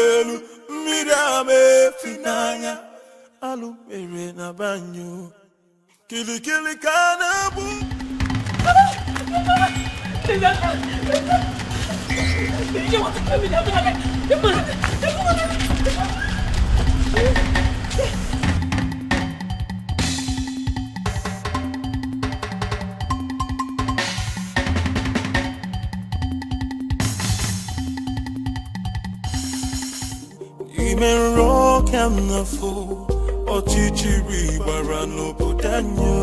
Elu mirame finanya alu mere na banyo kili kanabu. You want to kill me? Even rock and the fool or chichiri barano putanyo.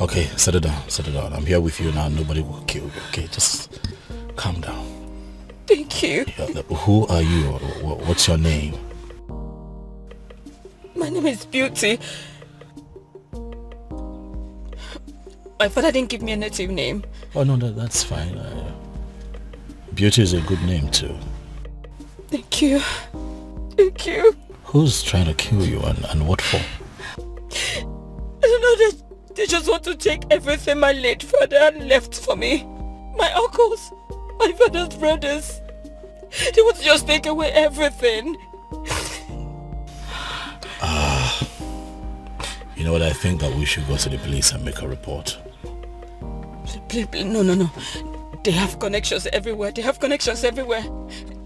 Okay, settle down. I'm here with you now. Nobody will kill you. Okay, just calm down. Thank you. Who are you? What's your name? My name is Beauty. My father didn't give me a native name. Oh no, that's fine. Beauty is a good name too. Thank you. Thank you. Who's trying to kill you and what for? I don't know, they just want to take everything my late father left for me. My uncles, my father's brothers. They want to just take away everything. You know what, I think that we should go to the police and make a report. Please, no. They have connections everywhere.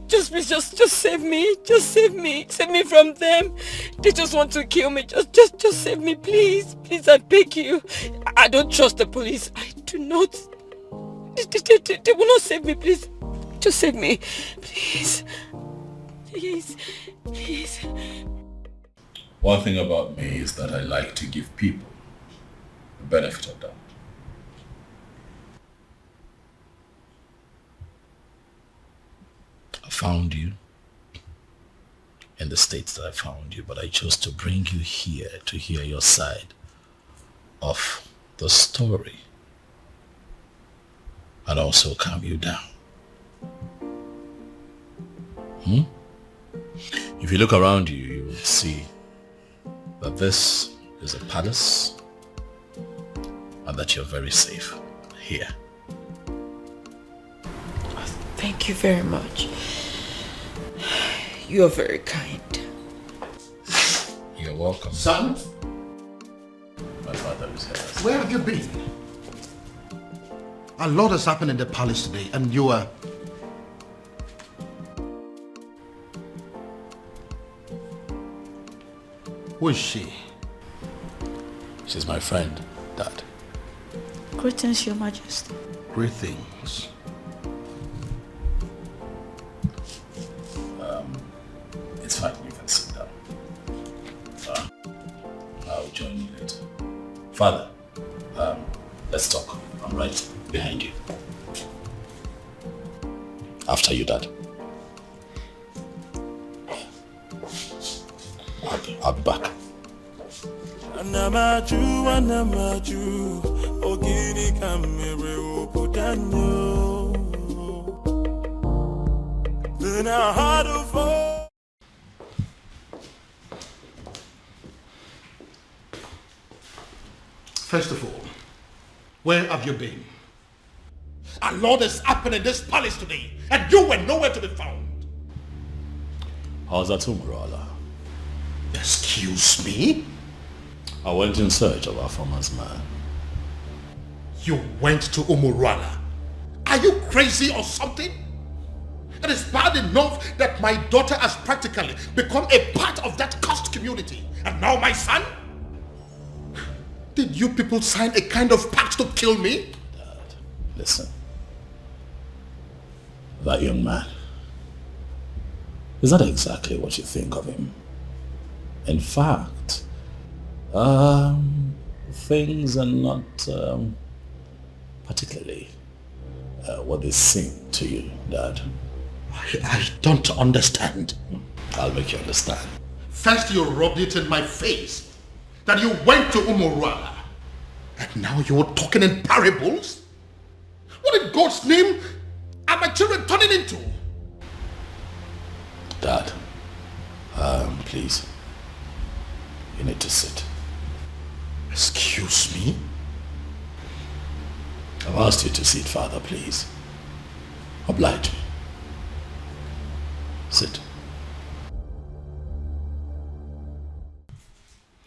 Just please, just save me. Just save me. Save me from them. They just want to kill me. Just save me, please. Please, I beg you. I don't trust the police. I do not. They will not save me, please. Just save me. Please. Please. One thing about me is that I like to give people the benefit of doubt. I found you in the states that I found you, but I chose to bring you here to hear your side of the story and also calm you down. If you look around you, you will see that this is a palace and that you're very safe here. Thank you very much. You are very kind. You're welcome. Son? My father is here. Where have you been? A lot has happened in the palace today and you are... Who is she? She's my friend, Dad. Greetings, Your Majesty. Greetings. It's fine, you can sit down. I'll join you later. Father, let's talk. I'm right behind you. After you, Dad. I'll be back. Anamaju, ogini kamere oputanyo. Then I had to fall. First of all, where have you been? A lot has happened in this palace today and you were nowhere to be found. How's that, Umbrella? Excuse me? I went in search of our farmer's man. You went to Umurala? Are you crazy or something? It is bad enough that my daughter has practically become a part of that cursed community. And now my son? Did you people sign a kind of pact to kill me? Dad, listen. That young man, is that exactly what you think of him? In fact, things are not particularly what they seem to you, Dad. I don't understand. I'll make you understand. First you rubbed it in my face that you went to Umurala. And now you're talking in parables? What in God's name are my children turning into? Dad, please. You need to sit. Excuse me? I've asked you to sit, Father, please. Oblige me. Sit.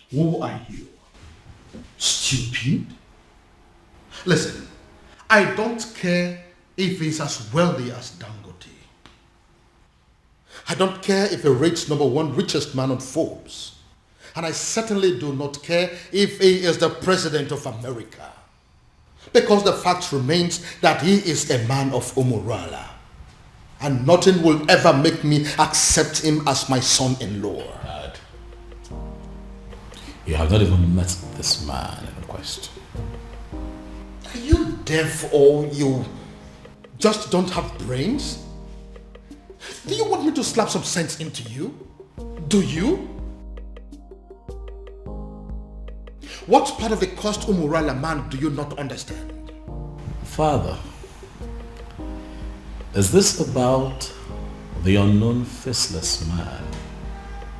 Who are you? Stupid? Listen, I don't care if he's as wealthy as Dangote. I don't care if he rates #1 richest man on Forbes. And I certainly do not care if he is the president of America. Because the fact remains that he is a man of Umurala. And nothing will ever make me accept him as my son-in-law. Dad, you have not even met this man in question. Are you deaf or you just don't have brains? Do you want me to slap some sense into you? Do you? What part of the cursed Umurala man do you not understand? Father, is this about the unknown faceless man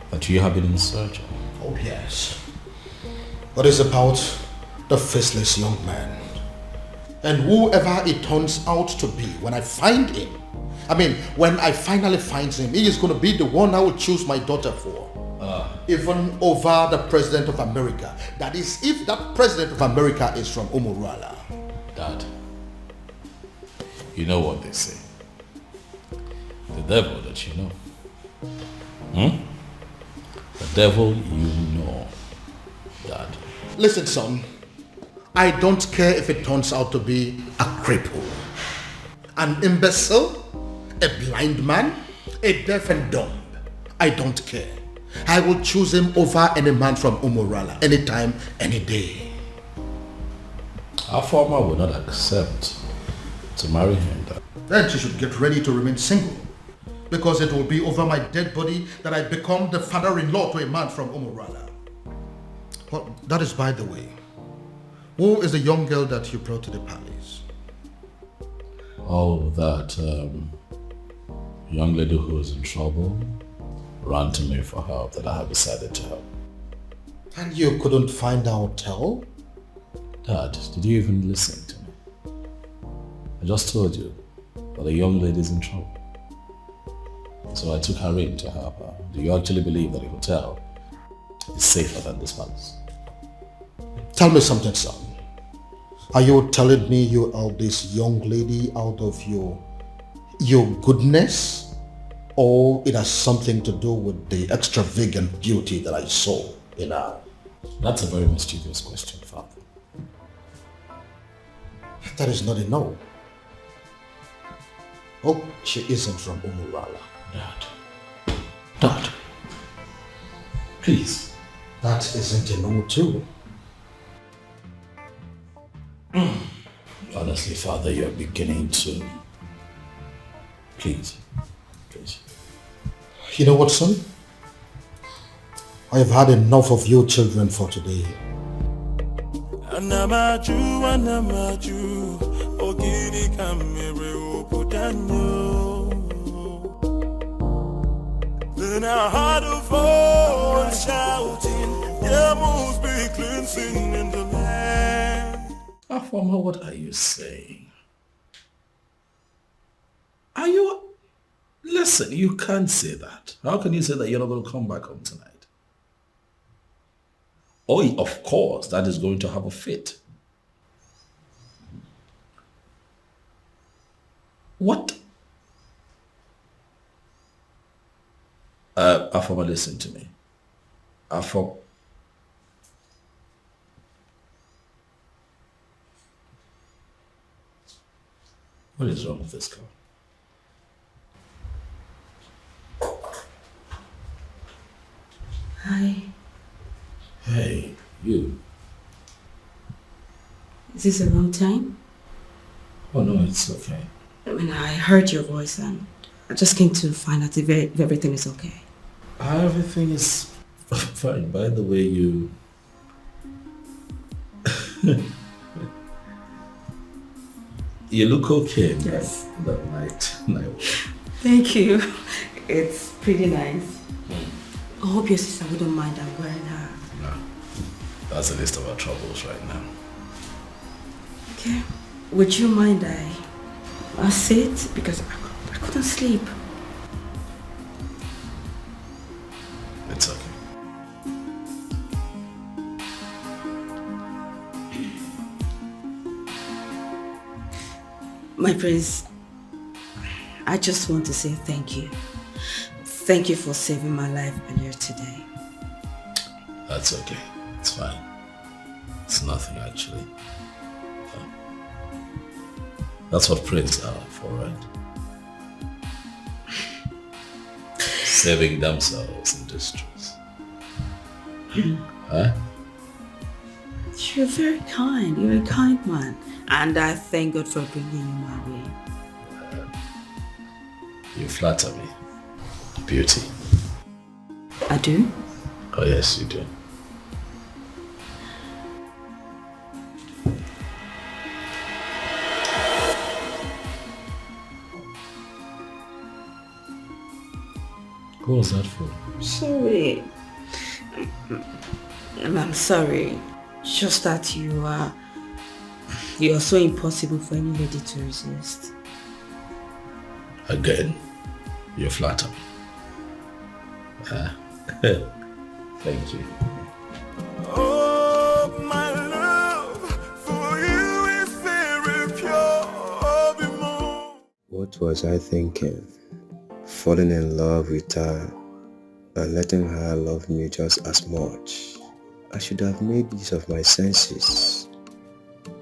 that you have been in search of? Oh yes. What is about the faceless young man? And whoever it turns out to be, when I find him, when I finally find him, he is going to be the one I will choose my daughter for. Even over the President of America. That is, if that President of America is from Umurala. Dad, you know what they say. The devil that you know. The devil you know, Dad. Listen, son. I don't care if it turns out to be a cripple, an imbecile, a blind man, a deaf and dumb. I don't care. I will choose him over any man from Umurala, anytime, any day. Our farmer will not accept to marry him, Dad. Then she should get ready to remain single, because it will be over my dead body that I become the father-in-law to a man from Umurala. Well, that is by the way. Who is the young girl that you brought to the palace? Oh, that young lady who is in trouble ran to me for help that I have decided to help. And you couldn't find a hotel? Dad, did you even listen to me? I just told you that a young lady is in trouble. So I took her in to help her. Do you actually believe that a hotel is safer than this palace? Tell me something, son. Are you telling me you are this young lady out of your goodness? Or it has something to do with the extravagant beauty that I saw in her? That's a very mischievous question, Father. That is not a no. Oh, she isn't from Umurala. Dad, please. That isn't a no too. Honestly, Father, you're beginning to... Please. You know what, son? I have had enough of you children for today. Anamaju, ogini kamere opudanyo. Then I heard a voice shouting, there must be cleansing in the land. Afama, what are you saying? Are you... Listen, you can't say that. How can you say that you're not going to come back home tonight? Oh, of course, that is going to have a fit. What? Afama, listen to me. Afama. What is wrong with this girl? Hi. Hey, you. Is this the wrong time? Oh no, it's okay. I heard your voice and I just came to find out if everything is okay. Everything is fine. By the way, you... you look okay in Yes. that night. Thank you. It's pretty nice. I hope your sister wouldn't mind I'm wearing her. No, that's the least of our troubles right now. Okay. Would you mind I sit? Because I couldn't sleep. It's okay. My prince, I just want to say thank you. Thank you for saving my life earlier today. That's okay. It's fine. It's nothing actually. That's what princes are for, right? Saving themselves in distress. Huh? You're very kind. You're a kind man. And I thank God for bringing you my way. You flatter me. Beauty. I do? Oh yes, you do. Who was that for? Sorry. I'm sorry. Just that you're so impossible for any lady to resist. Again, you flatter me. Thank you. Oh, my love for you is very pure. What was I thinking? Falling in love with her and letting her love me just as much. I should have made use of my senses.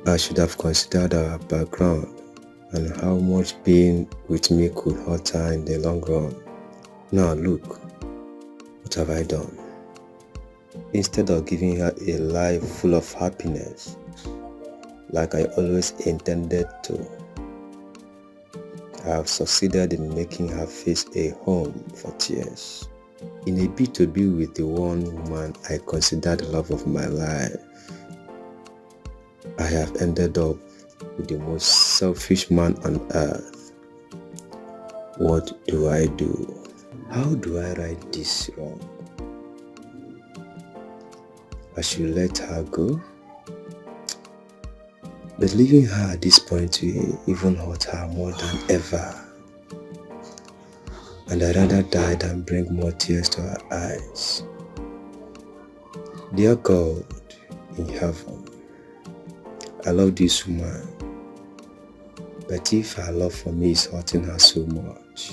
I should have considered our background and how much being with me could hurt her in the long run. Now look, what have I done? Instead of giving her a life full of happiness, like I always intended to, I have succeeded in making her face a home for tears. In a bid to be with the one woman I consider the love of my life, I have ended up with the most selfish man on earth. What do I do? How do I right this wrong? I should let her go? But leaving her at this point will even hurt her more than ever. And I'd rather die than bring more tears to her eyes. Dear God in heaven, I love this woman, but if her love for me is hurting her so much,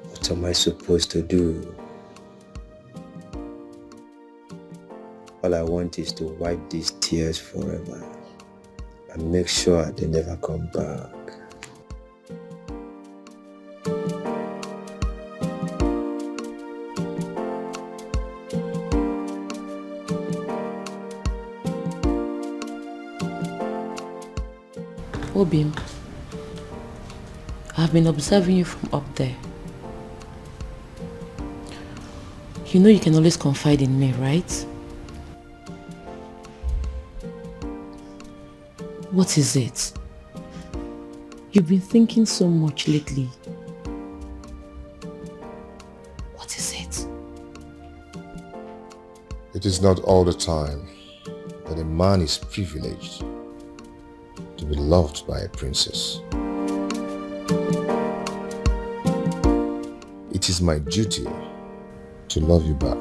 what am I supposed to do? All I want is to wipe these tears forever and make sure they never come back. Obim, I've been observing you from up there. You know you can always confide in me, right? What is it? You've been thinking so much lately. What is it? It is not all the time that a man is privileged to be loved by a princess. It is my duty to love you back.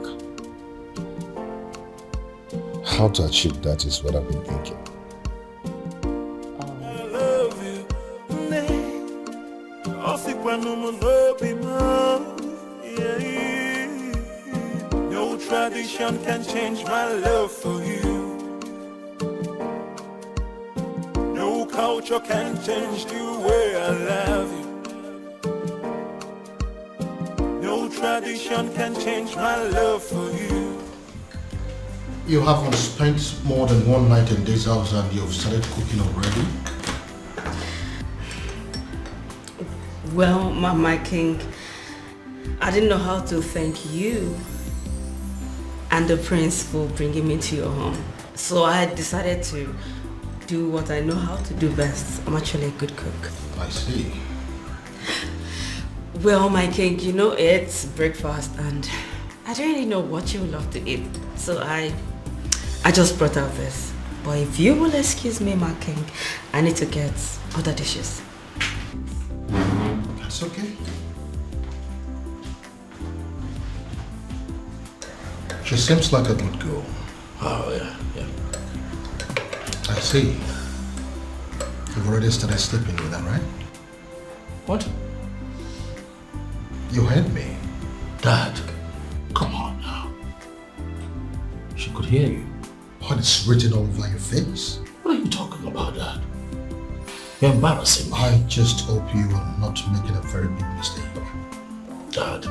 How to achieve that is what I've been thinking. I love you. No tradition can change my love for you. No culture can change the way I love you. No tradition can change my love for you. You haven't spent more than one night in this house and you've started cooking already? Well, my king, I didn't know how to thank you and the prince for bringing me to your home. So I decided to do what I know how to do best. I'm actually a good cook. I see. Well, my king, you know it's breakfast and I don't really know what you would love to eat. So I just brought out this. But if you will excuse me, my king, I need to get other dishes. That's okay. She seems like a good girl. Oh, yeah. I see. You've already started sleeping with her, right? What? You heard me. Dad, come on now. She could hear you. But it's written all over your face. What are you talking about, Dad? You're embarrassing me. I just hope you are not making a very big mistake. Dad.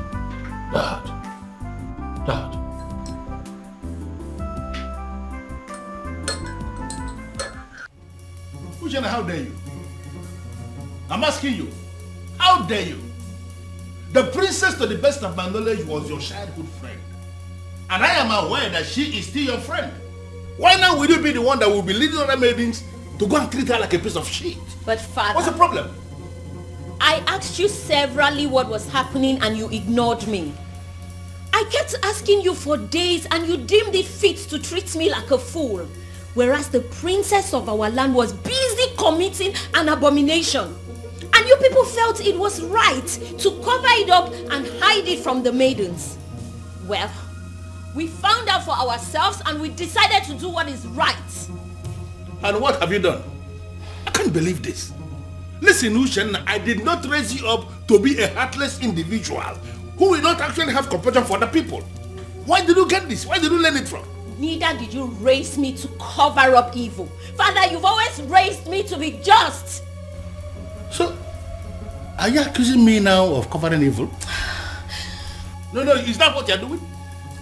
Uche, how dare you? I'm asking you, how dare you? The princess, to the best of my knowledge, was your childhood friend. And I am aware that she is still your friend. Why now will you be the one that will be leading other maidens to go and treat her like a piece of shit? But father... What's the problem? I asked you severally what was happening and you ignored me. I kept asking you for days and you deemed it fit to treat me like a fool. Whereas the princess of our land was busy committing an abomination. And you people felt it was right to cover it up and hide it from the maidens. Well, we found out for ourselves and we decided to do what is right. And what have you done? I can't believe this. Listen, Uche, I did not raise you up to be a heartless individual who will not actually have compassion for other people. Why did you get this? Where did you learn it from? Neither did you raise me to cover up evil. Father, you've always raised me to be just. So, are you accusing me now of covering evil? No, is that what you're doing?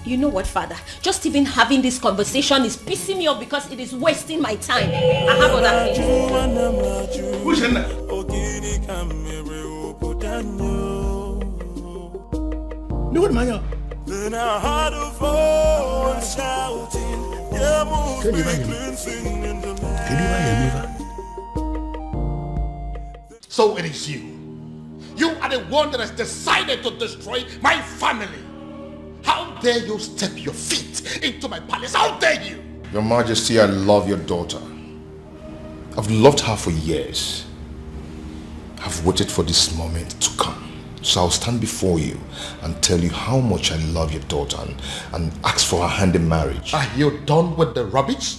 You know what, Father? Just even having this conversation is pissing me off because it is wasting my time. I have other things. Who's in there? No, what, Maya? Then I heard a voice shouting, yeah, move Can you me hear me? cleansing in the Can you hear me? So it is you. You are the one that has decided to destroy my family. How dare you step your feet into my palace? How dare you? Your Majesty, I love your daughter. I've loved her for years. I've waited for this moment to come. So I'll stand before you and tell you how much I love your daughter and ask for her hand in marriage. Are you done with the rubbish?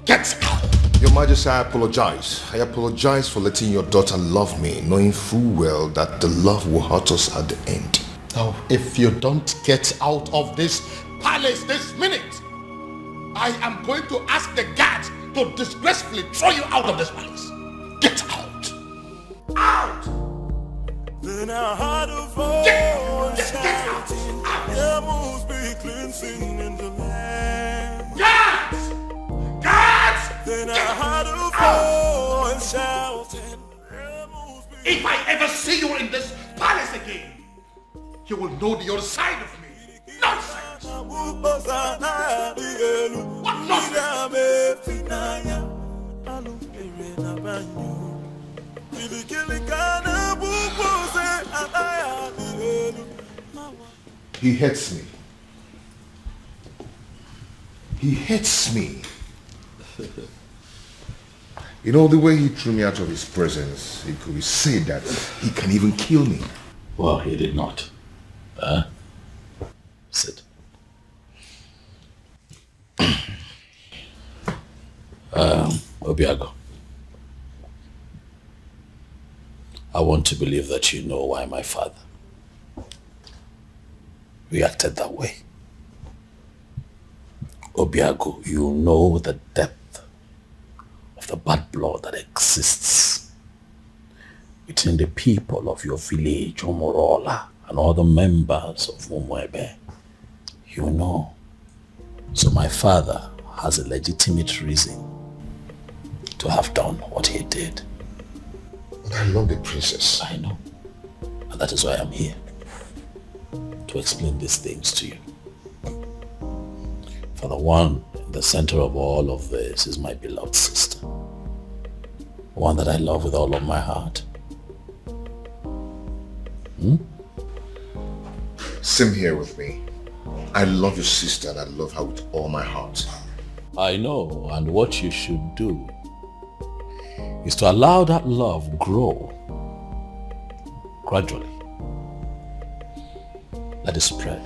Get out! Your Majesty, I apologize. I apologize for letting your daughter love me, knowing full well that the love will hurt us at the end. Now, if you don't get out of this palace this minute, I am going to ask the guards to disgracefully throw you out of this palace. Get out! Out! Then I heard a voice shouting, yeah, move me cleansing in the land. Guards! Guards! Then I heard a voice shouting, yeah, move me. If I ever see you in this palace again, you will know the other side of me. Nonsense! What He hates me. He hates me. You know, the way he threw me out of his presence, it could be said that he can even kill me. Well, he did not. Sit. Obiago, I want to believe that you know why my father reacted that way. Obiago, you know the depth of the bad blood that exists between the people of your village, Omorola, and other members of Umwebe. You know. So my father has a legitimate reason to have done what he did. But I love the princess. I know. And that is why I'm here. To explain these things to you. For the one in the center of all of this is my beloved sister. One that I love with all of my heart. Same here with me. I love your sister and I love her with all my heart. I know, and what you should do is to allow that love grow gradually. Let it spread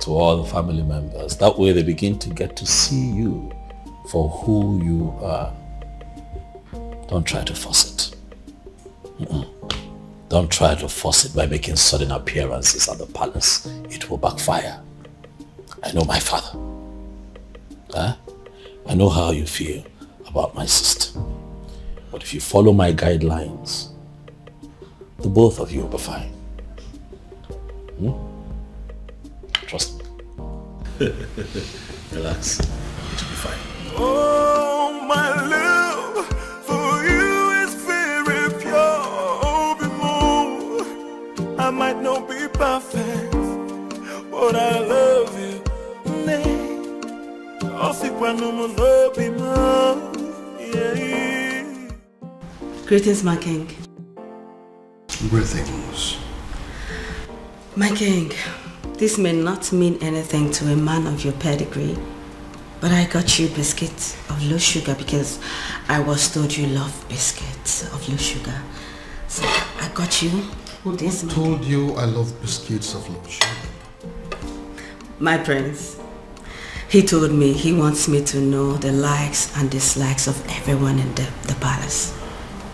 to all the family members. That way they begin to get to see you for who you are. Don't try to force it. Don't try to force it by making sudden appearances at the palace. It will backfire. I know my father. I know how you feel about my sister. But if you follow my guidelines, the both of you will be fine. Trust me. Relax. It will be fine. Oh, my love for you is very pure. Be more. I might not be perfect, but I love you. Greetings, my king. Greetings. My king, this may not mean anything to a man of your pedigree, but I got you biscuits of low sugar because I was told you love biscuits of low sugar. So I got you this. Who told you I love biscuits of low sugar? My prince. He told me he wants me to know the likes and dislikes of everyone in the palace.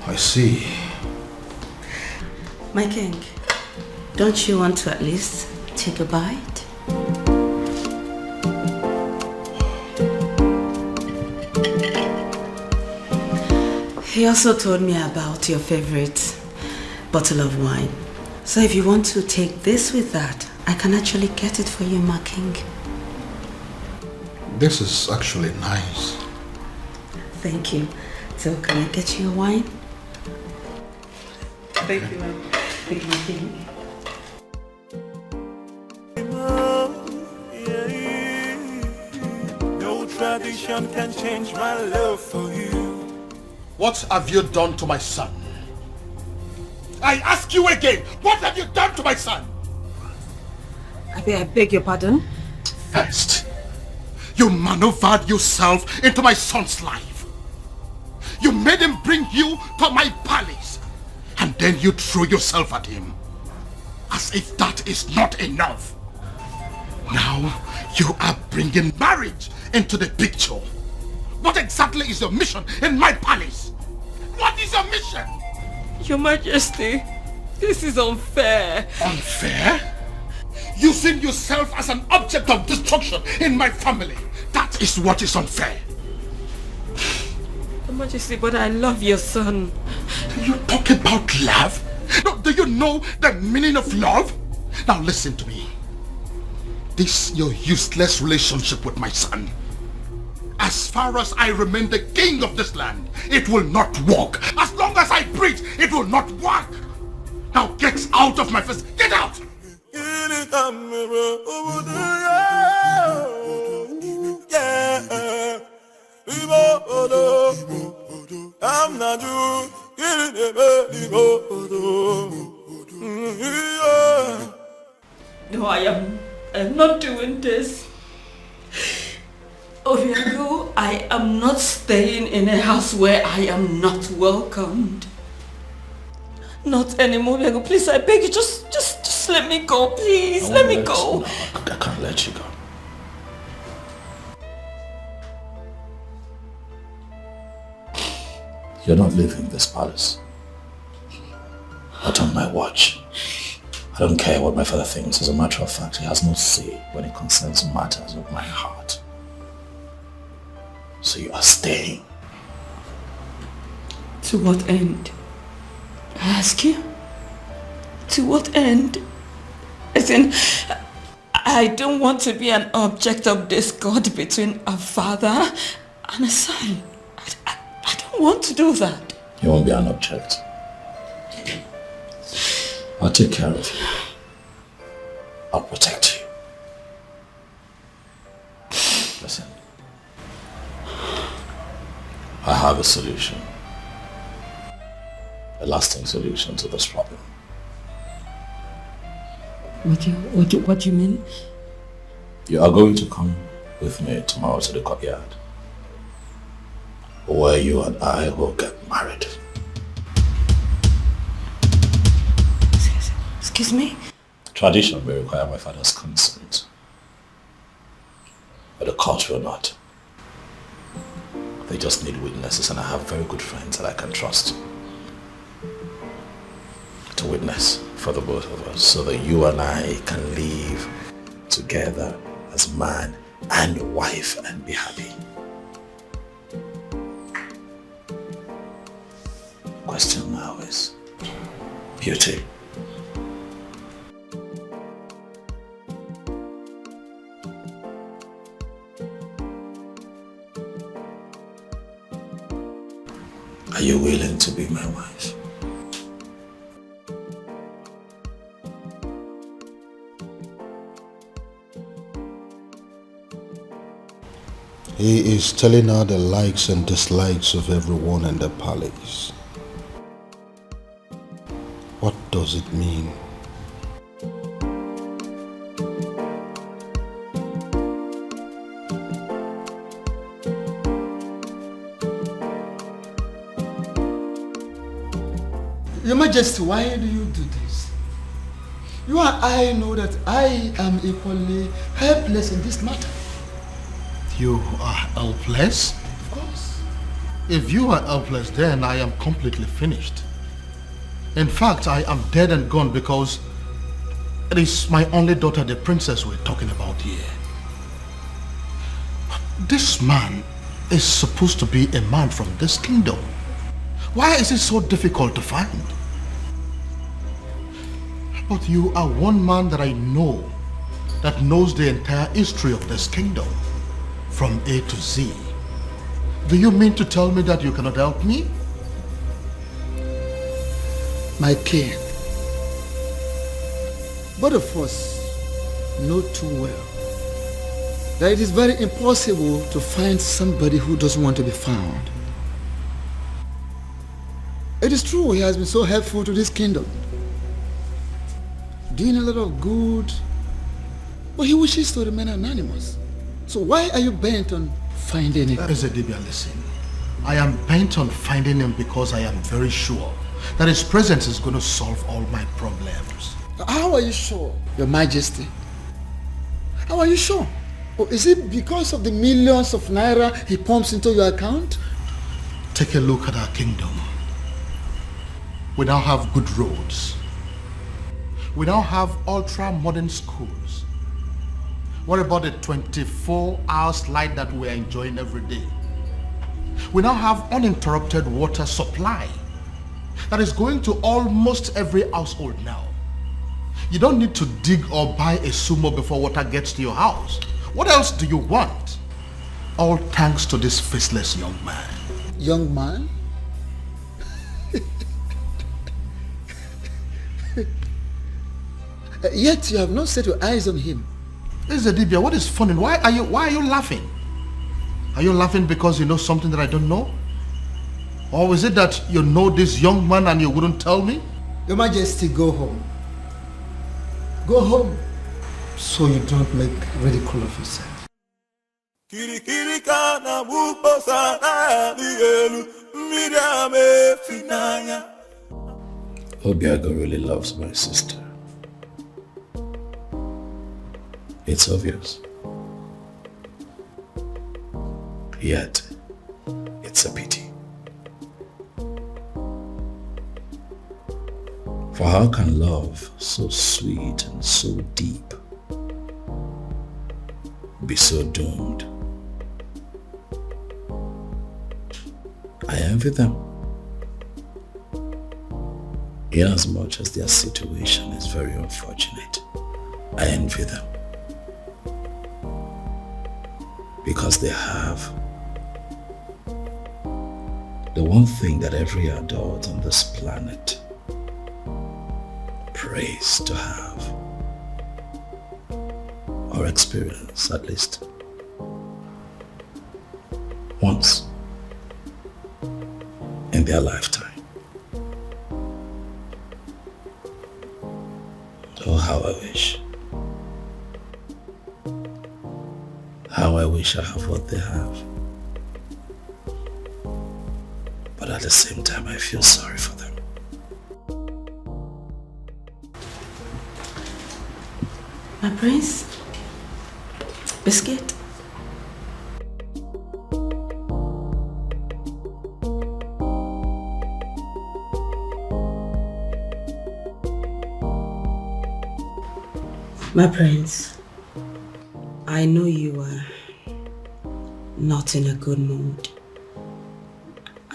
I see. My king, don't you want to at least take a bite? He also told me about your favorite bottle of wine. So if you want to take this with that, I can actually get it for you, my king. This is actually nice. Thank you. So can I get you a wine? Thank you, ma'am. Thank you, my king. No tradition can change my love for you. What have you done to my son? I ask you again, what have you done to my son? I beg your pardon? First, you maneuvered yourself into my son's life. You made him bring you to my palace. And then you threw yourself at him. As if that is not enough. Now, you are bringing marriage into the picture. What exactly is your mission in my palace? What is your mission? Your Majesty, this is unfair. Unfair? Using yourself as an object of destruction in my family. That is what is unfair. Your Majesty, but I love your son. You talk about love? No, do you know the meaning of love? Now listen to me. This your useless relationship with my son. As far as I remain the king of this land, it will not work. As long as I breathe, it will not work. Now get out of my face. Get out! I'm not you. No, I am not doing this. Obiago, I am not staying in a house where I am not welcomed. Not anymore, Obiago. Please, I beg you, just let me go, please. Let me go. No, I can't let you go. You're not leaving this palace. Not on my watch. I don't care what my father thinks. As a matter of fact, he has no say when it concerns matters of my heart. So you are staying. To what end? I ask you? To what end? As in, I don't want to be an object of discord between a father and a son. I don't want to do that. You won't be an object. I'll take care of you. I'll protect you. Listen. I have a solution. A lasting solution to this problem. What do you mean? You are going to come with me tomorrow to the courtyard, where you and I will get married. Excuse me? Tradition may require my father's consent, but the court will not. They just need witnesses, and I have very good friends that I can trust to witness for the both of us, so that you and I can live together as man and wife and be happy. Question now is, Beauty. Are you willing to be my wife? He is telling her the likes and dislikes of everyone in the palace. What does it mean? Your Majesty, why do you do this? You and I know that I am equally helpless in this matter. You are helpless? Of course. If you are helpless, then I am completely finished. In fact, I am dead and gone because it is my only daughter, the princess, we're talking about here. This man is supposed to be a man from this kingdom. Why is it so difficult to find? But you are one man that I know that knows the entire history of this kingdom from A to Z. Do you mean to tell me that you cannot help me? My king, both of us know too well that it is very impossible to find somebody who doesn't want to be found. It is true he has been so helpful to this kingdom, doing a lot of good, but he wishes to remain anonymous. So why are you bent on finding him? Ezedibia, listen. I am bent on finding him because I am very sure that his presence is going to solve all my problems. How are you sure, Your Majesty? How are you sure? Or is it because of the millions of naira he pumps into your account? Take a look at our kingdom. We now have good roads. We now have ultra-modern schools. What about the 24-hour light that we're enjoying every day? We now have uninterrupted water supply that is going to almost every household now. You don't need to dig or buy a sumo before water gets to your house. What else do you want? All thanks to this faceless young man. Young man? Yet you have not set your eyes on him. Ezedibia, what is funny? Why are you laughing? Are you laughing because you know something that I don't know? Or is it that you know this young man and you wouldn't tell me? Your Majesty, go home. Go home so you don't make ridicule of yourself. Obiago really loves my sister. It's obvious. Yet, it's a pity. For how can love so sweet and so deep be so doomed? I envy them, inasmuch as their situation is very unfortunate. I envy them because they have the one thing that every adult on this planet prays to have, or experience at least once in their lifetime. Oh, how I wish. How I wish I have what they have. But at the same time, I feel sorry for them. My prince? Biscuit? My prince, I know you are not in a good mood,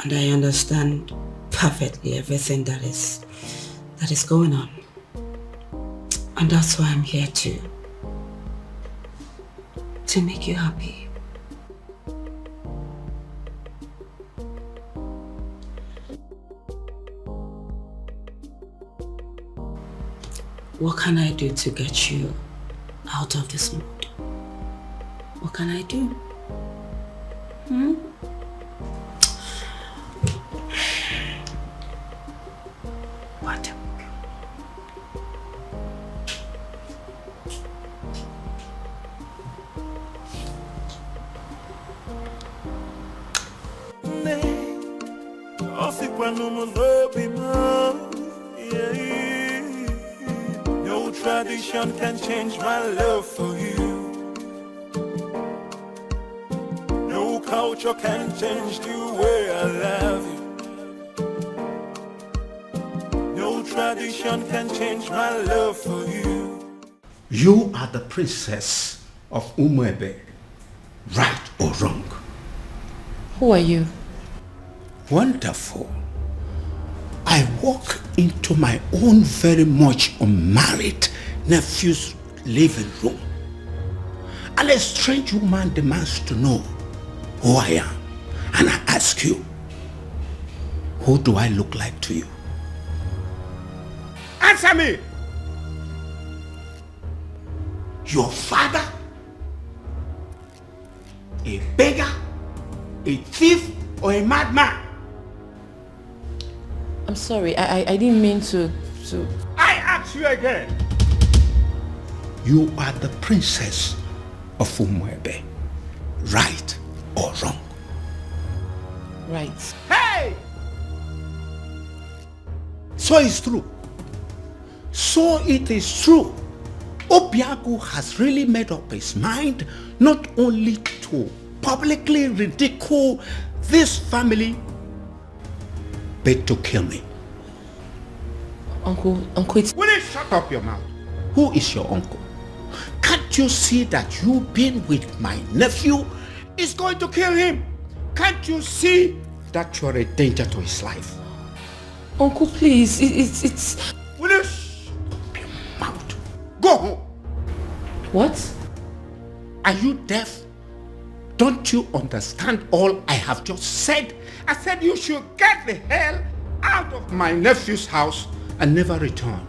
and I understand perfectly everything that is going on, and that's why I'm here to make you happy. What can I do to get you out of this mood? What can I do? What? No tradition can change my love for you. No culture can change the way I love you. No tradition can change my love for you. You are the princess of Umwebe, right or wrong? Who are you? Wonderful. I walk into my own very much unmarried nephew's living room, and a strange woman demands to know who I am. And I ask you, who do I look like to you? Answer me! Your father? A beggar? A thief? Or a madman? I'm sorry, I didn't mean to... I ask you again. You are the princess of Umwebe, right or wrong? Right. Hey! So it's true. So it is true. Obiago has really made up his mind not only to publicly ridicule this family, but to kill me. Uncle, it's... Will you shut up your mouth? Who is your uncle? Can't you see that you being with my nephew is going to kill him? Can't you see that you're a danger to his life? Uncle, please, it's... Will you shut up your mouth? Go home. What? Are you deaf? Don't you understand all I have just said? I said you should get the hell out of my nephew's house and never return.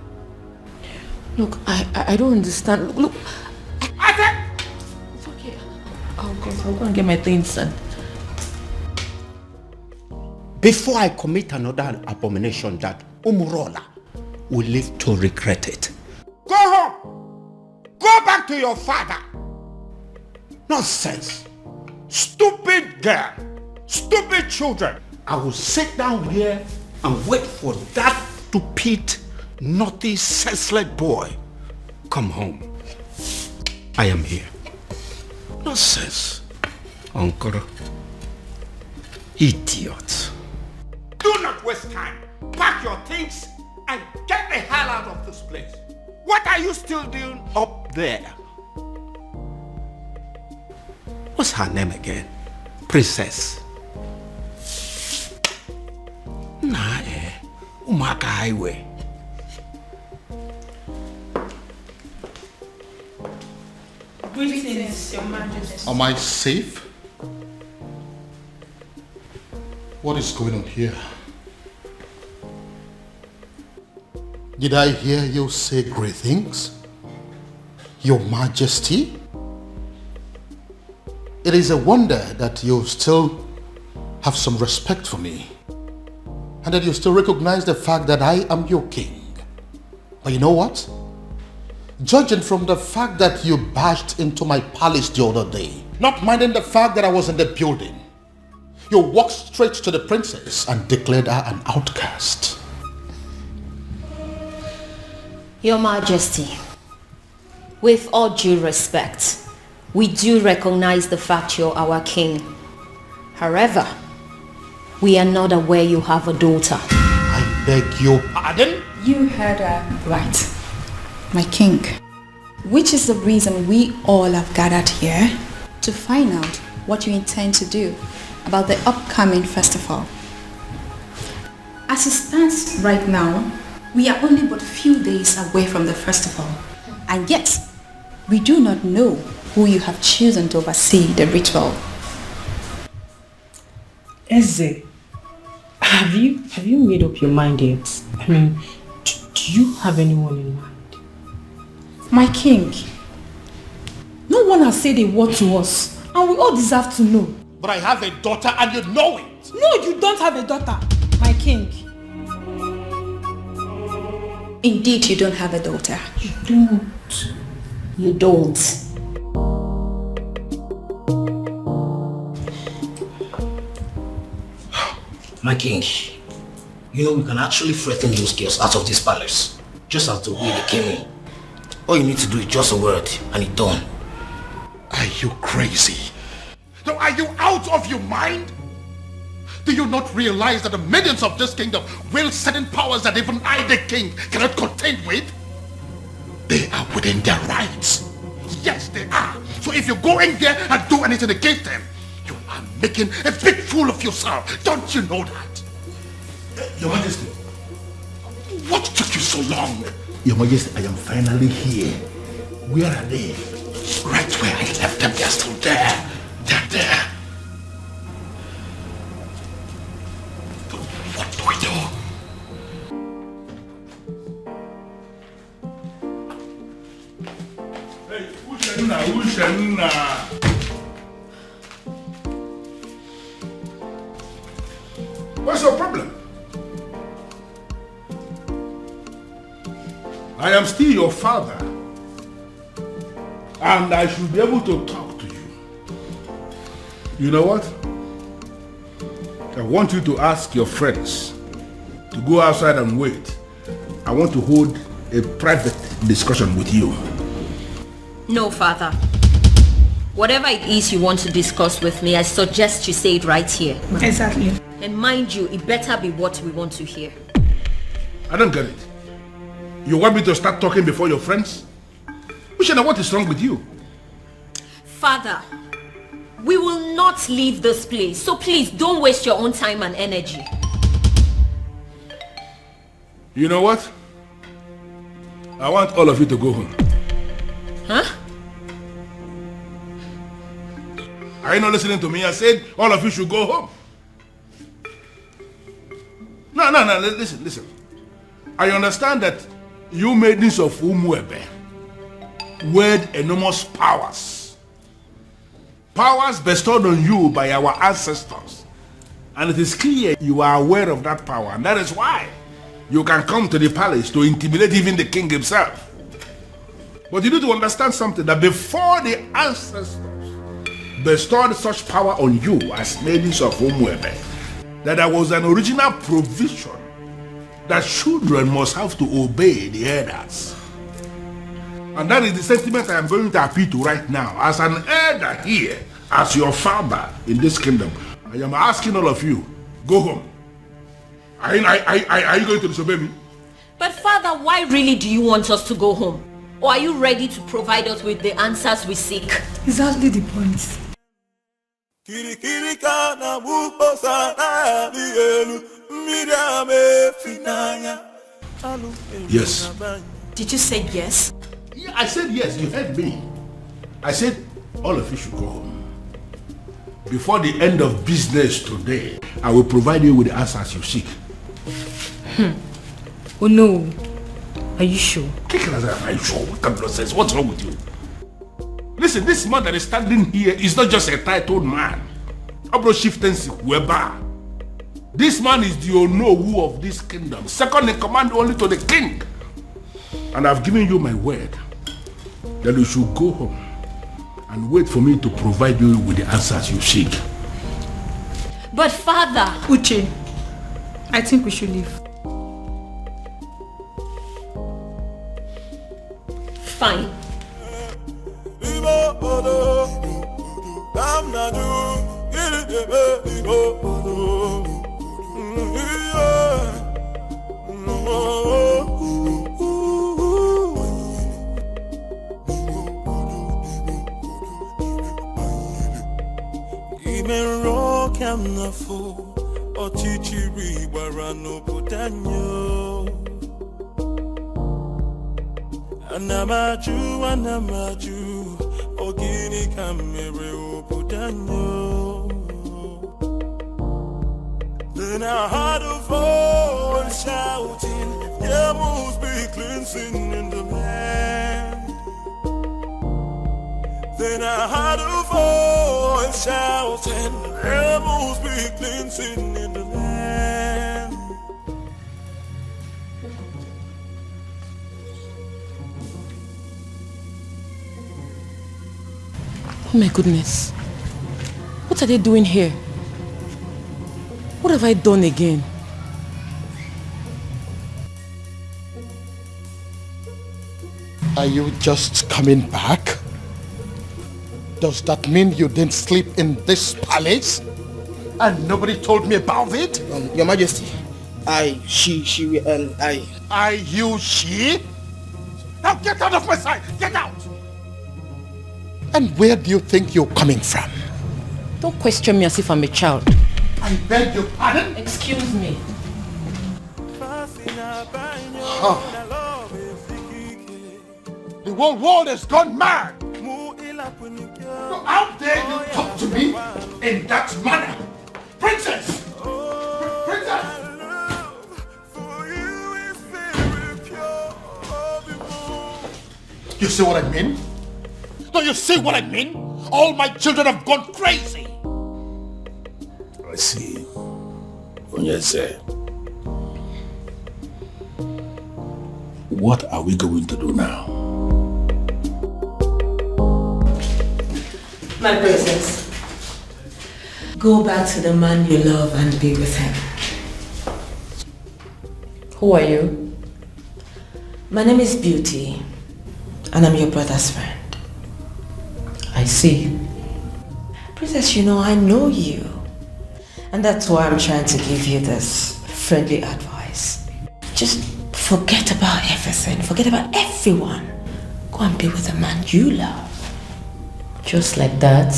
Look, I don't understand. Look, I said... It's okay. I'll go and get my things done. Before I commit another abomination that Umurola will live to regret it. Go home! Go back to your father! Nonsense! Stupid girl! Stupid children! I will sit down here and wait for that stupid, naughty, senseless boy. Come home. I am here. Nonsense. Uncle. Idiot. Do not waste time. Pack your things and get the hell out of this place. What are you still doing up there? What's her name again? Princess. Nah, Umaka Highway. Greetings, Your Majesty. Am I safe? What is going on here? Did I hear you say great things? Your Majesty? It is a wonder that you still have some respect for me, and that you still recognize the fact that I am your king. But you know what? Judging from the fact that you barged into my palace the other day Not minding the fact that I was in the building. You walked straight to the princess and declared her an outcast. Your Majesty, with all due respect, we do recognize the fact you're our king. However, we are not aware you have a daughter. I beg your pardon? You heard her right, my king. Which is the reason we all have gathered here to find out what you intend to do about the upcoming festival. As it stands right now, we are only but few days away from the festival, and yet we do not know who you have chosen to oversee the ritual. Eze, have you made up your mind yet? I mean, do you have anyone in mind? My king, no one has said a word to us, and we all deserve to know. But I have a daughter and you know it. No, you don't have a daughter, my king. Indeed, you don't have a daughter. You don't. You don't. My king, you know we can actually threaten those girls out of this palace, just as the way they came in. All you need to do is just a word and it's done. Are you crazy? No, are you out of your mind? Do you not realize that the millions of this kingdom wield certain powers that even I, the king, cannot contend with? They are within their rights. Yes, they are. So if you go in there and do anything against them, you are making a big fool of yourself. Don't you know that? Your Majesty. What took you so long? Your Majesty, I am finally here. Where are they? Right where I left them, they're still there. They're there. But what do we do? Hey, Uche. What's your problem? I am still your father, and I should be able to talk to you. You know what? I want you to ask your friends to go outside and wait. I want to hold a private discussion with you. No, father. Whatever it is you want to discuss with me, I suggest you say it right here. Exactly. And mind you, it better be what we want to hear. I don't get it. You want me to start talking before your friends? Uche, what is wrong with you? Father, we will not leave this place, so please don't waste your own time and energy. You know what? I want all of you to go home. Huh? Are you not listening to me? I said all of you should go home. No, listen. I understand that you maidens of Umuebe wield enormous powers. Powers bestowed on you by our ancestors. And it is clear you are aware of that power, and that is why you can come to the palace to intimidate even the king himself. But you need to understand something, that before the ancestors bestowed such power on you as maidens of Umuebe, that there was an original provision that children must have to obey the elders. And that is the sentiment I am going to appeal to right now. As an elder here, as your father in this kingdom, I am asking all of you, go home. Are you going to disobey me? But father, why really do you want us to go home? Or are you ready to provide us with the answers we seek? Exactly the point. Yes. Did you say yes? Yeah, I said yes, you heard me. I said all of you should go home. Before the end of business today, I will provide you with the answers you seek. Oh no. Are you sure? Are you sure? What kind of nonsense? What's wrong with you? Listen, this man that is standing here is not just a titled man. This man is the Onowu of this kingdom, second in command only to the king. And I've given you my word that you should go home and wait for me to provide you with the answers you seek. But father... Uche, I think we should leave. Fine. Anamaju, ogini kamere obudanyo. Then I heard a voice shouting, there must be cleansing in the land. Then I heard a voice shouting, there must be cleansing in the land. Oh my goodness. What are they doing here? What have I done again? Are you just coming back? Does that mean you didn't sleep in this palace? And nobody told me about it? Your Majesty, she, she? Now get out of my sight! Get out! And where do you think you're coming from? Don't question me as if I'm a child. I beg your pardon? Excuse me. Huh. The whole world has gone mad! So how dare you talk to me in that manner? Princess! Princess! You see what I mean? Do you see what I mean? All my children have gone crazy! I see. Onyeze. What are we going to do now? My princess, go back to the man you love and be with him. Who are you? My name is Beauty, and I'm your brother's friend. I see. Princess, you know, I know you. And that's why I'm trying to give you this friendly advice. Just forget about everything. Forget about everyone. Go and be with the man you love. Just like that?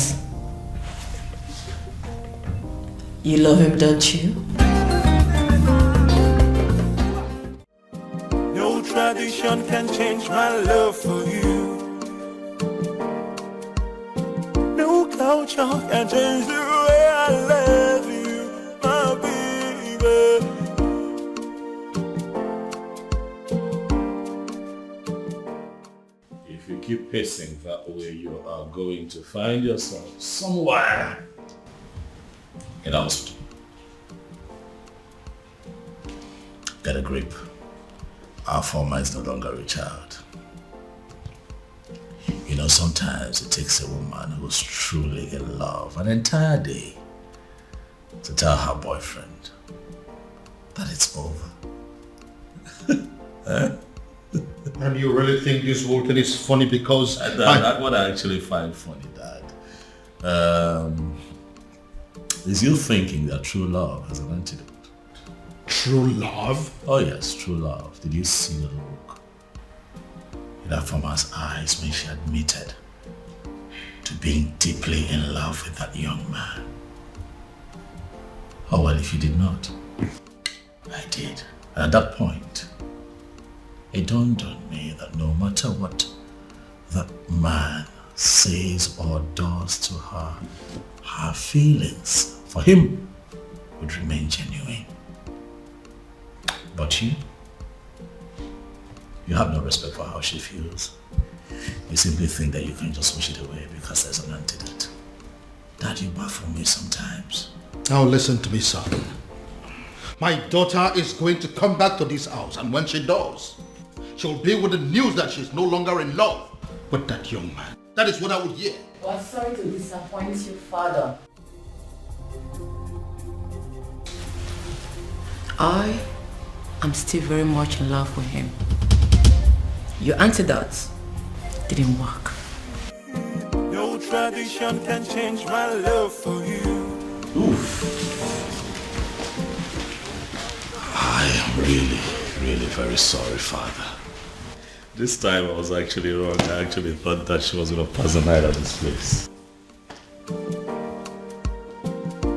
You love him, don't you? No tradition can change my love for you. No culture can change the way I love you, my baby. If you keep pacing that way, you are going to find yourself somewhere in a hospital. Get a grip. Our former is no longer a child. You know, sometimes it takes a woman who's truly in love an entire day to tell her boyfriend that it's over. And you really think this whole thing is funny because... That's what I actually find funny, Dad. Is you thinking that true love has an antidote? True love? Oh yes, true love. Did you see the look in that woman's eyes when she admitted to being deeply in love with that young man? Oh well, if you did not, I did. And at that point, it dawned on me that no matter what that man says or does to her, her feelings for him would remain genuine. But you have no respect for how she feels. You simply think that you can just wish it away because there's an antidote. Dad, you baffle me sometimes. Now listen to me, son. My daughter is going to come back to this house, and when she does, she'll be with the news that she's no longer in love with that young man. That is what I would hear. Well, sorry to disappoint you, Father. I am still very much in love with him. Your antidote didn't work. No tradition can change my love for you. Oof. I am really very sorry, Father. This time I was actually wrong. I actually thought that she was going to pass the night at this place.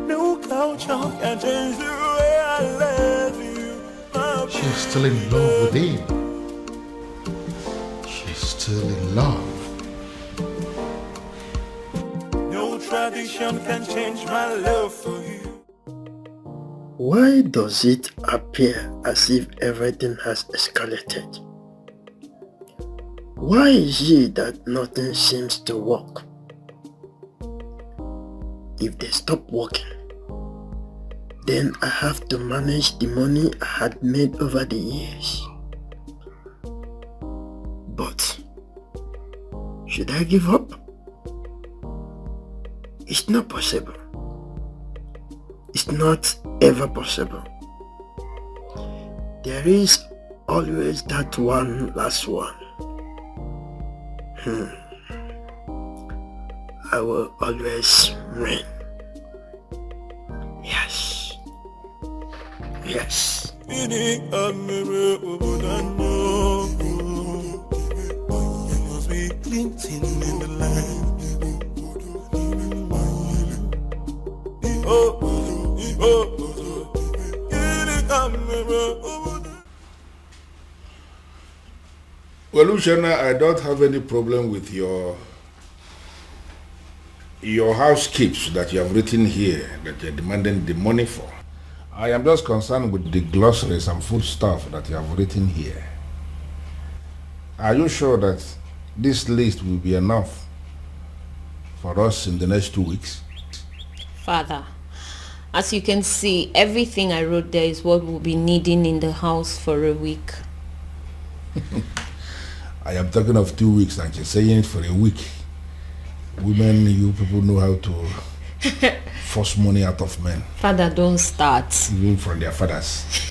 No culture can change the way I love you. She's still in love with him. She's still in love. No tradition can change my love for you. Why does it appear as if everything has escalated? Why is it that nothing seems to work? If they stop working, then I have to manage the money I had made over the years. But should I give up? It's not possible. It's not ever possible. There is always that one last one. I will always win. Yes. Yes. You must be glinting in the light. Well, Uche, I don't have any problem with your housekeeps that you have written here that you're demanding the money for. I am just concerned with the glossaries and food stuff that you have written here. Are you sure that this list will be enough for us in the next 2 weeks? Father, as you can see, everything I wrote there is what we'll be needing in the house for a week. I am talking of 2 weeks and you're saying it for a week. Women, you people know how to force money out of men. Father, don't start. Even from their fathers.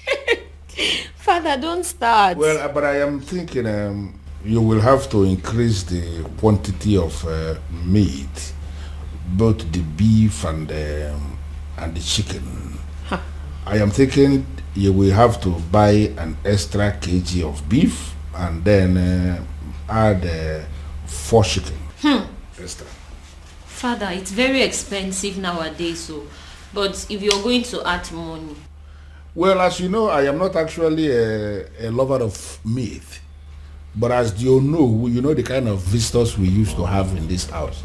Father, don't start. Well, but I am thinking you will have to increase the quantity of meat, both the beef and the chicken. Huh. I am thinking you will have to buy an extra kg of beef and then add 4 chicken. Extra. Father, it's very expensive nowadays, but if you're going to add money. Well, as you know, I am not actually a lover of meat. But as you know the kind of visitors we used to have in this house.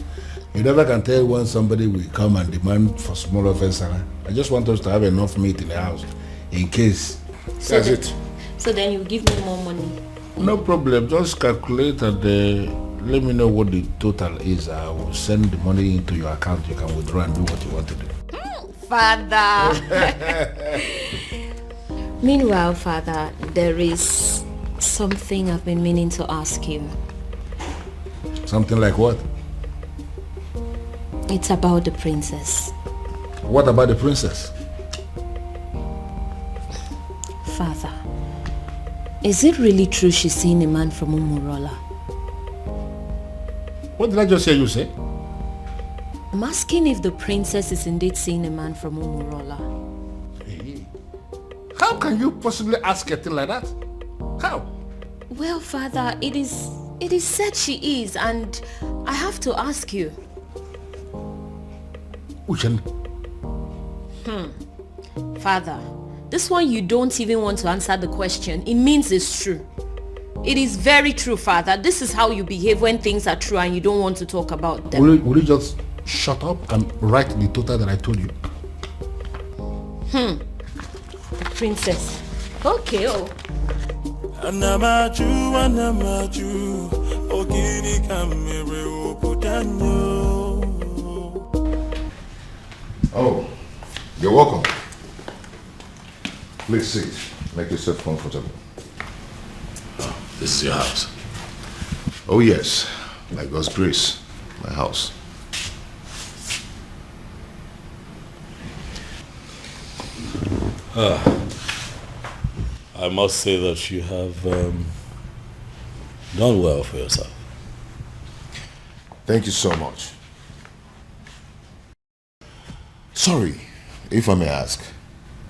You never can tell when somebody will come and demand for small offense. I just want us to have enough meat in the house in case. That's it. So then you give me more money. No problem. Just calculate and let me know what the total is. I will send the money into your account. You can withdraw and do what you want to do. Father. Meanwhile, Father, there is something I've been meaning to ask you. Something like what? It's about the princess. What about the princess? Father, is it really true she's seeing a man from Umurola? What did I just hear you say? I'm asking if the princess is indeed seeing a man from Umurola. Hey. How can you possibly ask a thing like that? How? Well, Father, it is said she is, and I have to ask you. Uche. Father, this one you don't even want to answer the question. It means it's true. It is very true, Father. This is how you behave when things are true and you don't want to talk about them. Will you just shut up and write the total that I told you? The princess. Okay, Oh, you're welcome. Please sit. Make yourself comfortable. This is your house. Oh yes, by God's grace, my house. I must say that you have done well for yourself. Thank you so much. Sorry, if I may ask,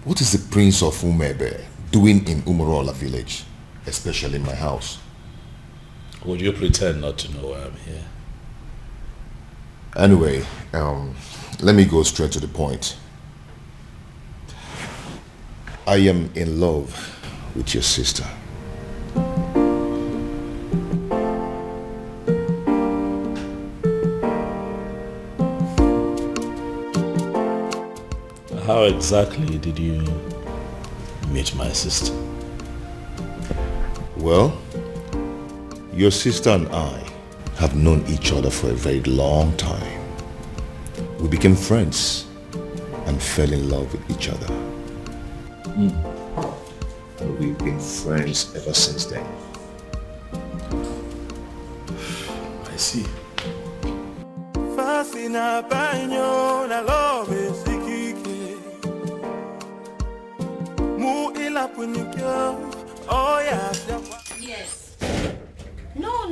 what is the Prince of Umebe doing in Umurola village, especially in my house? Would you pretend not to know why I'm here? Anyway, let me go straight to the point. I am in love with your sister. How exactly did you meet my sister? Well, your sister and I have known each other for a very long time. We became friends and fell in love with each other. And we've been friends ever since then. I see. Fascina baño na love sikike. Mu ila punikyo. Oh yeah. Yes. No.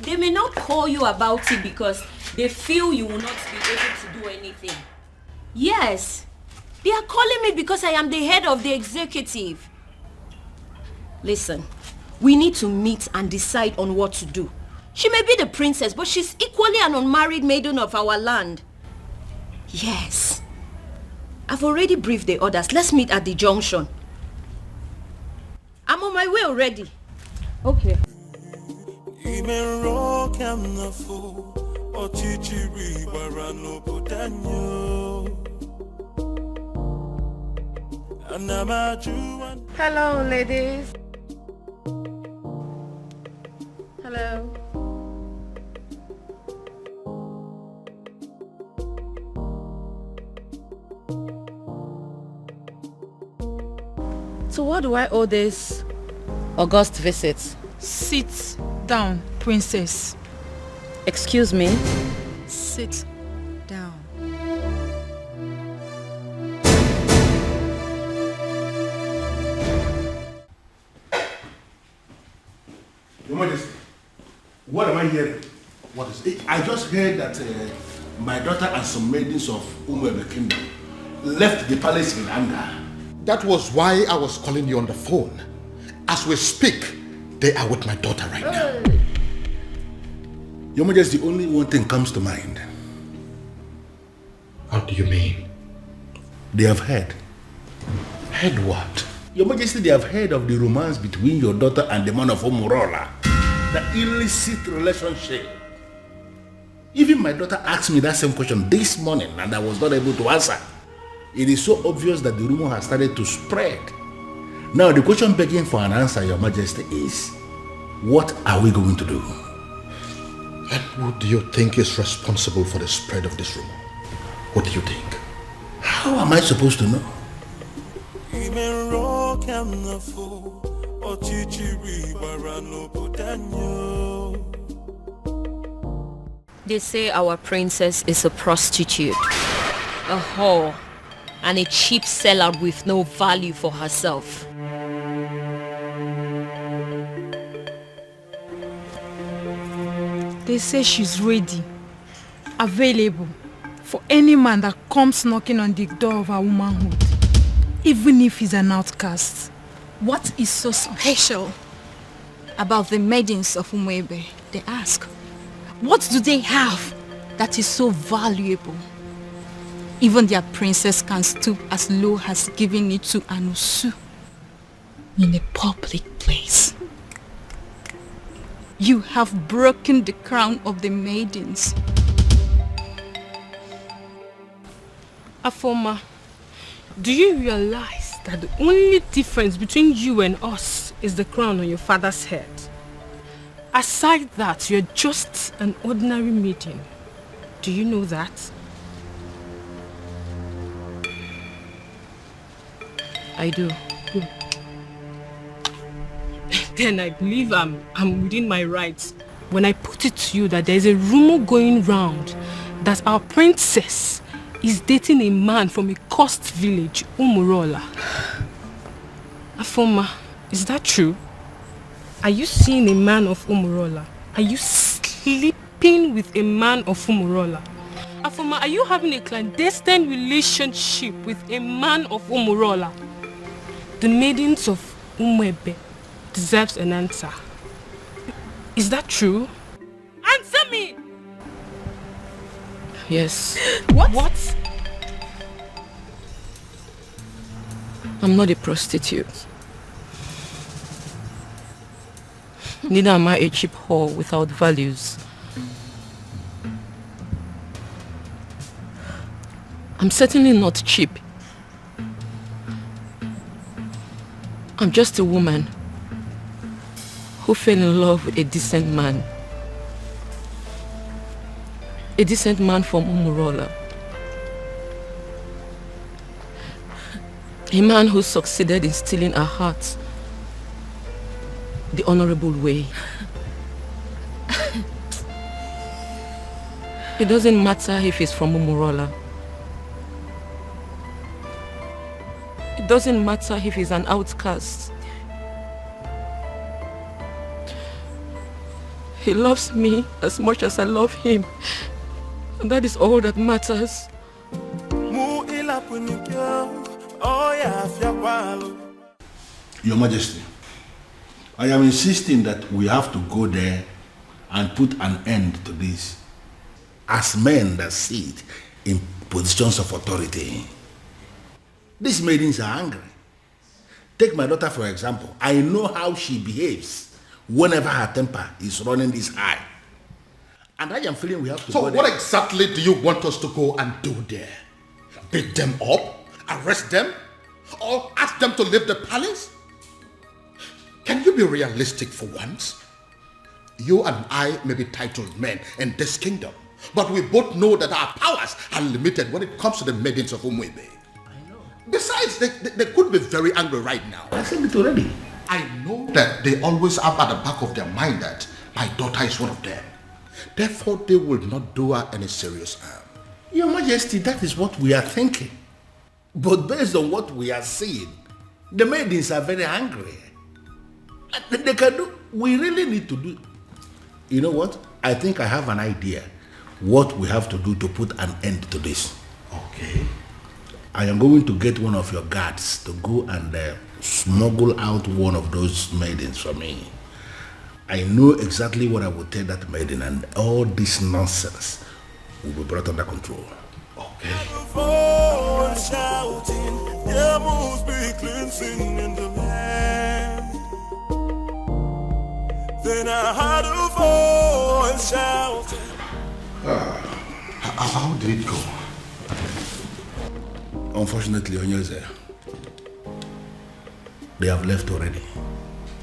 They may not call you about it because they feel you will not be able to do anything. Yes. They are calling me because I am the head of the executive. Listen, we need to meet and decide on what to do. She may be the princess, but she's equally an unmarried maiden of our land. Yes. I've already briefed the others. Let's meet at the junction. I'm on my way already. Okay. Hello, ladies. Hello. So what do I owe this august visit? Sit down, princess. Excuse me? Sit down. Your Majesty, what am I hearing? What is it? I just heard that my daughter and some maidens of Umwebe Kingdom left the palace in anger. That was why I was calling you on the phone. As we speak, they are with my daughter right now. Your Majesty, only one thing comes to mind. How do you mean? They have heard. Heard what? Your Majesty, they have heard of the romance between your daughter and the man of Umurola. The illicit relationship. Even my daughter asked me that same question this morning and I was not able to answer. It is so obvious that the rumor has started to spread. Now the question begging for an answer, Your Majesty, is what are we going to do? And who do you think is responsible for the spread of this rumor? What do you think? How am I supposed to know? They say our princess is a prostitute, a whore, and a cheap seller with no value for herself. They say she's ready, available for any man that comes knocking on the door of her womanhood, even if he's an outcast. What is so special about the maidens of Umwebe? They ask. What do they have that is so valuable? Even their princess can stoop as low as giving it to Anusu in a public place. You have broken the crown of the maidens. Afoma, do you realize that the only difference between you and us is the crown on your father's head? Aside that, you're just an ordinary maiden. Do you know that? I do. Then I believe I'm within my rights when I put it to you that there's a rumor going round that our princess is dating a man from a coast village, Umurola. Afoma, is that true? Are you seeing a man of Umurola? Are you sleeping with a man of Umurola? Afoma, are you having a clandestine relationship with a man of Umurola? The maidens of Umwebe deserves an answer. Is that true? Answer me! Yes. What? I'm not a prostitute. Neither am I a cheap whore without values. I'm certainly not cheap. I'm just a woman who fell in love with a decent man. A decent man from Umurola. A man who succeeded in stealing her heart the honorable way. It doesn't matter if he's from Umurola. It doesn't matter if he's an outcast. He loves me as much as I love him. And that is all that matters. Your Majesty, I am insisting that we have to go there and put an end to this. As men that sit in positions of authority, these maidens are angry. Take my daughter for example. I know how she behaves whenever her temper is running this high. And I am feeling we have to go there. So what exactly do you want us to go and do there? Beat them up? Arrest them? Or ask them to leave the palace? Can you be realistic for once? You and I may be titled men in this kingdom, but we both know that our powers are limited when it comes to the maidens of Umwebe. Besides, they could be very angry right now. I said it already. I know that they always have at the back of their mind that my daughter is one of them. Therefore, they will not do her any serious harm. Your Majesty, that is what we are thinking. But based on what we are seeing, the maidens are very angry. They can do. We really need to do. You know what? I think I have an idea what we have to do to put an end to this. Okay. I am going to get one of your guards to go and smuggle out one of those maidens for me. I know exactly what I will tell that maiden, and all this nonsense will be brought under control. Okay. Then I heard a voice shouting. How did it go? Unfortunately, Onyeze, they have left already.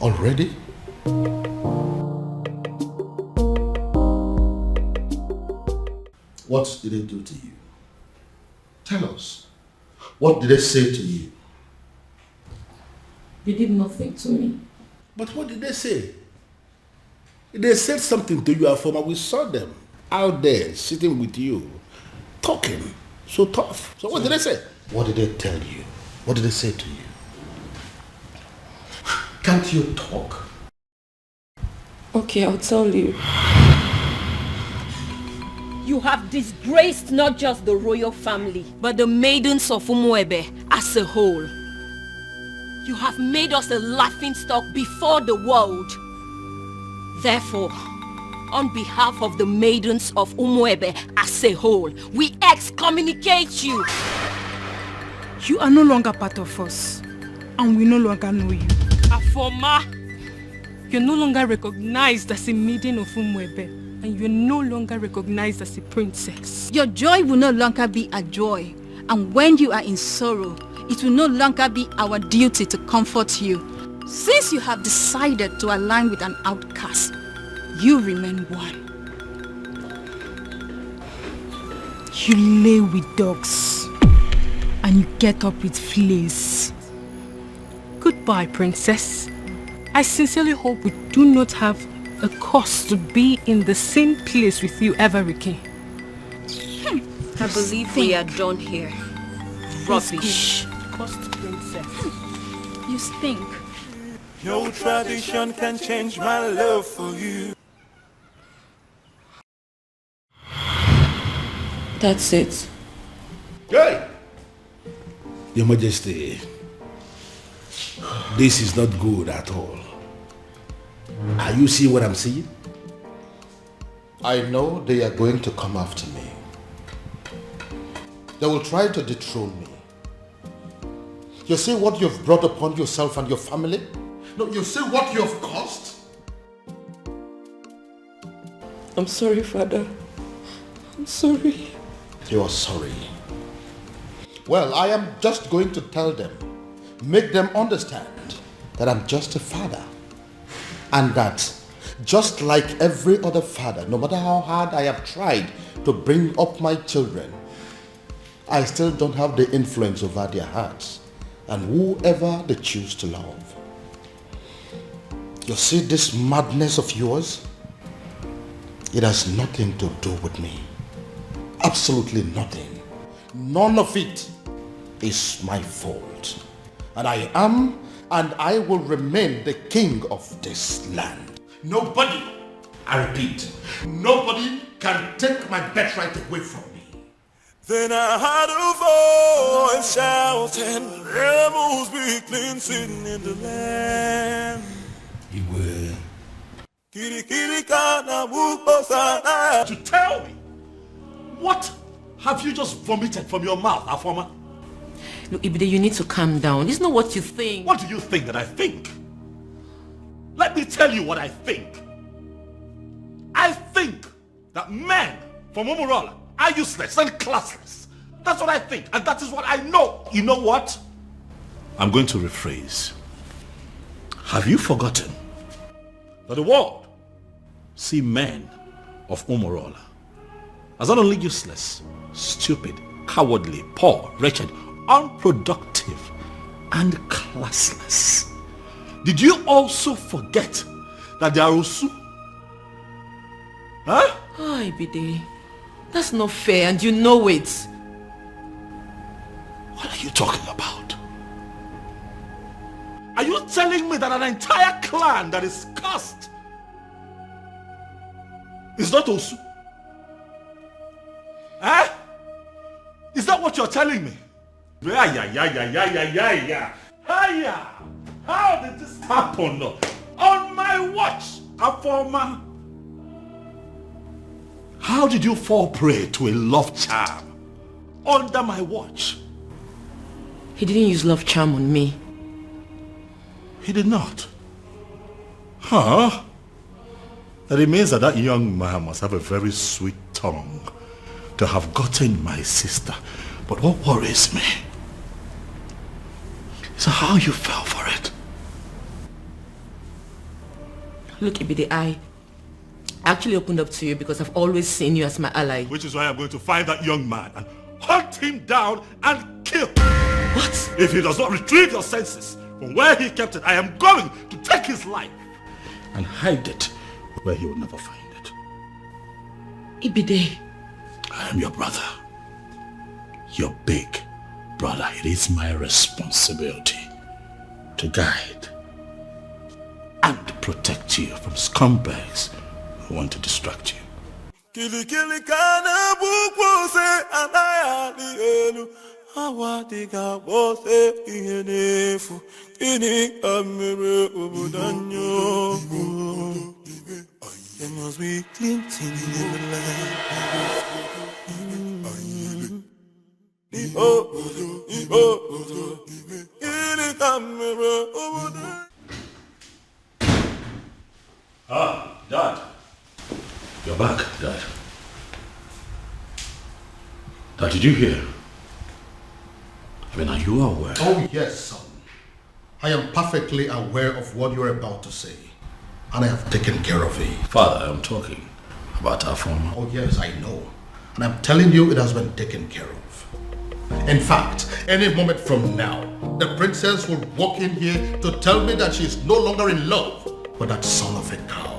Already? What did they do to you? Tell us. What did they say to you? They did nothing to me. But what did they say? They said something to you, Afoma. We saw them out there sitting with you, talking so tough. So what did they say? What did they tell you? What did they say to you? Can't you talk? Okay, I'll tell you. You have disgraced not just the royal family, but the maidens of Umwebe as a whole. You have made us a laughingstock before the world. Therefore, on behalf of the maidens of Umwebe as a whole, we excommunicate you. You are no longer part of us, and we no longer know you. Afoma, you're no longer recognized as a maiden of Umwebe, and you're no longer recognized as a princess. Your joy will no longer be a joy, and when you are in sorrow, it will no longer be our duty to comfort you. Since you have decided to align with an outcast, you remain one. You lay with dogs, and you get up with fleas. Goodbye, princess. I sincerely hope we do not have a cause to be in the same place with you ever again. I believe we are done here. Rubbish. Cost princess. You you stink. No tradition can change my love for you. That's it. Hey! Your Majesty, this is not good at all. Are you seeing what I'm seeing? I know they are going to come after me. They will try to dethrone me. You see what you've brought upon yourself and your family? No, you see what you have caused? I'm sorry, Father. I'm sorry. You are sorry. Well, I am just going to tell them, make them understand that I'm just a father. And that just like every other father, no matter how hard I have tried to bring up my children, I still don't have the influence over their hearts and whoever they choose to love. You see this madness of yours? It has nothing to do with me. Absolutely nothing. None of it is my fault. And I am and I will remain the king of this land. Nobody, I repeat, nobody can take my birthright away from me. Then I heard a voice shouting, rebels be cleansing in the land. You will. To tell me, what have you just vomited from your mouth, Afoma? Look, Ibide, you need to calm down. It's not what you think. What do you think that I think? Let me tell you what I think. I think that men from Umurola are useless and classless. That's what I think, and that is what I know. You know what? I'm going to rephrase. Have you forgotten that the world see men of Umurola as not only useless, stupid, cowardly, poor, wretched, unproductive, and classless? Did you also forget that they are Osu? Huh? Oh, Ibide, that's not fair and you know it. What are you talking about? Are you telling me that an entire clan that is cursed is not Osu? Eh? Is that what you're telling me? Yeah. How did this happen? On my watch, Afoma. How did you fall prey to a love charm under my watch? He didn't use love charm on me. He did not. Huh? That it means that that young man must have a very sweet tongue to have gotten my sister. But what worries me is how you fell for it. Look, Ibide, I actually opened up to you because I've always seen you as my ally. Which is why I'm going to find that young man and hunt him down and kill. What? If he does not retrieve your senses from where he kept it, I am going to take his life and hide it where he will never find it. Ibide. I am your brother. Your big brother. It is my responsibility to guide and protect you from scumbags who want to distract you. Kili kili kana bukose anaya lielu awadiga bose ihenefu ini amere obudanyo. There must be cleansing in the land. Ah, Dad. You're back, Dad. Dad, did you hear? I mean, are you aware? Oh, yes, son. I am perfectly aware of what you're about to say. And I have taken care of it. Father, I'm talking about our former. Oh, yes, I know. And I'm telling you, it has been taken care of. In fact, any moment from now, the princess will walk in here to tell me that she is no longer in love with that son of a cow.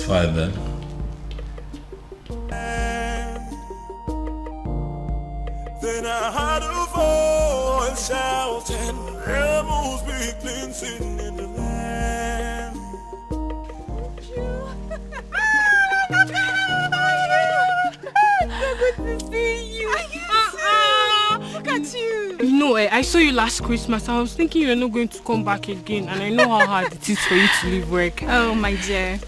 fine then. Then I heard a voice shouting, there must be cleansing in the land. So good to see you. Look at you. No, I saw you last Christmas. I was thinking you're not going to come back again, and I know how hard it is for you to leave work. Oh, my dear.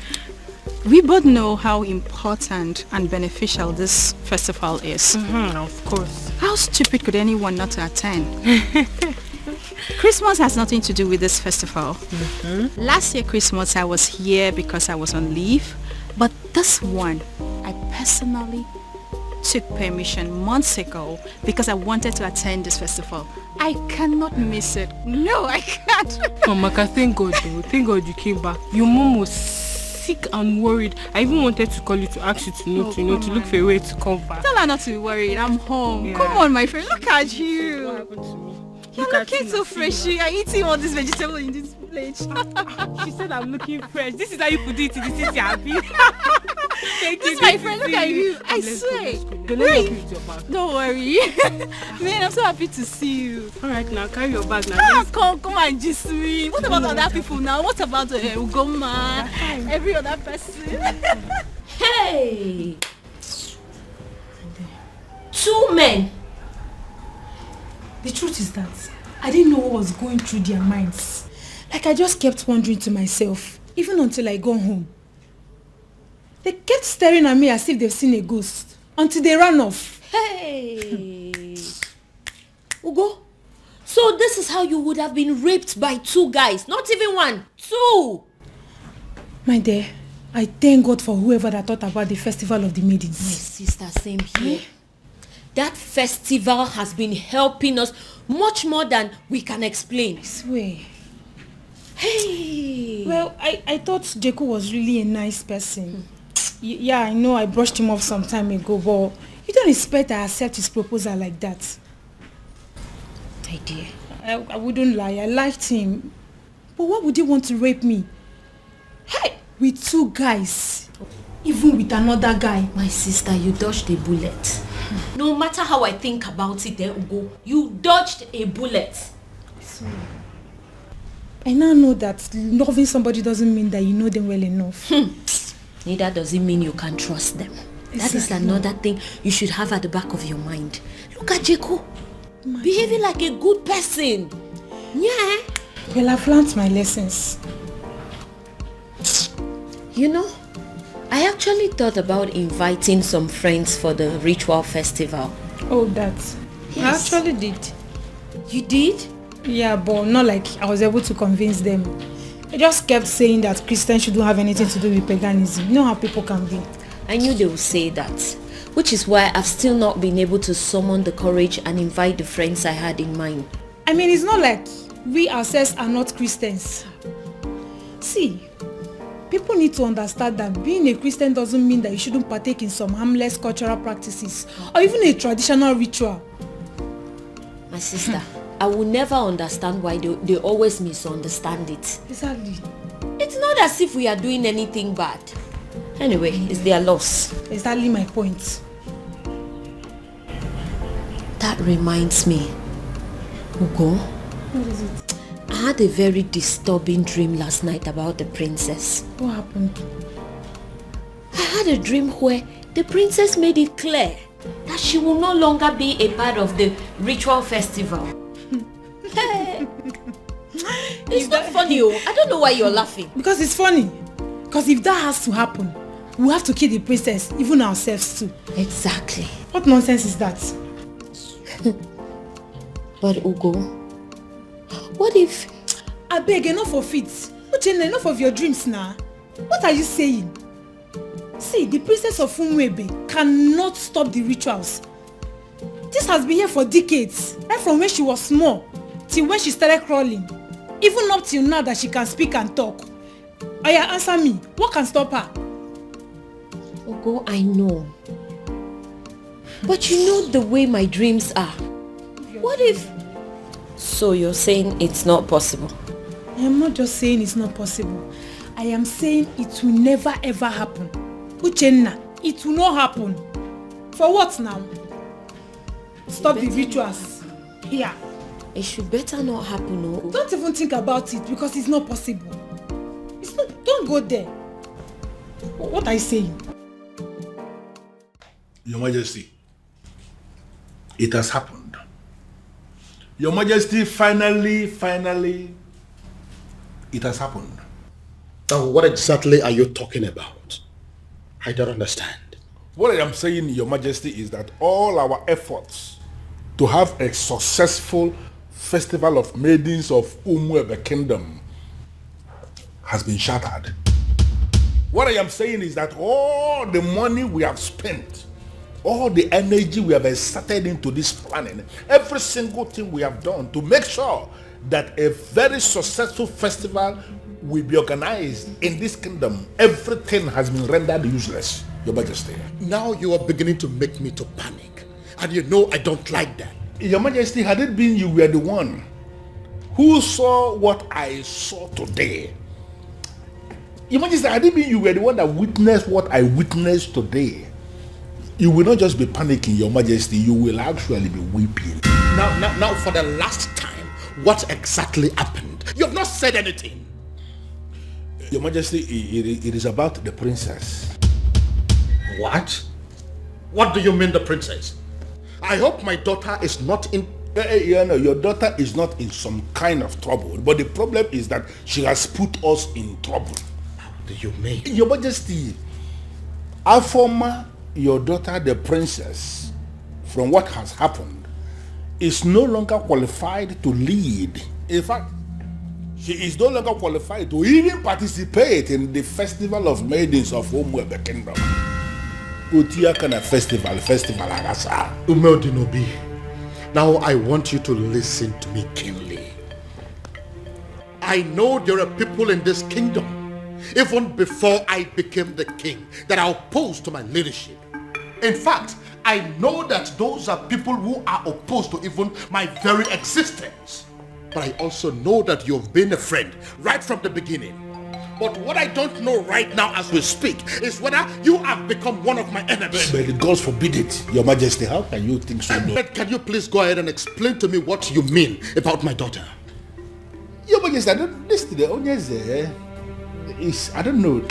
We both know how important and beneficial this festival is. Of course. How stupid could anyone not to attend? Christmas has nothing to do with this festival. Last year Christmas I was here because I was on leave, but this one I personally took permission months ago because I wanted to attend this festival. I cannot miss it. No, I can't. Oh, Maka, thank God though. Thank God you came back. Your mom was sick and worried. I even wanted to call you to ask you to look for a way to come back. Tell her not to be worried. I'm home. Yeah. Come on, my friend. Look at you. What happened to me? You're looking so fresh. You are eating all this vegetable in this plate. She said I'm looking fresh. This is how you put it. This is happy. Thank This you. is my friend. Look at you. I Let's swear. go. Let me help you with your bag. Don't worry. Man, I'm so happy to see you. Alright, now carry your bag now. Come and just me. What about other people now? What about Ugoma? Every other person? Hey! 2 men. The truth is that I didn't know what was going through their minds. Like I just kept wondering to myself, even until I got home. They kept staring at me as if they've seen a ghost, until they ran off. Hey! Ugo, so this is how you would have been raped by 2 guys, not even 1, 2! My dear, I thank God for whoever that thought about the Festival of the Maidens. My sister, same here. That festival has been helping us much more than we can explain. I swear. Hey! Well, I thought Jeku was really a nice person. Yeah, I know I brushed him off some time ago, but you don't expect I accept his proposal like that. My dear. I wouldn't lie, I liked him. But why would he want to rape me? Hey! With 2 guys. Even with another guy. My sister, you dodged a bullet. No matter how I think about it, Ugo, you dodged a bullet. I now know that loving somebody doesn't mean that you know them well enough. Neither does it mean you can trust them. That is another thing you should have at the back of your mind. Look at Jeku. Behaving like a good person. Yeah. Well, I've learned my lessons. You know, I actually thought about inviting some friends for the ritual festival. Oh, that. Yes. I actually did. You did? Yeah, but not like I was able to convince them. I just kept saying that Christians shouldn't have anything to do with paganism. You know how people can be. I knew they would say that, which is why I've still not been able to summon the courage and invite the friends I had in mind. I mean, it's not like we ourselves are not Christians. See, people need to understand that being a Christian doesn't mean that you shouldn't partake in some harmless cultural practices or even a traditional ritual. My sister, I will never understand why they always misunderstand it. Exactly. It's not as if we are doing anything bad. Anyway, it's their loss. Exactly my point. That reminds me, Ugo. What is it? I had a very disturbing dream last night about the princess. What happened? I had a dream where the princess made it clear that she will no longer be a part of the ritual festival. It's not funny, oh. I don't know why you're laughing. Because it's funny. Because if that has to happen, we have to kill the princess, even ourselves too. Exactly. What nonsense is that? But Ugo, what if... I beg, enough of it. Uche, enough of your dreams now. What are you saying? See, the princess of Umwebe cannot stop the rituals. This has been here for decades, right from when she was small till when she started crawling. Even up till now that she can speak and talk. Oya, answer me. What can stop her? Ugo, I know. But you know the way my dreams are. What if... So you're saying it's not possible? I am not just saying it's not possible. I am saying it will never ever happen. Uchenna, it will not happen. For what now? Stop the rituals here. It should better not happen, no? Don't even think about it because it's not possible. It's not, don't go there. What are you saying? Your Majesty, it has happened. Your Majesty, finally, it has happened. Now, what exactly are you talking about? I don't understand. What I am saying, Your Majesty, is that all our efforts to have a successful festival of maidens of Umuebe Kingdom has been shattered. What I am saying is that all the money we have spent, all the energy we have exerted into this planning, every single thing we have done to make sure that a very successful festival will be organized in this kingdom, everything has been rendered useless, Your Majesty. Now you are beginning to make me to panic. And you know I don't like that. Your Majesty, had it been you were the one who saw what I saw today, Your Majesty, had it been you were the one that witnessed what I witnessed today, you will not just be panicking, Your Majesty, you will actually be weeping. Now, for the last time, what exactly happened? You have not said anything. Your Majesty, it is about the princess. What? What do you mean, the princess? I hope my daughter is not in... Your daughter is not in some kind of trouble, but the problem is that she has put us in trouble. How do you mean? Your Majesty, Afoma, your daughter, the princess, from what has happened, is no longer qualified to lead. In fact, she is no longer qualified to even participate in the festival of maidens of Umuebe Kingdom. Utia kind of festival agasa. Umeodinobi, now I want you to listen to me keenly. I know there are people in this kingdom, even before I became the king, that are opposed to my leadership. In fact, I know that those are people who are opposed to even my very existence. But I also know that you've been a friend right from the beginning. But what I don't know right now as we speak is whether you have become one of my enemies. But God forbid it, Your Majesty. How can you think so? But can you please go ahead and explain to me what you mean about my daughter? Your Majesty, I don't listen to the onions there. I don't know.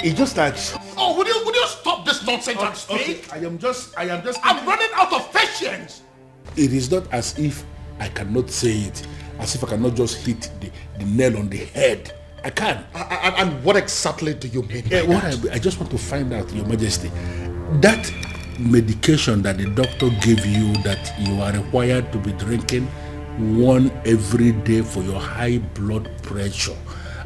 It's just like... Oh, would you stop this nonsense and speak? Okay, I am just... I'm running out of patience. It is not as if I cannot say it, as if I cannot just hit the nail on the head. I can. And what exactly do you mean? I just want to find out, Your Majesty, that medication that the doctor gave you that you are required to be drinking one every day for your high blood pressure,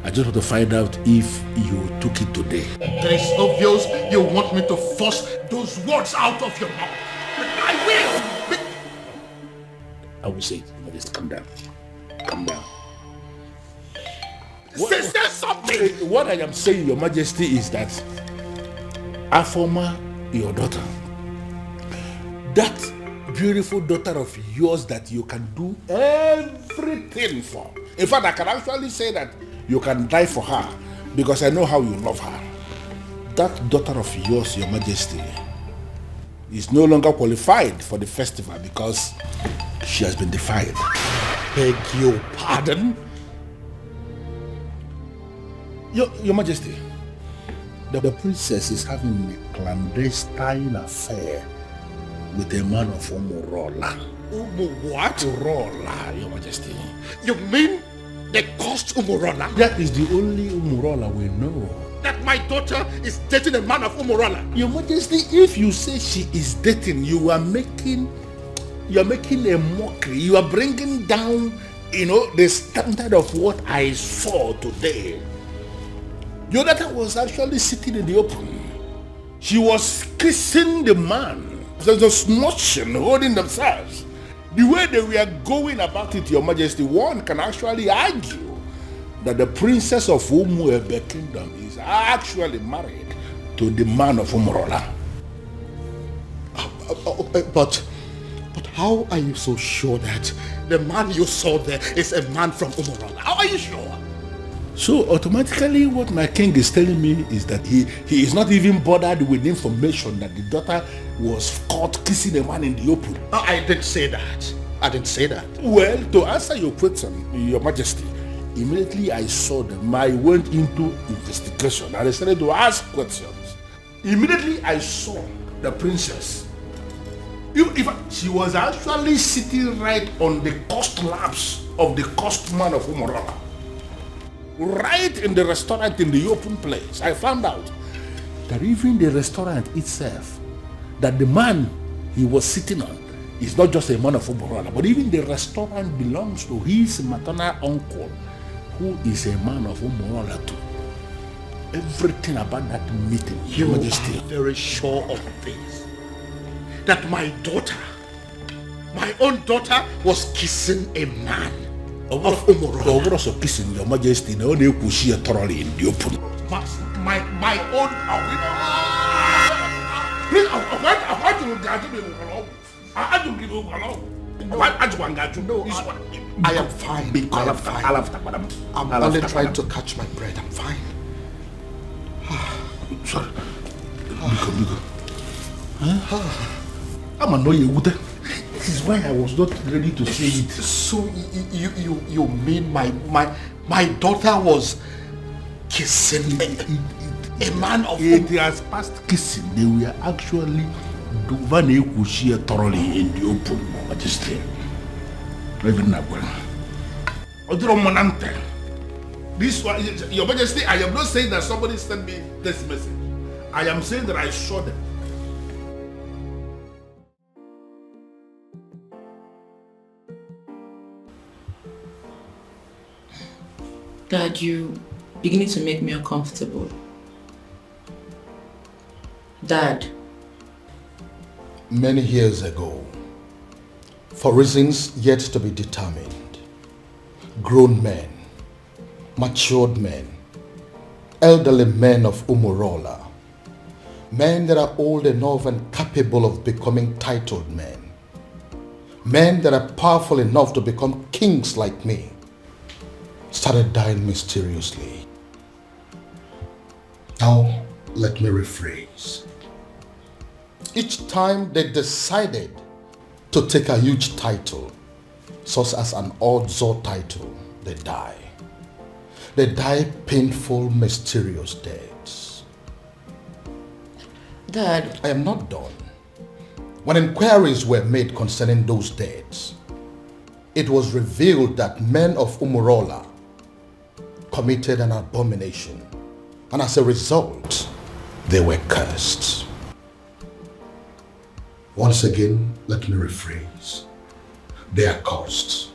I just want to find out if you took it today. It is obvious you want me to force those words out of your mouth. I will. I will say it. Just calm down. Calm down. Say something. What I am saying, Your Majesty, is that Afoma, your daughter, that beautiful daughter of yours that you can do everything for. In fact, I can actually say that you can die for her because I know how you love her. That daughter of yours, Your Majesty, is no longer qualified for the festival because she has been defiled. Beg your pardon? Your Majesty, the princess is having a clandestine affair with a man of Umurola. What? Umurola, Your Majesty. You mean they caused Umurola? That is the only Umurola we know. That my daughter is dating a man of Umurola? Your Majesty, if you say she is dating, you are making a mockery. You are bringing down, the standard of what I saw today. Your daughter was actually sitting in the open. She was kissing the man. There's a smooching, holding themselves. The way they were going about it, Your Majesty, one can actually argue that the princess of Umuebe Kingdom is actually married to the man of Umurola. But how are you so sure that the man you saw there is a man from Umurola? How are you sure? So automatically what my king is telling me is that he is not even bothered with information that the daughter was caught kissing a man in the open. I didn't say that. I didn't say that. Well, to answer your question, Your Majesty, immediately I saw them, I went into investigation and I started to ask questions. Immediately I saw the princess. She was actually sitting right on the cost laps of the cost man of Umorola. Right in the restaurant in the open place, I found out that even the restaurant itself, that the man he was sitting on is not just a man of Umorola, but even the restaurant belongs to his maternal uncle, who is a man of Umorola too. Everything about that meeting, Your Majesty. Are very sure of this. That my daughter, my own daughter, was kissing a man of Umorola. Over also kissing, Your Majesty, no one could see thoroughly in the open. My own. Please, I am fine. I'm only trying to catch my breath. I'm fine. Sorry. Biko. I'm annoyed. This is why I was not ready to say it. So you mean my daughter was kissing a man of it has passed kissing. They were actually doing thoroughly in the open, Majesty. Even now, this one, Your Majesty, I am not saying that somebody sent me this message. I am saying that I saw them. Dad, you beginning to make me uncomfortable. Dad. Many years ago, for reasons yet to be determined, grown men, matured men, elderly men of Umorola, men that are old enough and capable of becoming titled men that are powerful enough to become kings like me, started dying mysteriously. Now, let me rephrase. Each time they decided to take a huge title, such as an Odzo title, they die. They die painful, mysterious deaths. Dad, I am not done. When inquiries were made concerning those deaths, it was revealed that men of Umorola committed an abomination, and as a result, they were cursed. Once again, let me rephrase. They are cursed.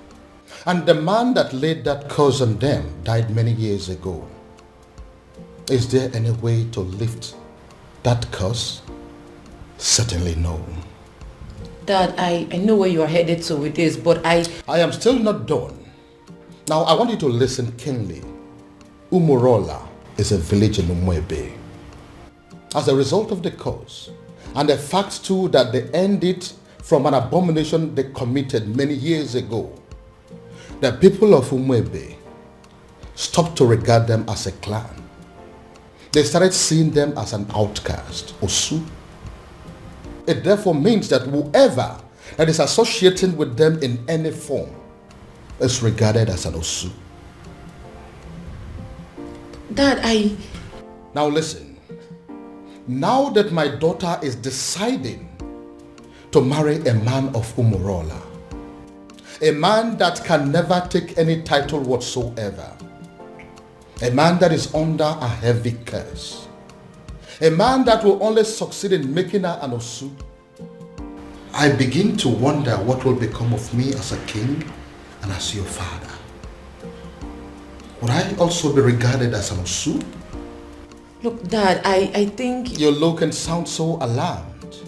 And the man that laid that curse on them died many years ago. Is there any way to lift that curse? Certainly no. Dad, I know where you are headed to with this, but I am still not done. Now, I want you to listen keenly. Umorola is a village in Umwebe. As a result of the curse, and the fact too that they ended from an abomination they committed many years ago, the people of Umwebe stopped to regard them as a clan. They started seeing them as an outcast, Osu. It therefore means that whoever that is associating with them in any form is regarded as an Osu. Dad, Now listen. Now that my daughter is deciding to marry a man of Umorola, a man that can never take any title whatsoever, a man that is under a heavy curse, a man that will only succeed in making her an Osu, I begin to wonder what will become of me as a king and as your father. Would I also be regarded as an Osu? Look, Dad, I think... You look and sound so alarmed,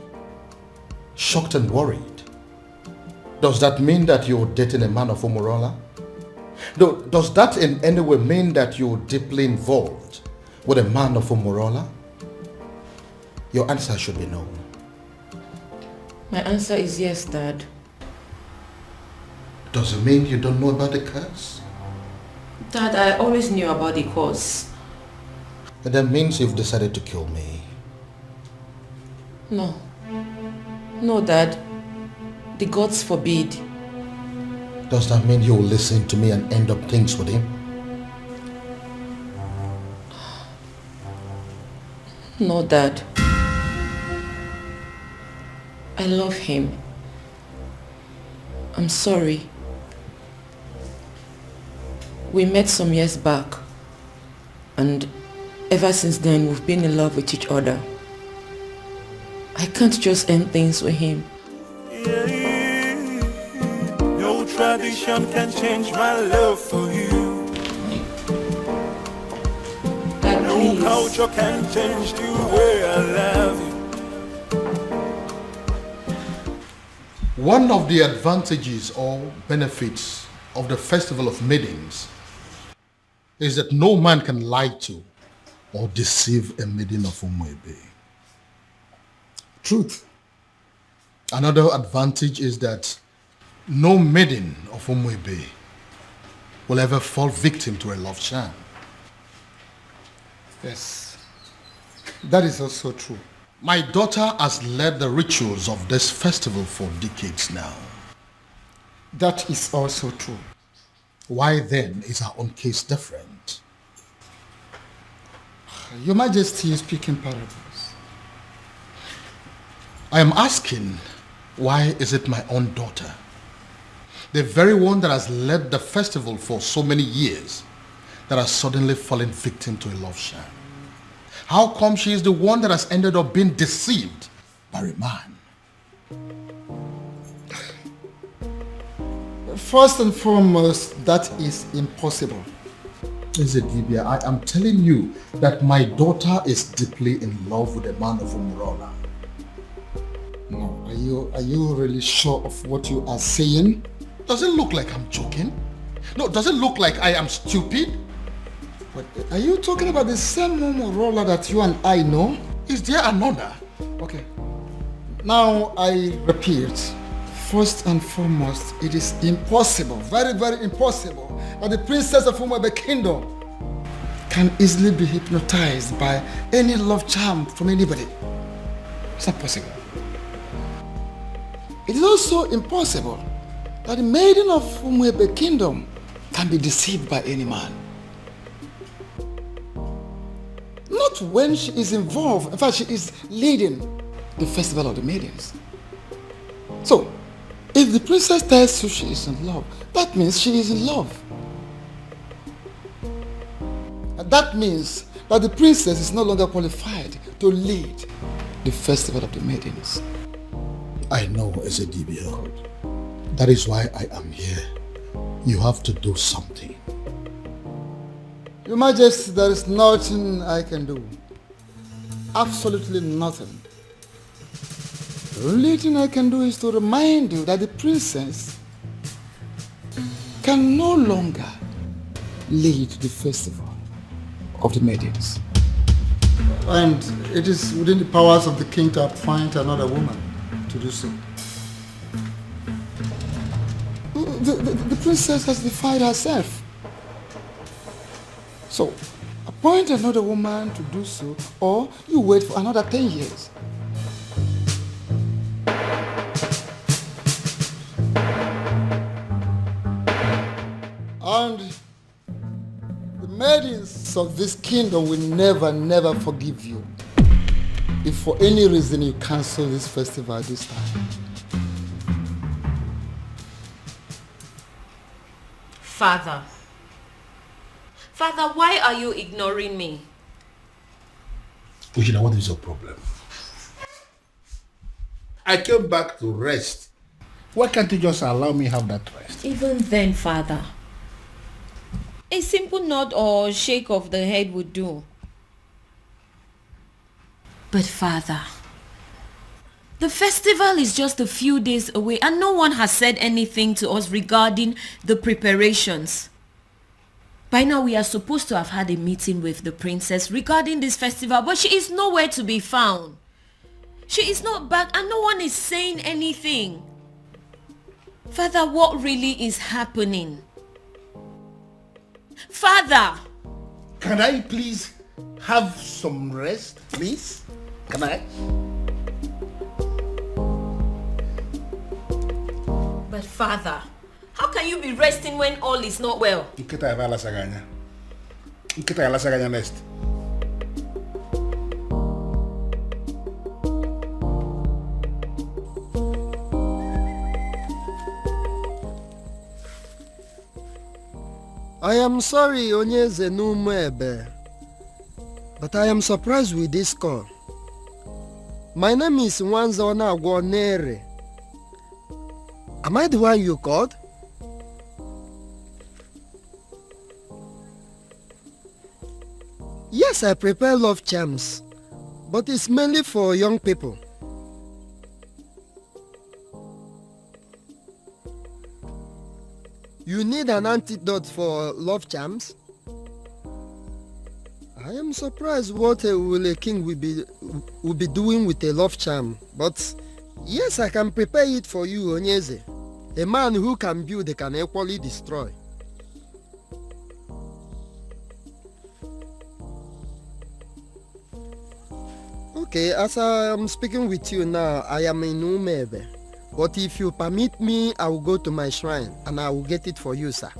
shocked and worried. Does that mean that you're dating a man of Umorola? Does that in any way mean that you're deeply involved with a man of Umorola? Your answer should be no. My answer is yes, Dad. Does it mean you don't know about the curse? Dad, I always knew about the cause. That means you've decided to kill me. No. No, Dad. The gods forbid. Does that mean you'll listen to me and end up things with him? No, Dad. I love him. I'm sorry. We met some years back, and ever since then we've been in love with each other. I can't just end things with him. No tradition can change my love for you. Dad, no please. culture can change the way I love you. One of the advantages or benefits of the Festival of Maidens is that no man can lie to or deceive a maiden of Umuebe. Truth. Another advantage is that no maiden of Umuebe will ever fall victim to a love charm. Yes. That is also true. My daughter has led the rituals of this festival for decades now. That is also true. Why then is our own case different? Your Majesty is speaking parables. I am asking, why is it my own daughter, the very one that has led the festival for so many years, that has suddenly fallen victim to a love sham? How come she is the one that has ended up being deceived by a man? First and foremost, that is impossible. Ezedibia, I am telling you that my daughter is deeply in love with a man of Umurola. No, are you really sure of what you are saying? Does it look like I'm joking? No, does it look like I am stupid? But are you talking about the same Umurola that you and I know? Is there another? Okay. Now I repeat, first and foremost, it is impossible, very, very impossible, that the princess of Umuebe Kingdom can easily be hypnotized by any love charm from anybody. It's not possible. It is also impossible that the maiden of Umuebe Kingdom can be deceived by any man. Not when she is involved. In fact, she is leading the festival of the maidens. So, if the princess tells you she is in love, that means she is in love. And that means that the princess is no longer qualified to lead the festival of the maidens. I know, Ezedibia. That is why I am here. You have to do something. Your Majesty, there is nothing I can do. Absolutely nothing. The only thing I can do is to remind you that the princess can no longer lead the festival of the maidens. And it is within the powers of the king to appoint another woman to do so. The princess has defied herself. So, appoint another woman to do so, or you wait for another 10 years. And the maidens of this kingdom will never forgive you if for any reason you cancel this festival this time. Father, why are you ignoring me? Uche, what is your problem? I came back to rest. Why can't you just allow me have that rest? Even then, Father, a simple nod or shake of the head would do. But Father, the festival is just a few days away and no one has said anything to us regarding the preparations. By now we are supposed to have had a meeting with the princess regarding this festival, but she is nowhere to be found. She is not back and no one is saying anything. Father, what really is happening? Father! Can I please have some rest, please? Can I? But Father, how can you be resting when all is not well? Nkita ya bala saganya. Nkita ya la saganya next. I am sorry, Onyeze Numebe, but I am surprised with this call. My name is Nwanzona Agwonere. Am I the one you called? Yes, I prepare love charms, but it's mainly for young people. You need an antidote for love charms? I am surprised what a king will be doing with a love charm, but yes, I can prepare it for you, Onyeze. A man who can build can equally destroy. Okay, as I am speaking with you now, I am in Umebe. But if you permit me, I will go to my shrine and I will get it for you, sir.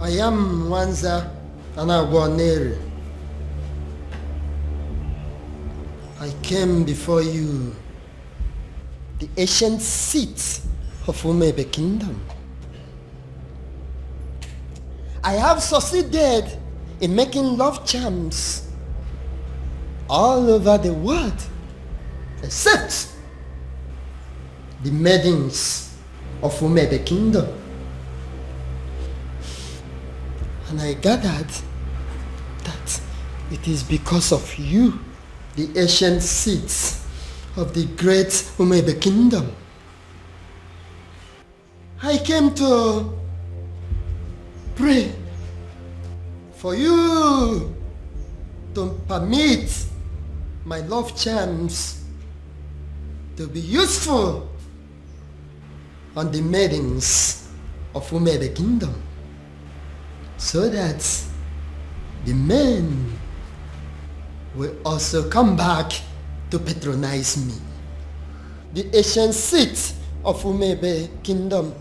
I am Nwanza Anagwonere. I came before you, the ancient seat of Umebe Kingdom. I have succeeded in making love charms all over the world, except the maidens of Umebe Kingdom. And I gathered that it is because of you, the ancient seats of the great Umebe Kingdom. I came to pray for you to permit my love charms to be useful on the maidens of Umebe Kingdom, so that the men will also come back to patronize me. The ancient seat of Umebe Kingdom,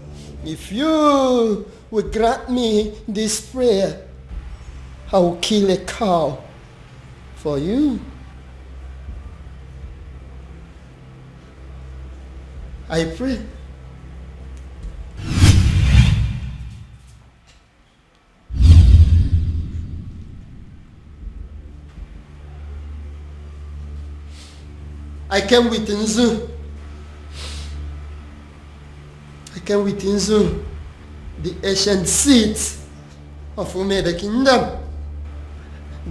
if you will grant me this prayer, I will kill a cow for you. I pray. I came with Nzu. I came with Nzu, the ancient seat of Umebe Kingdom.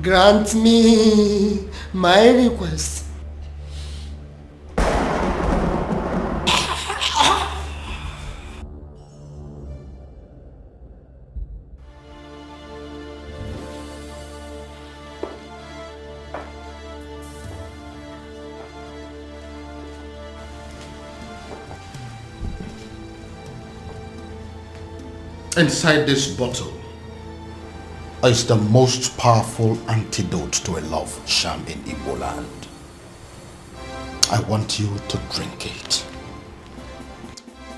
Grant me my request. Inside this bottle is the most powerful antidote to a love charm in Igbo land. I want you to drink it.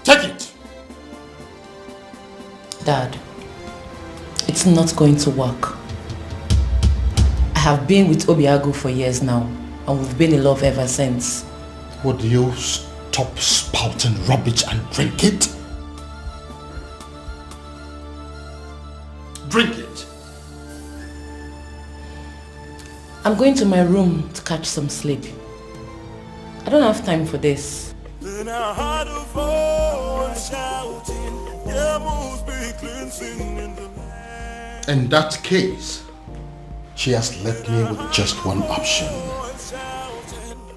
Take it! Dad, it's not going to work. I have been with Obiago for years now, and we've been in love ever since. Would you stop spouting rubbish and drink it? Drink it. I'm going to my room to catch some sleep. I don't have time for this. Then I heard a voice shouting, "There must be cleansing in the land." In that case, she has left me with just one option.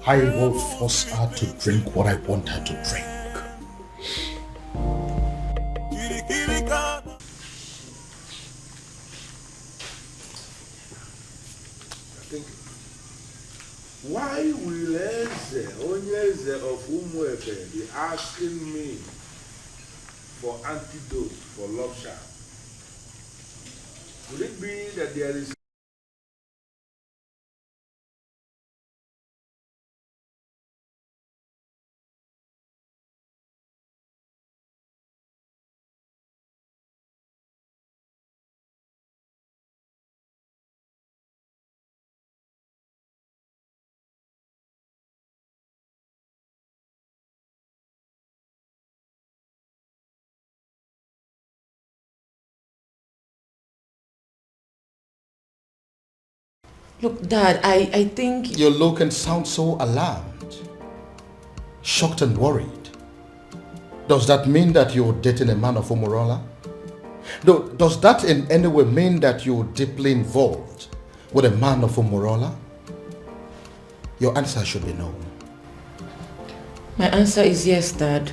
I will force her to drink what I want her to drink. thinking. Why will Eze, Onyeze of Umuefe, be asking me for antidote for love charm? Could it be that there is Look, Dad, I think... You look and sound so alarmed, shocked and worried. Does that mean that you're dating a man of Umurola? Does that in any way mean that you're deeply involved with a man of Umurola? Your answer should be no. My answer is yes, Dad.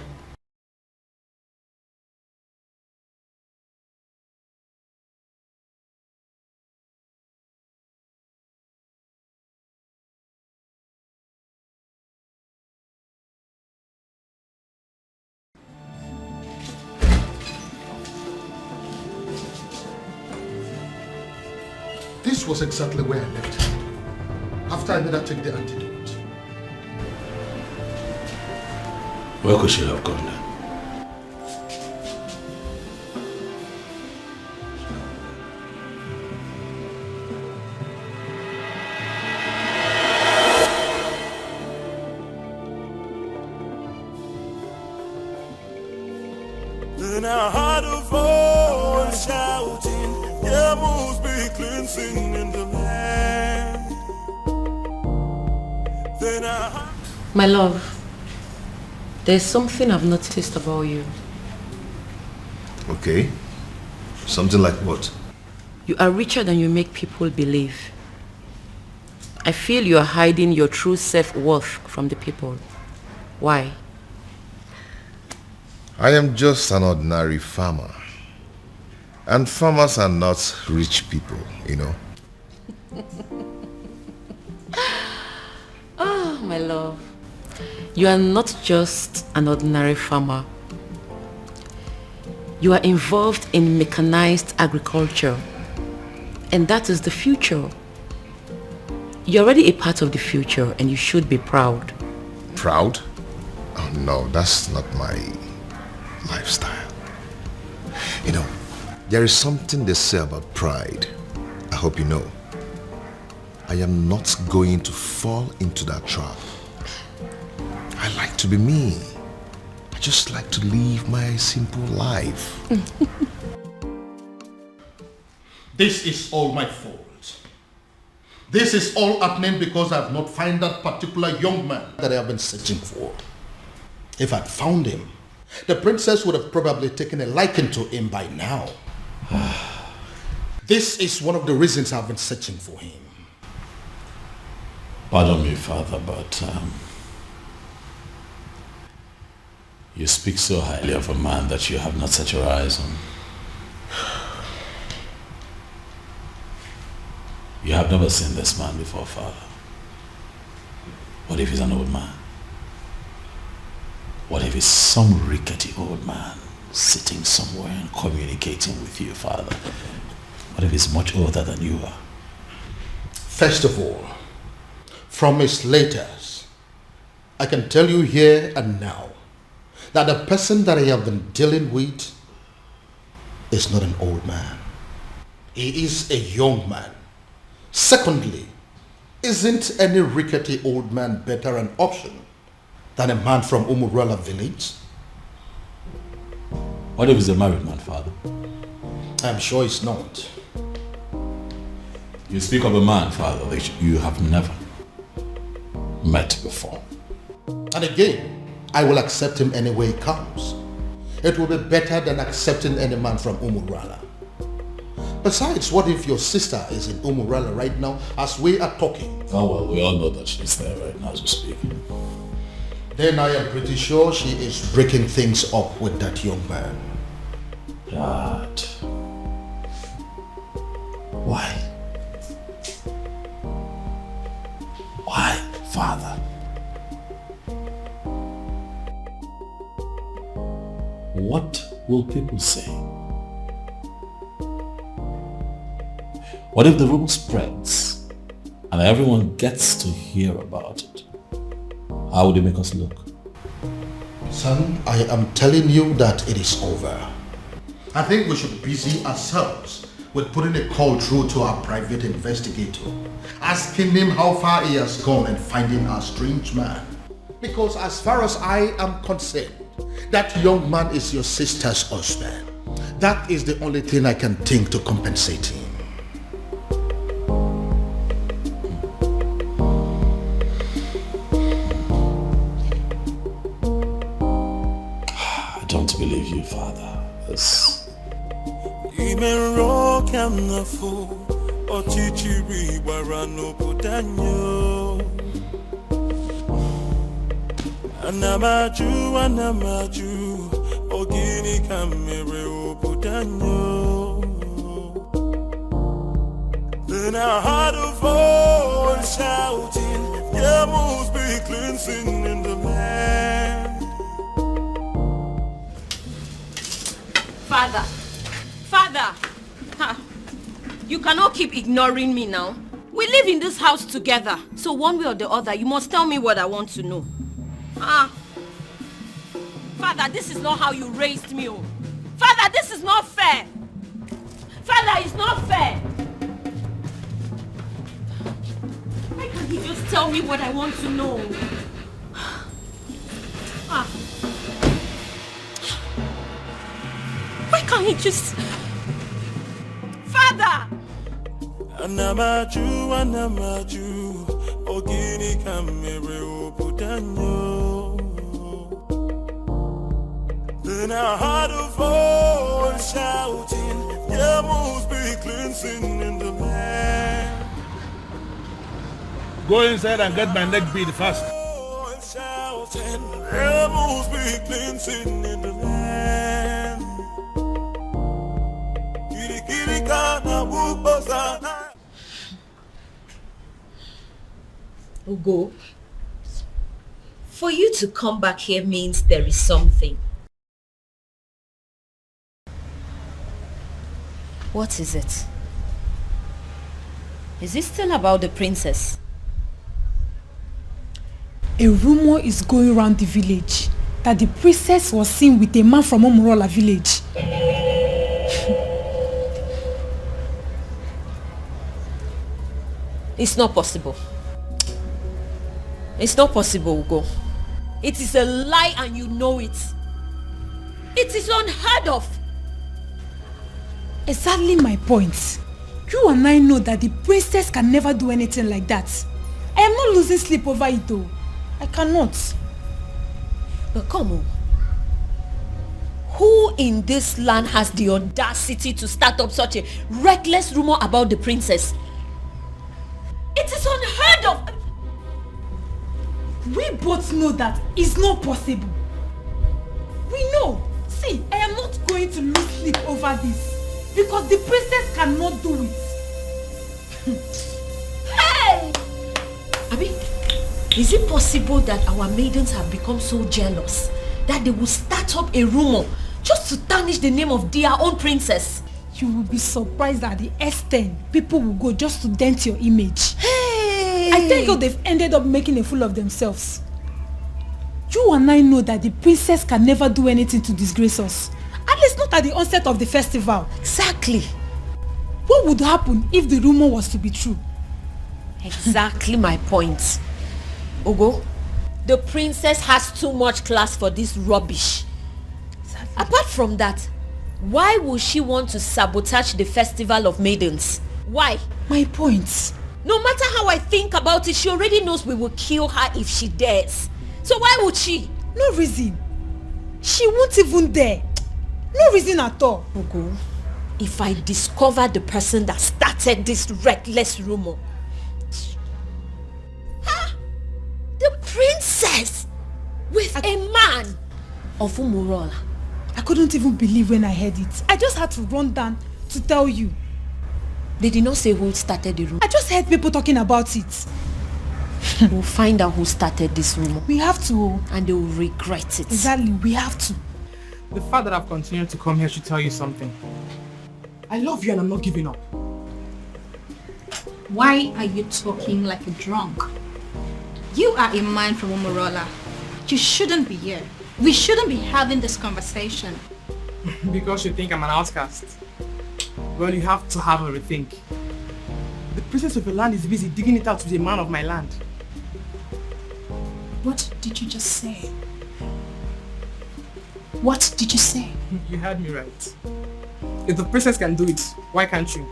This was exactly where I left her after I made her take the antidote. Where could she have gone then? Then I heard a voice shouting, there must be cleansing in the land. Then I heard... My love, there's something I've noticed about you. Okay. Something like what? You are richer than you make people believe. I feel you are hiding your true self-worth from the people. Why? I am just an ordinary farmer. And farmers are not rich people, you know. Oh, my love. You are not just an ordinary farmer. You are involved in mechanized agriculture. And that is the future. You're already a part of the future and you should be proud. Proud? Oh no, that's not my lifestyle. You know, there is something they say about pride. I hope you know. I am not going to fall into that trap. I like to be me. I just like to live my simple life. This is all my fault. This is all happening because I have not found that particular young man that I have been searching for. If I'd found him, the princess would have probably taken a liking to him by now. This is one of the reasons I've been searching for him. Pardon me, Father, but you speak so highly of a man that you have not set your eyes on. You have never seen this man before, Father. What if he's an old man? What if he's some rickety old man sitting somewhere and communicating with you, Father? What if he's much older than you are? First of all, from his letters, I can tell you here and now that the person that I have been dealing with is not an old man. He is a young man. Secondly, isn't any rickety old man better an option than a man from Umurala village? What if he's a married man, Father? I'm sure he's not. You speak of a man, Father, that you have never met before. And again, I will accept him any way he comes. It will be better than accepting any man from Umurala. Besides, what if your sister is in Umurala right now as we are talking? Oh well, we all know that she's there right now as we speak. Then I am pretty sure she is breaking things up with that young man. Dad. Why? father. What will people say? What if the rumor spreads and everyone gets to hear about it? How would it make us look? Son, I am telling you that it is over. I think we should busy ourselves with putting a call through to our private investigator, asking him how far he has gone in finding our strange man. Because as far as I am concerned, that young man is your sister's husband. That is the only thing I can think to compensate him. I don't believe you, Father. Even rock and the fool, or chichiri, barano putanyo. Anamaju, ogini kamere putanyo. Then I heard a voice shouting, there must be cleansing in the land. Father, you cannot keep ignoring me now. We live in this house together, so one way or the other, you must tell me what I want to know. Father, this is not how you raised me. Oh. Father, this is not fair. Father, it's not fair. Why can't he just tell me what I want to know? Why can't he just... Father! Anamaju, ogini kamere putanyo. Then I heard a voice shouting, there must be cleansing in the land. Go inside and get my neck beat fast. Shouting, there must be cleansing in the land. Ugo, for you to come back here means there is something. What is it? Is it still about the princess? A rumor is going around the village that the princess was seen with a man from Omurola village. It's not possible. It's not possible, Ugo. It is a lie and you know it. It is unheard of. Exactly my point. You and I know that the princess can never do anything like that. I am not losing sleep over it though. I cannot. But come on. Who in this land has the audacity to start up such a reckless rumor about the princess? It is unheard of. We both know that it's not possible. We know. See, I am not going to lose sleep over this. Because the princess cannot do it. Hey! Abi, is it possible that our maidens have become so jealous that they will start up a rumor just to tarnish the name of their own princess? You will be surprised at the extent people will go just to dent your image. Hey! I think they've ended up making a fool of themselves. You and I know that the princess can never do anything to disgrace us. At least not at the onset of the festival. Exactly. What would happen if the rumor was to be true? Exactly my point. Ugo, the princess has too much class for this rubbish. Exactly. Apart from that, why would she want to sabotage the festival of maidens? Why? My point. No matter how I think about it, she already knows we will kill her if she dares. So why would she? No reason. She won't even dare. No reason at all. Ugo, if I discover the person that started this reckless rumor. The princess with a man of Umurola. I couldn't even believe when I heard it. I just had to run down to tell you. They did not say who started the rumor. I just heard people talking about it. We'll find out who started this rumor. We have to. And they will regret it. Exactly, we have to. The fact that I've continued to come here should tell you something. I love you and I'm not giving up. Why are you talking like a drunk? You are a man from Omorola. You shouldn't be here. We shouldn't be having this conversation. Because you think I'm an outcast. Well, you have to have a rethink. The princess of your land is busy digging it out with a man of my land. What did you just say? What did you say? You heard me right. If the princess can do it, why can't you?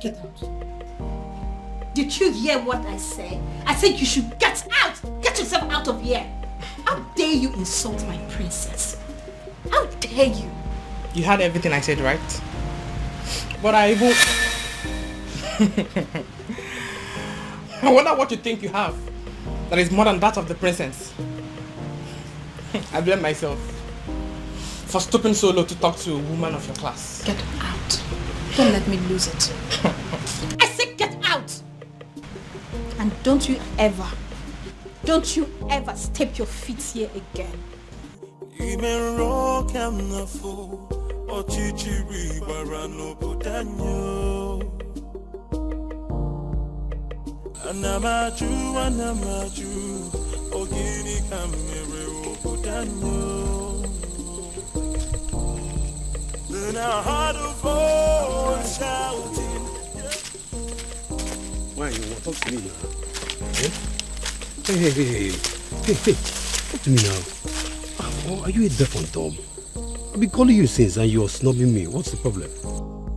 Get out. Did you hear what I said? I said you should get out! Get yourself out of here! How dare you insult my princess? How dare you? You heard everything I said, right? But I even... I wonder what you think you have that is more than that of the princess. I blame myself for stooping so low to talk to a woman of your class. Get out. Don't let me lose it. I said get out! And don't you ever step your feet here again. Anamaju, ogini kamere obudanyo. Then I heard a voice shouting. Why you want to talk to me now? Eh? Hey, talk to me now. Oh, are you a deaf and dumb? I've been calling you since and you're snubbing me. What's the problem?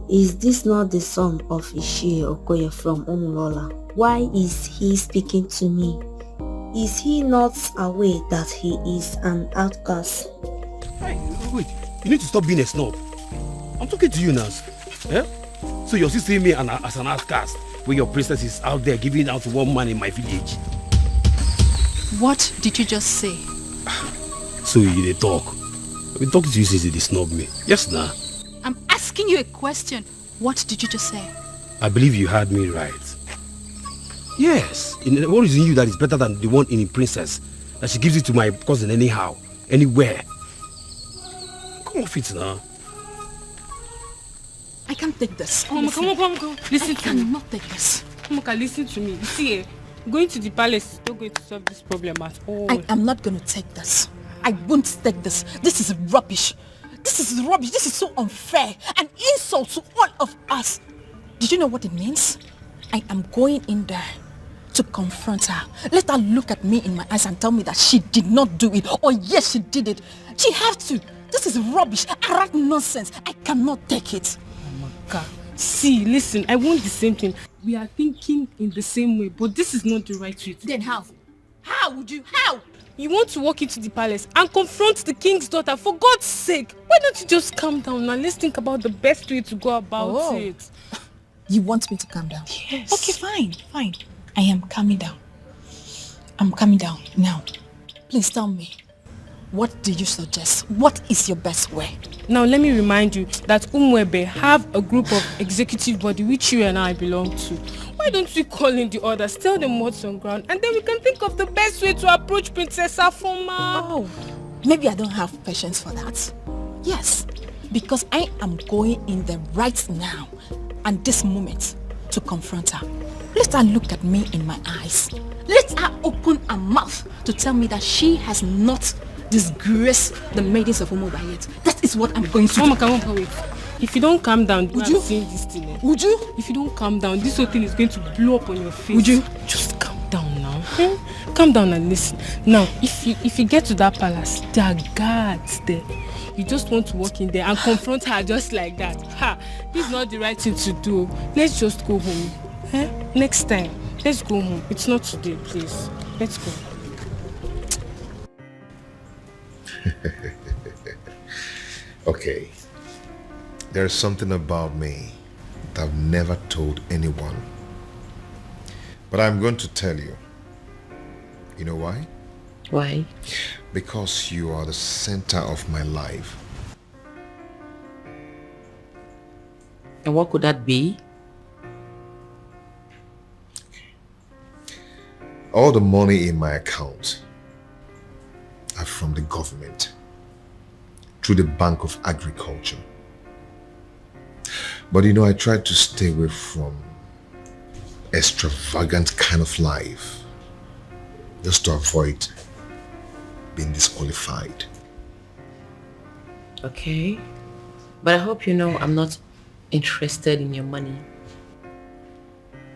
Is this not the son of Uche Okoye from Umulola? Why is he speaking to me? Is he not aware that he is an outcast? Hey, wait, you need to stop being a snob. I'm talking to you now. Eh? So you're still seeing me as an outcast when your princess is out there giving out to one man in my village. What did you just say? So you dey talk. I've been talking to you since you snub me. Yes, nah. I'm asking you a question. What did you just say? I believe you heard me right. Yes. What is in you that is better than the one in the princess? That she gives it to my cousin anyhow, anywhere. Come off it now. I can't take this. Come on. Listen to me. I cannot take this. Moka, listen to me. You see, going to the palace is not going to solve this problem at all. I am not going to take this. I won't take this. This is rubbish. This is rubbish. This is so unfair. An insult to all of us. Did you know what it means? I am going in there to confront her. Let her look at me in my eyes and tell me that she did not do it. Or yes, she did it. She has to. This is rubbish. Arrant nonsense. I cannot take it. Moka, see, listen, I want the same thing. We are thinking in the same way, but this is not the right way. Then how? How would you? How? You want to walk into the palace and confront the king's daughter, for God's sake. Why don't you just calm down and let's think about the best way to go about it. You want me to calm down? Yes. Okay, fine. I am calming down. I'm calming down now. Please tell me, what do you suggest? What is your best way? Now let me remind you that Umwebe have a group of executive body which you and I belong to. Why don't we call in the others, tell them what's on ground, and then we can think of the best way to approach Princess Afoma. Oh, maybe I don't have patience for that. Yes, because I am going in there right now and this moment to confront her. Let her look at me in my eyes. Let her open her mouth to tell me that she has not disgraced the maidens of Umuba yet. That is what I'm going to do. Mama, wait. If you don't calm down, would you see this thing? Would you? If you don't calm down, this whole thing is going to blow up on your face. Would you? Just calm down now. Calm down and listen. Now, if you get to that palace, there are guards there. You just want to walk in there and confront her just like that. This is not the right thing to do. Let's just go home. Next time, let's go home. It's not today, please. Let's go. Okay. There's something about me that I've never told anyone. But I'm going to tell you. You know why? Why? Because you are the center of my life. And what could that be? All the money in my account are from the government through the Bank of Agriculture. But you know, I tried to stay away from extravagant kind of life just to avoid being disqualified. Okay. But I hope you know I'm not interested in your money.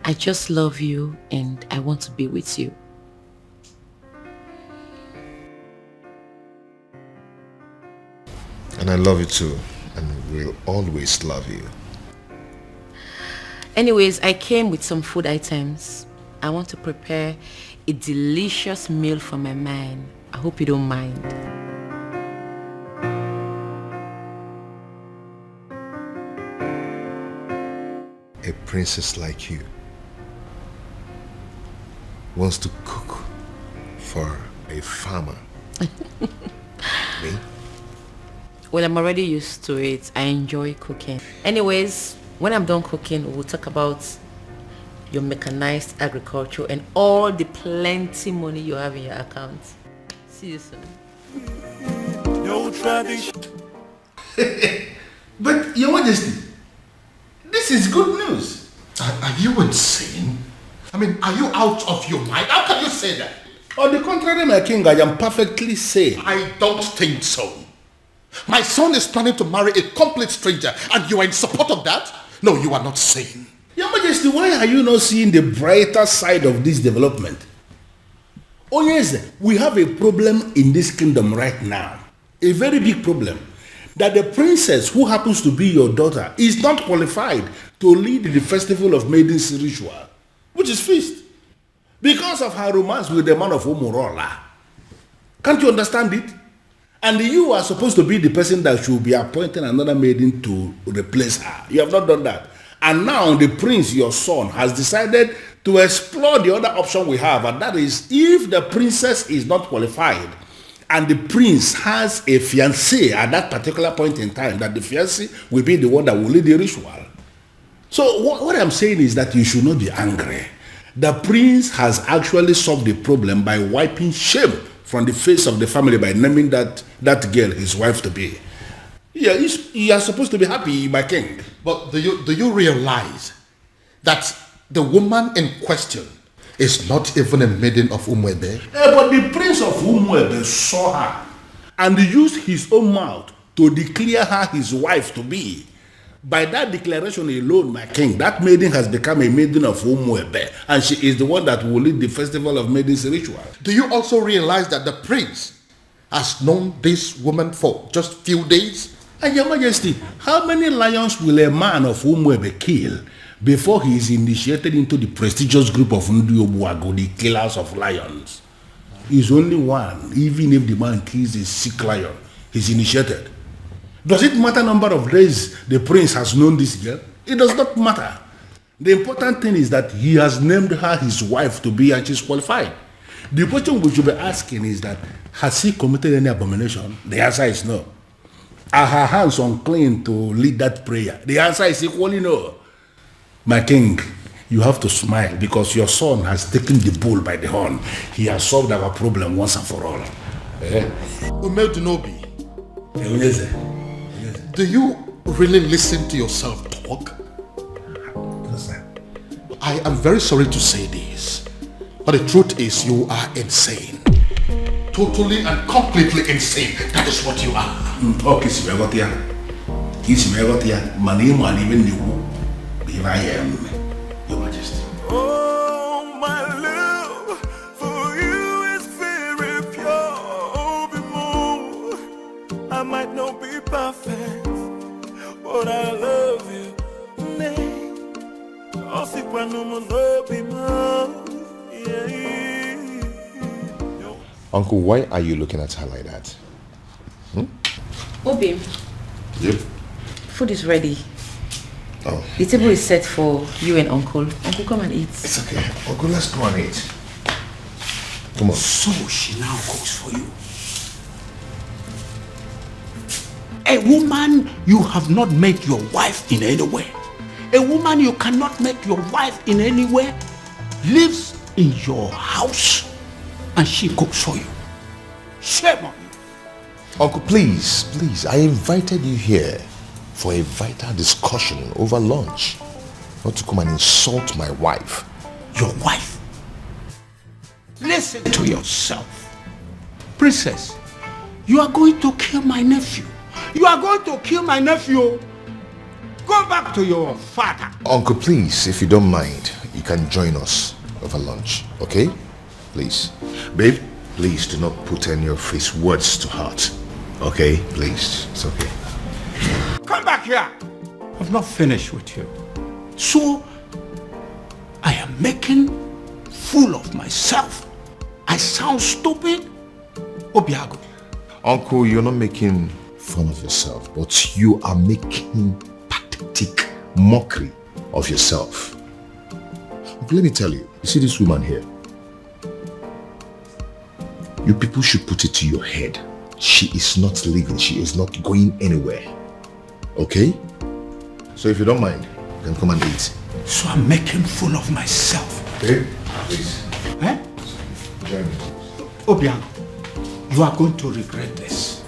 I just love you and I want to be with you. And I love you too, and will always love you. Anyways, I came with some food items. I want to prepare a delicious meal for my man. I hope you don't mind. A princess like you wants to cook for a farmer. Me? Well, I'm already used to it. I enjoy cooking. Anyways, when I'm done cooking, we'll talk about your mechanized agriculture and all the plenty money you have in your account. See you soon. No tradition. But, Your Majesty, this is good news. Are you insane? I mean, are you out of your mind? How can you say that? On the contrary, my king, I am perfectly sane. I don't think so. My son is planning to marry a complete stranger and you are in support of that? No, you are not sane. Your Majesty, why are you not seeing the brighter side of this development? Oh yes, we have a problem in this kingdom right now. A very big problem. That the princess who happens to be your daughter is not qualified to lead the festival of maidens ritual, which is feast, because of her romance with the man of Umurola. Can't you understand it? And you are supposed to be the person that should be appointing another maiden to replace her. You have not done that. And now the prince, your son, has decided to explore the other option we have, and that is if the princess is not qualified and the prince has a fiancé at that particular point in time, that the fiancé will be the one that will lead the ritual. So what I'm saying is that you should not be angry. The prince has actually solved the problem by wiping shame from the face of the family by naming that girl his wife to be. Yeah, you are supposed to be happy, my king. But do you realize that the woman in question is not even a maiden of Umuebe? But the prince of Umuebe saw her and used his own mouth to declare her his wife to be. By that declaration alone, my king, that maiden has become a maiden of Umuebe, and she is the one that will lead the festival of maidens ritual. Do you also realize that the prince has known this woman for just few days? And Your Majesty, how many lions will a man of Umuebe kill before he is initiated into the prestigious group of Ndiobuago, the killers of lions? He's only one. Even if the man kills a sick lion, he's initiated. Does it matter number of days the prince has known this girl? It does not matter. The important thing is that he has named her his wife to be, and she's qualified. The question we should be asking is that, has he committed any abomination? The answer is no. Are her hands unclean to lead that prayer? The answer is equally no. My king, you have to smile because your son has taken the bull by the horn. He has solved our problem once and for all. Umedunobi, do you really listen to yourself talk? I am very sorry to say this, but the truth is you are insane. Totally and completely insane. That is what you are. Okay, Simegotia. Here I am, Your Majesty. Oh, my love for you is very pure. More. I might not be perfect, but I love you. Uncle, why are you looking at her like that? Obi. Yep. Food is ready. Oh. The table is set for you and Uncle. Uncle, come and eat. It's okay. Uncle, let's go and eat. Come on. So she now cooks for you. A woman you have not met your wife in any way. A woman you cannot make your wife in any way lives in your house and she cooks for you. Shame on you. Uncle, please, I invited you here for a vital discussion over lunch. Not to come and insult my wife. Your wife? Listen to yourself. Princess, you are going to kill my nephew. You are going to kill my nephew. Go back to your father. Uncle, please, if you don't mind, you can join us over lunch, okay? Please. Babe, please do not put any of his words to heart. Okay? Please. It's okay. Come back here. I've not finished with you. So, I am making fool of myself. I sound stupid? Obiago. Uncle, you're not making fun of yourself, but you are making pathetic mockery of yourself. Let me tell you, you see this woman here? You people should put it to your head. She is not leaving. She is not going anywhere. Okay? So if you don't mind, then come and eat. So I'm making fool of myself. Babe, please. Eh? Join me. Obiang, you are going to regret this.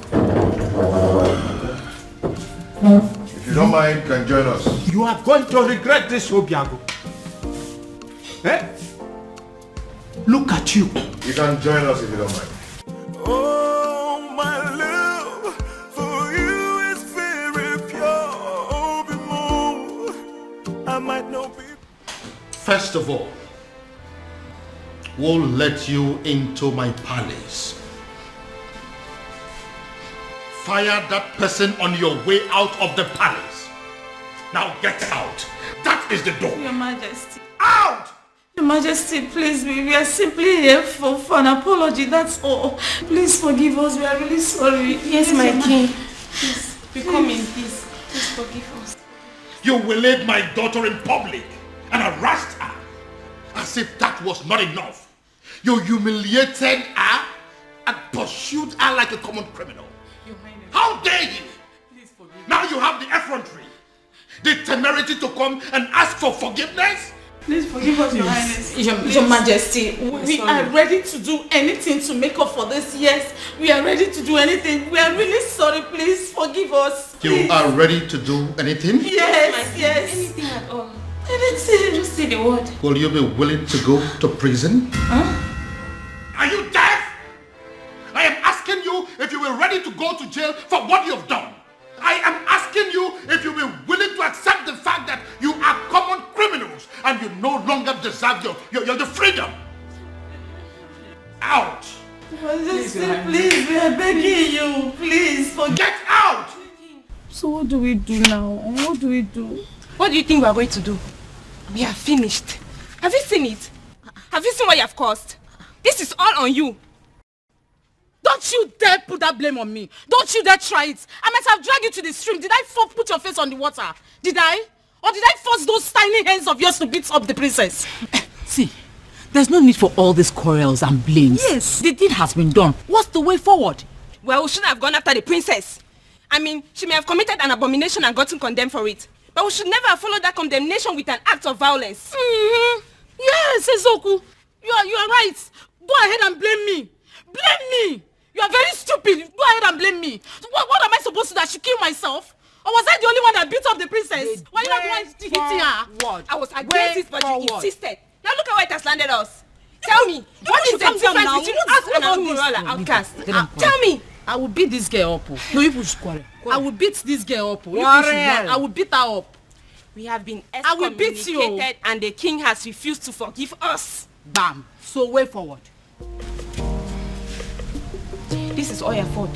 If you don't mind, you can join us. You are going to regret this, Obiago. Eh? Look at you. You can join us if you don't mind. Oh, my love for you is very pure. Oh, be more. I might not be. First of all, we'll let you into my palace. Fire that person on your way out of the palace. Now get out. That is the door. Your Majesty. Out! Your Majesty, please, we are simply here for an apology, that's all. Please forgive us, we are really sorry. Yes, my king. Please, we come in peace. Please forgive us. You waylaid my daughter in public and harassed her as if that was not enough. You humiliated her and pursued her like a common criminal. Your Highness. How dare you? Please forgive Now you have the effrontery, the temerity to come and ask for forgiveness? Please forgive us, Your Highness. Your Majesty, we are ready to do anything to make up for this. Yes, we are ready to do anything. We are really sorry. Please forgive us. Please. You are ready to do anything? Yes. Anything at all. Anything. Just say the word. Will you be willing to go to prison? Huh? Are you deaf? I am asking you if you were ready to go to jail for what you have done. I am asking you if you were willing to accept the fact that you are common criminals and you no longer deserve your freedom. Out! Majesty, please, we are begging you. Please, get out! So what do we do now? What do we do? What do you think we are going to do? We are finished. Have you seen it? Have you seen what you have caused? This is all on you. Don't you dare put that blame on me. Don't you dare try it. I might have dragged you to the stream. Did I put your face on the water? Did I? Or did I force those tiny hands of yours to beat up the princess? See, there's no need for all these quarrels and blames. Yes. The deed has been done. What's the way forward? Well, we shouldn't have gone after the princess. I mean, she may have committed an abomination and gotten condemned for it. But we should never have followed that condemnation with an act of violence. Yes, Ezoku. You are right. Go ahead and blame me. Blame me. You are very stupid. Go ahead and blame me. What am I supposed to do? I should kill myself? Or was I the only one that beat up the princess? Why you not the one hitting her? I was against it, but you insisted. Now look at where it has landed us. Tell me, what is the difference between us and Umurola outcast? Tell me. I will beat this girl up. No, you push quarrel. I will beat this girl up. Quarrel. I will beat her up. We have been I will beat you. excommunicated and the king has refused to forgive us. Bam. So way forward. This is all your fault.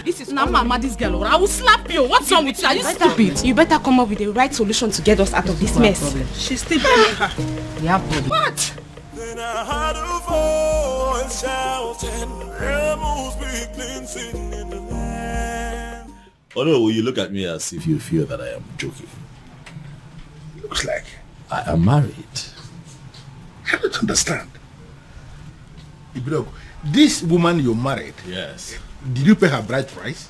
This is now mama, this girl. I will slap you. What's wrong with you? Are you stupid? You better come up with the right solution to get us out of this mess. She's still blaming her. We have problem. What? Then I heard a voice shouting, rebels begin singing in the land. Oh no, you look at me as if you feel that I am joking. Looks like I am married. I don't understand. Ibrogo, this woman you married, yes. Did you pay her bride price?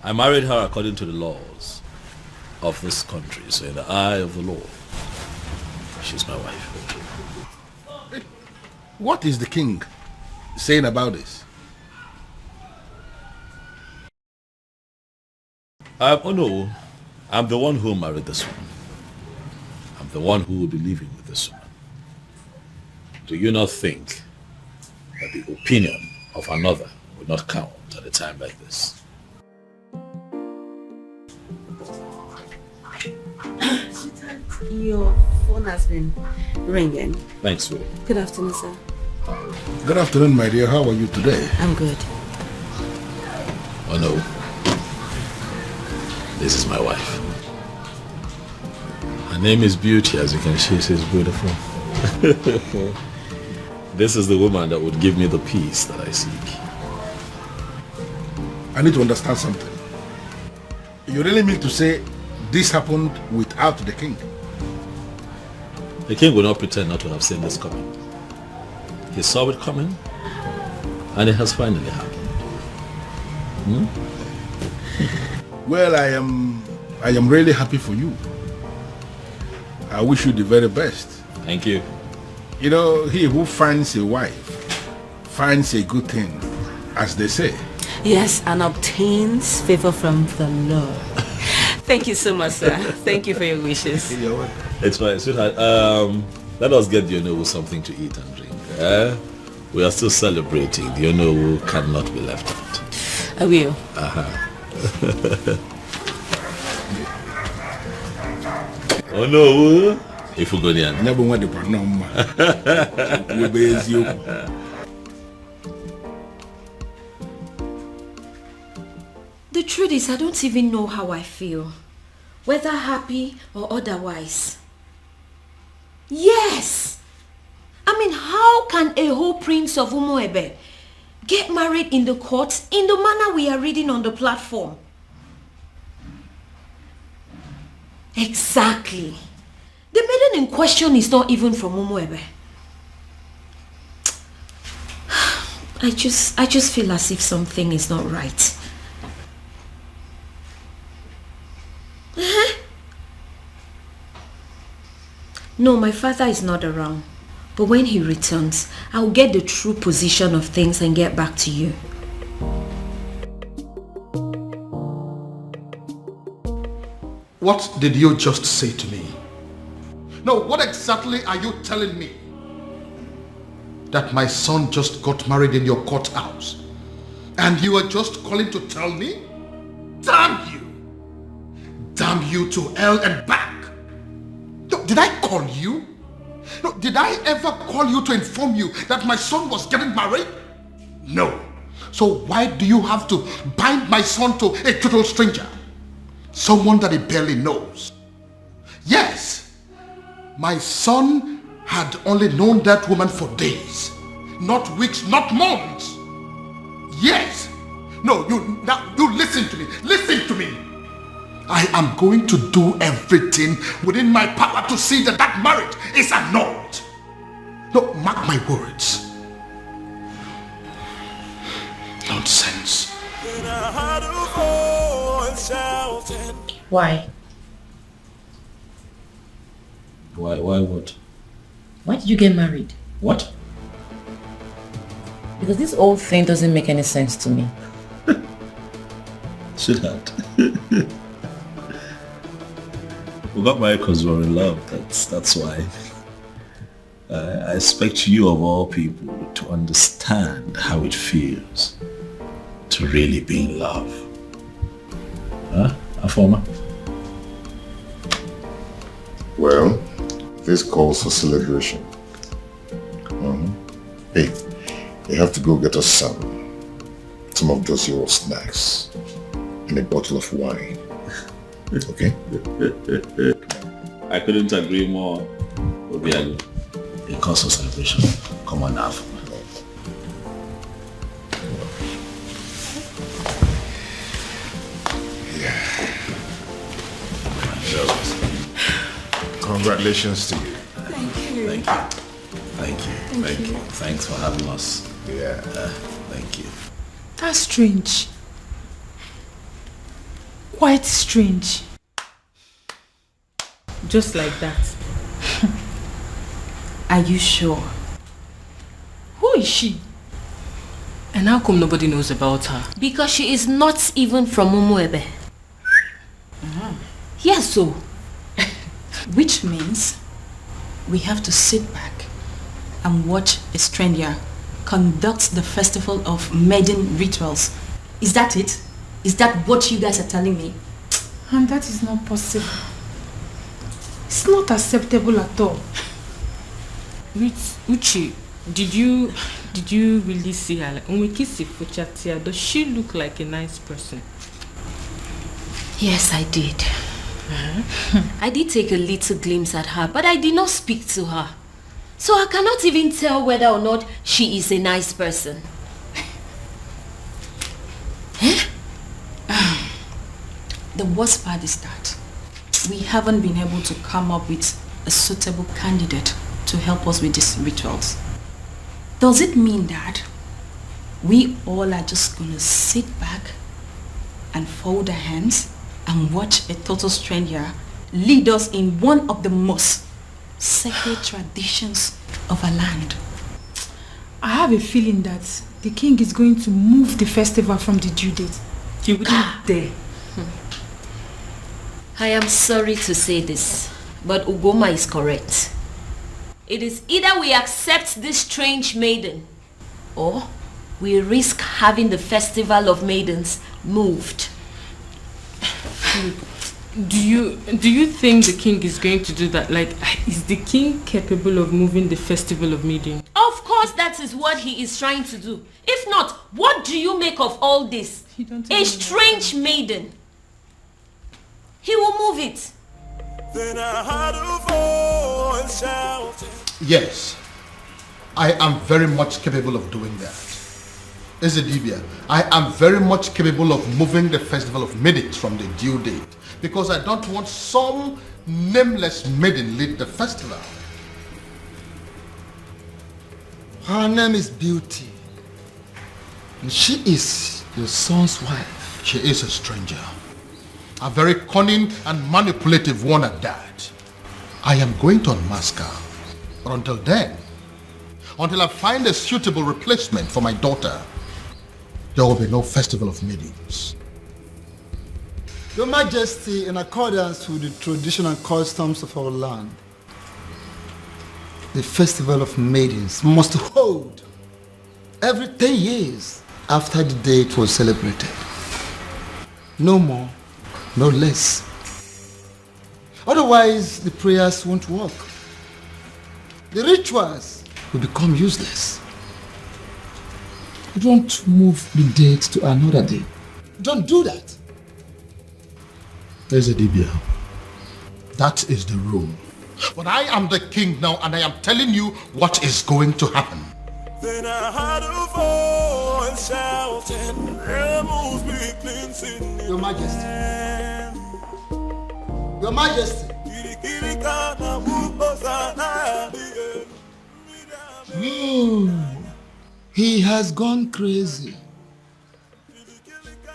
I married her according to the laws of this country, so in the eye of the law. She's my wife. What is the king saying about this? Oh no, I'm the one who married this woman. I'm the one who will be living with this woman. Do you not think that the opinion of another will not count at a time like this? Your phone has been ringing. Thanks, Willie. Good afternoon, sir. Good afternoon, my dear. How are you today? I'm good. Oh no. This is my wife. Her name is Beauty, as you can see, she's beautiful. This is the woman that would give me the peace that I seek. I need to understand something. You really mean to say this happened without the king? The king will not pretend not to have seen this coming. He saw it coming, and it has finally happened. Well, I am really happy for you. I wish you the very best. Thank you. You know, he who finds a wife finds a good thing, as they say. Yes, and obtains favor from the Lord. Thank you so much, sir. Thank you for your wishes. It's fine, sweetheart. Let us get the Onowu something to eat and drink. We are still celebrating. The Onowu cannot be left out. I will. Onowu, if you go there. The truth is, I don't even know how I feel. Whether happy or otherwise. Yes! I mean, how can a whole prince of Umuebe get married in the courts in the manner we are reading on the platform? Exactly. The maiden in question is not even from Umuebe. I just feel as if something is not right. No, my father is not around. But when he returns, I'll get the true position of things and get back to you. What did you just say to me? No, what exactly are you telling me? That my son just got married in your courthouse and you are just calling to tell me? Damn you! Damn you to hell and back! No, did I call you? No, did I ever call you to inform you that my son was getting married? No. So why do you have to bind my son to a total stranger? Someone that he barely knows. Yes, my son had only known that woman for days, not weeks, not months. Yes. No, you listen to me. Listen to me. I am going to do everything within my power to see that that marriage is annulled. No, mark my words. Nonsense. Why? Why what? Why did you get married? What? Because this whole thing doesn't make any sense to me. Sweetheart. We got married because we were in love. That's why. I expect you of all people to understand how it feels to really be in love. Huh, Afoma? Well, this calls for celebration. Hey, you have to go get us some of those your snacks and a bottle of wine. Okay? I couldn't agree more. Obiago. It calls for celebration. Come on now. Congratulations to you. Thank you. Thank you. Thanks for having us. Yeah. Thank you. That's strange. Quite strange. Just like that. Are you sure? Who is she? And how come nobody knows about her? Because she is not even from Umuebe. Yes, so. Which means we have to sit back and watch a stranger conduct the festival of maiden rituals. Is that it? Is that what you guys are telling me? And that is not possible. It's not acceptable at all. Uche, did you really see her? Like, when we kiss her, does she look like a nice person? Yes, I did. I did take a little glimpse at her, but I did not speak to her. So I cannot even tell whether or not she is a nice person. The worst part is that we haven't been able to come up with a suitable candidate to help us with these rituals. Does it mean that we all are just gonna sit back and fold our hands and watch a total stranger lead us in one of the most sacred traditions of our land? I have a feeling that the king is going to move the festival from the due date. He wouldn't dare. I am sorry to say this, but Ugoma is correct. It is either we accept this strange maiden, or we risk having the festival of maidens moved. Do you think the king is going to do that? Like, is the king capable of moving the festival of maiden? Of course that is what he is trying to do. If not, what do you make of all this? A strange maiden. He will move it. Then I heard a voice shouting. Yes, I am very much capable of doing that. Ezedibia, I am very much capable of moving the festival of maidens from the due date, because I don't want some nameless maiden lead the festival. Her name is Beauty, and she is your son's wife. She is a stranger, a very cunning and manipulative one at that. I am going to unmask her, but until then, until I find a suitable replacement for my daughter, there will be no festival of maidens. Your Majesty, in accordance with the traditional customs of our land, the festival of maidens must hold every 10 years after the date was celebrated. No more, no less. Otherwise, the prayers won't work. The rituals will become useless. Don't move the date to another day. Don't do that. Ezedibia, that is the rule. But I am the king now, and I am telling you what is going to happen. Then I heard a voice shouting, "Rebels be cleansing." Your Majesty. Your Majesty. He has gone crazy.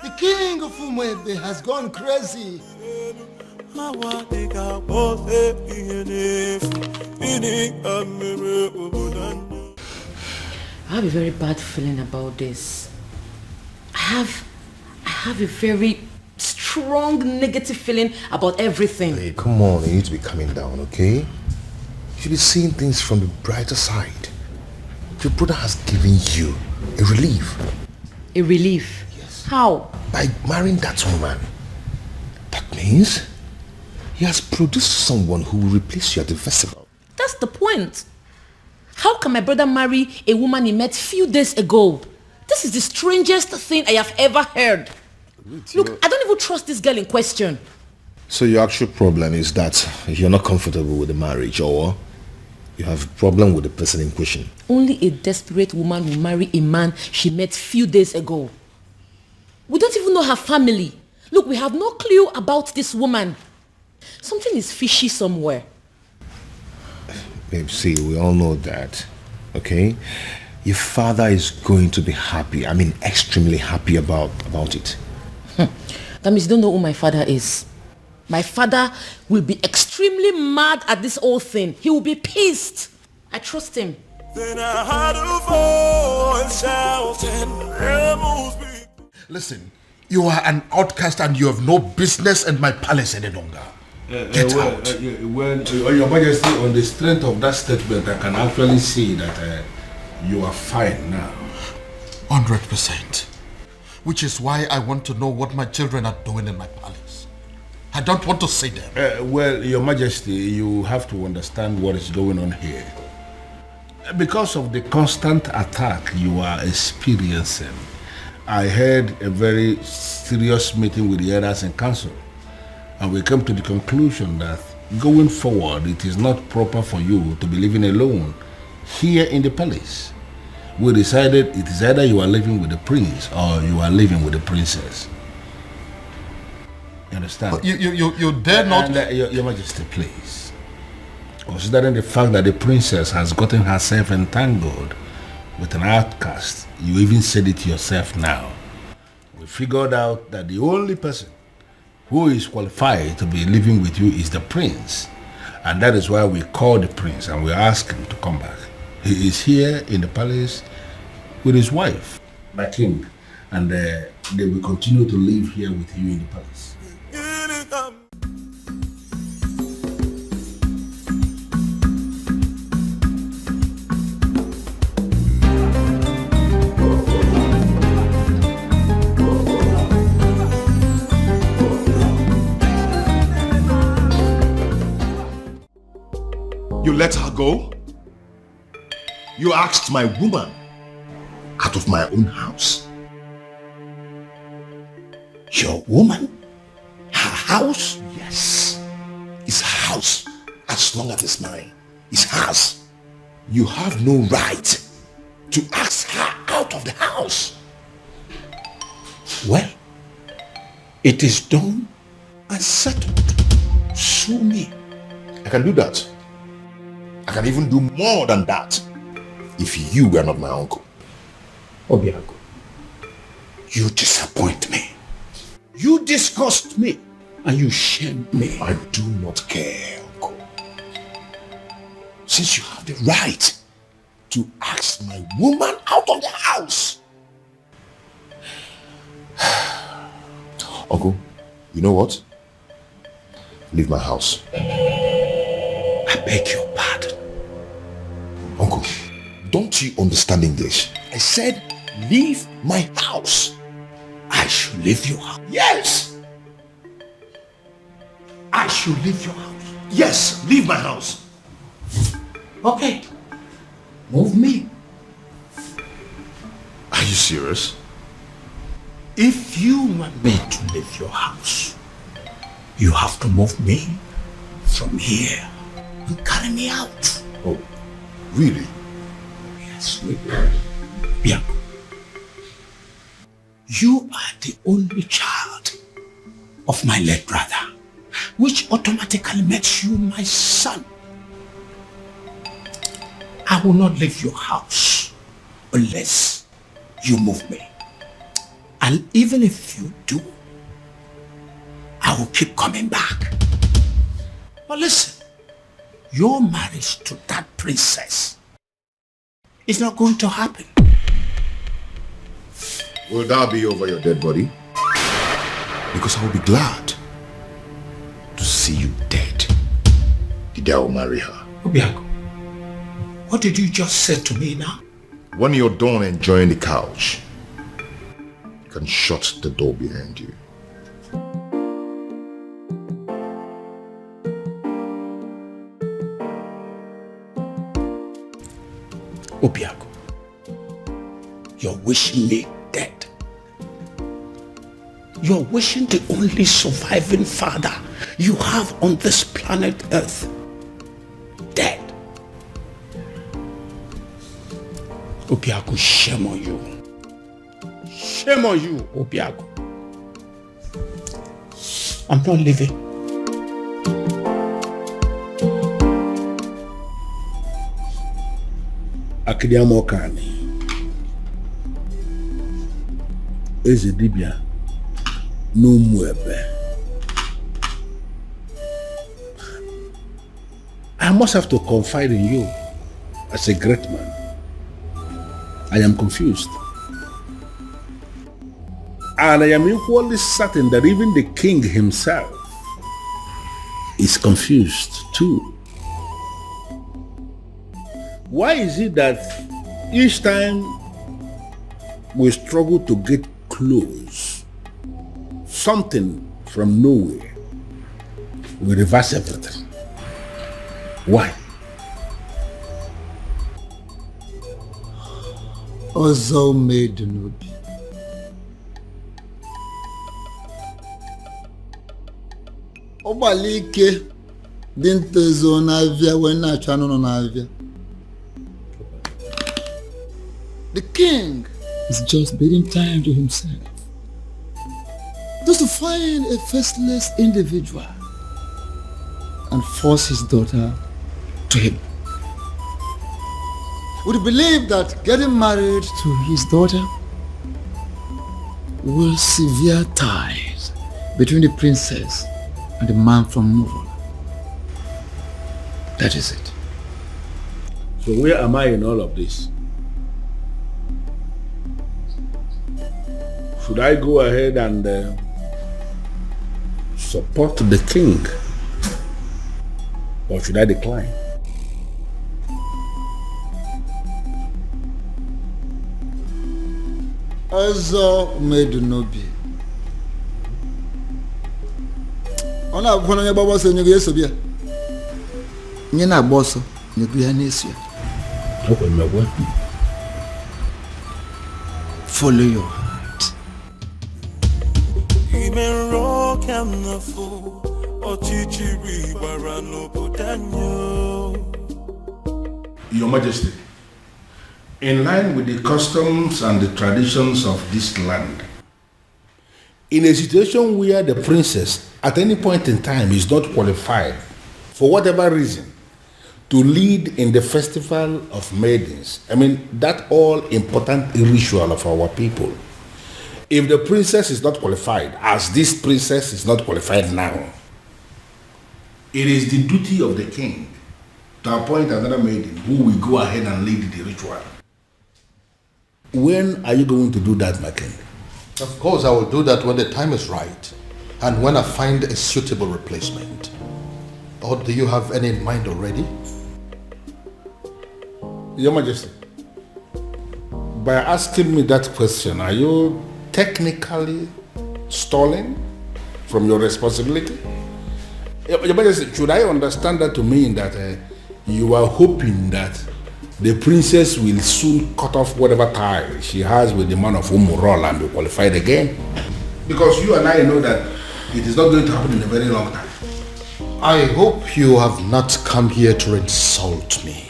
The king of Umuebe has gone crazy. I have a very bad feeling about this. I have a very strong negative feeling about everything. Hey, come on, you need to be calming down, okay? You should be seeing things from the brighter side. Your brother has given you a relief. A relief? Yes. How? By marrying that woman. That means he has produced someone who will replace you at the festival. That's the point. How can my brother marry a woman he met few days ago? This is the strangest thing I have ever heard. Look, I don't even trust this girl in question. So your actual problem is that you're not comfortable with the marriage, or you have a problem with the person in question? Only a desperate woman will marry a man she met few days ago. We don't even know her family. Look, we have no clue about this woman. Something is fishy somewhere. Babe, see, we all know that, okay? Your father is going to be happy. I mean, extremely happy about it. That means you don't know who my father is. My father will be extremely mad at this whole thing. He will be pissed. I trust him. Then I heard a voice shouting, "There must be." Listen, you are an outcast and you have no business in my palace any longer. Get out. Your Majesty, on the strength of that statement, I can actually see that you are fine now. 100%. Which is why I want to know what my children are doing in my palace. I don't want to see them. Well, Your Majesty, you have to understand what is going on here. Because of the constant attack you are experiencing, I had a very serious meeting with the elders in council, and we came to the conclusion that going forward, it is not proper for you to be living alone here in the palace. We decided it is either you are living with the prince or you are living with the princess. You understand? You dare not... Your Majesty, please. Considering the fact that the princess has gotten herself entangled with an outcast, you even said it yourself now. We figured out that the only person who is qualified to be living with you is the prince. And that is why we called the prince and we asked him to come back. He is here in the palace with his wife, my king, and they will continue to live here with you in the palace. You let her go? You asked my woman out of my own house. Your woman? Her house? Yes. It's her house. As long as it's mine. It's hers. You have no right to ask her out of the house. Well, it is done and settled. Sue me. I can do that. I can even do more than that if you were not my uncle. Obiago, you disappoint me. You disgust me. And you shame me. I do not care, uncle. Since you have the right to ask my woman out of the house. Uncle, you know what? Leave my house. I beg your pardon. Uncle, don't you understand English? I said, leave my house. I should leave your house. Yes! I should leave your house. Yes, leave my house. Okay. Move me. Are you serious? If you want me to leave your house, you have to move me from here and carry me out. Oh, really? Yes, really. Yeah. You are the only child of my late brother, which automatically makes you my son. I will not leave your house unless you move me. And even if you do, I will keep coming back. But listen, your marriage to that princess is not going to happen. Will that be over your dead body? Because I will be glad to see you dead. The day I will marry her. Obiago, what did you just say to me now? When you're done enjoying the couch, you can shut the door behind you. Obiago, you're wishing me dead. You're wishing the only surviving father you have on this planet Earth dead. Obiago, shame on you. Shame on you, Obiago. I'm not leaving. Akidiamokani Eze dibia n'Umuebe. I must have to confide in you. as a great man. I am confused. And I am equally certain that even the king himself is confused too. Why is it that each time we struggle to get close, something from nowhere will reverse everything? Why? Ọzọ made n'obi. Ọgbali ike dị ntezo n'avịa wee na-achọ anụ nọ n'avịa. The king is just bidding time to himself, just to find a faceless individual and force his daughter to him. Would you believe that getting married to his daughter will sever ties between the princess and the man from Nollywood? That is it. So where am I in all of this? Should I go ahead and support the king? Or should I decline? Ọzọ made n'obi. Ọ na-abụkwa na onye gbaba ọsọ nyego ya eso bịa. Onye na-agba ọsọ nyego ya na-eso ya. Follow your heart. Even rock and the fool, Ochichiri Barano Budanyo. Your Majesty, in line with the customs and the traditions of this land, in a situation where the princess at any point in time is not qualified, for whatever reason, to lead in the festival of maidens, that all important ritual of our people, if the princess is not qualified, as this princess is not qualified now, it is the duty of the king to appoint another maiden who will go ahead and lead the ritual. When are you going to do that, my king? Of course, I will do that when the time is right and when I find a suitable replacement. Or do you have any in mind already? Your Majesty, by asking me that question, are you technically stalling from your responsibility? Your Majesty, should I understand that to mean that you are hoping that the princess will soon cut off whatever tie she has with the man of Umurola and be qualified again? Because you and I know that it is not going to happen in a very long time. I hope you have not come here to insult me.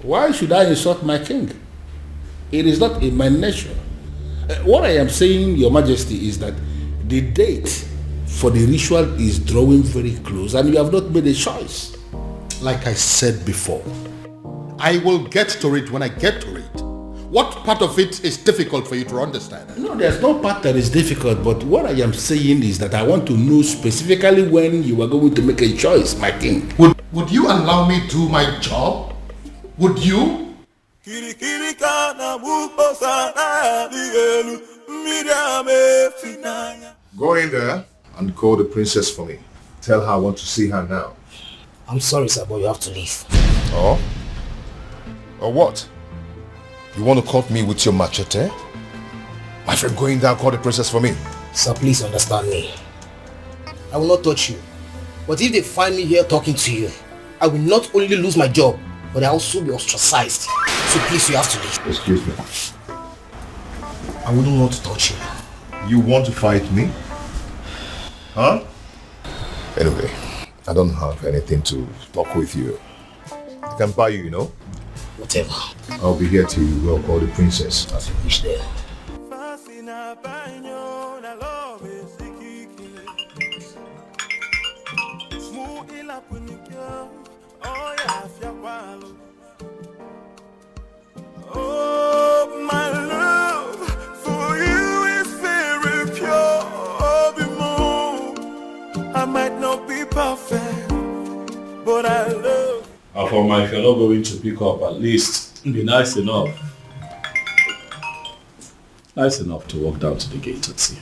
Why should I insult my king? It is not in my nature. What I am saying, Your Majesty, is that the date for the ritual is drawing very close and you have not made a choice. Like I said before, I will get to it when I get to it. What part of it is difficult for you to understand? No, there's no part that is difficult, but what I am saying is that I want to know specifically when you are going to make a choice, my king. Would you allow me to do my job? Would you? Go in there and call the princess for me. Tell her I want to see her now. I'm sorry, sir, but you have to leave. Oh? Or what? You want to cut me with your machete? My friend, go in there and call the princess for me. Sir, please understand me. I will not touch you. But if they find me here talking to you, I will not only lose my job, but I will also be ostracized. So please, you have to leave. Excuse me. I wouldn't want to touch you. You want to fight me? Huh? Anyway, I don't have anything to talk with you. I can buy you, you know? Whatever. I'll be here till you go call the princess. As you wish there. Oh, my love for you is very pure. I might not be perfect, but I love. Afoma, if you're not going to pick up, at least be nice enough. Nice enough to walk down to the gate and see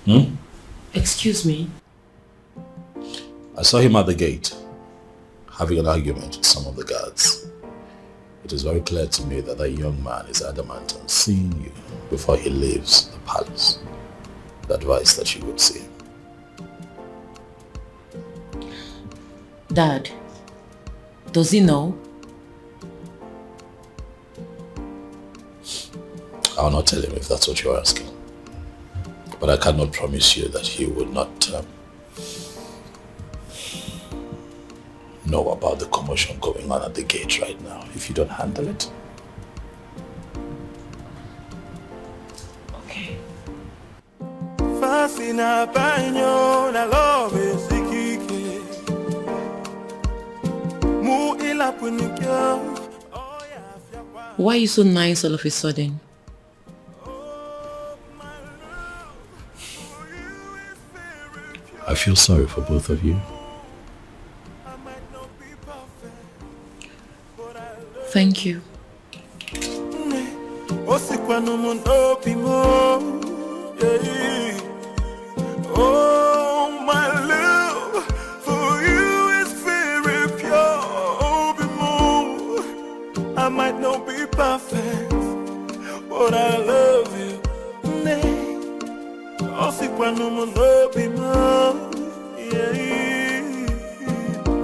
him. Excuse me? I saw him at the gate, having an argument with some of the guards. It is very clear to me that that young man is adamant on seeing you before he leaves the palace. The advice that you would see him. Dad, does he know? I'll not tell him if that's what you're asking. But I cannot promise you that he would not know about the commotion going on at the gate right now if you don't handle it. Okay. Why are you so nice all of a sudden? I feel sorry for both of you. Thank you. Oh, my love for you is very pure. I might not be perfect, but I love you.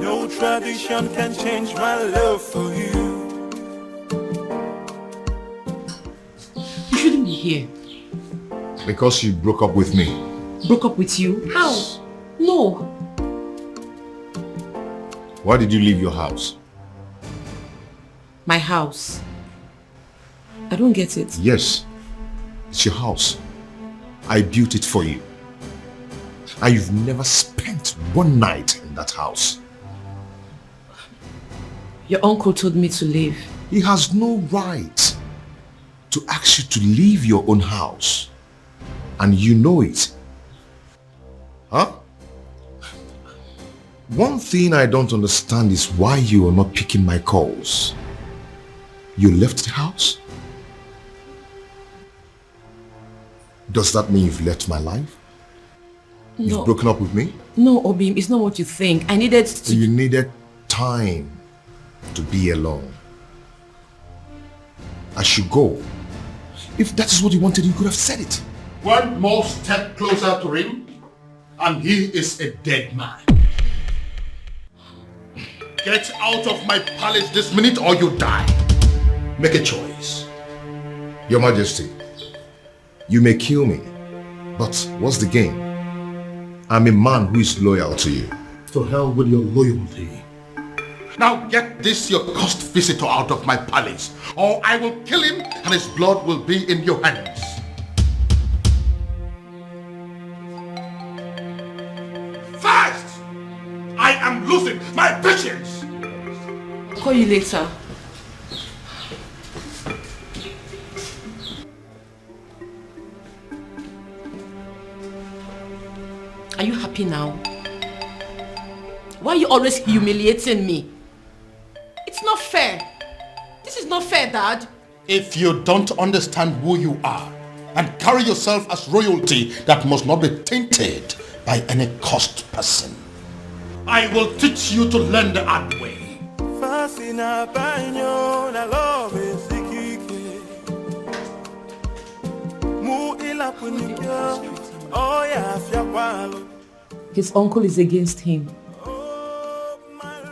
No tradition can change my love for you. You shouldn't be here. Because you broke up with me. Broke up with you? How? No. Why did you leave your house? My house. I don't get it. Yes, it's your house. I built it for you. And you've never spent one night in that house. Your uncle told me to leave. He has no right to ask you to leave your own house. And you know it. Huh? One thing I don't understand is why you are not picking my calls. You left the house? Does that mean you've left my life? No. You've broken up with me? No, Obim, it's not what you think. I needed to... You needed time to be alone. I should go. If that is what you wanted, you could have said it. One more step closer to him, and he is a dead man. Get out of my palace this minute or you die. Make a choice. Your Majesty, you may kill me, but what's the gain? I'm a man who is loyal to you. To hell with your loyalty. Now get this your cursed visitor out of my palace, or I will kill him and his blood will be in your hands. Fast! I am losing my patience! I'll call you later. Are you happy now? Why are you always humiliating me? It's not fair. This is not fair, Dad. If you don't understand who you are and carry yourself as royalty that must not be tainted by any cursed person, I will teach you to learn the hard way. His uncle is against him.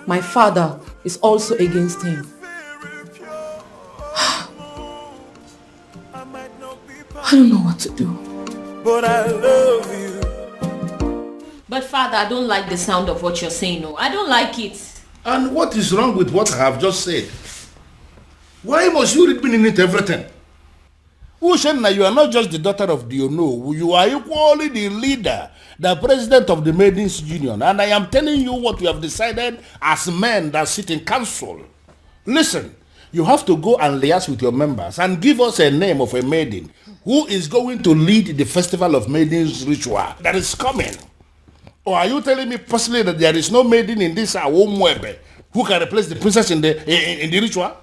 My father is also against him. I don't know what to do. But I love you. But Father, I don't like the sound of what you're saying. No, I don't like it. And what is wrong with what I have just said? Why must you read meaning into everything? Uche, you are not just the daughter of the Ono. You are equally the leader, the president of the Maidens Union. And I am telling you what we have decided as men that sit in council. Listen, you have to go and liaise with your members and give us a name of a maiden who is going to lead the Festival of Maidens ritual that is coming. Or are you telling me personally that there is no maiden in this Awomwebe who can replace the princess in the ritual?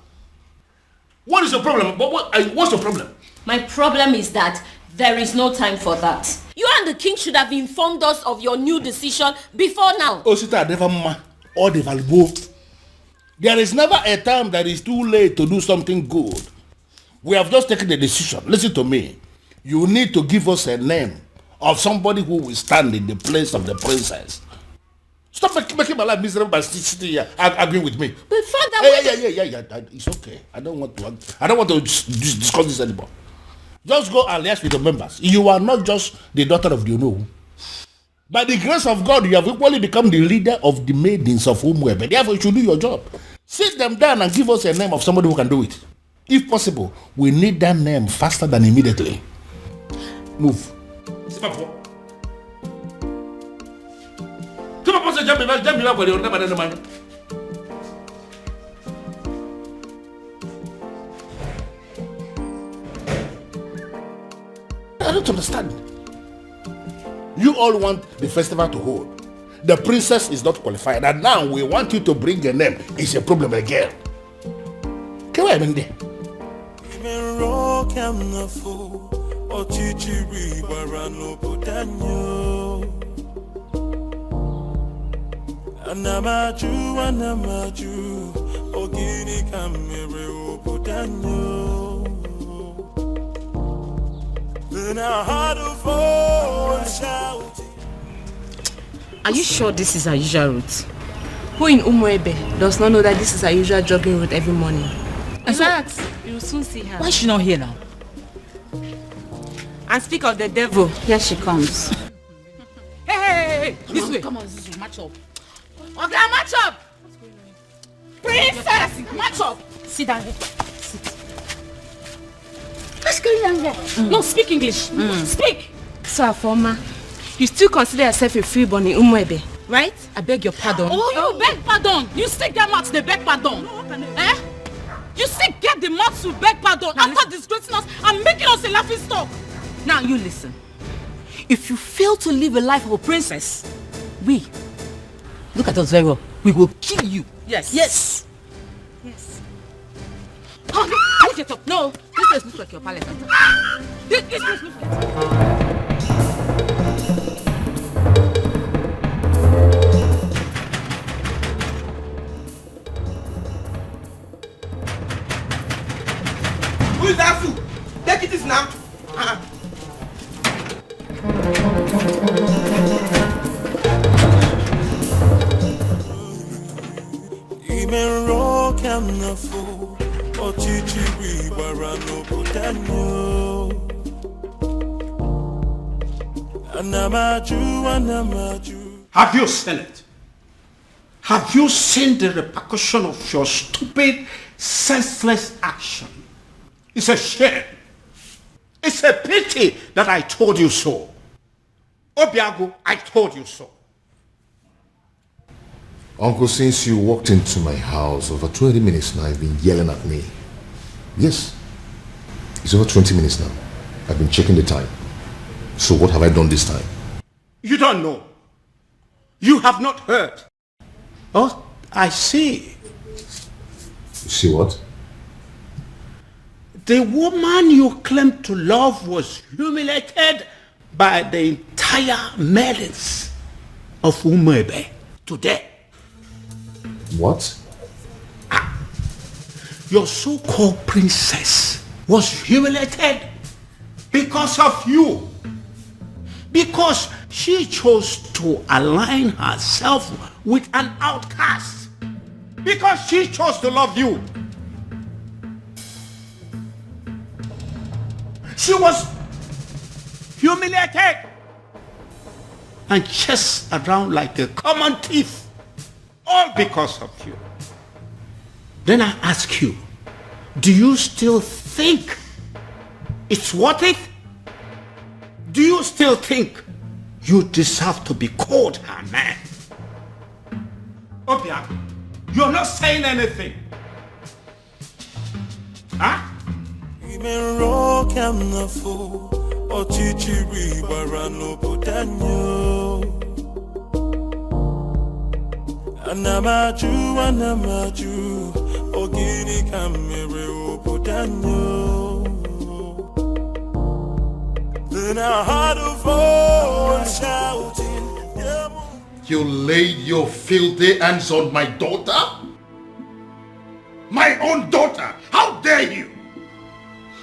What is your problem? What's your problem? My problem is that there is no time for that. You and the king should have informed us of your new decision before now. Osita never or the valuable. There is never a time that is too late to do something good. We have just taken the decision. Listen to me. You need to give us a name of somebody who will stand in the place of the princess. Stop making my life miserable by sitting here arguing with me. But father, yeah. It's okay. I don't want to discuss this anymore. Just go and liaise with the members. You are not just the daughter of the Uno. By the grace of God, you have equally become the leader of the maidens of Umwebe. Therefore, you should do your job. Sit them down and give us a name of somebody who can do it. If possible, we need that name faster than immediately. Move. I don't understand. You all want the festival to hold. The princess is not qualified, and now we want you to bring a name. It's a problem again. Come on, Mindy. Anamaju, ogini kamere obudanyo. Then I had a voice shouting. Are you sure this is our usual route? Who in Umwebe does not know that this is our usual jogging route every morning? In fact, you will soon see her. Why is she not here now? And speak of the devil, here she comes. Hey, this way. Come on, match up. Okay, match up. Princess, match up. Sit down here. Sit. What's going on there? No, speak English. Speak. So, Afoma, you still consider yourself a freeborn in Umwebe, right? I beg your pardon. Oh, you beg pardon. You still get mouth to beg pardon. Eh? You still get the mouth to beg pardon after disgracing us and making us a laughing stock. Now you listen. If you fail to live a life of a princess, we, look at us very well, we will kill you. Yes. Yes. Yes. Oh, no, get up. No, this place looks like your palace. This place looks like... Who is that fool? Take it now. Have you seen it? Have you seen the repercussion of your stupid, senseless action? It's a shame. It's a pity that I told you so. Obiago, I told you so. Uncle, since you walked into my house over 20 minutes now, you've been yelling at me. Yes. It's over 20 minutes now. I've been checking the time. So what have I done this time? You don't know. You have not heard. Oh, I see. You see what? The woman you claim to love was humiliated by the entire maidens of Umwebe today. What? Your so-called princess was humiliated because of you. Because she chose to align herself with an outcast. Because she chose to love you. She was humiliated and chased around like a common thief, all because of you. Then I ask you, do you still think it's worth it? Do you still think you deserve to be called her man? Obia, you're not saying anything. Huh? Anamaju, Ogini kamere obodanyo. Then I heard a voice shouting, You laid your filthy hands on my daughter? My own daughter! How dare you!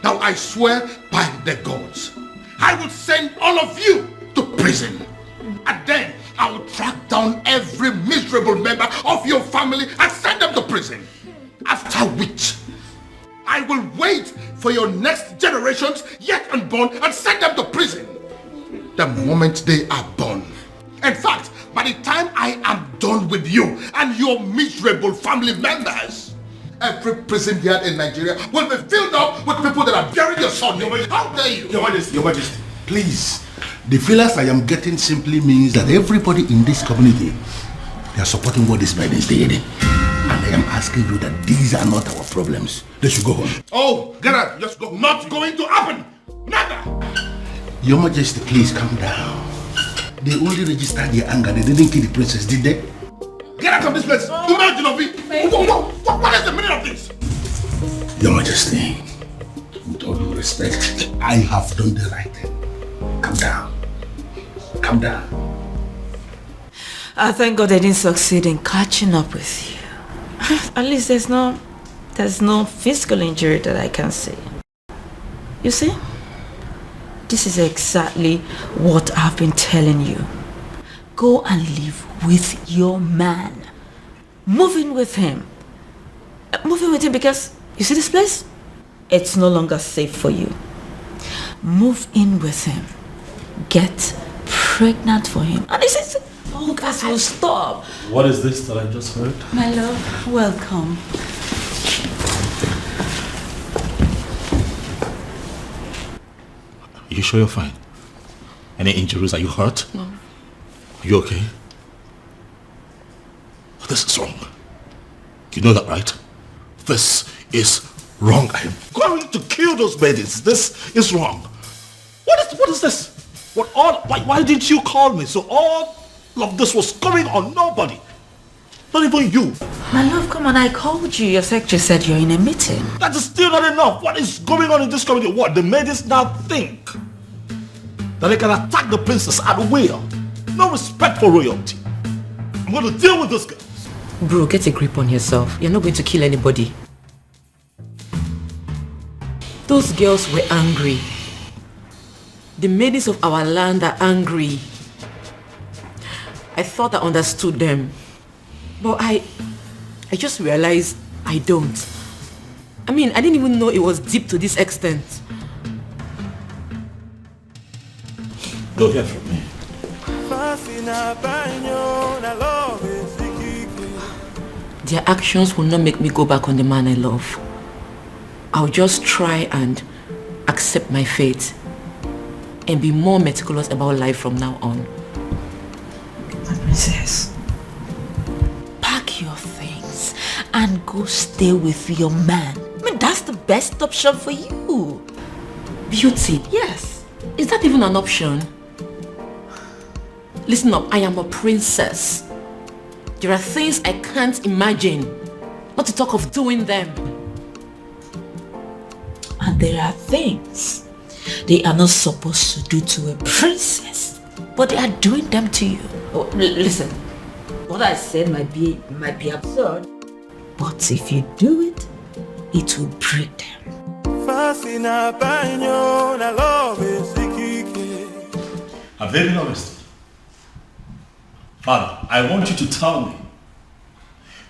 Now I swear by the gods, I will send all of you to prison. And then I will track down every miserable member of your family and send them to prison. After which, I will wait for your next generations yet unborn and send them to prison. The moment they are born. In fact, by the time I am done with you and your miserable family members, every prison yard in Nigeria will be filled up with people that are burying your son. How dare you? Your Majesty, please. The feelers I am getting simply means that everybody in this community, they are supporting what this man is doing. And I am asking you that these are not our problems. They should go home. Oh, get out. Just go. Not going to happen. Never. Your Majesty, please calm down. They only registered their anger. They didn't kill the princess, did they? Get out of this place. What is the meaning of this? Your Majesty, with all due respect, I have done the right thing. Calm down. Calm down. I thank God I didn't succeed in catching up with you. At least there's no physical injury that I can see. You see? This is exactly what I've been telling you. Go and live with your man. Move in with him. Move in with him because, you see this place? It's no longer safe for you. Move in with him. Get pregnant for him. And this is... Oh, guys, will stop. What is this that I just heard? My love, welcome. You sure you're fine? Any injuries? Are you hurt? No. Are you okay? This is wrong. You know that, right? This is wrong. I am going to kill those babies. This is wrong. What is this? Why didn't you call me? So all of this was going on nobody. Not even you. My love, come on, I called you. Your secretary said you're in a meeting. That is still not enough. What is going on in this community? What? The ladies now think that they can attack the princess at will. No respect for royalty. I'm going to deal with this girl. Bro, get a grip on yourself. You're not going to kill anybody. Those girls were angry. The maidens of our land are angry. I thought I understood them. But I just realized I don't. I mean, I didn't even know it was deep to this extent. Don't hear from me. Their actions will not make me go back on the man I love. I'll just try and accept my fate and be more meticulous about life from now on. My princess, pack your things and go stay with your man. I mean, that's the best option for you. Beauty? Yes. Is that even an option? Listen up, I am a princess. There are things I can't imagine, not to talk of doing them. And there are things they are not supposed to do to a princess, but they are doing them to you. Oh, listen, what I said might be absurd, but if you do it, it will break them. I'm very honest. Father, I want you to tell me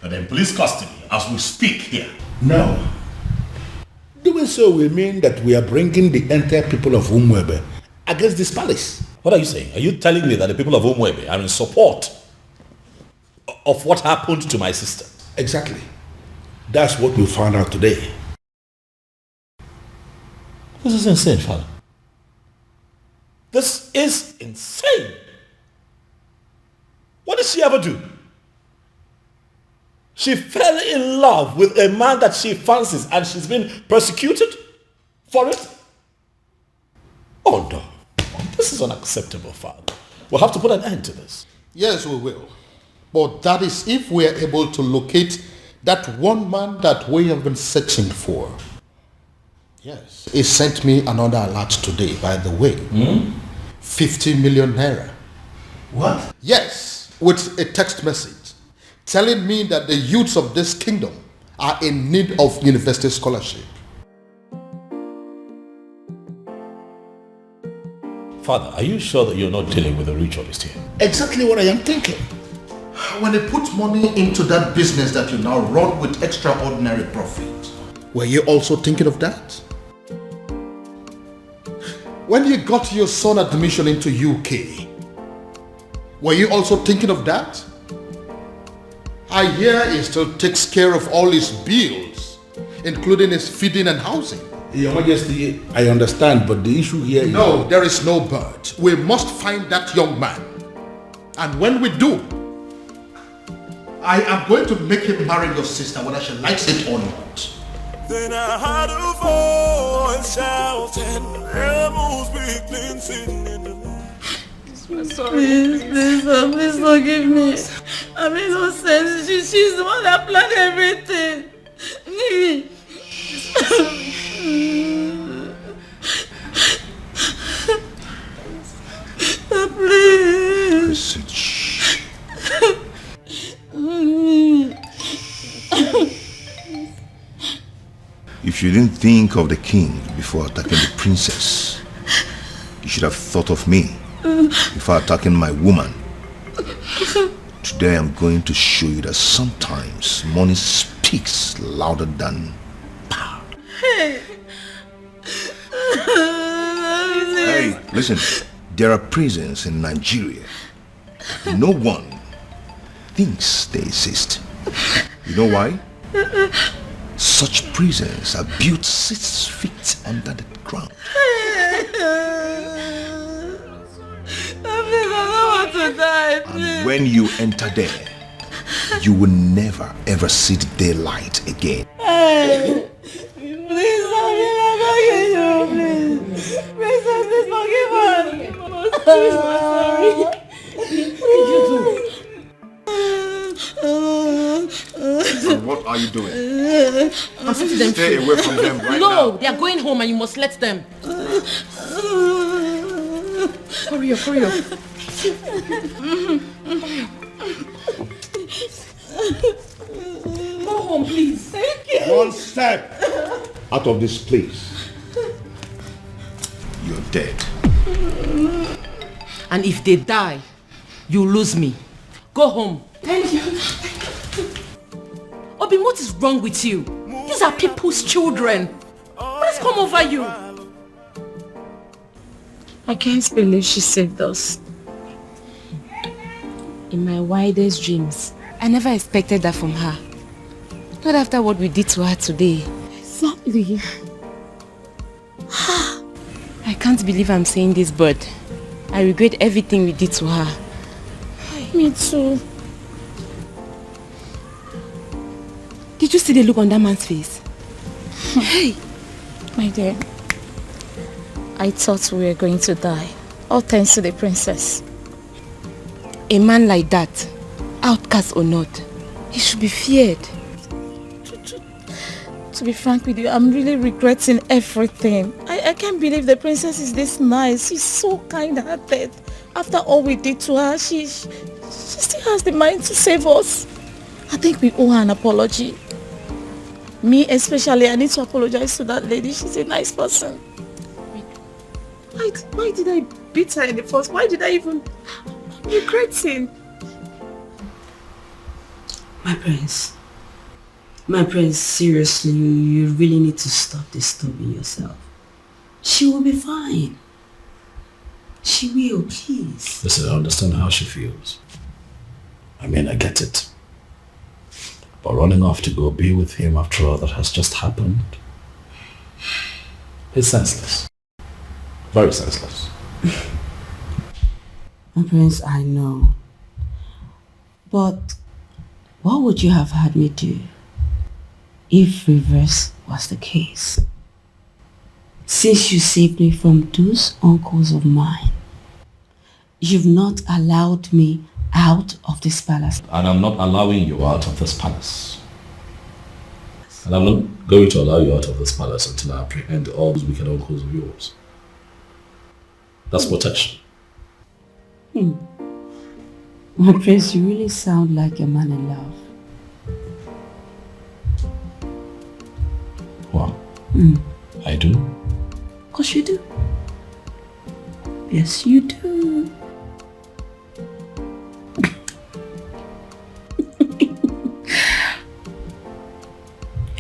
that in police custody as we speak here. No. Doing so will mean that we are bringing the entire people of Umwebe against this palace. What are you saying? Are you telling me that the people of Umwebe are in support of what happened to my sister? Exactly. That's what we found out today. This is insane, Father. This is insane. What did she ever do? She fell in love with a man that she fancies and she's been persecuted for it? Oh no. This is unacceptable, Father. We'll have to put an end to this. Yes, we will. But that is if we are able to locate that one man that we have been searching for. Yes. He sent me another alert today, by the way. 50 million naira. What? Yes, with a text message telling me that the youths of this kingdom are in need of university scholarship. Father, are you sure that you're not dealing with a ritualist here? Exactly what I am thinking. When they put money into that business that you now run with extraordinary profit, were you also thinking of that? When you got your son admission into UK, were you also thinking of that? I hear he still takes care of all his bills, including his feeding and housing. Your Majesty, I understand, but the issue here is... No, there is no but. We must find that young man. And when we do, I am going to make him marry your sister, whether she likes it or not. Then I heard a voice shouting, Amos weakling sitting in the I'm sorry. Please forgive me. I made no sense. She's the one that planned everything. Please. If you didn't think of the king before attacking the princess, you should have thought of me before attacking my woman. Today I'm going to show you that sometimes money speaks louder than power. Hey. Hey, listen, there are prisons in Nigeria. No one thinks they exist. You know why? Such prisons are built 6 feet under the ground. I don't want to die, please. And when you enter there, you will never ever see the daylight again. Hey, please forgive me, please. Please forgive us. Please, I'm sorry. What did you do? And what are you doing? I'm setting them Stay free. away from them right now. No, they are going home and you must let them. Hurry up, hurry up. Go home, please. Thank you. One step out of this place, you're dead. And if they die, you lose me. Go home. Thank you. Obin, what is wrong with you? These are people's children. What has come over you? I can't believe she saved us. In my wildest dreams, I never expected that from her. Not after what we did to her today. Exactly. I can't believe I'm saying this, but I regret everything we did to her. Me too. Did you see the look on that man's face? Hey! My dear, I thought we were going to die. All thanks to the princess. A man like that, outcast or not, he should be feared. To be frank with you, I'm really regretting everything. I can't believe the princess is this nice. She's so kind-hearted. After all we did to her, she still has the mind to save us. I think we owe her an apology. Me especially, I need to apologize to that lady. She's a nice person. Why did I beat her in the first? Why did I even... I'm regretting. My prince, seriously, you really need to stop disturbing yourself. She will be fine. She will, please. Listen, I understand how she feels. I mean, I get it. But running off to go be with him after all that has just happened, it's senseless. Very senseless. My prince, I know. But what would you have had me do if reverse was the case? Since you saved me from those uncles of mine, you've not allowed me out of this palace. And I'm not allowing you out of this palace. And I'm not going to allow you out of this palace until I apprehend all those wicked uncles of yours. That's protection. My prince, you really sound like a man in love. Wow. I do? Of course you do. Yes, you do.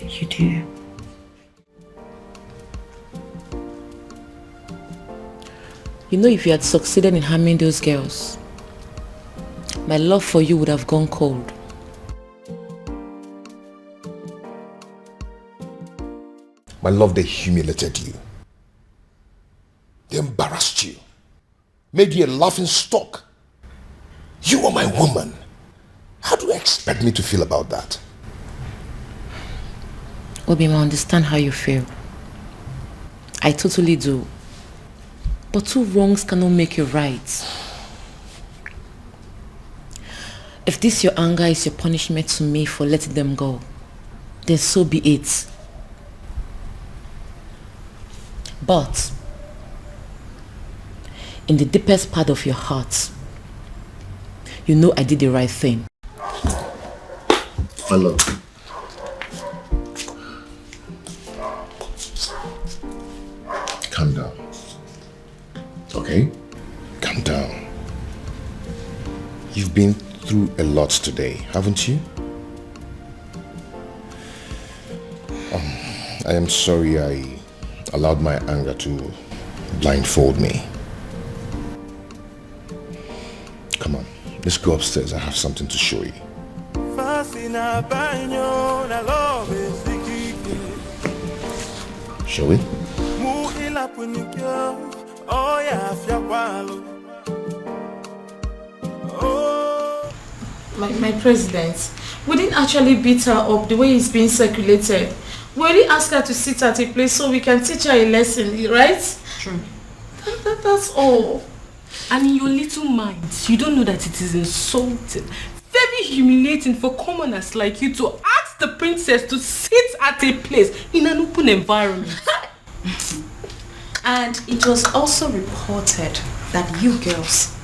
You do. You know, if you had succeeded in harming those girls, my love for you would have gone cold. My love, they humiliated you. They embarrassed you. Made you a laughing stock. You are my woman. How do you expect me to feel about that? Obima, I understand how you feel. I totally do. But two wrongs cannot make you right. If this your anger is your punishment to me for letting them go, then so be it. But in the deepest part of your heart, you know I did the right thing. My love. Calm down. Okay? Calm down. You've been through a lot today, haven't you? I am sorry I allowed my anger to blindfold me. Come on, let's go upstairs. I have something to show you. Shall we? My president, we didn't actually beat her up the way it's being circulated. We only asked her to sit at a place so we can teach her a lesson, right? True. That's all. And in your little minds, you don't know that it is insulting, very humiliating for commoners like you to ask the princess to sit at a place in an open environment. And it was also reported that you girls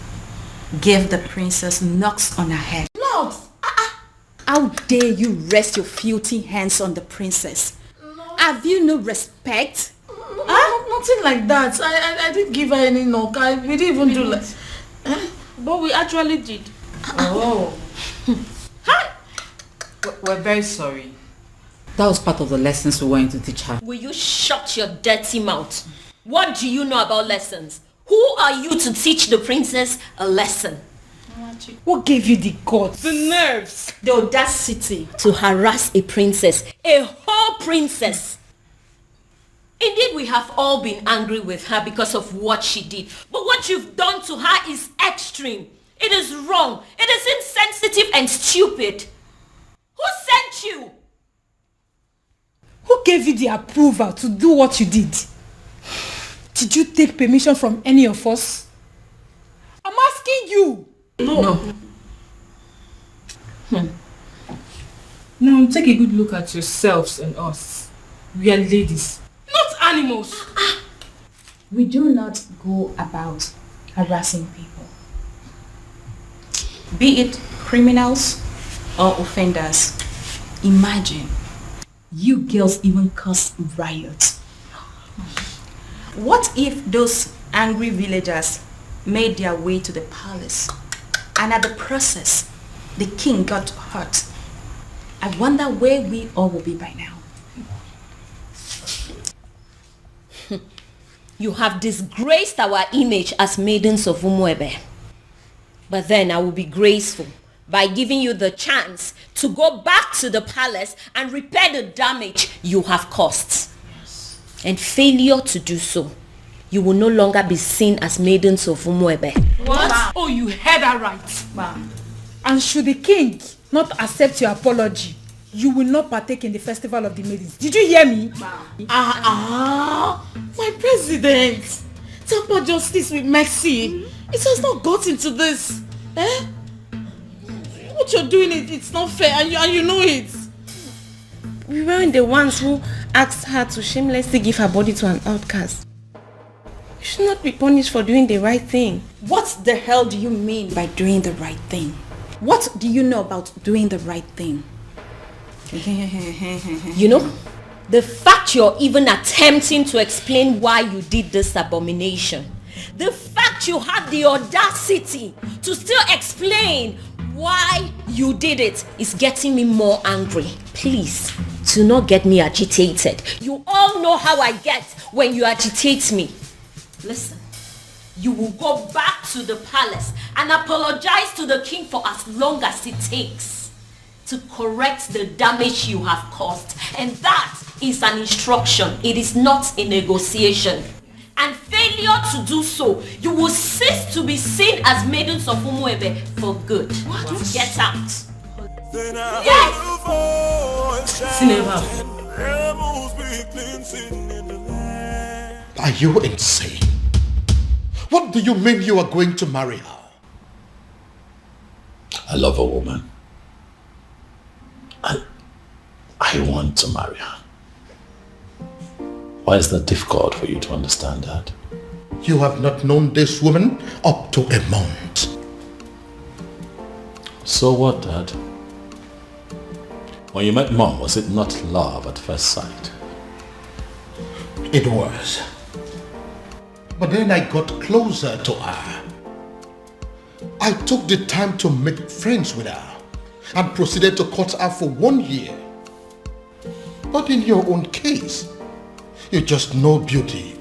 gave the princess knocks on her head. Knocks? How dare you rest your filthy hands on the princess? Have you no respect? Nothing like that. I didn't give her any knock. We didn't even do that. But we actually did. Oh. We're very sorry. That was part of the lessons we wanted to teach her. Will you shut your dirty mouth? What do you know about lessons? Who are you to teach the princess a lesson? What gave you the guts? The nerves. The audacity to harass a princess. A whole princess. Indeed, we have all been angry with her because of what she did. But what you've done to her is extreme. It is wrong. It is insensitive and stupid. Who sent you? Who gave you the approval to do what you did? Did you take permission from any of us? I'm asking you. No. Now take a good look at yourselves and us. We are ladies, not animals. We do not go about harassing people, be it criminals or offenders. Imagine, you girls even caused riots. What if those angry villagers made their way to the palace and at the process the king got hurt? I wonder where we all will be by now. You have disgraced our image as maidens of Umuebe. But then I will be graceful by giving you the chance to go back to the palace and repair the damage you have caused. Yes. And failure to do so, you will no longer be seen as maidens of Umuebe. What? Oh, you heard that right. And should the king not accept your apology, you will not partake in the festival of the maidens. Did you hear me? My president. Temper justice with mercy. It has not gotten to this. What you're doing, it's not fair, and you know it. We weren't the ones who asked her to shamelessly give her body to an outcast. You should not be punished for doing the right thing. What the hell do you mean by doing the right thing? What do you know about doing the right thing? You know, the fact you're even attempting to explain why you did this abomination, the fact you had the audacity to still explain why you did it is getting me more angry. Please, do not get me agitated. You all know how I get when you agitate me. Listen, you will go back to the palace and apologize to the king for as long as it takes to correct the damage you have caused. And that is an instruction. It is not a negotiation. And failure to do so, you will cease to be seen as maidens of Umuebe for good. What? Get out. Yes! Are you insane? What do you mean you are going to marry her? I love a woman. I want to marry her. Why is that difficult for you to understand that? You have not known this woman up to a month. So what, Dad? When you met Mom, was it not love at first sight? It was. But then I got closer to her. I took the time to make friends with her and proceeded to court her for 1 year. But in your own case, you just know beauty.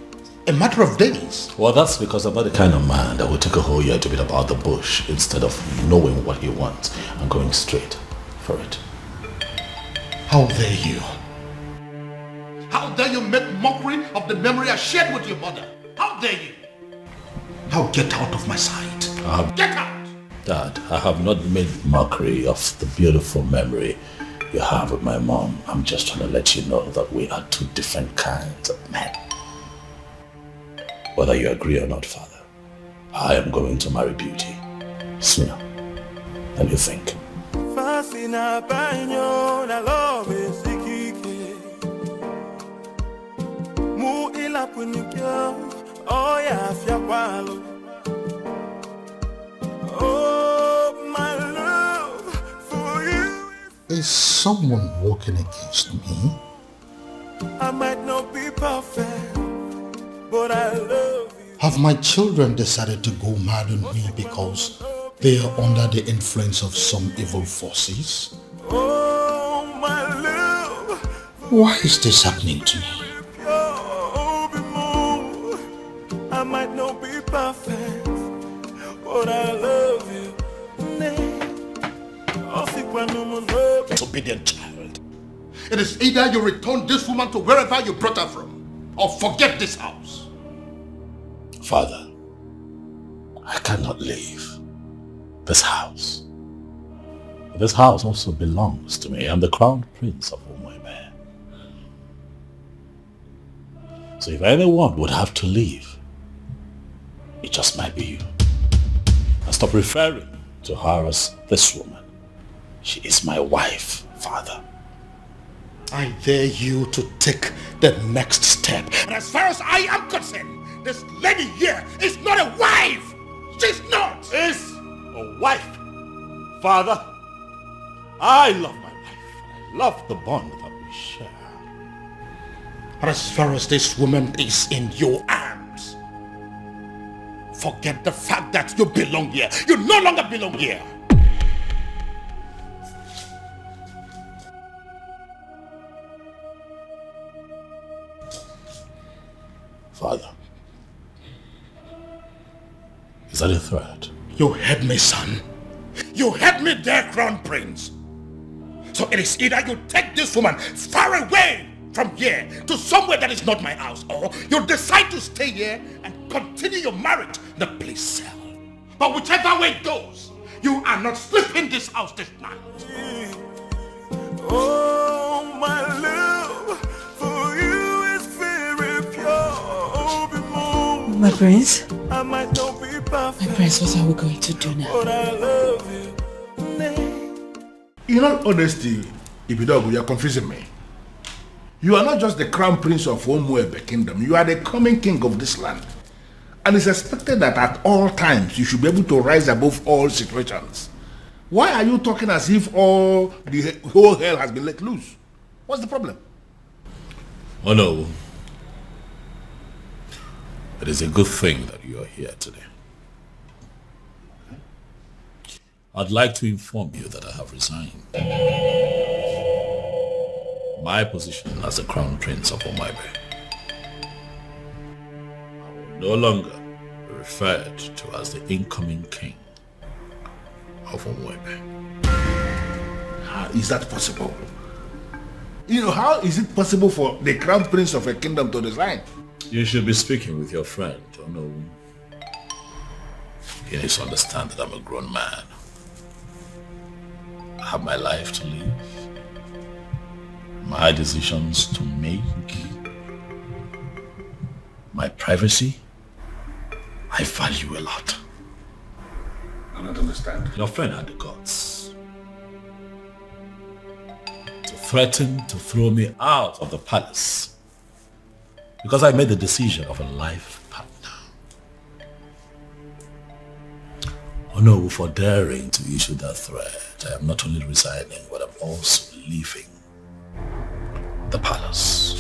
A matter of days. Well, that's because I'm not the kind of man that will take a whole year to beat about the bush instead of knowing what he wants and going straight for it. How dare you? How dare you make mockery of the memory I shared with your mother? How dare you? Now get out of my sight. Get out! Dad, I have not made mockery of the beautiful memory you have with my mom. I'm just trying to let you know that we are two different kinds of men. Whether you agree or not, Father, I am going to marry Beauty sooner than you think. Oh, my love for you. Is someone walking against me? I might not be perfect, but I love you. Have my children decided to go mad on me because they are under the influence of some evil forces? Oh, my love. Why is this happening to me? I might not be perfect, but I love you. Disobedient child. It is either you return this woman to wherever you brought her from, or forget this house. Father, I cannot leave this house. This house also belongs to me. I'm the crown prince of Umuebe. So if anyone would have to leave, it just might be you. And stop referring to her as this woman. She is my wife, Father. I dare you to take the next step. And as far as I am concerned, this lady here is not a wife. She's not. Is a wife. Father, I love my wife. I love the bond that we share. But as far as this woman is in your arms, forget the fact that you belong here. You no longer belong here. Father, is that a threat? You heard me, son. You heard me there, Crown Prince. So it is either you take this woman far away from here to somewhere that is not my house, or you decide to stay here and continue your marriage in the police cell. But whichever way it goes, you are not sleeping in this house this night. Oh, my love for you is very pure. My prince? I might not be perfect. My prince, what are we going to do now? But I love you. In all honesty, Ibidogu, you're confusing me. You are not just the crown prince of Umuebe kingdom. You are the coming king of this land. And it's expected that at all times you should be able to rise above all situations. Why are you talking as if all the whole hell has been let loose? What's the problem? Oh no. It is a good thing that you are here today. I'd like to inform you that I have resigned. My position as the Crown Prince of Umuebe. I will no longer be referred to as the incoming king of Umuebe. How is that possible? You know, how is it possible for the Crown Prince of a kingdom to resign? You should be speaking with your friend, no. He needs to understand that I'm a grown man. I have my life to live, my decisions to make, my privacy. I value a lot. I don't understand. Your friend had the guts to threaten to throw me out of the palace because I made the decision of a life partner. Oh no, for daring to issue that threat, I am not only resigning, but I'm also leaving the palace.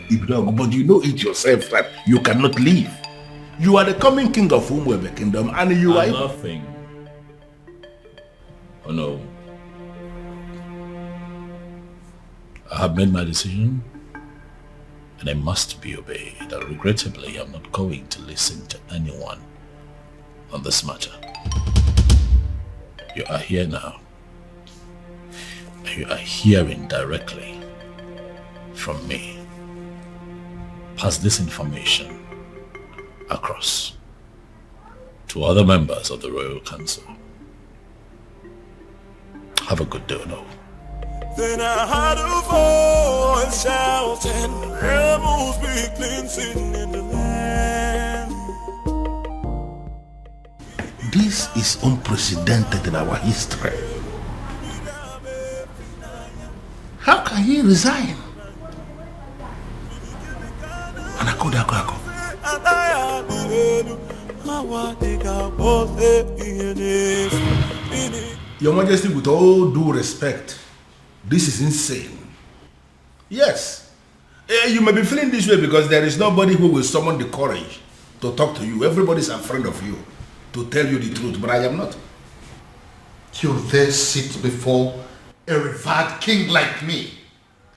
But you know it yourself that you cannot leave. You are the coming king of Umuebe kingdom and you are... Nothing. Oh no. I have made my decision and I must be obeyed. And regrettably, I'm not going to listen to anyone on this matter. You are here now. And you are hearing directly from me. Pass this information across to other members of the Royal Council. Have a good day, no. Then I heard a voice shouting, rebels be cleansing in the land. This is unprecedented in our history. How can he resign? Your Majesty, with all due respect, this is insane. Yes, you may be feeling this way because there is nobody who will summon the courage to talk to you. Everybody's a friend of you to tell you the truth, but I am not. You dare sit before a revered king like me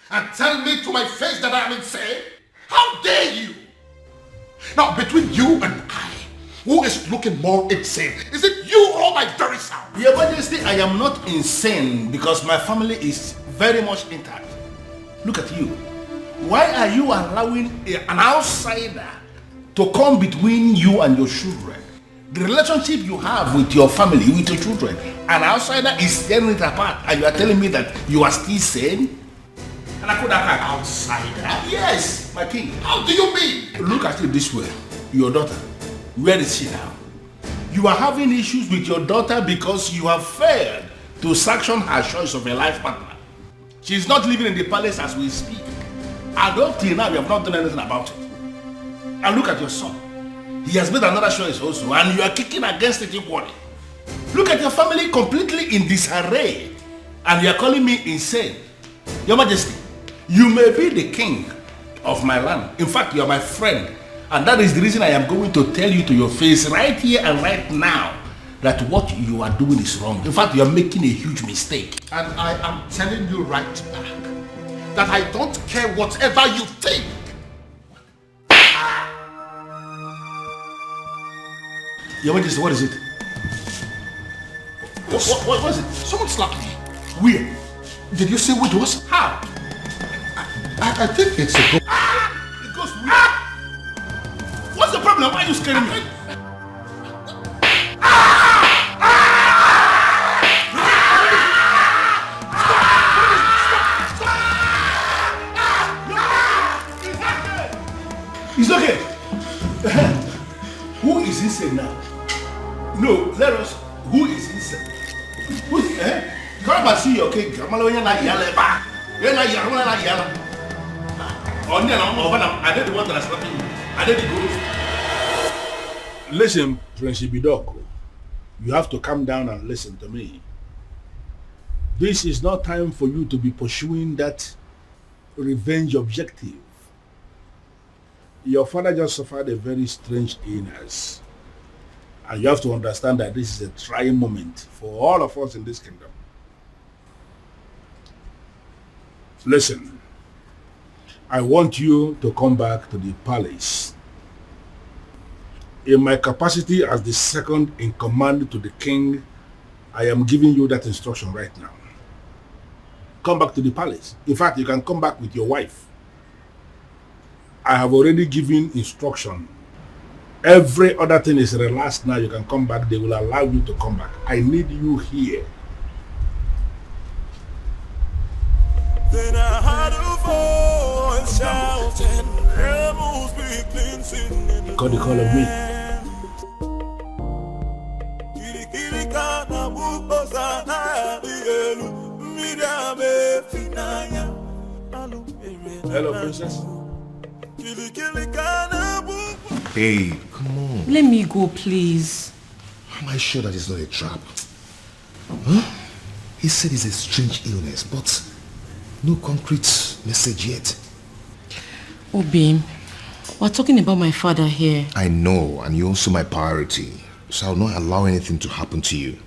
and tell me to my face that I am insane? How dare you? Now, between you and I, who is looking more insane? Is it you or my very self? Your Majesty, I am not insane because my family is very much intact. Look at you. Why are you allowing an outsider to come between you and your children? The relationship you have with your family, with your children, an outsider is tearing it apart and you are telling me that you are still sane? And I could have an outsider? Yes, my king. How do you mean? Look at it this way. Your daughter, where is she now? You are having issues with your daughter because you have failed to sanction her choice of a life partner. She is not living in the palace as we speak. And up till now, you have not done anything about it. And look at your son. He has made another choice also, and you are kicking against it equally. Look at your family completely in disarray, and you are calling me insane. Your Majesty, you may be the king of my land. In fact, you are my friend. And that is the reason I am going to tell you to your face right here and right now that what you are doing is wrong. In fact, you are making a huge mistake. And I am telling you right back that I don't care whatever you think. Your Majesty, what is it? What is it? Someone slapped me. Where? Did you see who it was? How? I think it's a ghost. It goes where? What's the problem? Why are you scaring me? It's okay. Who is insane now? No, let us. Who is insane? Who is Come and see your king. I'm alone. You're not yelling back. You're not yelling. Only I did the one that I slapped you. I did the good. Listen, Prince Ibidoko. You have to calm down and listen to me. This is not time for you to be pursuing that revenge objective. Your father just suffered a very strange illness. And you have to understand that this is a trying moment for all of us in this kingdom. Listen, I want you to come back to the palace. In my capacity as the second in command to the king, I am giving you that instruction right now. Come back to the palace. In fact, you can come back with your wife. I have already given instruction. Every other thing is relaxed now. You can come back. They will allow you to come back. I need you here. Then I heard a voice shouting, rebels be cleansing in the Call the call of me. Hello, princess. Babe, come on. Let me go, please. Am I sure that it's not a trap? Huh? He said it's a strange illness, but no concrete message yet. Oh, babe, we're talking about my father here. I know, and you're also my priority, so I'll not allow anything to happen to you.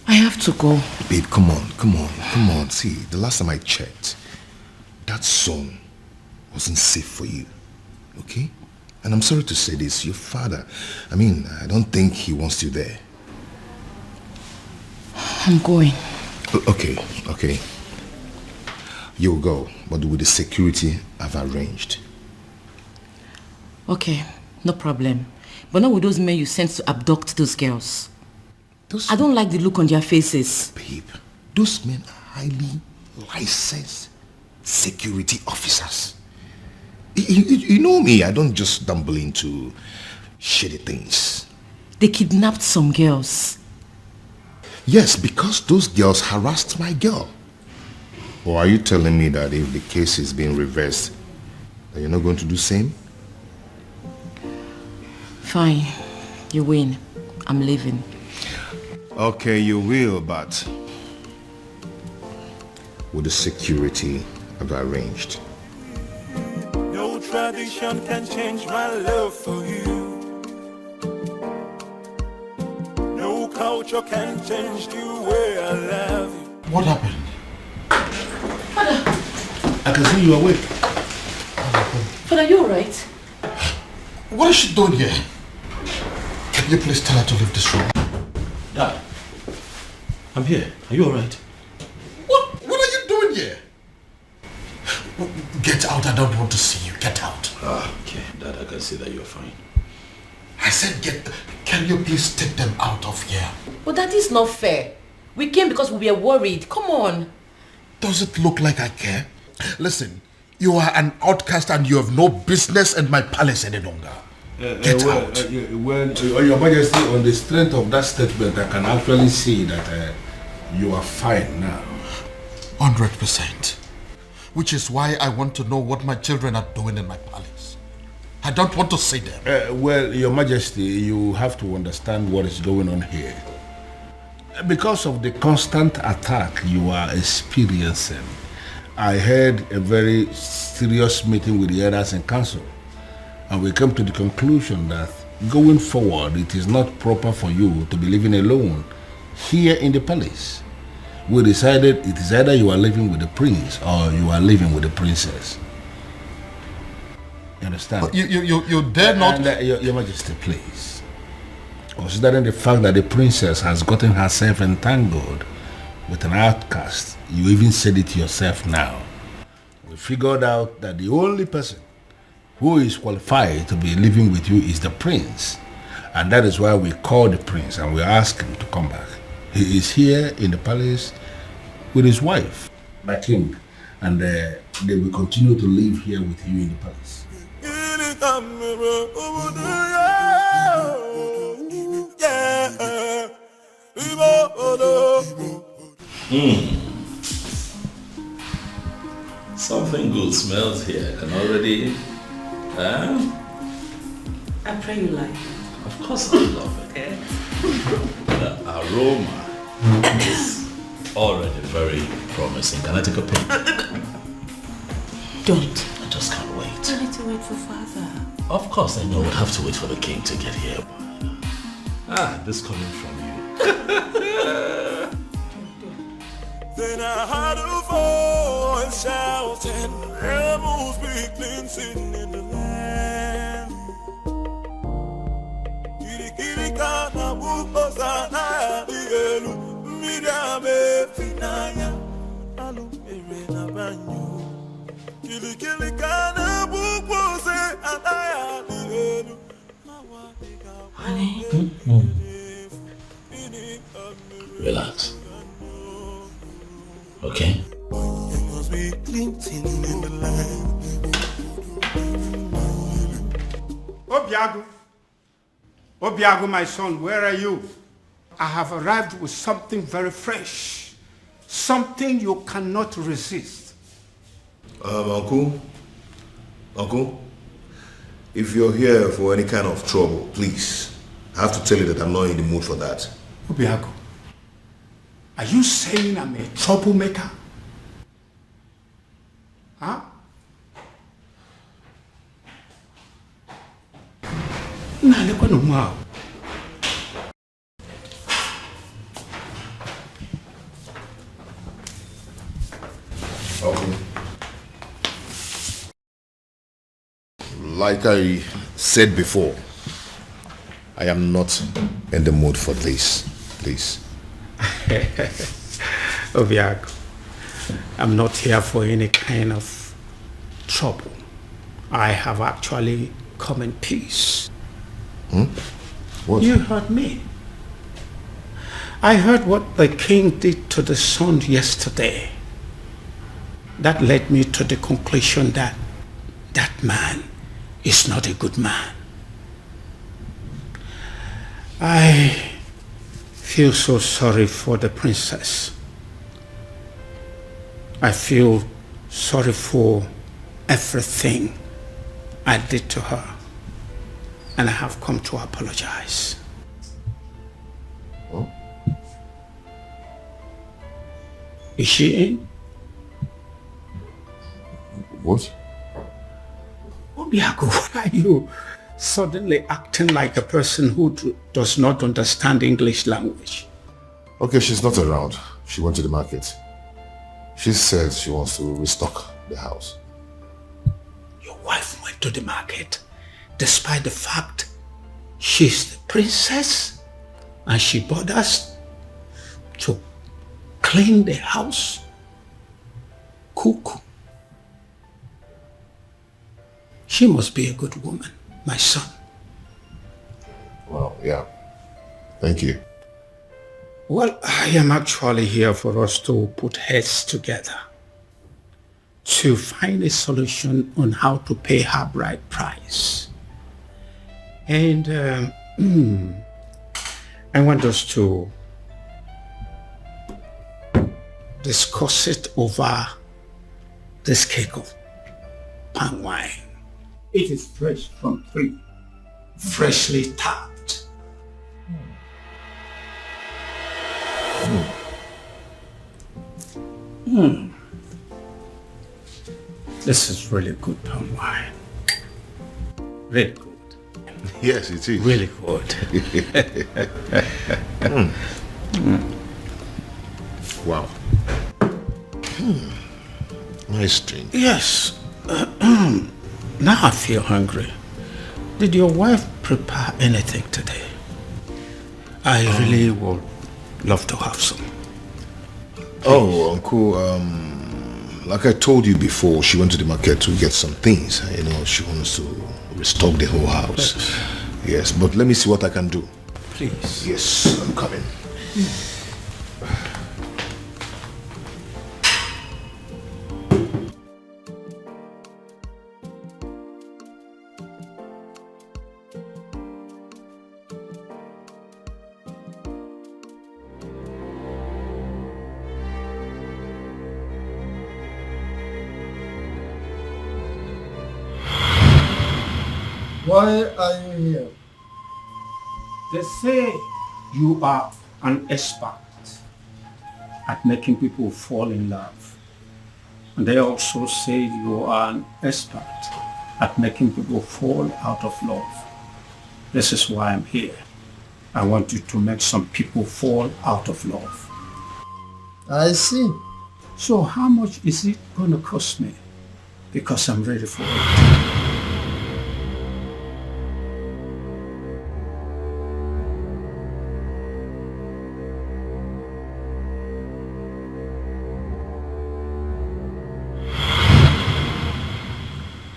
I have to go. Babe, come on. See, the last time I checked, that song wasn't safe for you, okay? And I'm sorry to say this, your father, I don't think he wants you there. I'm going. Okay. You'll go, but with the security I've arranged. Okay, no problem. But not with those men you sent to abduct those girls. I don't like the look on their faces. Babe, those men are highly licensed security officers. You know me, I don't just stumble into shitty things. They kidnapped some girls. Yes, because those girls harassed my girl. Or are you telling me that if the case is being reversed, that you're not going to do the same? Fine, you win. I'm leaving. Okay, you will, but with the security I've arranged. No tradition can change my love for you. No culture can change the way I love you. What happened? I can see you awake. Father, are you alright? What is she doing here? Can you please tell her to leave this room? Dad, I'm here. Are you alright? What are you doing here? Get out, I don't want to see you. Get out. Okay, Dad, I can see that you're fine. I said can you please take them out of here? But that is not fair. We came because we were worried. Come on. Does it look like I care? Listen, you are an outcast and you have no business in my palace any longer. Get out. Your Majesty, on the strength of that statement, I can actually see that you are fine now. 100%. Which is why I want to know what my children are doing in my palace. I don't want to see them. Well, Your Majesty, you have to understand what is going on here. Because of the constant attack you are experiencing, I had a very serious meeting with the elders in council, and we came to the conclusion that going forward, it is not proper for you to be living alone here in the palace. We decided it is either you are living with the prince or you are living with the princess. You understand? But you dare not... And, Your Majesty, please. Considering the fact that the princess has gotten herself entangled with an outcast, you even said it yourself now. We figured out that the only person who is qualified to be living with you is the prince. And that is why we called the prince and we asked him to come back. He is here in the palace with his wife, my king, and they will continue to live here with you in the palace. Yeah. Something good smells here. I can already... I pray you like it. Of course I love it. Okay. The aroma is already very promising. Can I take a peek? Don't. I just can't wait. I need to wait for father. Of course I know we'll have to wait for the king to get here. This coming from you. Then I heard a voice shouting, rebels be cleansing in the land. Kiri kiri kana buko sana dielu, midame finaya, alu na banyu. Kiri kiri kana buko se anaya dielu. Honey. Relax. Okay? Obiago, my son, where are you? I have arrived with something very fresh. Something you cannot resist. Uncle, if you're here for any kind of trouble, please, I have to tell you that I'm not in the mood for that. Obiago, are you saying I'm a troublemaker? Huh? Okay. Like I said before, I am not in the mood for this, please. Obiago, I'm not here for any kind of trouble. I have actually come in peace. What? You heard me. I heard what the king did to the son yesterday. That led me to the conclusion that that man is not a good man. I feel so sorry for the princess. I feel sorry for everything I did to her. And I have come to apologize. Oh? Is she in? What? Obiago, why are you suddenly acting like a person who does not understand English language? Okay, she's not around. She went to the market. She said she wants to restock the house. Your wife went to the market despite the fact she's the princess and she bothers to clean the house, cook. She must be a good woman, my son. Well, yeah. Thank you. Well, I am actually here for us to put heads together to find a solution on how to pay her bride price. And I want us to discuss it over this cake of palm wine. It is fresh from tree, freshly tapped. This is really good palm wine. Really good. Yes, it is. Really good. Wow. Nice drink. Yes. Now I feel hungry. Did your wife prepare anything today? I really would love to have some. Oh, Uncle, like I told you before, she went to the market to get some things. You know, she wants to restock the whole house. Yes, but let me see what I can do. Please. Yes, I'm coming. Why are you here? They say you are an expert at making people fall in love. And they also say you are an expert at making people fall out of love. This is why I'm here. I want you to make some people fall out of love. I see. So how much is it going to cost me? Because I'm ready for it.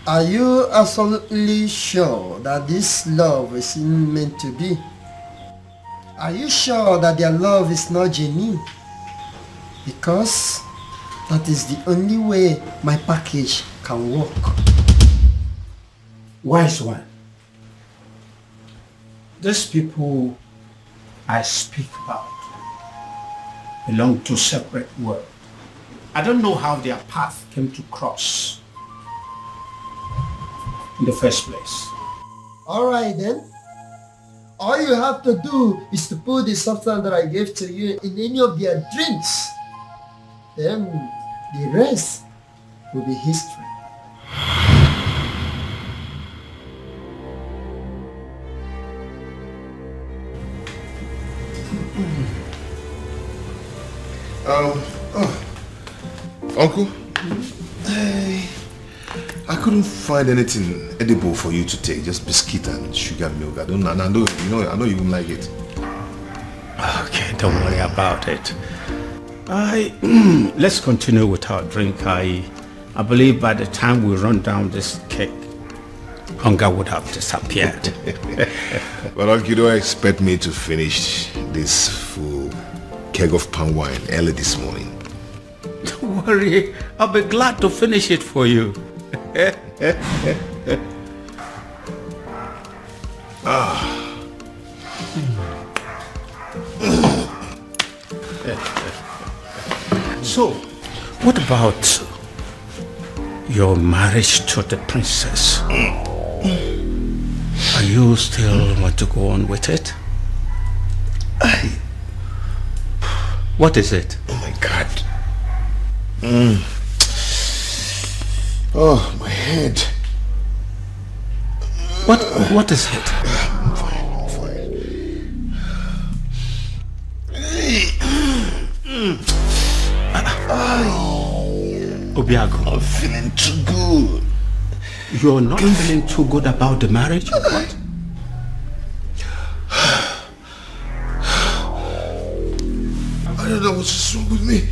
Are you absolutely sure that this love is meant to be? Are you sure that their love is not genuine? Because that is the only way my package can work. Wise one. These people I speak about belong to separate worlds. I don't know how their path came to cross in the first place. Alright then. All you have to do is to put the substance that I gave to you in any of their drinks. Then the rest will be history. Uncle, I couldn't find anything edible for you to take, just biscuit and sugar milk. I know you won't like it. Okay, don't worry about it. Let's continue with our drink. I believe by the time we run down this cake, hunger would have disappeared. But Uncle, you don't expect me to finish this full keg of palm wine early this morning. Don't worry, I'll be glad to finish it for you. So, what about your marriage to the princess? Are you still want to go on with it? What is it? Oh my God. Oh, my head. What is it? I'm fine. Obiago, I'm feeling too good. You're not feeling too good about the marriage or what? I don't know what's wrong with me.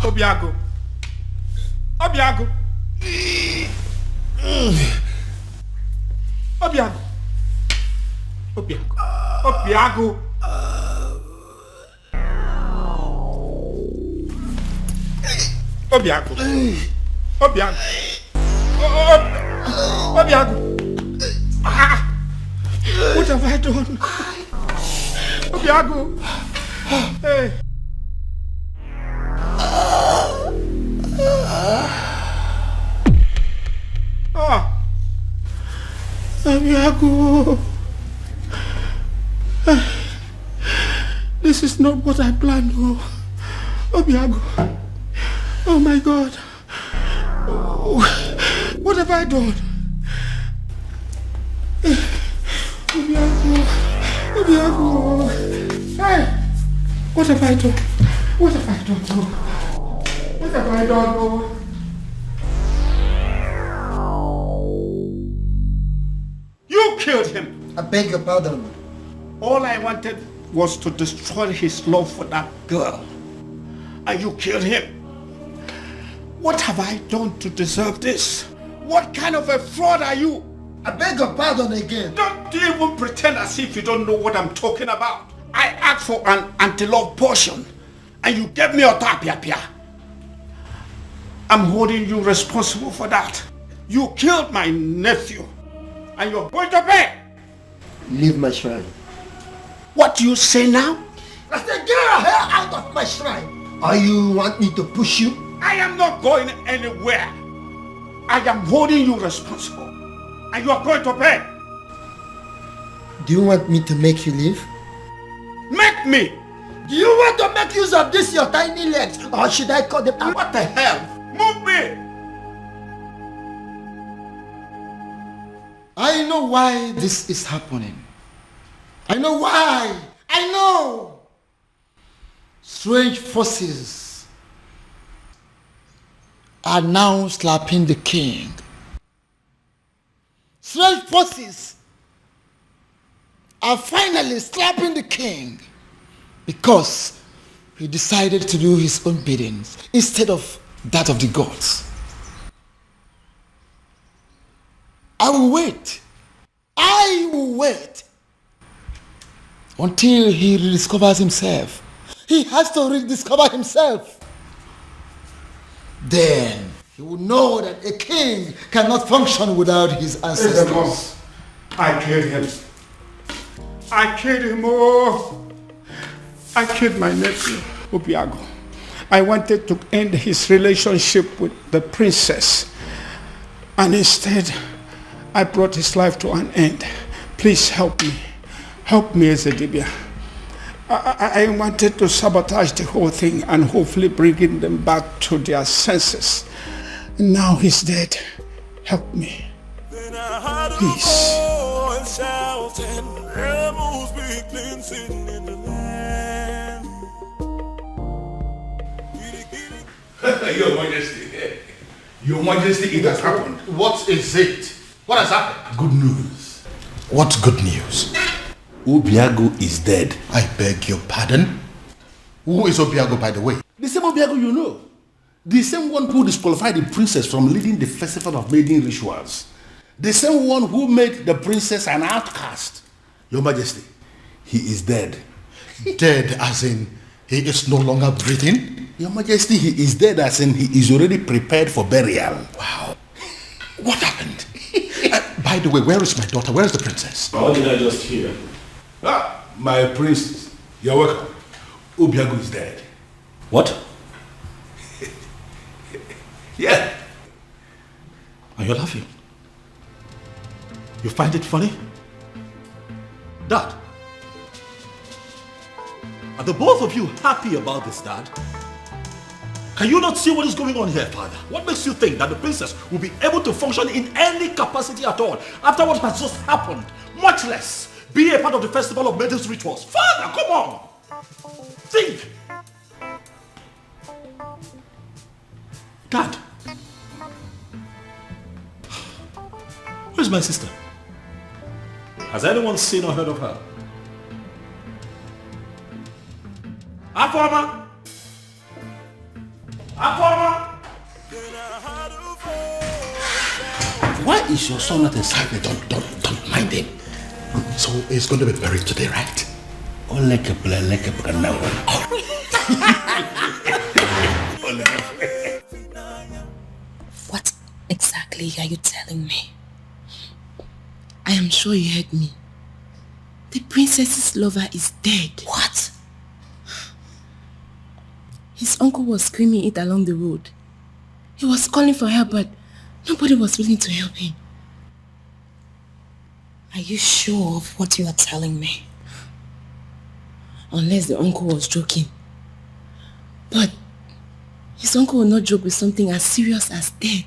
Obiago. Obiago. Obiago. Obiago. Obiago. Obiago. Obiago. Obiago. What have I done? Obiago. Hey. Obiago. This is not what I planned. Obiago. Oh my God. What have I done? Obiago. Hey. What have I done? What have I done? What have I done? You killed him. I beg your pardon. All I wanted was to destroy his love for that girl. And you killed him. What have I done to deserve this? What kind of a fraud are you? I beg your pardon again. Don't even pretend as if you don't know what I'm talking about. I asked for an anti-love potion and you gave me a tapia. I'm holding you responsible for that. You killed my nephew and you're going to pay. Leave my shrine. What do you say now? I said get your hair out of my shrine. Or you want me to push you? I am not going anywhere. I am holding you responsible. And you are going to pay. Do you want me to make you leave? Make me! Do you want to make use of this your tiny legs? Or should I cut them out? What the hell? Move me! I know why this is happening. I know why. I know. Strange forces are now slapping the king. Strange forces are finally slapping the king because he decided to do his own biddings instead of that of the gods. I will wait. I will wait until he rediscovers himself. He has to rediscover himself. Then he will know that a king cannot function without his ancestors. I killed him. I killed him. Oh, I killed my nephew, Obiago. I wanted to end his relationship with the princess. And instead, I brought his life to an end. Please help me. Help me, Ezedibia. I wanted to sabotage the whole thing and hopefully bringing them back to their senses. Now he's dead. Help me. Please. Your Majesty. Your Majesty, it has happened. What is it? What has happened? Good news. What good news? Obiago is dead. I beg your pardon? Who is Obiago, by the way? The same Obiago you know. The same one who disqualified the princess from leading the festival of maiden rituals. The same one who made the princess an outcast. Your Majesty, he is dead. Dead as in he is no longer breathing? Your Majesty, he is dead as in he is already prepared for burial. Wow. What happened? By the way, where is my daughter? Where is the princess? What did I just hear? Ah, my princess. You're welcome. Obiago is dead. What? Yeah. Are you laughing? You find it funny? Dad, are the both of you happy about this, Dad? Can you not see what is going on here, Father? What makes you think that the princess will be able to function in any capacity at all after what has just happened? Much less be a part of the festival of maidens rituals. Father, come on! Think! Dad! Where's my sister? Has anyone seen or heard of her? Afoma! Afoma! Why is your son not inside? Don't mind him. So he's going to be buried today, right? What exactly are you telling me? I am sure you heard me. The princess's lover is dead. What? His uncle was screaming it along the road. He was calling for help, but nobody was willing to help him. Are you sure of what you are telling me? Unless the uncle was joking. But his uncle will not joke with something as serious as death.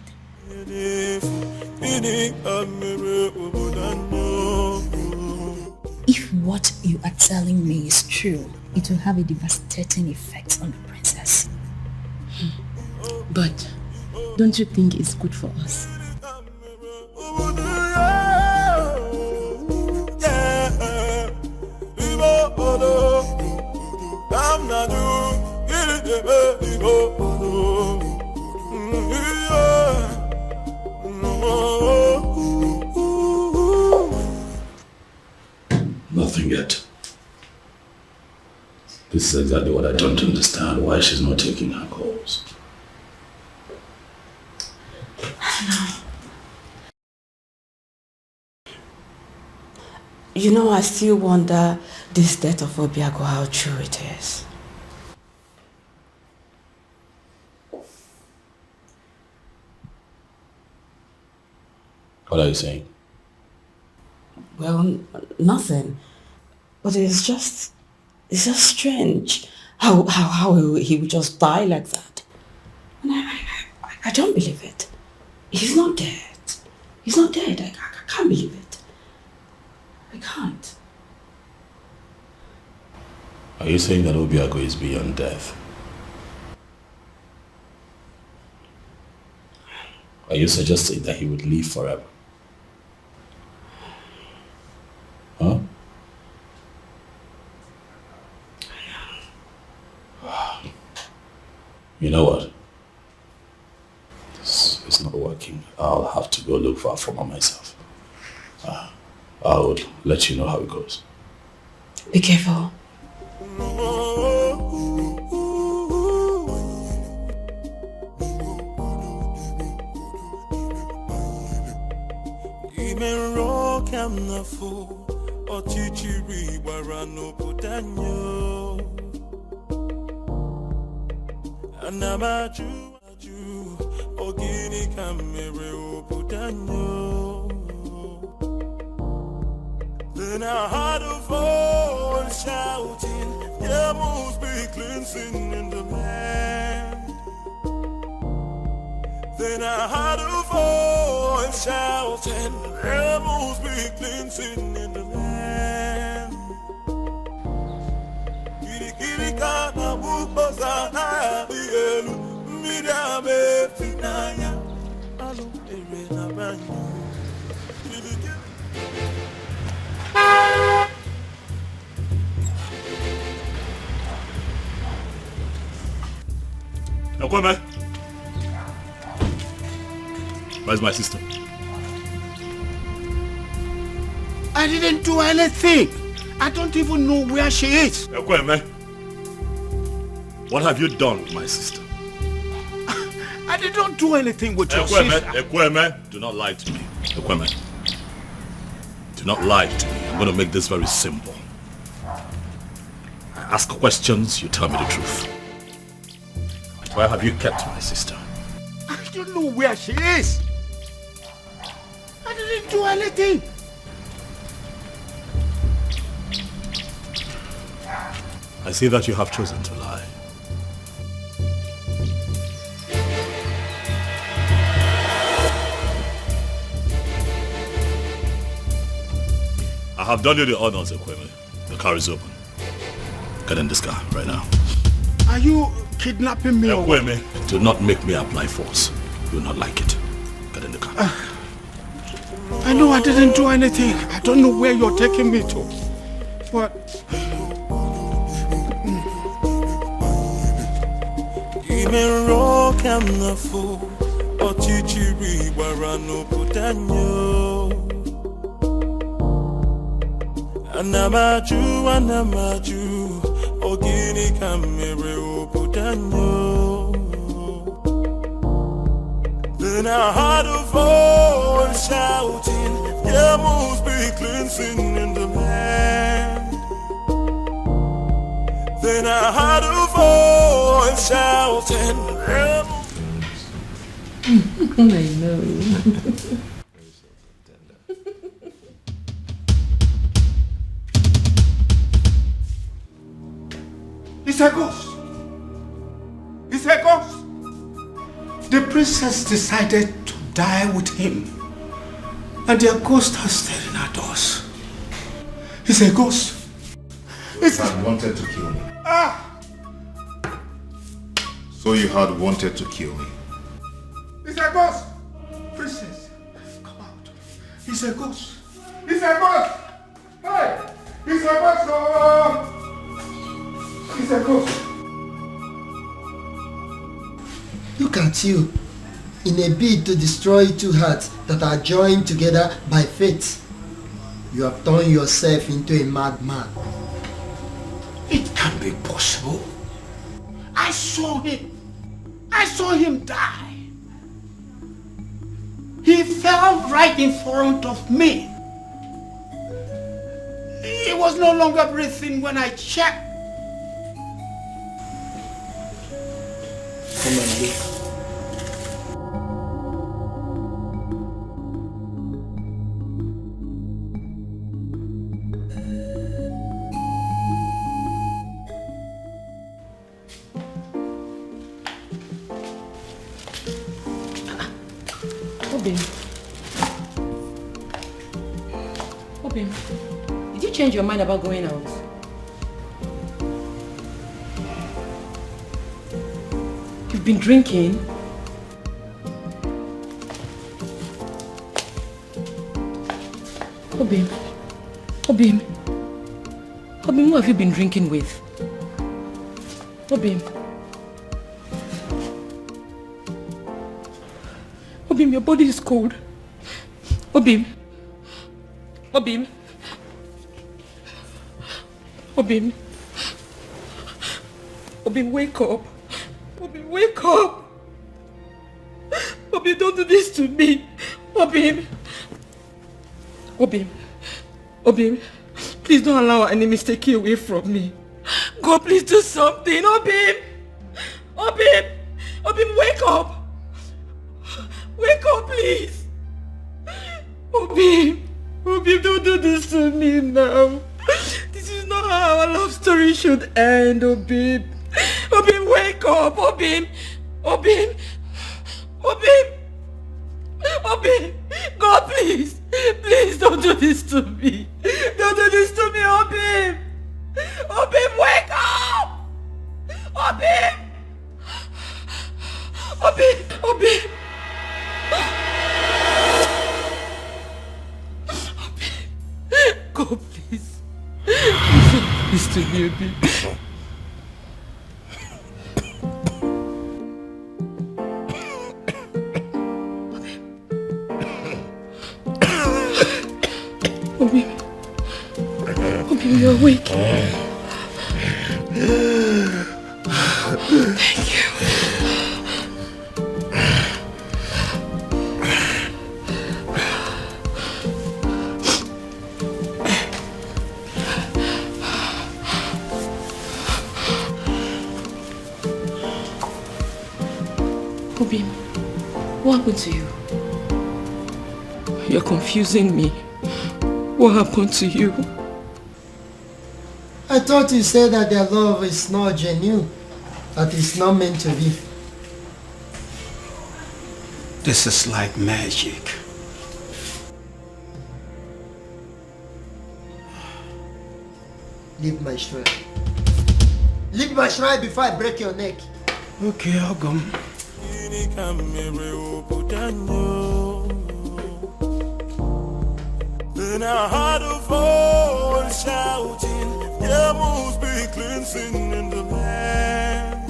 If what you are telling me is true, it will have a devastating effect on the princess. But don't you think it's good for us? Nothing yet. This is exactly what I don't understand. Why she's not taking her calls. You know, I still wonder this death of Obiago, how true it is. What are you saying? Well, nothing. But it's just strange how he would just die like that. And I don't believe it. He's not dead. He's not dead. I can't believe it. I can't. Are you saying that Obiago is beyond death? Are you suggesting that he would live forever? Huh? You know what? This is not working. I'll have to go look for Afoma myself. I'll let you know how it goes. Be careful. Then I heard a voice shouting, there must be cleansing in the land. Then I heard a voice shouting, there must be cleansing in the land. Kirikana mukosana bielu midame finaya alu erena banyu. Ekweme, where's my sister? I didn't do anything. I don't even know where she is. Ekweme, what have you done with my sister? I did not do anything with your sister. Ekweme, do not lie to me. Ekweme, do not lie to me. I'm going to make this very simple. I ask questions, you tell me the truth. Where have you kept my sister? I don't know where she is. I didn't do anything. I see that you have chosen to lie. I have done you the honors, Ekweme. The car is open. Get in this car right now. Are you kidnapping me? Ekweme, do not make me apply force. You will not like it. Get in the car. I know I didn't do anything. I don't know where you're taking me to. But... Anamaju, ogini kamere oputanyo. Then I heard a voice shouting, there must be cleansing in the land. Then I heard a voice shouting, there I know. It's a ghost. It's a ghost. The princess decided to die with him. And their ghost are staring at us. It's a ghost. It's had wanted to kill me. So you had wanted to kill me. It's a ghost. Princess, come out. It's a ghost. It's a ghost. Hey, it's a ghost. Oh. It's a ghost. Look at you. In a bid to destroy two hearts that are joined together by fate, you have turned yourself into a madman. It can't be possible. I saw him. I saw him die. He fell right in front of me. He was no longer breathing when I checked. Come and look. Obim. Obim, did you change your mind about going out? You've been drinking? Obim. Obim. Obim, who have you been drinking with? Obim. Obim, your body is cold. Obim. Obim. Obim. Obim, wake up. Obim, wake up. Obim, don't do this to me. Obim. Obim. Obim. Please don't allow our enemies to take you away from me. God, please do something. Obim. Obim. Obim, wake up. Wake up, please. Obim. Obim, don't do this to me now. This is not how our love story should end, Obim. Obim, wake up. Obim. Obim. Obim. Obim. God, please. Please don't do this to me. Don't do this to me, Obim. Obim, wake up. Obim. Obim. Obim. God, please. Please to me, Obim. Obim. Obim, you're awake. Thank you. Obim, what happened to you? You're confusing me. What happened to you? I thought you said that their love is not genuine, that it's not meant to be. This is like magic. Leave my shrine. Leave my shrine before I break your neck. Okay, Ogum. Then I heard a voice shouting, there must be cleansing in the land.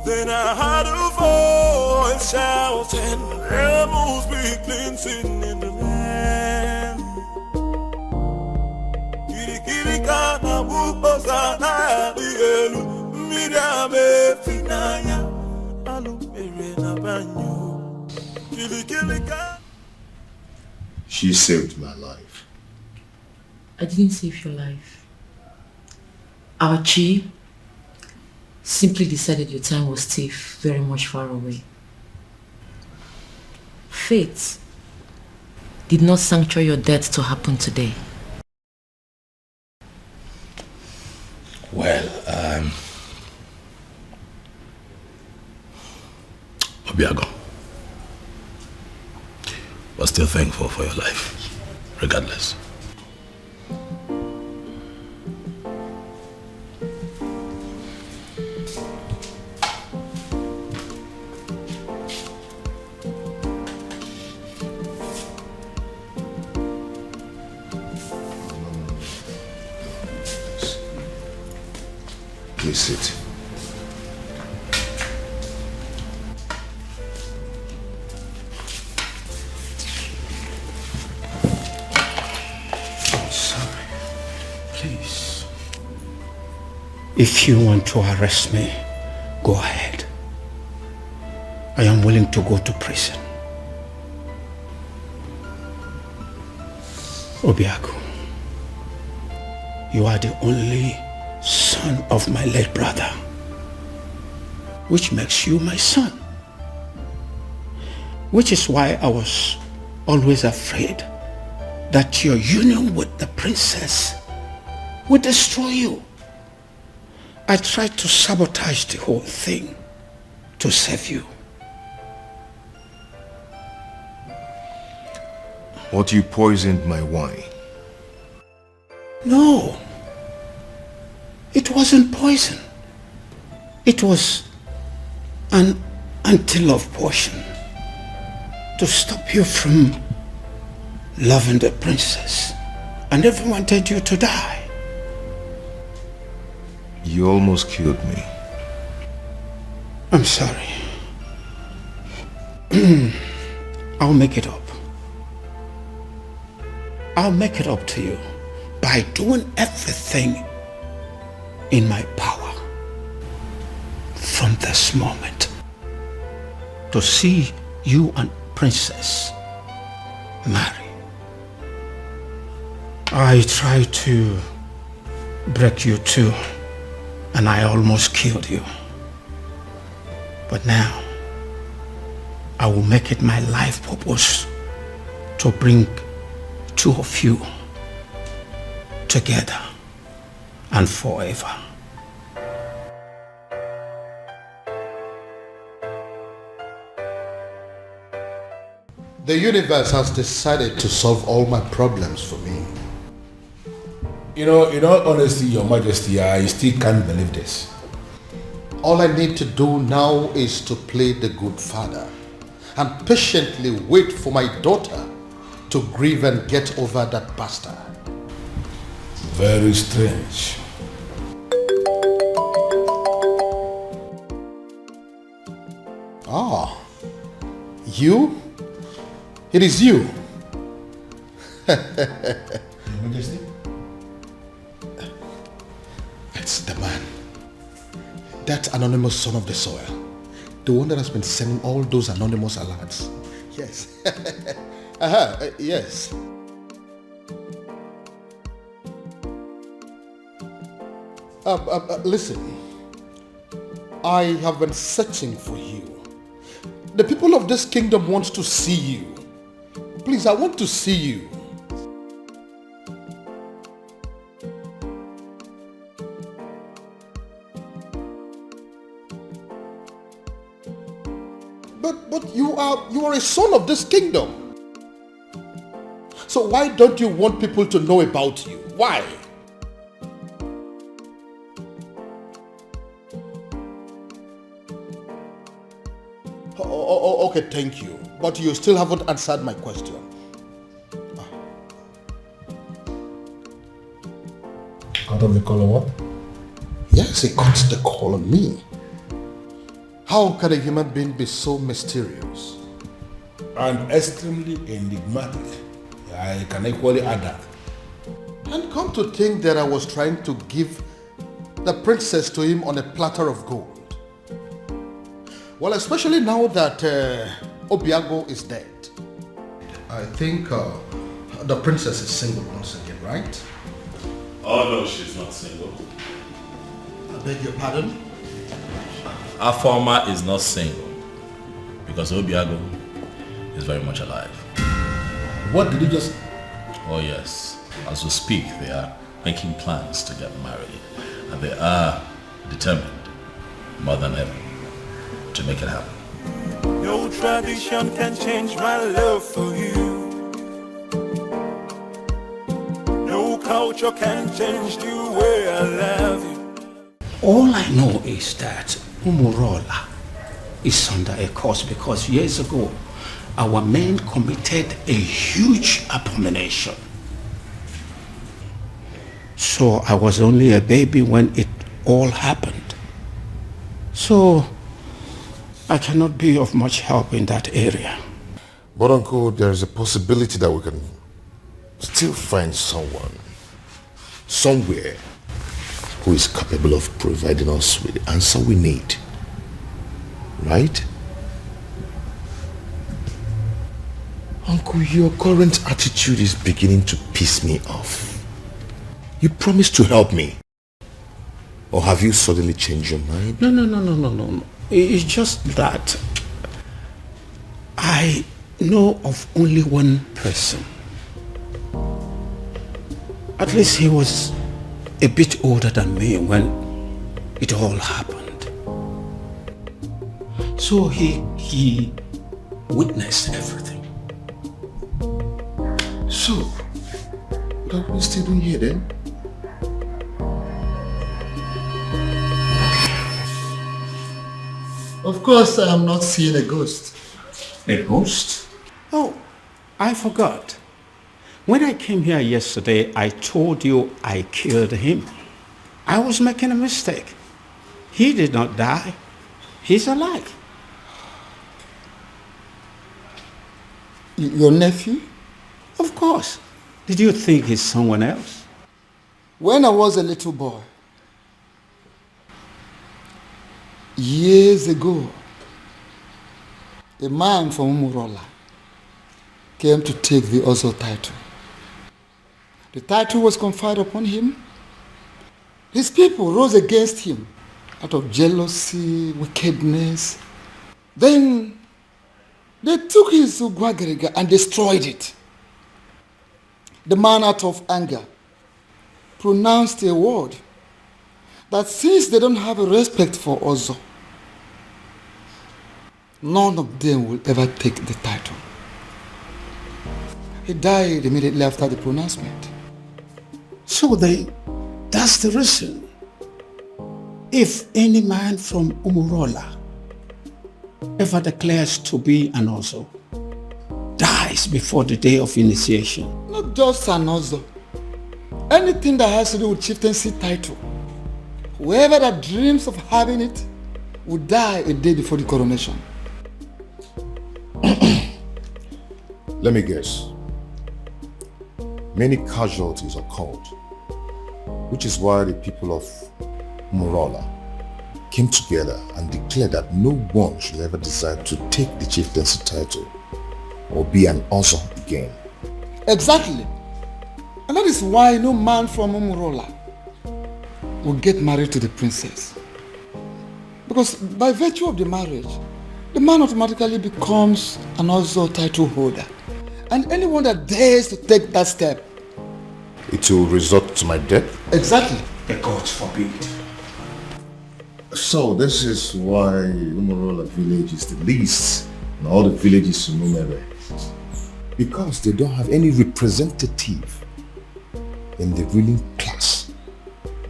Then I heard a voice shouting, there must be cleansing in the land. Kirikana bukosana digelu, midame finaya, alumere na banyo. Kirikirika. She saved my life. I didn't save your life. Our chief simply decided your time was still very much far away. Fate did not sancture your death to happen today. Well, Obiago, but still thankful for your life, regardless. Please sit. Please. If you want to arrest me, go ahead. I am willing to go to prison. Obiaku, you are the only son of my late brother, which makes you my son. Which is why I was always afraid that your union with the princess would destroy you. I tried to sabotage the whole thing to save you. But you poisoned my wine. No. It wasn't poison. It was an anti-love potion to stop you from loving the princess. I never wanted you to die. You almost killed me. I'm sorry. I'll make it up. I'll make it up to you by doing everything in my power from this moment to see you and Princess marry. I tried to break you too, and I almost killed you. But now, I will make it my life purpose to bring two of you together and forever. The universe has decided to solve all my problems for me. In all honesty, Your Majesty, I still can't believe this. All I need to do now is to play the good father and patiently wait for my daughter to grieve and get over that bastard. Very strange. Ah, you? It is you. Your Majesty? It's the man. That anonymous son of the soil. The one that has been sending all those anonymous alerts. Yes. Yes. Listen. I have been searching for you. The people of this kingdom want to see you. Please, I want to see you. But you are a son of this kingdom. So why don't you want people to know about you? Why? Okay, thank you. But you still haven't answered my question. Cut off the call on what? Yes, he cut the call on me. How can a human being be so mysterious? And extremely enigmatic. I can equally add that. And come to think that I was trying to give the princess to him on a platter of gold. Well, especially now that Obiago is dead. I think the princess is single once again, right? Oh no, she's not single. I beg your pardon? Afoma is not single because Obiago is very much alive. What did you just... Oh yes, as we speak they are making plans to get married and they are determined more than ever to make it happen. No tradition can change my love for you. No culture can change the way I love you. All I know is that Umurola is under a curse because years ago our men committed a huge abomination. So I was only a baby when it all happened. So I cannot be of much help in that area. But Uncle, there is a possibility that we can still find someone, somewhere, who is capable of providing us with the answer we need. Right? Uncle, your current attitude is beginning to piss me off. You promised to help me. Or have you suddenly changed your mind? No. It's just that I know of only one person. At least he was a bit older than me when it all happened. So he witnessed everything. So, what are we still doing here then? Of course, I am not seeing a ghost. A ghost? Oh, I forgot. When I came here yesterday, I told you I killed him. I was making a mistake. He did not die. He's alive. Your nephew? Of course. Did you think he's someone else? When I was a little boy, years ago, a man from Umurola came to take the Ozo title. The title was conferred upon him. His people rose against him out of jealousy, wickedness. Then they took his Ugwagariga and destroyed it. The man, out of anger, pronounced a word that since they don't have a respect for Ozo, none of them will ever take the title. He died immediately after the pronouncement. So that's the reason. If any man from Umurola ever declares to be an Ozo, dies before the day of initiation. Not just an Ozo. Anything that has to do with chieftaincy title. Whoever that dreams of having it will die a day before the coronation. Let me guess. Many casualties occurred, which is why the people of Umurola came together and declared that no one should ever decide to take the chieftaincy title or be an Ozo again. Exactly. And that is why no man from Umurola will get married to the princess. Because by virtue of the marriage, the man automatically becomes an Ozo title holder. And anyone that dares to take that step, it will result to my death? Exactly. The gods forbid. So this is why Umurola village is the least in all the villages in Umere. Because they don't have any representative in the ruling class.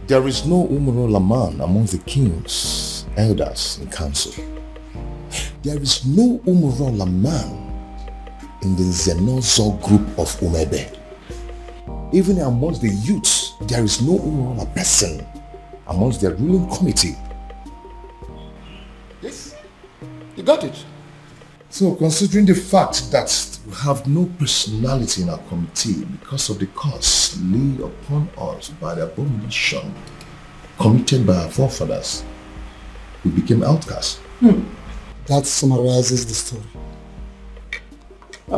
There is no Umurola man among the king's elders in council. There is no Umurola man in the Zenozo group of Umebe. Even amongst the youths, there is no Umurola person amongst their ruling committee. Yes, you got it. So considering the fact that we have no personality in our committee because of the curse laid upon us by the abomination committed by our forefathers, we became outcasts. That summarizes the story.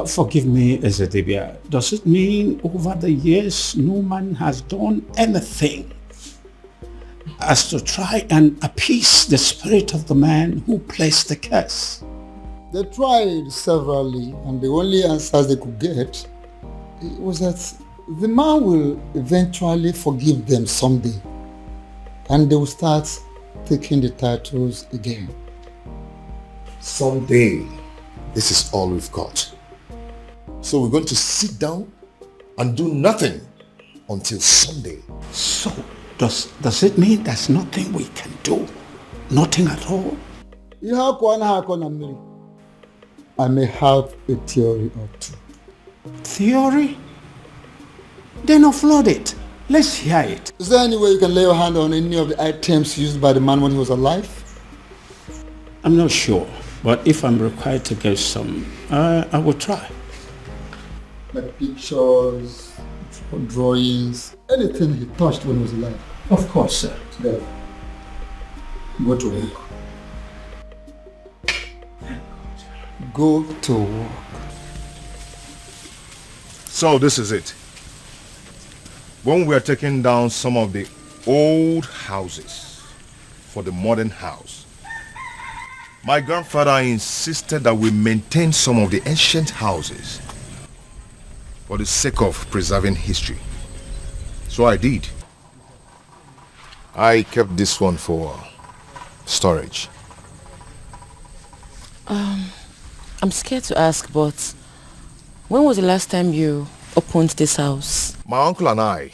Forgive me, Ezedibia. Does it mean over the years no man has done anything as to try and appease the spirit of the man who placed the curse? They tried severally, and the only answers they could get was that the man will eventually forgive them someday, and they will start taking the titles again. Someday, this is all we've got. So we're going to sit down and do nothing until Sunday. So, does it mean there's nothing we can do? Nothing at all? I may have a theory or two. Theory? Then offload it. Let's hear it. Is there any way you can lay your hand on any of the items used by the man when he was alive? I'm not sure, but if I'm required to get some, I will try. Like pictures, drawings, anything he touched when he was alive. Of course, sir. There. Go to work. Go to work. So this is it. When we are taking down some of the old houses for the modern house, my grandfather insisted that we maintain some of the ancient houses for the sake of preserving history. So I did. I kept this one for storage. I'm scared to ask, but when was the last time you opened this house. My uncle and I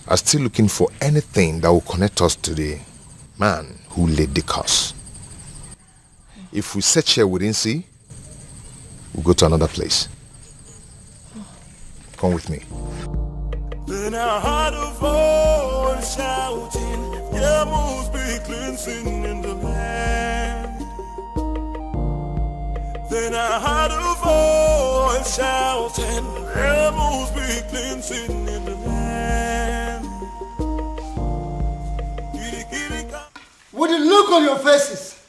are still looking for anything that will connect us to the man who laid the curse. If we search here we didn't see, we'll go to another place. Come with me. Then I heard a voice shouting, there must be cleansing in the land. Then I heard a voice shouting, there must be cleansing in the land. With the look on your faces,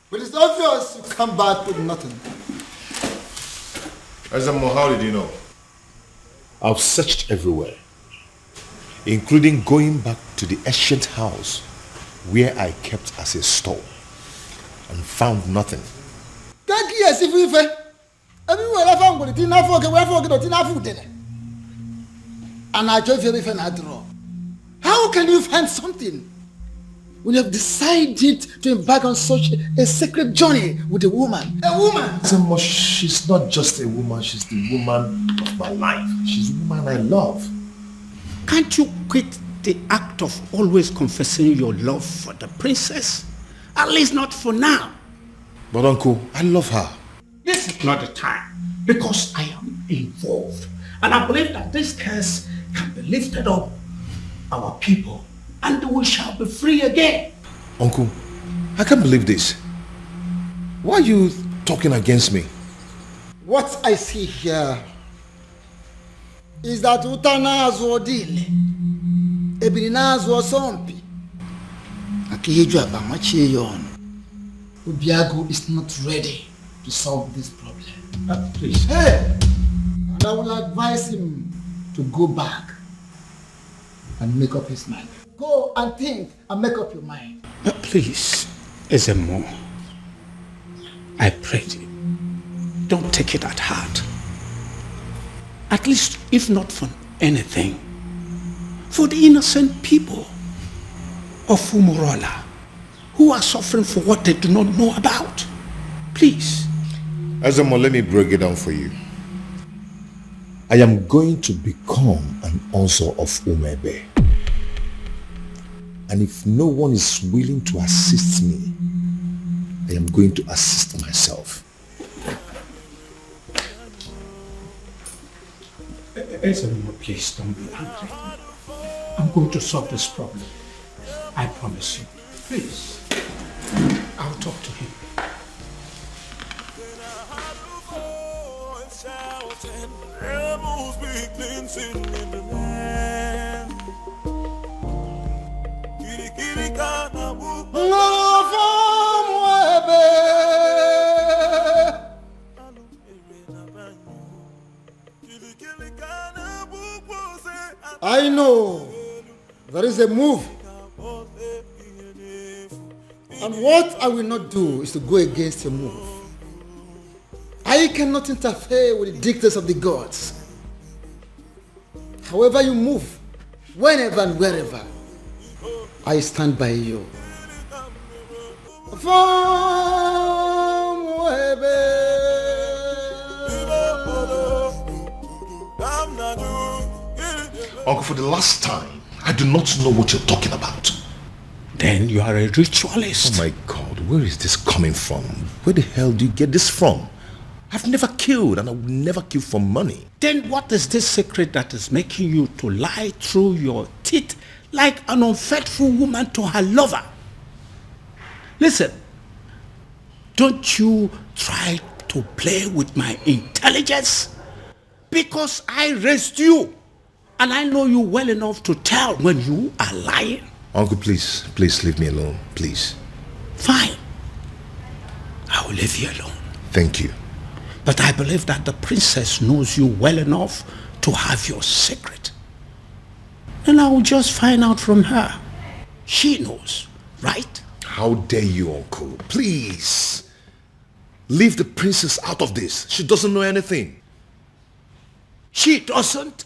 but it's obvious you come back with nothing. Azamo, how did you know? I've searched everywhere, including going back to the ancient house where I kept as a store and found nothing. Thank you, as if we everywhere I found it, didn't forget where I forget or didn't food. And I just feel if I draw. How can you find something when you have decided to embark on such a sacred journey with a woman? A woman! Azamo, she's not just a woman, she's the woman of my life. She's the woman I love. Can't you quit the act of always confessing your love for the princess? At least not for now. But uncle, I love her. This is not the time, because I am involved. And I believe that this curse can be lifted up our people, and we shall be free again. Uncle, I can't believe this. Why are you talking against me? What I see here is that Utanazo Dile, Ebinazo Sompi, Akiyeju Abamachiyon, Ubiago is not ready to solve this problem. Please. Hey! And I will advise him to go back and make up his mind. Go and think and make up your mind. Please, Ezemo, I pray you, don't take it at heart. At least, if not for anything, for the innocent people of Umurola who are suffering for what they do not know about. Please. Azamo, let me break it down for you. I am going to become an Ozo of Umebe. And if no one is willing to assist me, I am going to assist myself. Ezemo, please don't be angry. I'm going to solve this problem. I promise you. Please. I'll talk to him. There must be cleansing in the land. I know there is a move. And what I will not do is to go against your move. I cannot interfere with the dictates of the gods. However you move, whenever and wherever, I stand by you. Uncle, for the last time, I do not know what you're talking about. Then you are a ritualist. Oh my God, where is this coming from? Where the hell do you get this from? I've never killed and I will never kill for money. Then what is this secret that is making you to lie through your teeth like an unfaithful woman to her lover? Listen, don't you try to play with my intelligence, because I raised you and I know you well enough to tell when you are lying. Uncle, please leave me alone, please. Fine. I will leave you alone. Thank you. But I believe that the princess knows you well enough to have your secret. And I will just find out from her. She knows, right? How dare you, Uncle? Please. Leave the princess out of this. She doesn't know anything. She doesn't?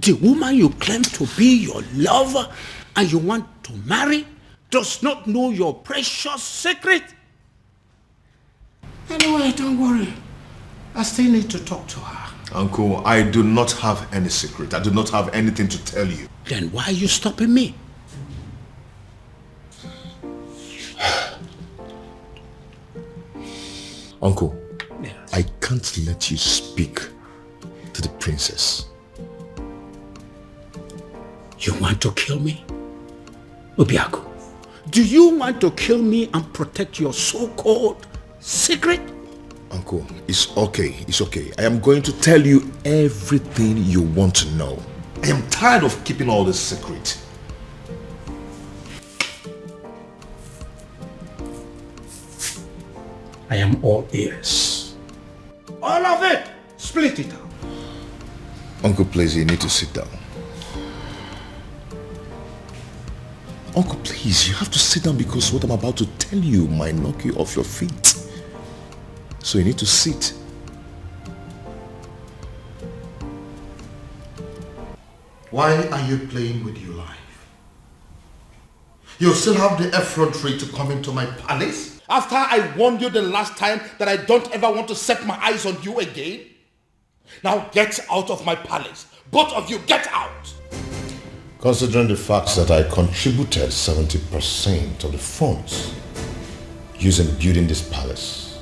The woman you claim to be your lover and you want to marry does not know your precious secret? Anyway, don't worry. I still need to talk to her. Uncle, I do not have any secret. I do not have anything to tell you. Then why are you stopping me? Uncle, I can't let you speak to the princess. You want to kill me? Obiaku, do you want to kill me and protect your so-called secret? Uncle, it's okay. It's okay. I am going to tell you everything you want to know. I am tired of keeping all this secret. I am all ears. All of it! Split it out. Uncle, please, you need to sit down. Uncle, please, you have to sit down because what I'm about to tell you might knock you off your feet. So you need to sit. Why are you playing with your life? You still have the effrontery to come into my palace? After I warned you the last time that I don't ever want to set my eyes on you again? Now get out of my palace. Both of you, get out! Considering the fact that I contributed 70% of the funds used in building this palace,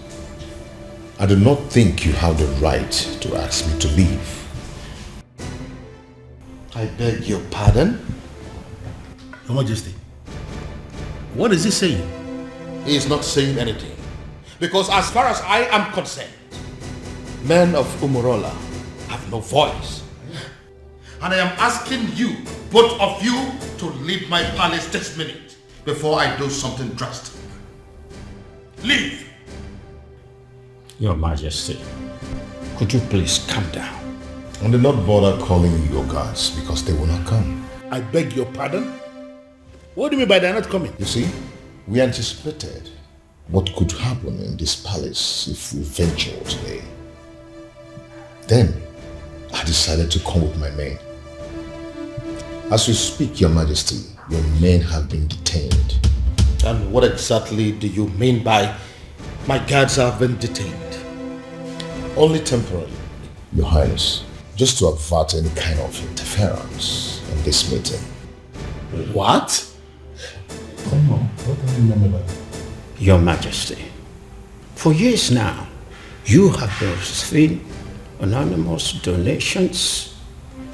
I do not think you have the right to ask me to leave. I beg your pardon? Your Majesty, what is he saying? He is not saying anything. Because as far as I am concerned, men of Umurola have no voice. And I am asking you, both of you, to leave my palace this minute before I do something drastic. Leave! Your Majesty, could you please calm down? And do not bother calling your guards because they will not come. I beg your pardon? What do you mean by they're not coming? You see, we anticipated what could happen in this palace if we ventured today. Then, I decided to come with my men. As we speak, Your Majesty, your men have been detained. And what exactly do you mean by my guards have been detained? Only temporarily, Your Highness, just to avert any kind of interference in this meeting. What? Come on, what do you remember that? Your Majesty, for years now, you have been receiving anonymous donations,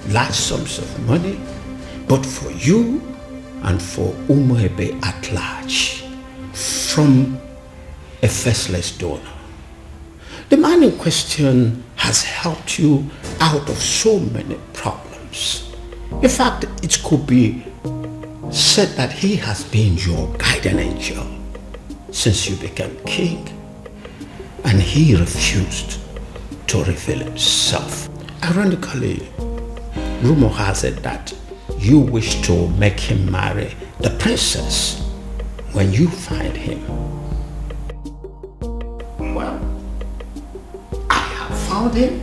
large sums of money, but for you and for Umuebe at large, from a faceless donor. The man in question has helped you out of so many problems. In fact, it could be said that he has been your guardian angel since you became king, and he refused to reveal himself. Ironically, rumor has it that you wish to make him marry the princess when you find him. Well, I have found him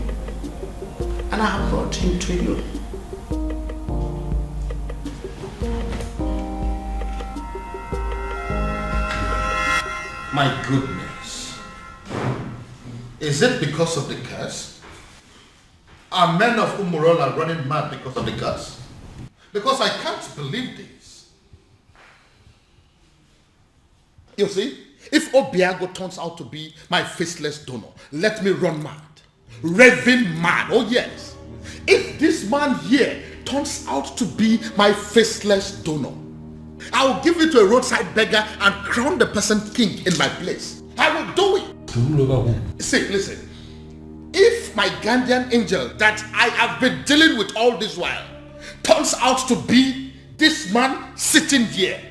and I have brought him to you. My goodness. Is it because of the curse? Are men of Umurola running mad because of the curse? Because I can't believe this. You see, if Obiago turns out to be my faceless donor, let me run mad. Raving mad, oh yes. If this man here turns out to be my faceless donor, I'll give it to a roadside beggar and crown the person king in my place. I will do it. See, listen. If my guardian angel that I have been dealing with all this while turns out to be this man sitting here,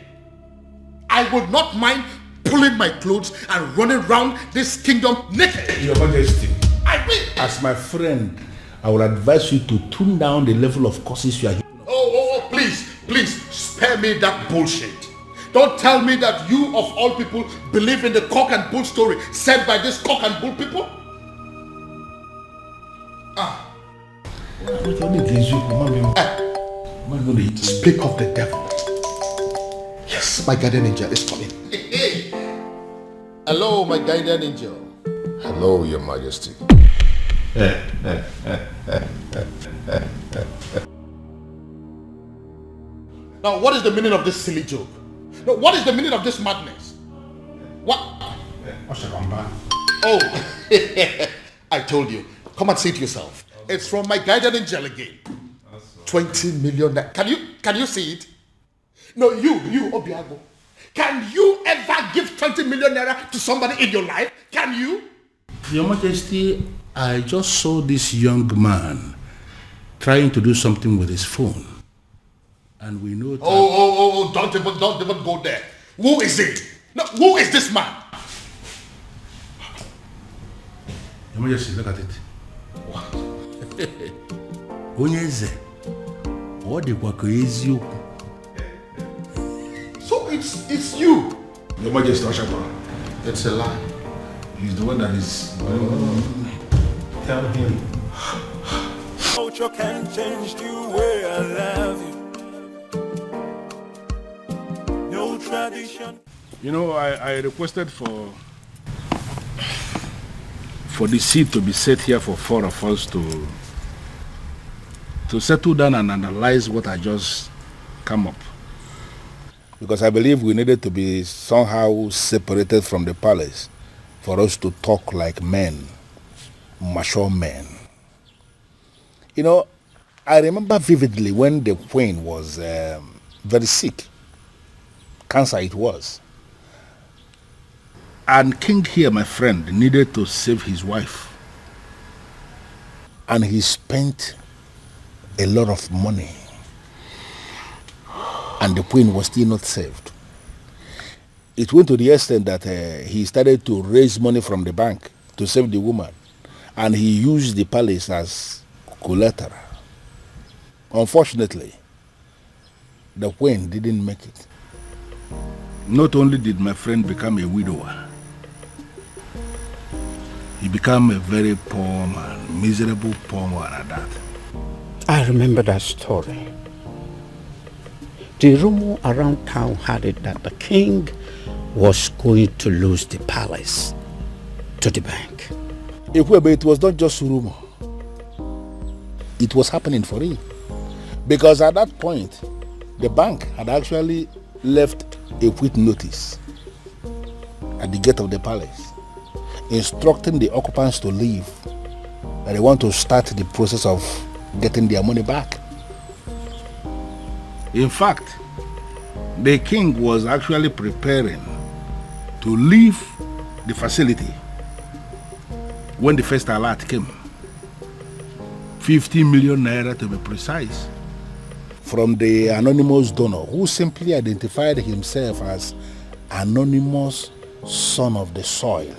I would not mind pulling my clothes and running around this kingdom naked. Your Majesty, I will. as my friend, I would advise you to tune down the level of curses you are. Oh, please, spare me that bullshit. Don't tell me that you of all people believe in the cock and bull story said by this cock and bull people. Speak of the devil. Yes, my guardian angel is coming. Hello, my guardian angel. Hello, Your Majesty. Now, what is the meaning of this silly joke? No, what is the meaning of this madness? What? Oh, I told you. Come and see it yourself. It's from my guardian angel again. 20 million. Can you see it? No, you, Obiago. Can you ever give 20 million naira to somebody in your life? Can you? Your Majesty, I just saw this young man trying to do something with his phone. And we know that... Oh, don't even go there. Who is it? No, who is this man? Your Majesty, look at it. What? Onyeze. What the eziokwu? So it's you. Your Majesty, Oshaba. It's a lie. He's the one that is... Tell him. Culture can change the way I love you. No tradition. You know, I requested for the seat to be set here for 4 of us to settle down and analyze what I just come up. Because I believe we needed to be somehow separated from the palace for us to talk like men, mature men. You know, I remember vividly when the queen was very sick. Cancer it was. And King here, my friend, needed to save his wife. And he spent a lot of money. And the queen was still not saved. It went to the extent that he started to raise money from the bank to save the woman. And he used the palace as collateral. Unfortunately, the queen didn't make it. Not only did my friend become a widower, he became a very poor man, miserable poor man at that. I remember that story. The rumor around town had it that the king was going to lose the palace to the bank. It was not just rumor. It was happening for real. Because at that point, the bank had actually left a quit notice at the gate of the palace, instructing the occupants to leave, that they want to start the process of getting their money back. In fact, the king was actually preparing to leave the facility when the first alert came. 50 million naira to be precise, from the anonymous donor who simply identified himself as anonymous son of the soil.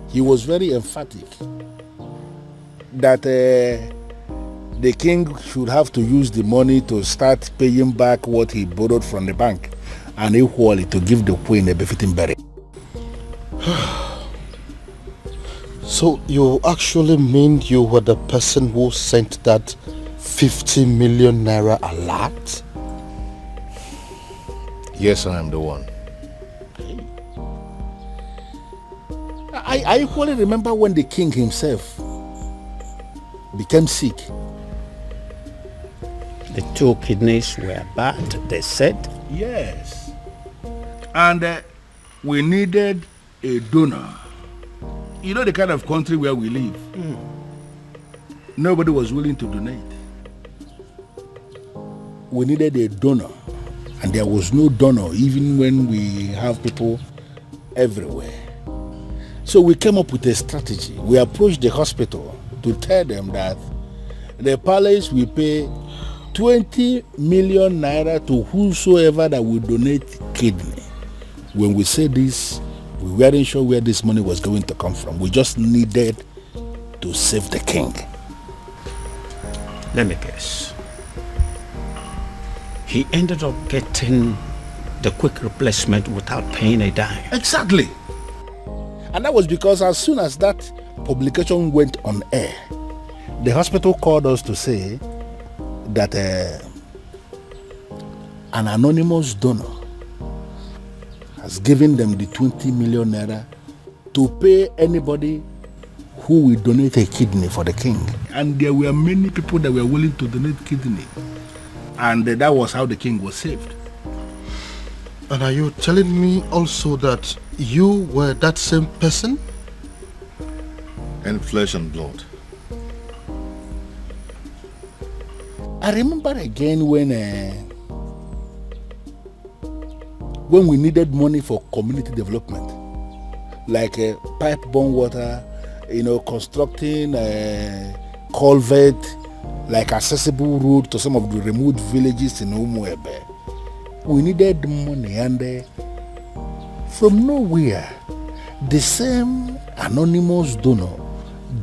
He was very emphatic that the king should have to use the money to start paying back what he borrowed from the bank, and equally to give the queen a befitting burial. So you actually mean you were the person who sent that 50 million naira alert? Yes, I am the one. I equally remember when the king himself became sick. The 2 kidneys were bad, they said. Yes. And we needed a donor. You know the kind of country where we live. Nobody was willing to donate. We needed a donor. And there was no donor even when we have people everywhere. So we came up with a strategy. We approached the hospital to tell them that the palace will pay 20 million naira to whosoever that will donate kidney. When we said this, we weren't sure where this money was going to come from. We just needed to save the king. Let me guess. He ended up getting the quick replacement without paying a dime. Exactly. And that was because as soon as that publication went on air, the hospital called us to say that an anonymous donor has given them the 20 million naira to pay anybody who will donate a kidney for the king. And there were many people that were willing to donate kidney. And that was how the king was saved. And are you telling me also that you were that same person? In flesh and blood. I remember again when we needed money for community development, like pipe-borne water, constructing a culvert, like accessible road to some of the remote villages in Umuebe. We needed money, and from nowhere, the same anonymous donor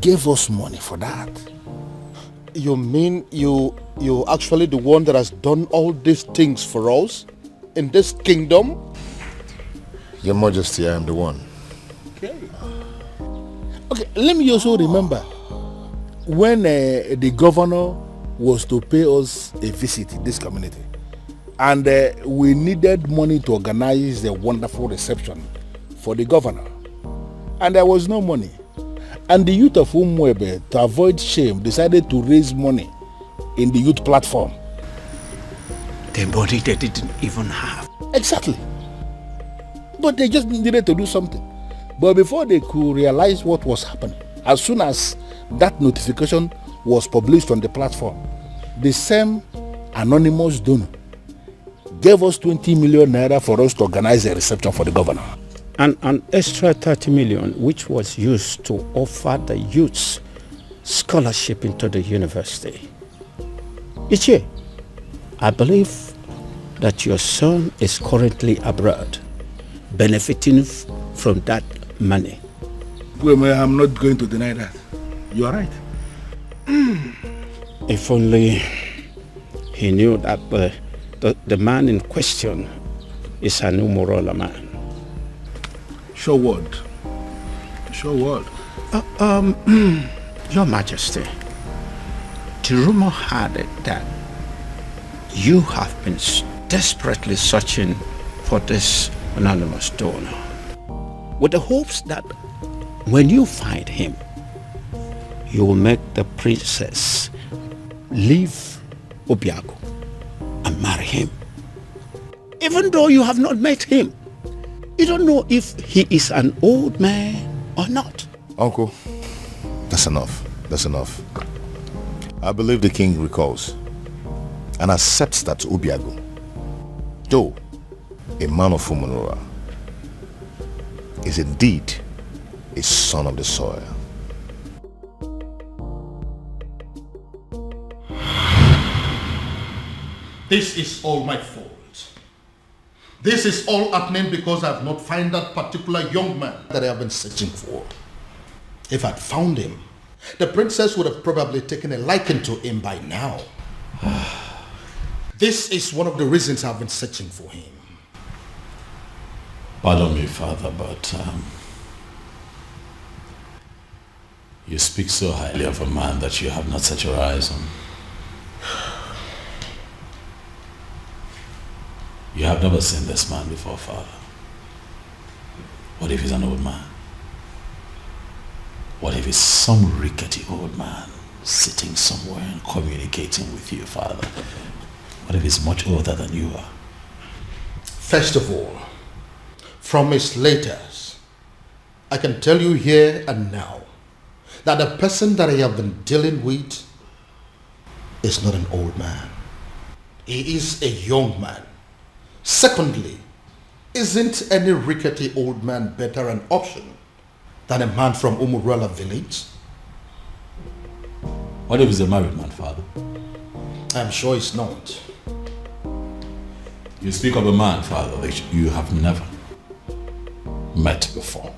gave us money for that. You mean you actually the one that has done all these things for us in this kingdom? Your Majesty, I am the one. Okay, let me also remember when the governor was to pay us a visit in this community, and we needed money to organize a wonderful reception for the governor, and there was no money. And the youth of Umuebe, to avoid shame, decided to raise money in the youth platform. The money they didn't even have. Exactly. But they just needed to do something. But before they could realize what was happening, as soon as that notification was published on the platform, the same anonymous donor gave us 20 million naira for us to organize a reception for the governor. And an extra 30 million, which was used to offer the youths scholarship into the university. Uche, I believe that your son is currently abroad, benefiting from that money. Well, I'm not going to deny that. You are right. If only he knew that the man in question is an Umorola man. Sure word. Sure word. Your Majesty, the rumor had it that you have been desperately searching for this anonymous donor, with the hopes that when you find him, you will make the princess leave Obiago and marry him. Even though you have not met him, you don't know if he is an old man or not. Uncle, that's enough. That's enough. I believe the king recalls and accepts that Obiago, though a man of Umunura, is indeed a son of the soil. This is all my fault. This is all happening because I have not found that particular young man that I have been searching for. If I'd found him, the princess would have probably taken a liking to him by now. This is one of the reasons I've been searching for him. Pardon me, Father, but you speak so highly of a man that you have not set your eyes on. You have never seen this man before, Father. What if he's an old man? What if he's some rickety old man sitting somewhere and communicating with you, Father? What if he's much older than you are? First of all, from his letters, I can tell you here and now that the person that I have been dealing with is not an old man. He is a young man. Secondly, isn't any rickety old man better an option than a man from Umurala village? What if he's a married man, Father? I'm sure he's not. You speak of a man, Father, that you have never met before.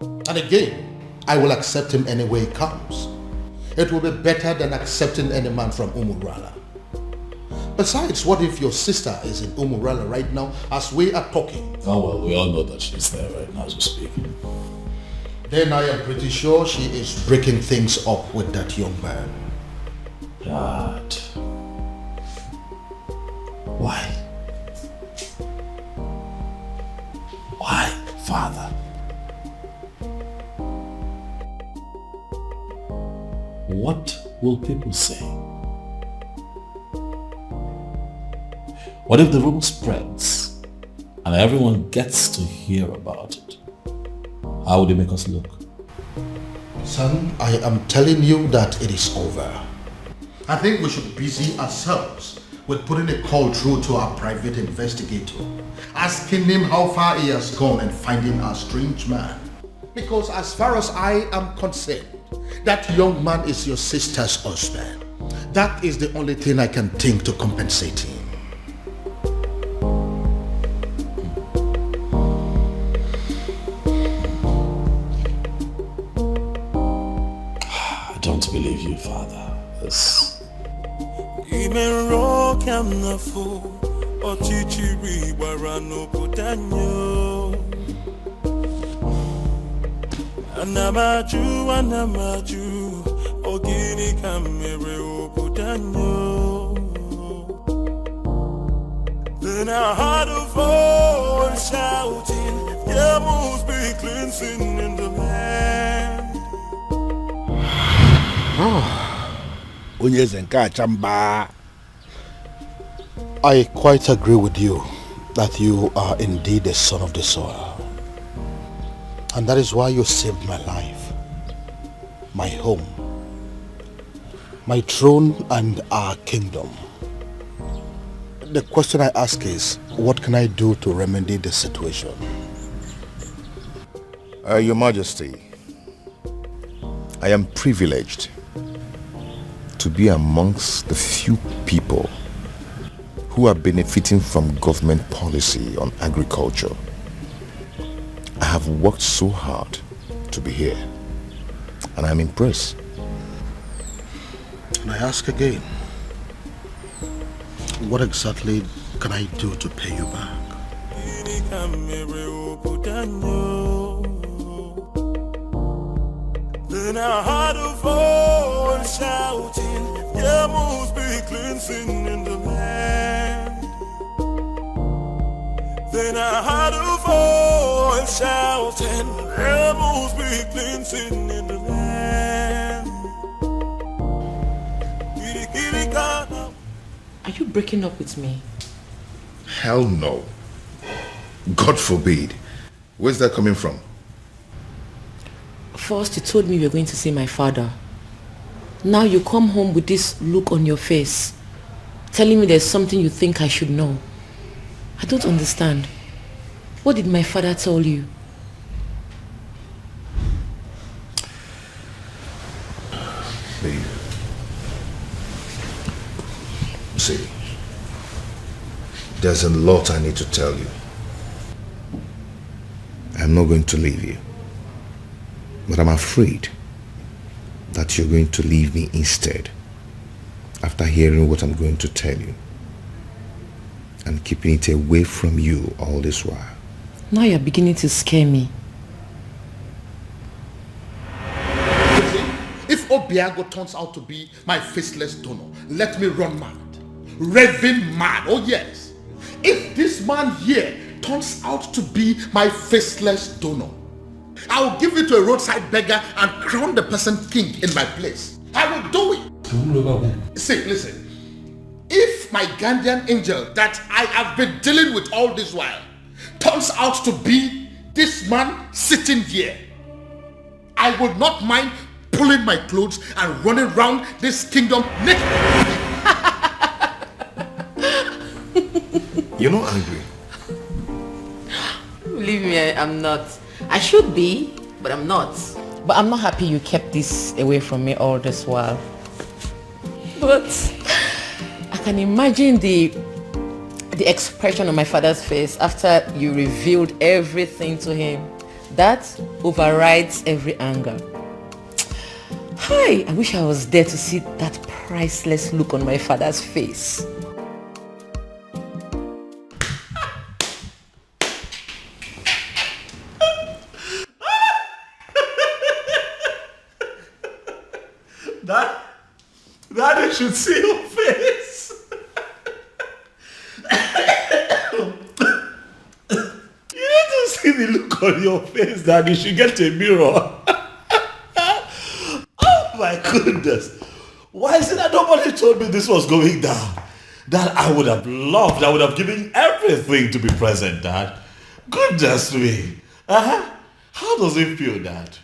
And again, I will accept him any way he comes. It will be better than accepting any man from Umurala. Besides, what if your sister is in Umurala right now as we are talking? Oh well, we all know that she's there right now as we speak. Then I am pretty sure she is breaking things up with that young man. Dad. Why? Why, Father? what will people say? What if the rumor spreads and everyone gets to hear about it? How would it make us look? Son, I am telling you that it is over. I think we should busy ourselves with putting a call through to our private investigator, asking him how far he has gone and finding our strange man. Because as far as I am concerned, that young man is your sister's husband. That is the only thing I can think to compensate him. I don't believe you, Father. This... Anamaju, ogini kamere obudanyo. Then I heard a voice shouting, there must be cleansing in the land. I quite agree with you that you are indeed the son of the soil. And that is why you saved my life, my home, my throne and our kingdom. The question I ask is, what can I do to remedy the situation? Your Majesty, I am privileged to be amongst the few people who are benefiting from government policy on agriculture. I have worked so hard to be here, and I'm impressed. And I ask again, what exactly can I do to pay you back? Then I heard a voice shouting, there must be cleansing in the land. Then I heard a voice shouting, there must be cleansing in the land. Are you breaking up with me? Hell no. God forbid. Where's that coming from? First you told me you were going to see my father. Now you come home with this look on your face, telling me there's something you think I should know. I don't understand. What did my father tell you? Babe. See, there's a lot I need to tell you. I'm not going to leave you, but I'm afraid that you're going to leave me instead after hearing what I'm going to tell you and keeping it away from you all this while. Now you're beginning to scare me. If Obiago turns out to be my faceless donor, let me run mad. Raving mad, oh yes. If this man here turns out to be my faceless donor, I will give it to a roadside beggar and crown the person king in my place. I will do it. See, listen. If my guardian angel that I have been dealing with all this while turns out to be this man sitting here, I would not mind pulling my clothes and running around this kingdom naked. You're not angry? Believe me, I'm not. I should be, but I'm not. But I'm not happy you kept this away from me all this while. But I can imagine the expression on my father's face after you revealed everything to him. That overrides every anger. Hi, I wish I was there to see that priceless look on my father's face. Daddy should see your face. You need to see the look on your face, Daddy. You should get a mirror. Oh My goodness. Why is it that nobody told me this was going down? Dad, I would have loved, I would have given everything to be present, Dad. Goodness me. How does it feel, Dad?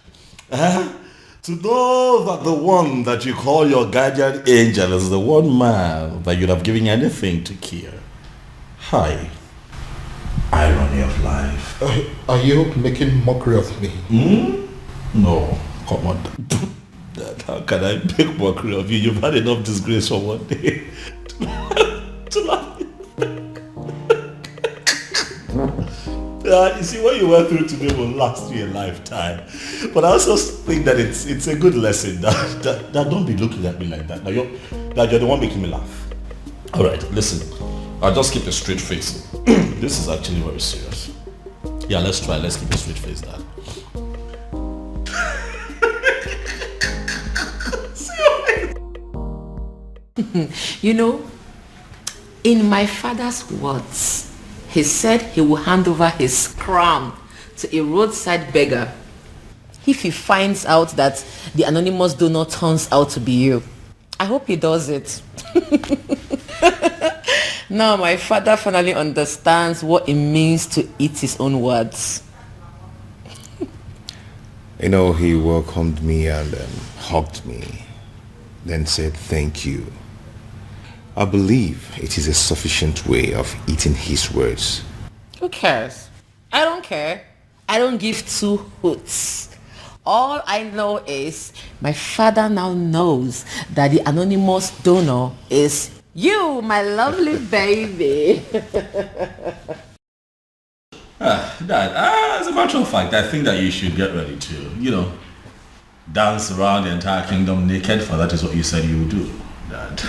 To know that the one that you call your guardian angel is the one man that you'd have given anything to kill. Hi. Irony of life. Are you making mockery of me? No, come on. Dad, how can I make mockery of you? You've had enough disgrace for one day to laugh. You see, what you went through today will last you a lifetime. But I also think that it's a good lesson. That don't be looking at me like that. Now you're the one making me laugh. All right, listen. I'll just keep a straight face. This is actually very serious. Yeah, let's try. Let's keep a straight face, Dad. You know, in my father's words, he said he will hand over his crown to a roadside beggar if he finds out that the anonymous donor turns out to be you. I hope he does it. Now my father finally understands what it means to eat his own words. You know, he welcomed me and hugged me, then said thank you. I believe it is a sufficient way of eating his words. Who cares? I don't care. I don't give two hoots. All I know is my father now knows that the anonymous donor is you, my lovely baby. Dad, as a matter of fact, I think that you should get ready to, dance around the entire kingdom naked, for that is what you said you would do, Dad.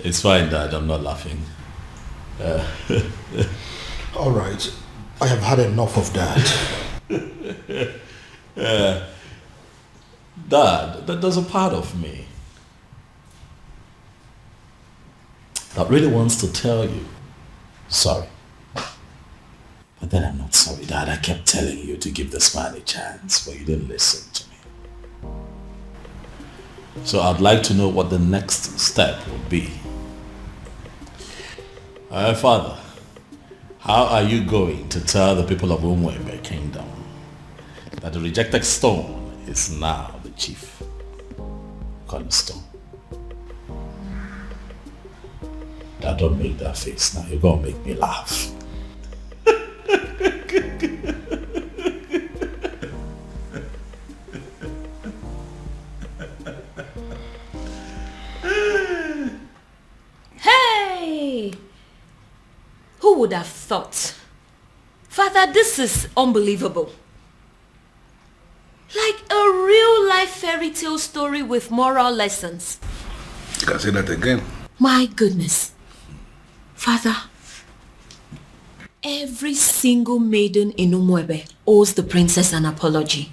It's fine, Dad. I'm not laughing. All right. I have had enough of that. Dad, there's a part of me that really wants to tell you sorry. But then I'm not sorry, Dad. I kept telling you to give this man a chance, but you didn't listen to me. So I'd like to know what the next step would be. Father, how are you going to tell the people of Umwebe Kingdom that the rejected stone is now the chief cornerstone? Now don't make that face now. You're going to make me laugh. Hey! Who would have thought? Father, this is unbelievable. Like a real life fairy tale story with moral lessons. You can say that again. My goodness. Father, every single maiden in Umwebe owes the princess an apology.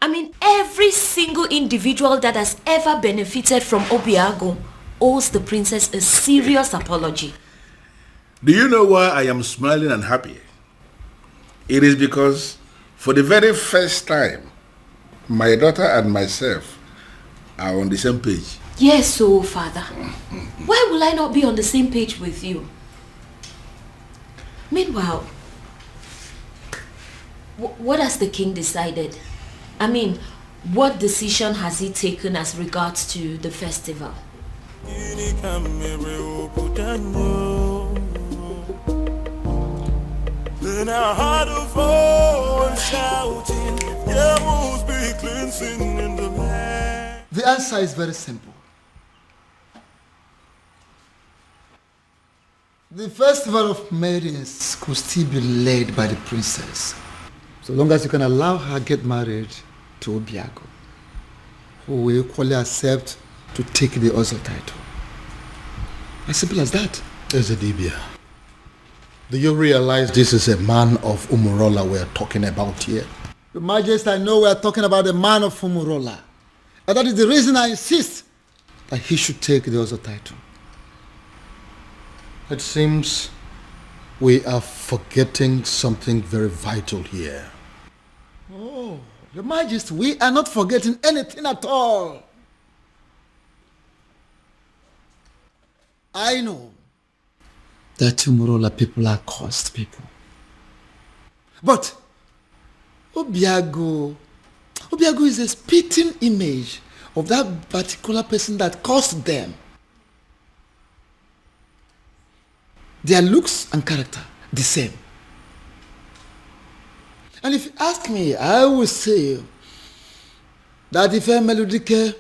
I mean, every single individual that has ever benefited from Obiago owes the princess a serious apology. Do you know why I am smiling and happy? It is because for the very first time, my daughter and myself are on the same page. Yes, so Father, why will I not be on the same page with you? Meanwhile, what has the king decided? I mean, what decision has he taken as regards to the festival? Then I heard a voice shouting, there must be cleansing in the land. The answer is very simple. The festival of maidens could still be led by the princess, so long as you can allow her get married to Obiago, who will equally accept to take the Ozo title. As simple as that. Ezedibia, do you realize this is a man of Umurola we're talking about here? Your Majesty, I know we're talking about the man of Umurola. And that is the reason I insist that he should take the Ozo title. It seems we are forgetting something very vital here. Oh, Your Majesty, we are not forgetting anything at all. I know that Umurola people are cursed people. But Obiago is a spitting image of that particular person that caused them. Their looks and character, the same. And if you ask me, I will say that if a melodique,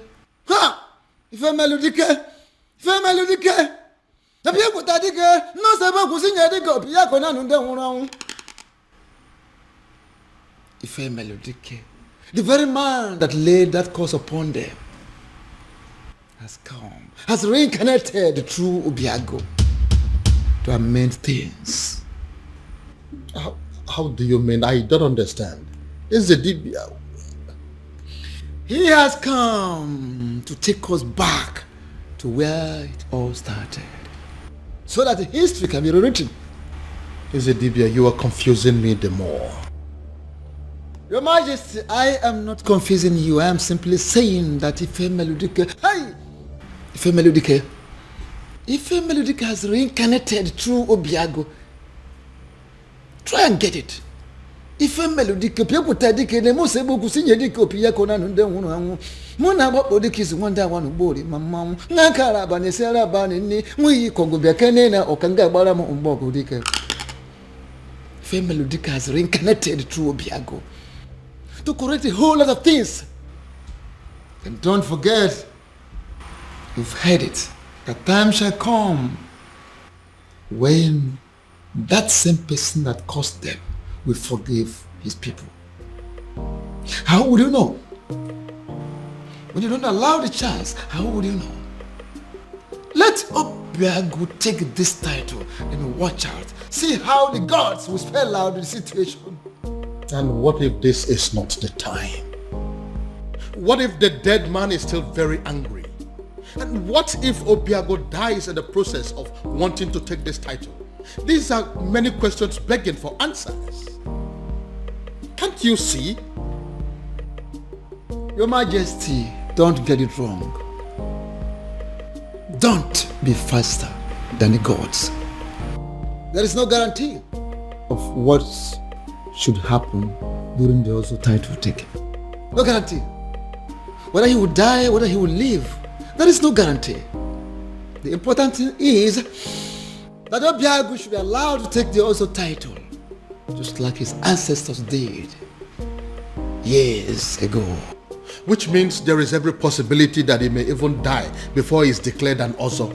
the very man that laid that curse upon them has come, has reincarnated through Obiago to amend things. How do you mean? I don't understand. Is the Dibia? He has come to take us back to where it all started, so that history can be rewritten. Is the Dibia? You are confusing me the more. Your Majesty, I am not confusing you. I am simply saying that if a melodic has reincarnated through Obiago, try and get it. If a melodic people take the most able to sing a dick of Piacona and then Mona Bodic is one that one body, Mamma, Nakara Banesera Banini, we Congo Biacanena or Kanga Baramo on Bogo Dicker. Female Dick has reincarnated through Obiago to correct a whole lot of things. And don't forget, you've heard it, the time shall come when that same person that caused them will forgive his people. How would you know? When you don't allow the chance, how would you know? Let Obiago take this title and watch out. See how the gods will spell out the situation. And what if this is not the time? What if the dead man is still very angry? And what if Obiago dies in the process of wanting to take this title? These are many questions begging for answers. Can't you see? Your Majesty, don't get it wrong. Don't be faster than the gods. There is no guarantee of what should happen during the also title taking. No guarantee. Whether he will die, whether he will live, there is no guarantee. The important thing is that Obiago should be allowed to take the also title, just like his ancestors did years ago. Which means there is every possibility that he may even die before he is declared an Ozo.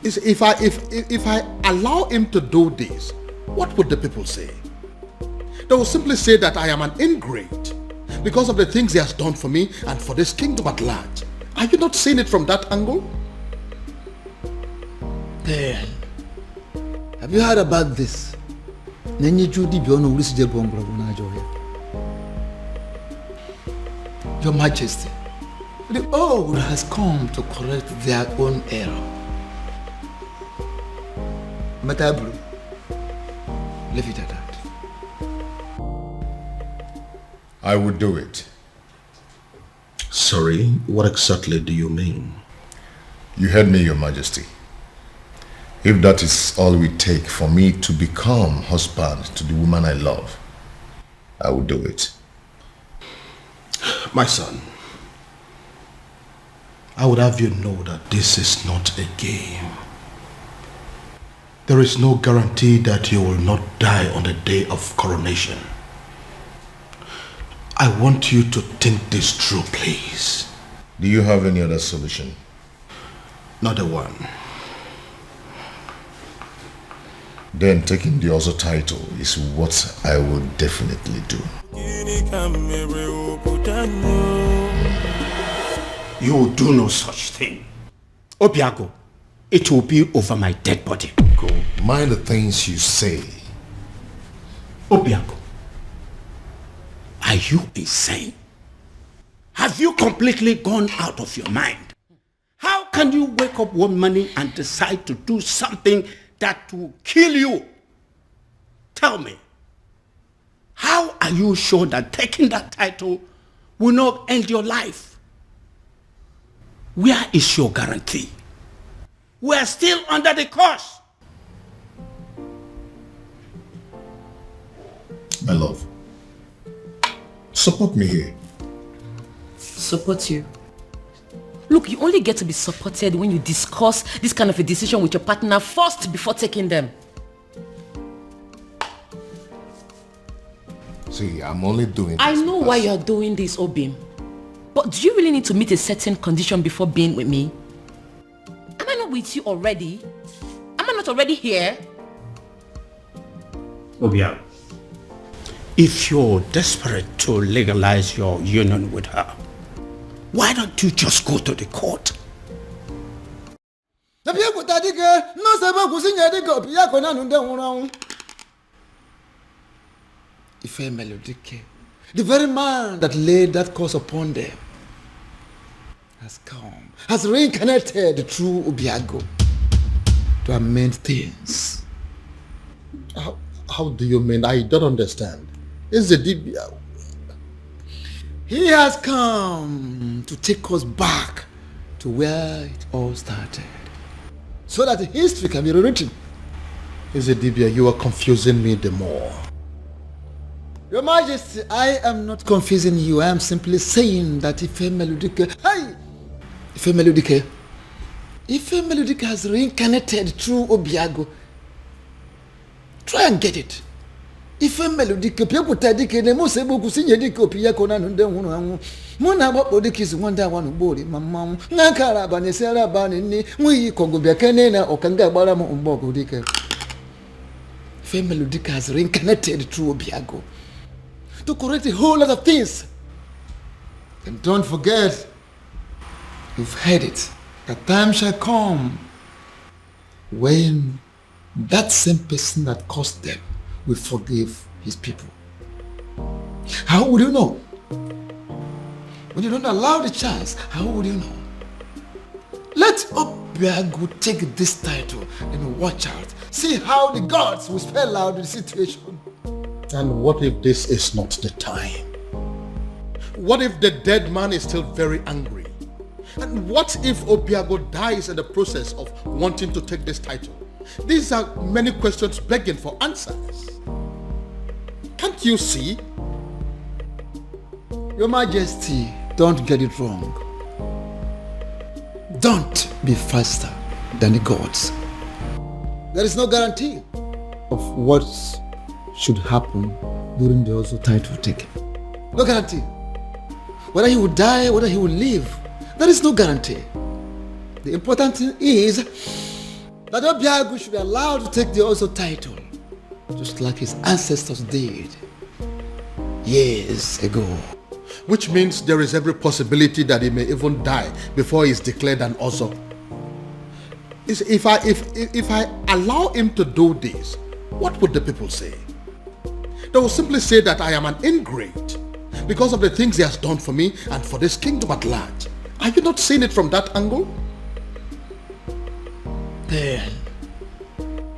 If I allow him to do this, what would the people say? They will simply say that I am an ingrate because of the things he has done for me and for this kingdom at large. Are you not seeing it from that angle? Then, have you heard about this? Your Majesty, the old has come to correct their own error. Matabru, leave it at that. I would do it. Sorry, what exactly do you mean? You heard me, Your Majesty. If that is all we take for me to become husband to the woman I love, I will do it. My son, I would have you know that this is not a game. There is no guarantee that you will not die on the day of coronation. I want you to think this through, please. Do you have any other solution? Not a one. Then taking the Ozo title is what I will definitely do. You will do no such thing. Obiago, it will be over my dead body. Go. Mind the things you say. Obiago, are you insane? Have you completely gone out of your mind? How can you wake up one morning and decide to do something that will kill you? Tell me. How are you sure that taking that title will not end your life? Where is your guarantee? We are still under the curse. My love, support me here. Support you? Look, you only get to be supported when you discuss this kind of a decision with your partner first before taking them. See, I'm only doing this. I know why you're doing this, Obim. But do you really need to meet a certain condition before being with me? Am I not with you already? Am I not already here? Obia, if you're desperate to legalize your union with her, why don't you just go to the court? Ife Melodike, the very man that laid that curse upon them, has come, has reincarnated through Obiago to amend things. How do you mean? I don't understand. Is the Dibia? He has come to take us back to where it all started, so that history can be rewritten. Is the Dibia? You are confusing me the more. Your Majesty, I am not confusing you. I am simply saying that Ife Melodike, Ife Melodike has reincarnated through Obiago. Try and get it. Ife Melodike, people tadike, ne mo sebo kusinye dike Obiago na nunde hunu. Muna babo dike is wanda wanu bori mama. Nakara bani sera bani ni mui kongo biakene na okanga bara mo umbogo dike. Ife Melodike has reincarnated through Obiago to correct a whole lot of things. And don't forget, you've heard it, a time shall come when that same person that caused them will forgive his people. How would you know? When you don't allow the chance, how would you know? Let Obiago take this title and watch out. See how the gods will spell out the situation. And what if this is not the time? What if the dead man is still very angry? And what if Obiago dies in the process of wanting to take this title? These are many questions begging for answers. Can't you see? Your Majesty, don't get it wrong. Don't be faster than the gods. There is no guarantee of what should happen during the also title taking. No guarantee. Whether he will die, whether he will live, there is no guarantee. The important thing is that Obiago should be allowed to take the also title, just like his ancestors did years ago. Which means there is every possibility that he may even die before he is declared an Ozo. If I allow him to do this, what would the people say? They will simply say that I am an ingrate because of the things he has done for me and for this kingdom at large. Are you not seeing it from that angle? Then,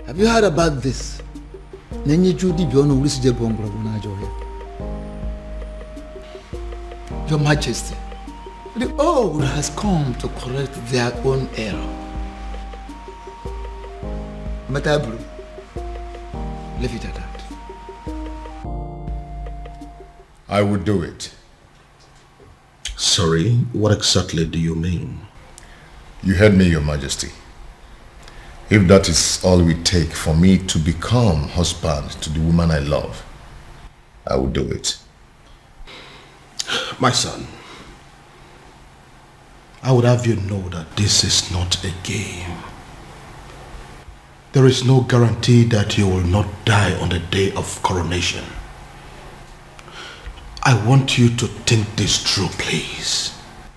have you heard about this? Your Majesty, the old has come to correct their own error. Matabru, leave it at that. I would do it. Sorry, what exactly do you mean? You heard me, Your Majesty. If that is all we take for me to become husband to the woman I love, I will do it. My son, I would have you know that this is not a game. There is no guarantee that you will not die on the day of coronation. I want you to think this through, please.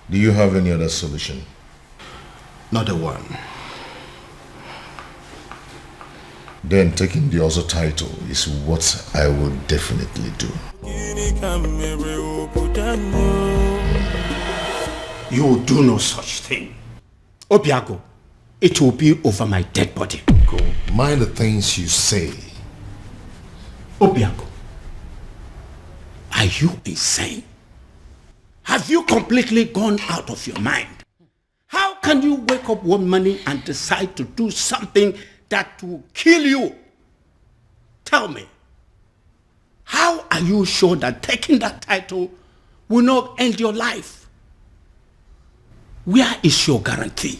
Do you have any other solution? Not a one. Then taking the other title is what I will definitely do. You will do no such thing. Obiago, it will be over my dead body. Go. Mind the things you say. Obiago, Are you insane? Have you completely gone out of your mind? How can you wake up one morning and decide to do something that will kill you? Tell me, how are you sure that taking that title will not end your life? Where is your guarantee?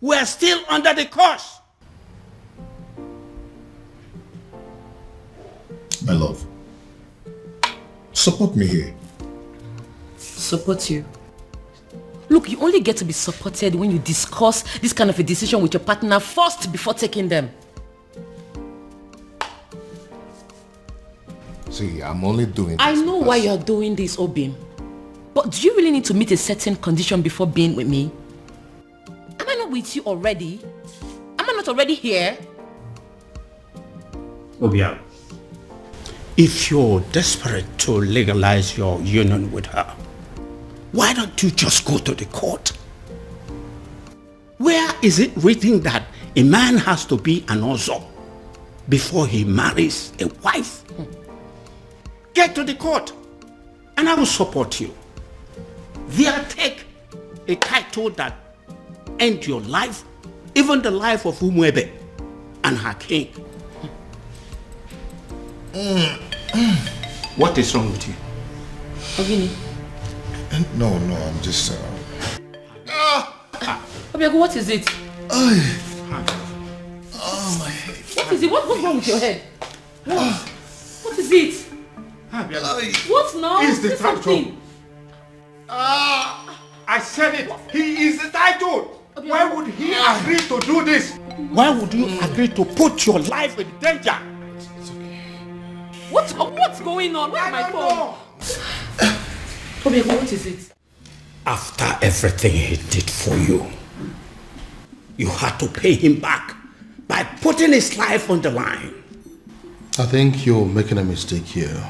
We are still under the curse. My love, support me here. Support you? Look, you only get to be supported when you discuss this kind of a decision with your partner first before taking them. See, I'm only doing this. I know why you're doing this, Obim. But do you really need to meet a certain condition before being with me? Am I not with you already? Am I not already here? Obia, if you're desperate to legalize your union with her, why don't you just go to the court? Where is it written that a man has to be an Ozo before he marries a wife? Get to the court and I will support you. There, take a title that ends your life, even the life of Umwebe and her king. What is wrong with you? Ogini. No, I'm just... Obiago, what is it? Oh, my head. What is it? What's wrong with your head? What is it? What now? He's the Say title. something. I said it. He is the title. Why would he agree to do this? Why would you agree to put your life in danger? What's going on? Where's my phone? Obiago, what is it? After everything he did for you, you had to pay him back by putting his life on the line. I think you're making a mistake here.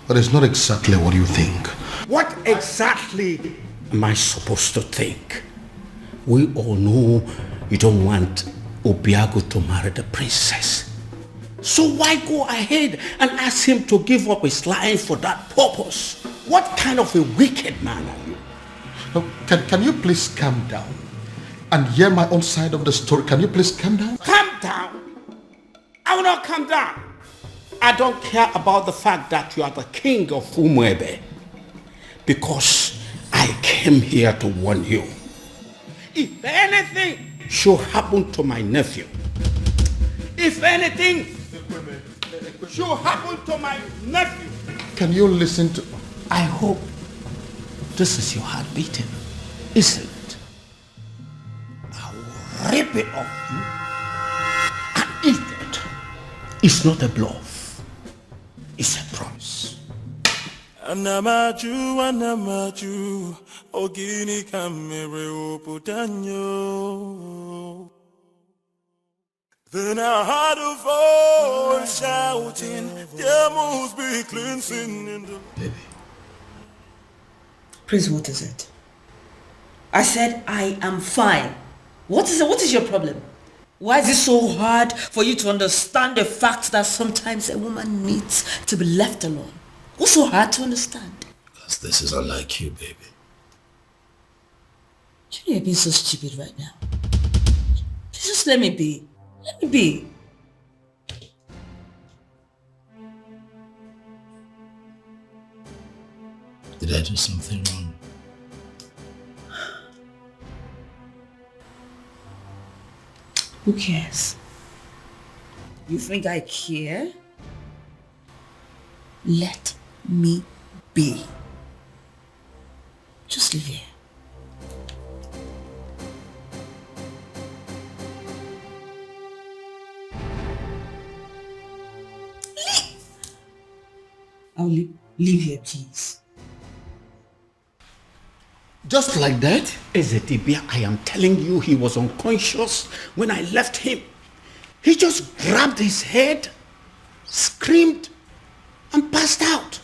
But it's not exactly what you think. What exactly am I supposed to think? We all know you don't want Obiago to marry the princess. So why go ahead and ask him to give up his life for that purpose? What kind of a wicked man are you? Now, can you please calm down and hear my own side of the story? Can you please calm down? Calm down? I will not calm down. I don't care about the fact that you are the king of Umwebe, because I came here to warn you. If anything should happen to my nephew, if anything should happen to my nephew, can you listen to... I hope this is your heart beating, isn't it? I will rip it off you and eat it. It's not a bluff. It's a promise. Anamaju, ogini kamere oputanyo. Then I heard a voice shouting, there must be cleansing in the... Baby. Prince, what is it? I said I am fine. What is it? What is your problem? Why is it so hard for you to understand the fact that sometimes a woman needs to be left alone? What's so hard to understand? Because this is unlike you, baby. You know you're being so stupid right now. Just let me be. Let me be. Did I do something wrong? Who cares? You think I care? Let me be. Just live here. I'll leave here, please. Just like that? Ezedibia, I am telling you, he was unconscious when I left him. He just grabbed his head, screamed, and passed out.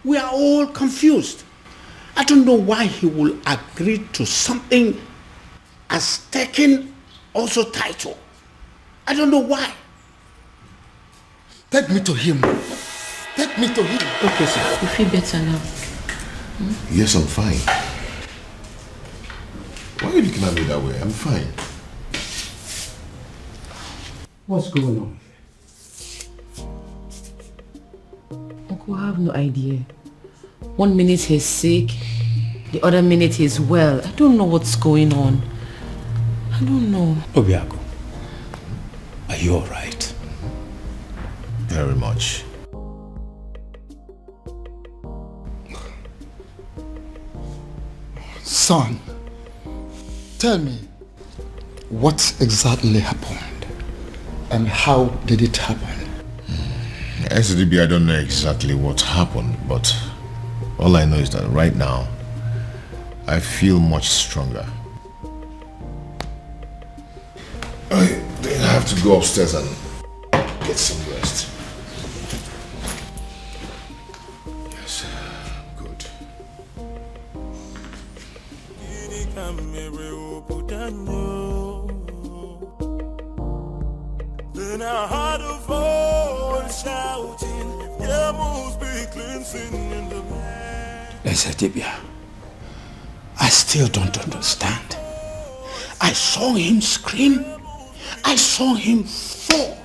We are all confused. I don't know why he will agree to something as taking also title. I don't know why. Take me to him. Take me to him. Okay, sir. You feel better now? Yes, I'm fine. Why are you looking at me that way? I'm fine. What's going on? Uncle, I have no idea. 1 minute he's sick, the other minute he's well. I don't know what's going on. I don't know. Obiago, are you alright? Very much. Son, tell me, what exactly happened? And how did it happen? SDB, I don't know exactly what happened, but all I know is that right now, I feel much stronger. I think I have to go upstairs and get some rest. Yes, good. Then I heard a voice shouting, there must be cleansing in the land. Ezedibia, I still don't understand. I saw him scream. I saw him fall.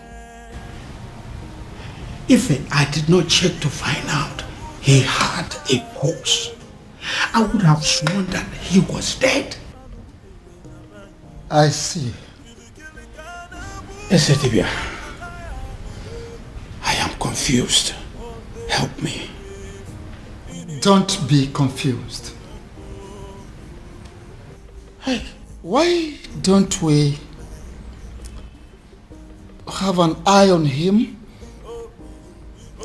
If I did not check to find out he had a pulse, I would have sworn that he was dead. I see. Ezedibia, I am confused. Help me. Don't be confused. Hey, why don't we have an eye on him?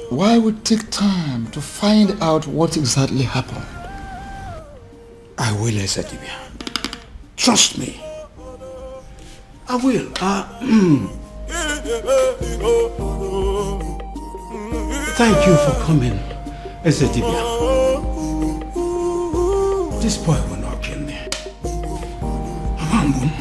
Why we take time to find out what exactly happened? I will, Ezedibia. Trust me. I will. Thank you for coming, Ezedibia. This boy will not kill me. Amambun.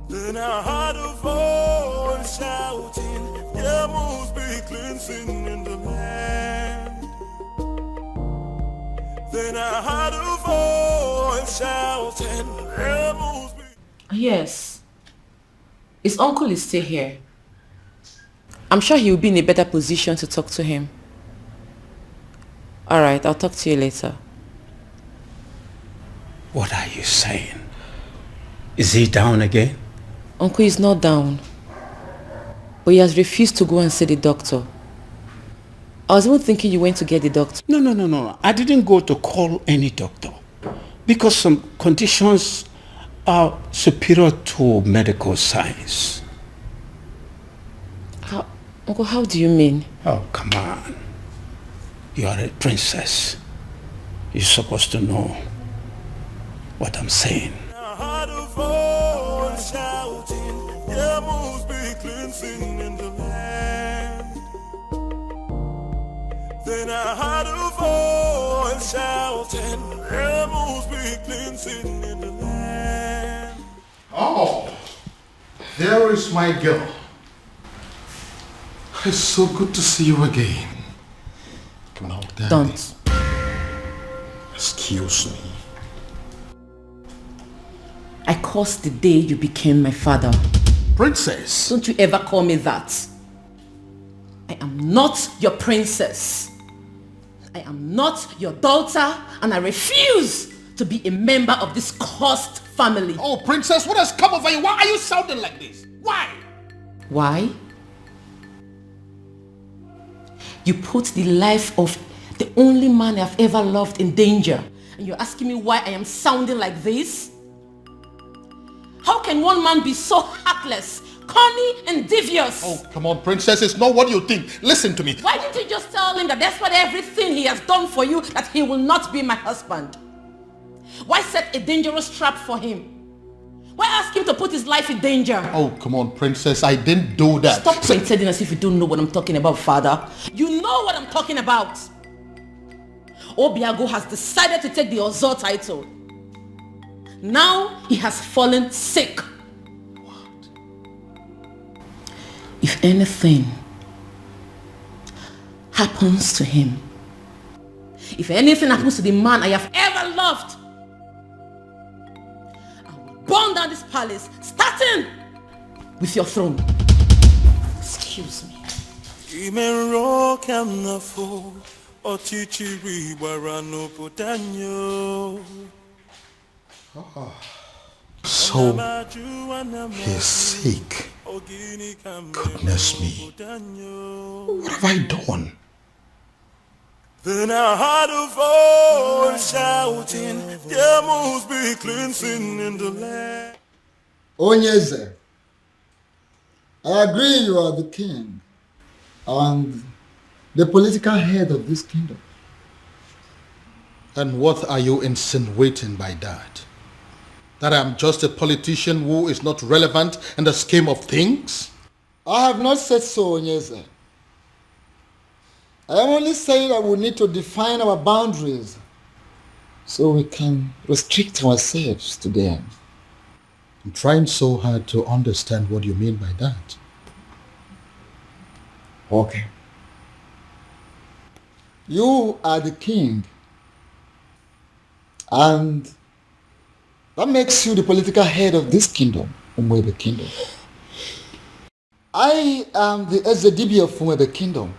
Then I heard a voice shouting, there must be cleansing in the land. Then I heard a voice shouting, there must be... Yes. His uncle is still here. I'm sure he will be in a better position to talk to him. Alright, I'll talk to you later. What are you saying? Is he down again? Uncle is not down. But he has refused to go and see the doctor. I was even thinking you went to get the doctor. No. I didn't go to call any doctor. Because some conditions are superior to medical science. Uncle, how do you mean? Oh, come on. You are a princess. You're supposed to know what I'm saying. I heard a voice shouting, there must be cleansing in the land. Then I heard a voice shouting, there must be cleansing in the land. Oh, there is my girl. It's so good to see you again. No, Daddy. Don't. Excuse me. I cursed the day you became my father. Princess. Don't you ever call me that. I am not your princess. I am not your daughter, and I refuse to be a member of this cursed family. Oh, princess, what has come over you? Why are you sounding like this? Why? Why? You put the life of the only man I've ever loved in danger, and you're asking me why I am sounding like this? How can one man be so heartless, corny, and devious? Oh, come on, princess, it's not what you think. Listen to me. Why didn't you just tell him that despite everything he has done for you, that he will not be my husband? Why set a dangerous trap for him? Why ask him to put his life in danger? Oh, come on, princess, I didn't do that. Stop pretending as if you don't know what I'm talking about, father. You know what I'm talking about. Obiago has decided to take the Ozor title. Now he has fallen sick. if anything happens to him, if anything happens to the man I have ever loved, I will burn down this palace, starting with your throne. Excuse me. So, he's sick. Goodness me. What have I done? Then I heard a voice shouting, there must be cleansing in the land. Onyeze, I agree you are the king and the political head of this kingdom. And what are you insinuating by that? That I'm just a politician who is not relevant in the scheme of things? I have not said so, Onyeze. I am only saying that we need to define our boundaries so we can restrict ourselves to them. I'm trying so hard to understand what you mean by that. Okay. You are the king, and that makes you the political head of this kingdom, Umwebe Kingdom. I am the Ezedibi of Umwebe Kingdom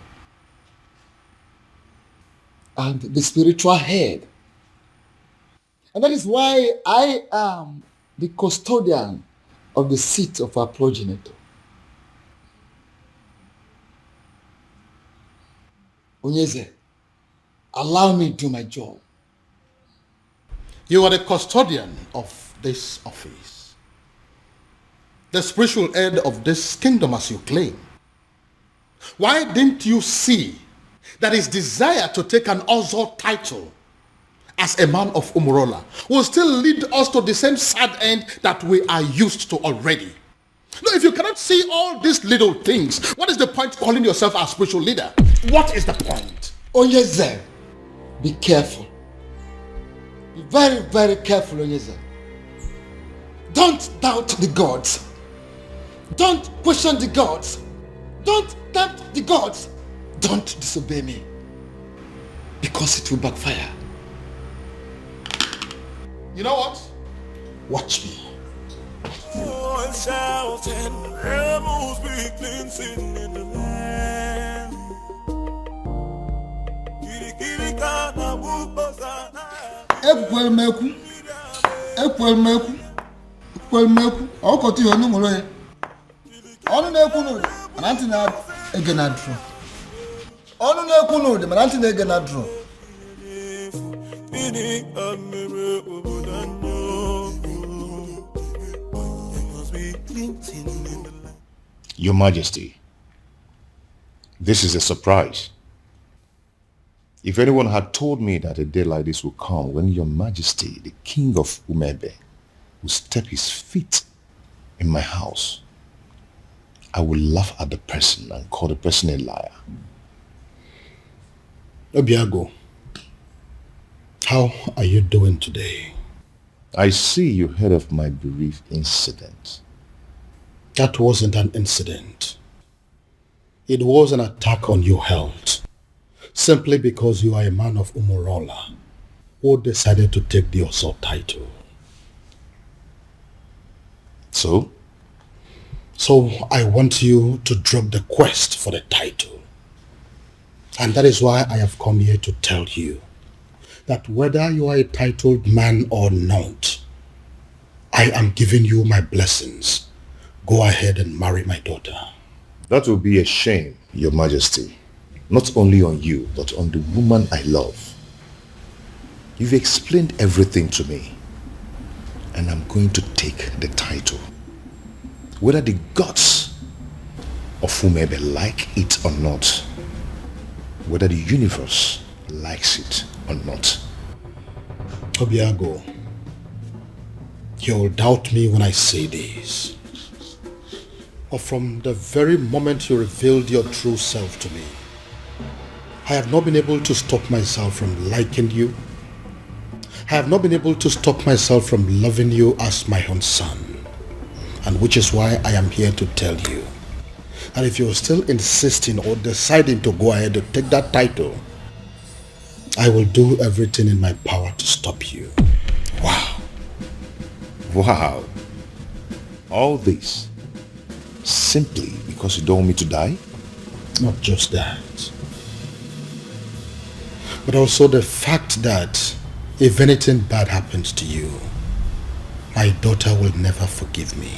and the spiritual head. And that is why I am the custodian of the seat of our progenitor. Onyeze, allow me to do my job. You are the custodian of this office, the spiritual head of this kingdom as you claim. Why didn't you see that his desire to take an Ozo title as a man of Umurola will still lead us to the same sad end that we are used to already? No, if you cannot see all these little things, what is the point calling yourself a spiritual leader? What is the point? Onyeze, be careful. Be very, very careful, Onyeze. Don't doubt the gods. Don't question the gods. Don't tempt the gods. Don't disobey me, because it will backfire. You know what? Watch me. Shouting, there must be cleansing in the land. Ekwelmeku, ọkọtụ ihe ọnụ nwere ya. Ọnụ na-ekwu n'ụdị, mana ntị na-ege na drum. Ọnụ na-ekwu n'ụdị, mana ntị na-ege na drum. Your Majesty, this is a surprise. If anyone had told me that a day like this would come when Your Majesty, the King of Umebe, will step his feet in my house, I would laugh at the person and call the person a liar. Obiago, how are you doing today? I see you heard of my bereaved incident. That wasn't an incident. It was an attack on your health, simply because you are a man of Umurola who decided to take the Oso title. So? So I want you to drop the quest for the title. And that is why I have come here to tell you that whether you are a titled man or not, I am giving you my blessings. Go ahead and marry my daughter. That will be a shame, Your Majesty. Not only on you, but on the woman I love. You've explained everything to me, and I'm going to take the title. Whether the gods of Umebe like it or not, whether the universe likes it or not. Obiago, you'll doubt me when I say this. But from the very moment you revealed your true self to me, I have not been able to stop myself from liking you. I have not been able to stop myself from loving you as my own son. And which is why I am here to tell you And if you're still insisting or deciding to go ahead to take that title, I will do everything in my power to stop you. Wow. Wow. All this simply because you don't want me to die? Not just that, but also the fact that if anything bad happens to you, my daughter will never forgive me.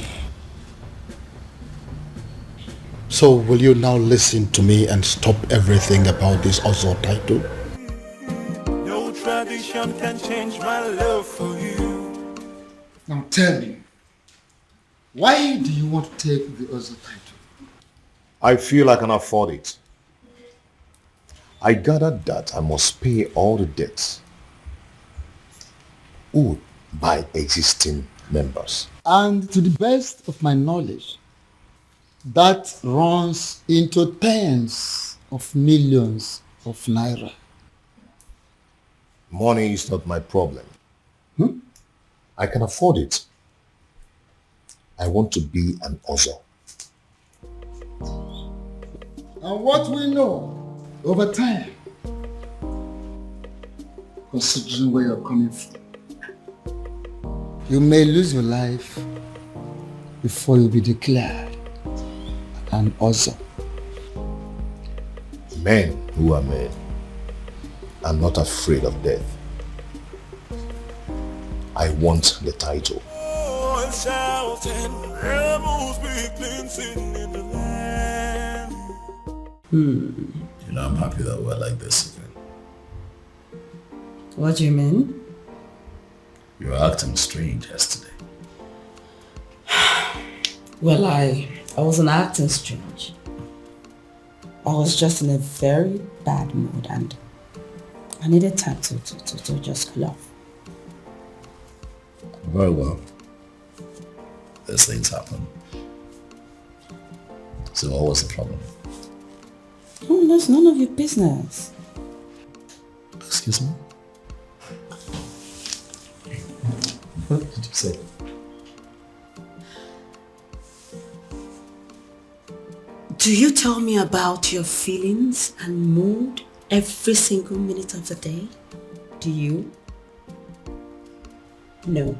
So will you now listen to me and stop everything about this Ozo title? No tradition can change my love for you. Now tell me, why do you want to take the Ozo title? I feel I can afford it. I gathered that I must pay all the debts owed by existing members. And to the best of my knowledge, that runs into tens of millions of naira. Money is not my problem. I can afford it. I want to be an Ozo. And what we know over time, considering where you're coming from, you may lose your life before you'll be declared an Ozo. Men who are men are not afraid of death. I want the title. Oh, and shouting, rebels begin singing in the land. You know, I'm happy that we're like this again. What do you mean? You were acting strange yesterday. Well, I wasn't acting strange. I was just in a very bad mood and I needed time to just cool off. Very well. These things happen. So what was the problem? Oh, that's none of your business. Excuse me? What did you say? Do you tell me about your feelings and mood every single minute of the day? Do you? No.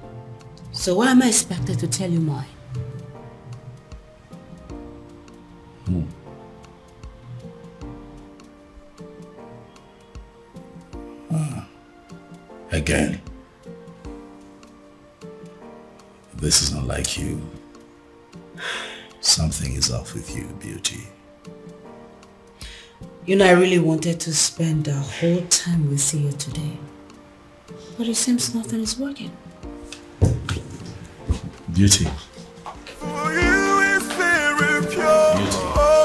So why am I expected to tell you mine? Again. This is not like you. Something is off with you, beauty. You know, I really wanted to spend the whole time with you today. But it seems nothing is working. Beauty. For you is very pure.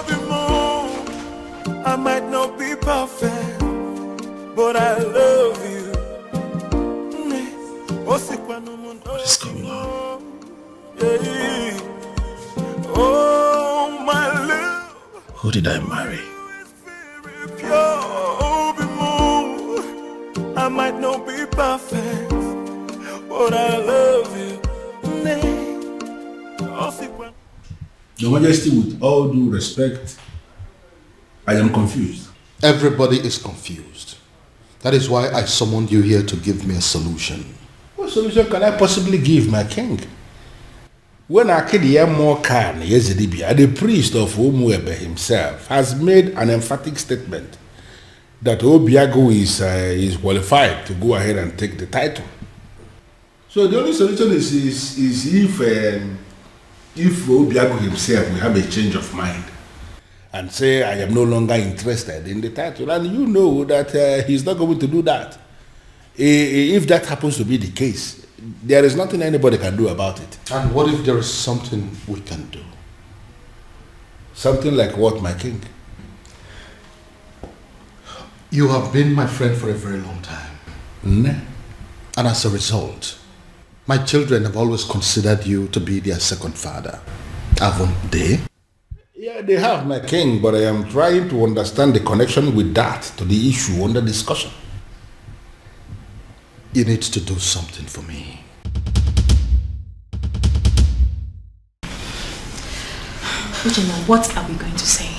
The moon. I might not be perfect, but I love you. What is going on? Oh, my love. Who did I marry? Pure, the moon. I might not be perfect, but I love you. Your Majesty, with all due respect, I am confused. Everybody is confused. That is why I summoned you here to give me a solution. What solution can I possibly give, my king? When Akedia Mokan Yezidibia, the priest of Umuebe himself, has made an emphatic statement that Obiago is qualified to go ahead and take the title. So the only solution is if Obiago himself will have a change of mind and say, I am no longer interested in the title. And you know that he's not going to do that. If that happens to be the case, there is nothing anybody can do about it. And what if there is something we can do? Something like what, my king? You have been my friend for a very long time. And as a result, my children have always considered you to be their second father. Haven't they? Yeah, they have, my king, but I am trying to understand the connection with that to the issue under discussion. You need to do something for me. Uche, now what are we going to say?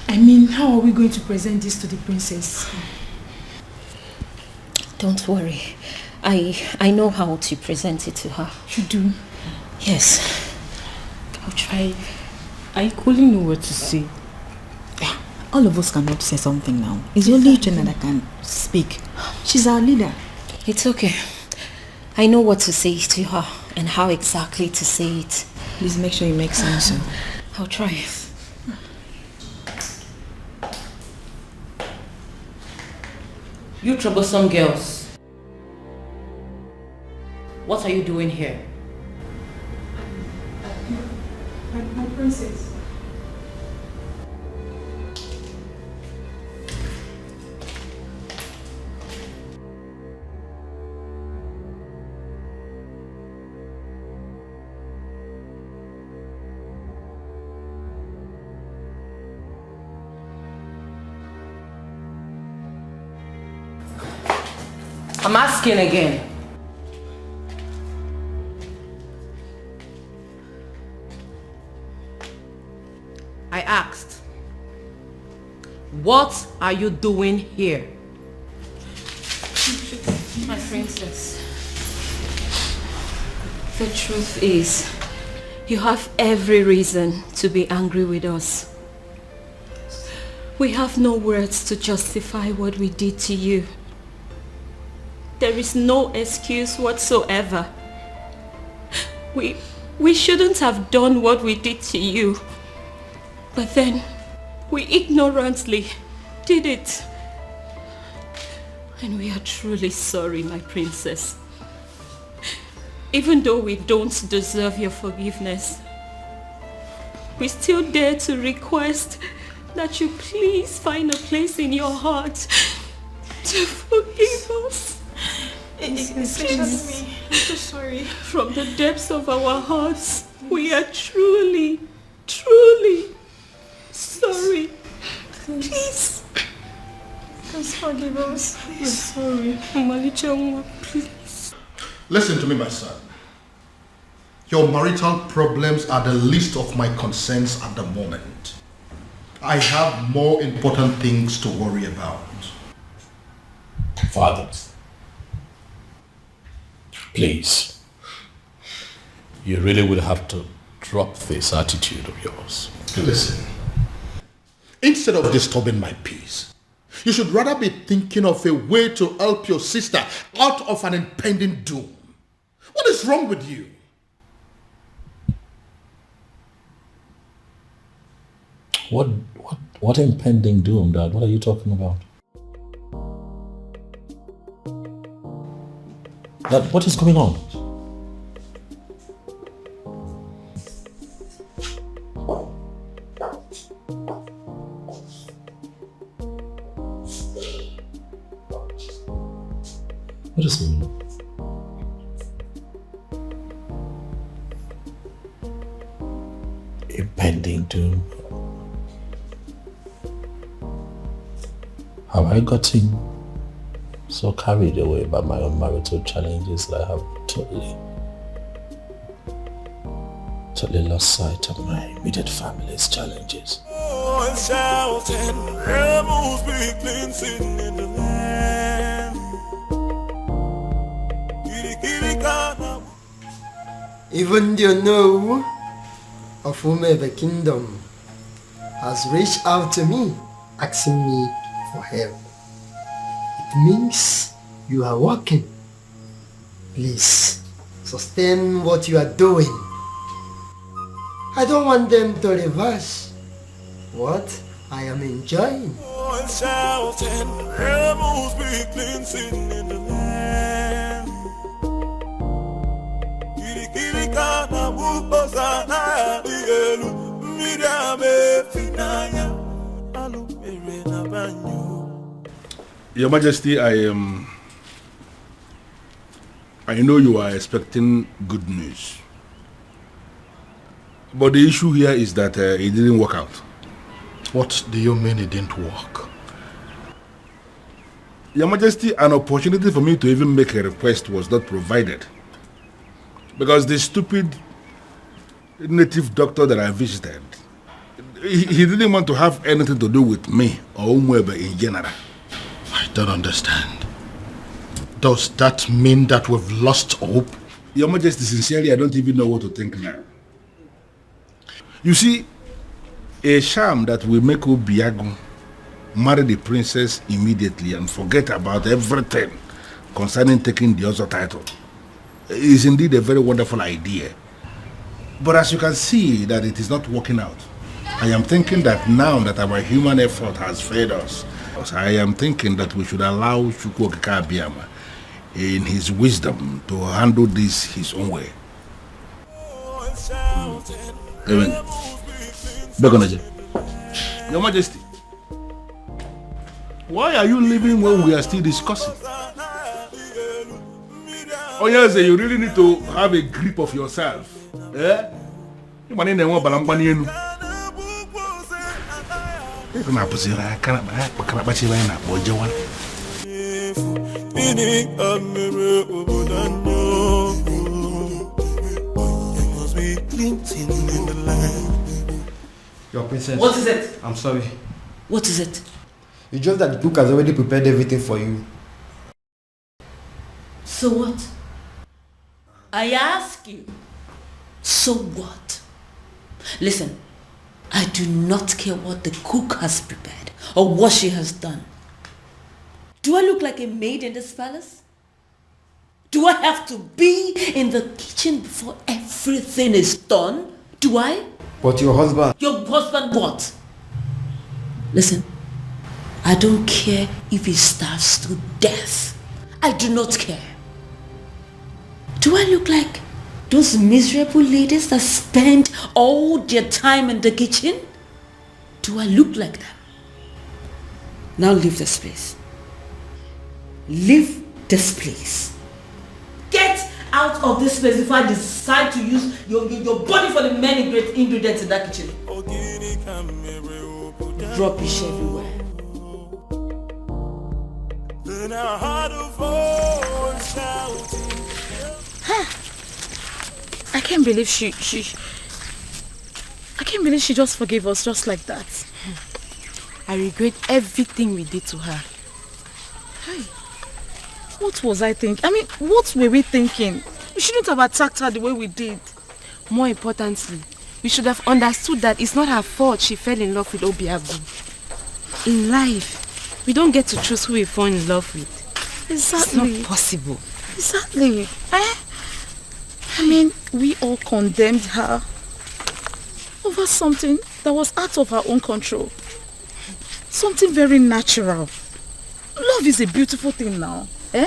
I mean, how are we going to present this to the princess? Don't worry. I know how to present it to her. You do? Yes. I'll try. I equally know what to say. All of us cannot say something now. It's only Jenna that can speak. She's our leader. It's okay. I know what to say to her and how exactly to say it. Please make sure you make sense. I'll try. You troublesome girls. What are you doing here? My princess. I'm asking again. I asked, what are you doing here? My princess, the truth is, you have every reason to be angry with us. We have no words to justify what we did to you. There is no excuse whatsoever. We shouldn't have done what we did to you. But then, we ignorantly did it. And we are truly sorry, my princess. Even though we don't deserve your forgiveness, we still dare to request that you please find a place in your heart to forgive us. Excuse me. I'm so sorry. From the depths of our hearts, we are truly, truly sorry. Please. Please forgive us. I'm sorry. Malicha, please. Listen to me, my son. Your marital problems are the least of my concerns at the moment. I have more important things to worry about. Father, please, you really would have to drop this attitude of yours. Listen, instead of disturbing my peace, you should rather be thinking of a way to help your sister out of an impending doom. What is wrong with you? What impending doom, Dad? What are you talking about? Dad, what is going on? What is going on? Impending doom. Have I gotten so carried away by my own marital challenges that I have totally lost sight of my immediate family's challenges? Even the know of whomever kingdom has reached out to me, asking me for help. It means you are working. Please, sustain what you are doing. I don't want them to reverse what I am enjoying. Your Majesty, I know you are expecting good news. But the issue here is that it didn't work out. What do you mean it didn't work? Your Majesty, an opportunity for me to even make a request was not provided. Because the stupid native doctor that I visited, he didn't want to have anything to do with me or Umwebe in general. I don't understand. Does that mean that we've lost hope? Your Majesty, sincerely, I don't even know what to think now. You see, a sham that will make Obiago marry the princess immediately and forget about everything concerning taking the other title is indeed a very wonderful idea. But as you can see that it is not working out, I am thinking that now that our human effort has failed us, I am thinking that we should allow Chukwuokika Abiyama in his wisdom to handle this his own way. Your Majesty, why are you leaving when we are still discussing? Oh yes, you really need to have a grip of yourself. Eh? Your princess. What is it? I'm sorry. What is it? It's just that the cook has already prepared everything for you. So what? I ask you. So what? Listen, I do not care what the cook has prepared or what she has done. Do I look like a maid in this palace? Do I have to be in the kitchen before everything is done? Do I? But your husband... Your husband what? Listen, I don't care if he starves to death. I do not care. Do I look like those miserable ladies that spend all their time in the kitchen? Do I look like them? Now leave this place. Leave this place. Get out of this place before I decide to use your body for the many great ingredients in that kitchen. Rubbish everywhere. I can't believe she just forgave us just like that. I regret everything we did to her. Hey, what was I thinking? I mean, what were we thinking? We shouldn't have attacked her the way we did. More importantly, we should have understood that it's not her fault she fell in love with Obiago. In life, we don't get to choose who we fall in love with. Exactly. It's not possible. Exactly. I mean, we all condemned her over something that was out of her own control. Something very natural. Love is a beautiful thing now. Eh?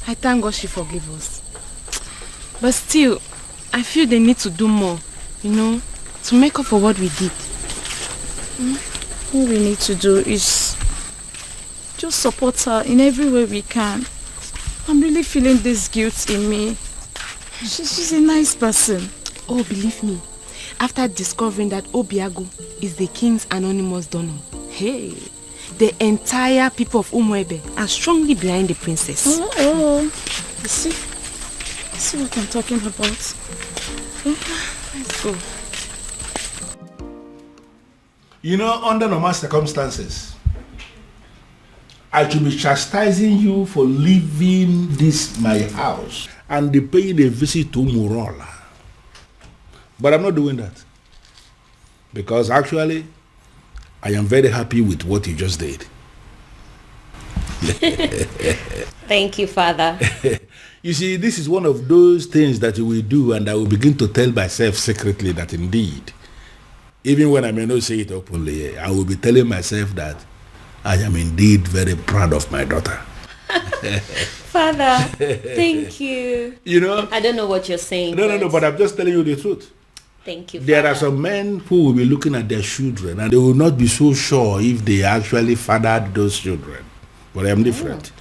I thank God she forgave us. But still, I feel they need to do more, to make up for what we did. All we need to do is just support her in every way we can. I'm really feeling this guilt in me. She's a nice person. Oh, believe me, after discovering that Obiago is the king's anonymous donor, hey, the entire people of Umwebe are strongly behind the princess. Oh. You see what I'm talking about? Let's go. Under normal circumstances, I should be chastising you for leaving this my house and paying a visit to Umurola. But I'm not doing that. Because actually, I am very happy with what you just did. Thank you, Father. You see, this is one of those things that you will do, and I will begin to tell myself secretly that indeed, even when I may not say it openly, I will be telling myself that I am indeed very proud of my daughter. Father, thank you. I don't know what you're saying. No, but I'm just telling you the truth. Thank you, There Father. are some men who will be looking at their children and they will not be so sure if they actually fathered those children. But I am different.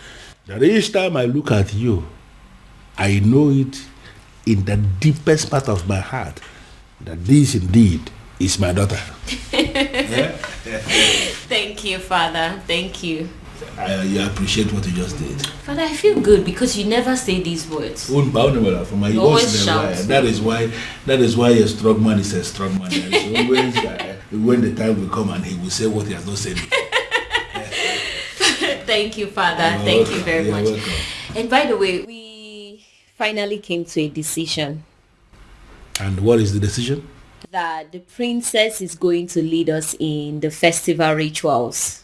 That each time I look at you, I know it in the deepest part of my heart that this indeed is my daughter. Thank you, Father. Thank you. You appreciate what you just did. Father, I feel good because you never say these words. You always shout. That is why a strong man is a strong man. Always, when the time will come and he will say what he has not said. Thank you, Father. You're Thank welcome. you very You're much. welcome. And by the way, we finally came to a decision And what is the decision? that the princess is going to lead us in the festival rituals.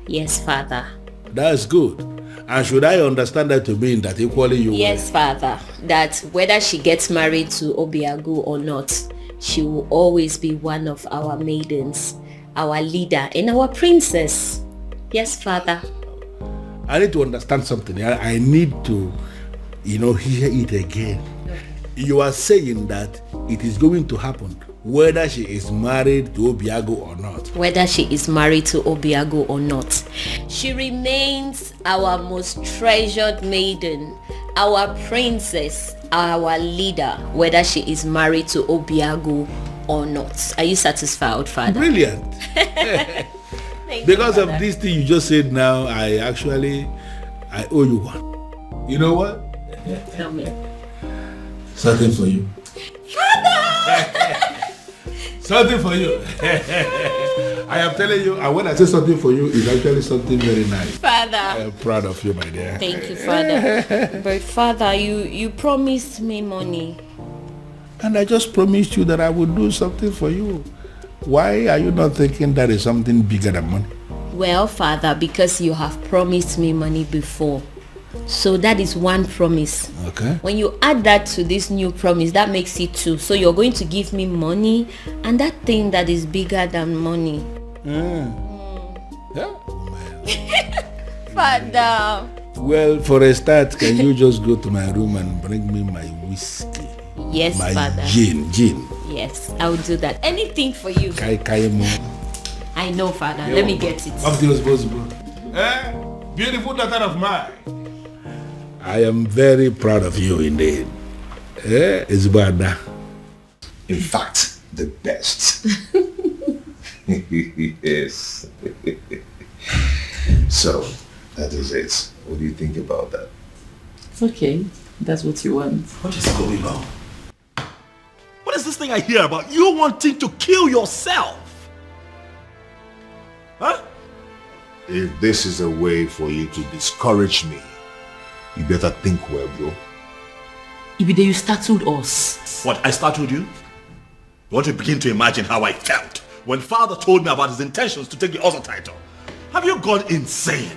Yes, Father. That's good. And should I understand that to mean that equally you Yes, Father. That whether she gets married to Obiagu or not, she will always be one of our maidens, our leader, and our princess. Yes, Father. I need to understand something. I need to, hear it again. You are saying that it is going to happen whether she is married to Obiago or not. Whether she is married to Obiago or not, she remains our most treasured maiden, our princess, our leader, whether she is married to Obiago or not. Are you satisfied, Father? Brilliant. Because of this thing you just said now, I owe you one. You know what? Tell me. Something for you. Something for you. I am telling you, and when I say something for you, it's actually something very nice. Father. I am proud of you, my dear. Thank you, Father. But Father, you promised me money. And I just promised you that I would do something for you. Why are you not thinking that is something bigger than money? Well, Father, because you have promised me money before. So that is one promise. Okay. When you add that to this new promise, that makes it two. So you're going to give me money and that thing that is bigger than money. Yeah. Father. Well, for a start, can you just go to my room and bring me my whiskey? Yes, my Father. Gin. Yes, I will do that. Anything for you. I know, Father. Let me get it. Up to your responsible. Beautiful daughter of mine. I am very proud of you indeed. It's bad. In fact, the best. Yes. So, that is it. What do you think about that? It's okay. That's what you want. What is going on? What is this thing I hear about? You wanting to kill yourself? Huh? If this is a way for you to discourage me, you better think well, bro. Ibide, you startled us. What, I startled you? You want to begin to imagine how I felt when father told me about his intentions to take the other title. Have you gone insane?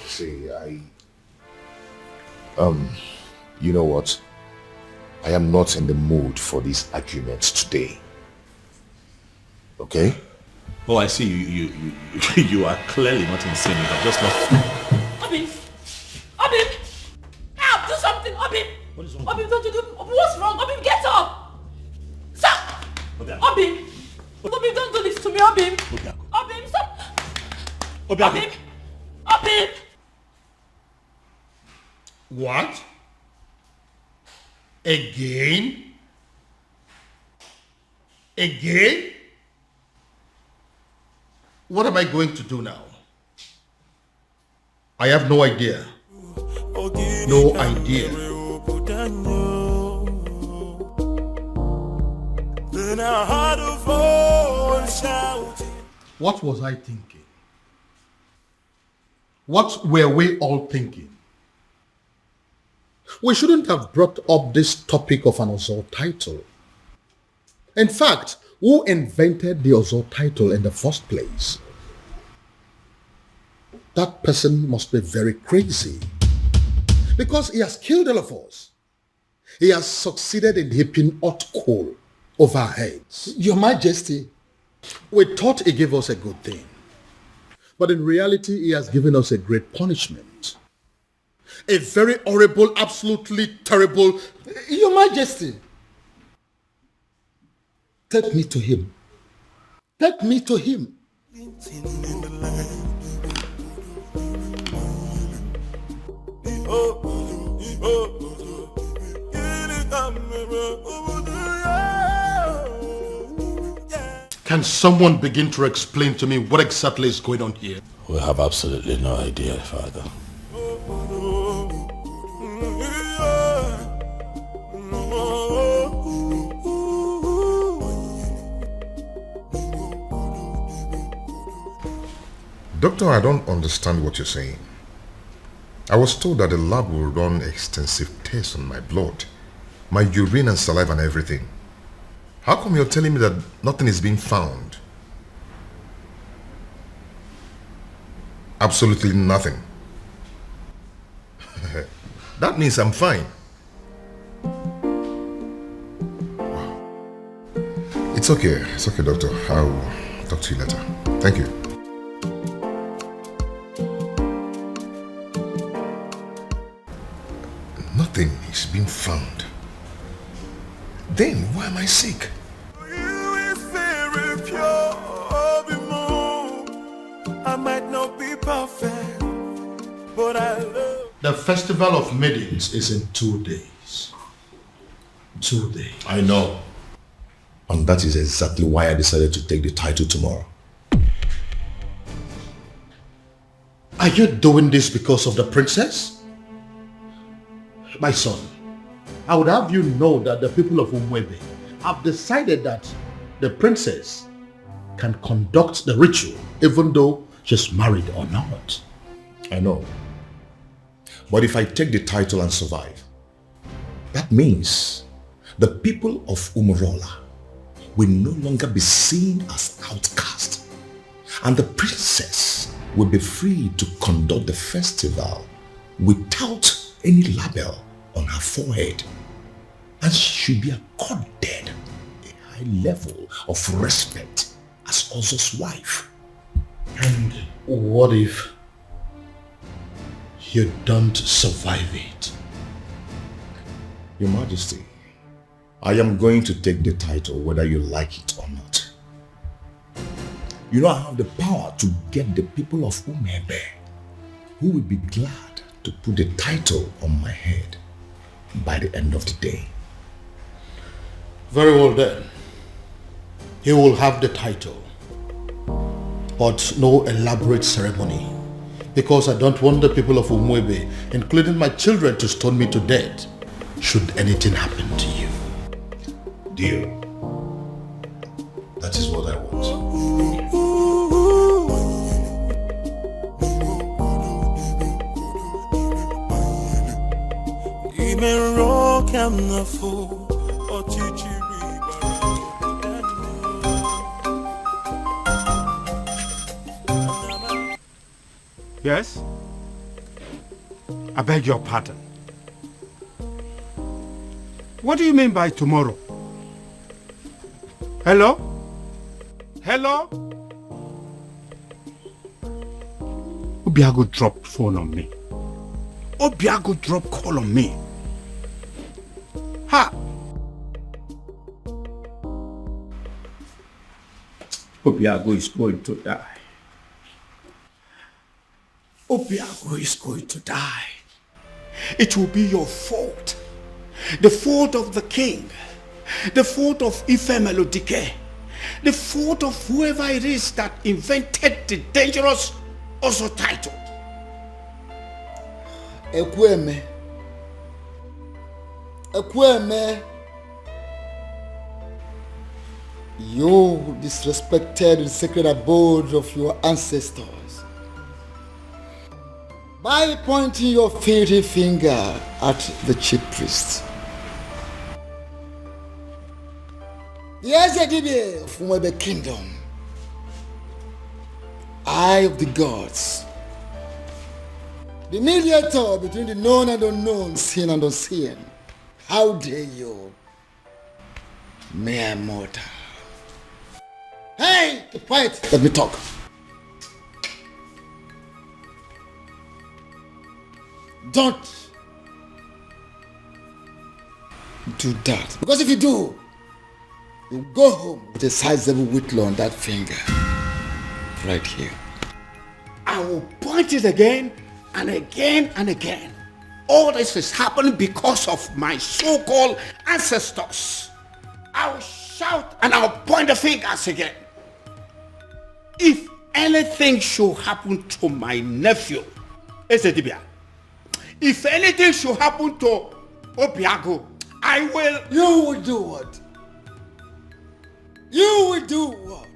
See, you know what? I am not in the mood for these arguments today. Okay? Oh, I see. You are clearly not insane. You are just not... Obim! Help! Do something! Obim! What is wrong? Obim, don't you do... What's wrong? Obim, get up! Stop! Obim! Obim, don't do this to me, Obim! Obim, stop! Obim! What? Again? Again? What am I going to do now? I have no idea. No idea. What was I thinking? What were we all thinking? We shouldn't have brought up this topic of an Ozor title. In fact, who invented the Ozor title in the first place? That person must be very crazy. Because he has killed all of us. He has succeeded in heaping hot coal over our heads. Your Majesty. We thought he gave us a good thing. But in reality, he has given us a great punishment. A very horrible, absolutely terrible... Your Majesty. Take me to him. Take me to him. Can someone begin to explain to me what exactly is going on here? We have absolutely no idea, Father. Doctor, I don't understand what you're saying. I was told that the lab will run extensive tests on my blood, my urine and saliva and everything. How come you're telling me that nothing is being found? Absolutely nothing. That means I'm fine. Wow. It's okay, doctor. I'll talk to you later. Thank you. Nothing is being found. Then why am I sick? I might not be perfect, but I love. The festival of maidens is in 2 days. 2 days. I know. And that is exactly why I decided to take the title tomorrow. Are you doing this because of the princess? My son, I would have you know that the people of Umwebe have decided that the princess can conduct the ritual even though she's married or not. I know. But if I take the title and survive, that means the people of Umurola will no longer be seen as outcasts, and the princess will be free to conduct the festival without any label on her forehead, and she should be accorded a high level of respect as Ozo's wife. And what if you don't survive it? Your Majesty, I am going to take the title whether you like it or not. You know I have the power to get the people of Umebe who will be glad to put the title on my head by the end of the day. Very well then. He will have the title, but no elaborate ceremony, because I don't want the people of Umwebe, including my children, to stone me to death should anything happen to you. Deal. That is what I want. Even rock I'm not fool or chichi. Yes? I beg your pardon. What do you mean by tomorrow? Hello? Hello? Obiago dropped phone on me. Obiago dropped call on me. Ha! Obiago is going to die. Obiago is going to die. It will be your fault. The fault of the king. The fault of Ife Melodike. The fault of whoever it is that invented the dangerous Ozo title. Ekweme. Ekweme. You disrespected the sacred abode of your ancestors by pointing your filthy finger at the chief priest. The Ezedibe of Umwebe Kingdom, eye of the gods, the mediator between the known and unknown, seen and unseen. How dare you, mere mortal? Hey, keep quiet. Let me talk. Don't do that. Because if you do, you go home with a sizable whitlow on that finger. Right here. I will point it again and again and again. All this is happening because of my so-called ancestors. I'll shout and I'll point the fingers again. If anything should happen to my nephew, Esedibia, if anything should happen to Obiago, I will... You will do what? You will do what?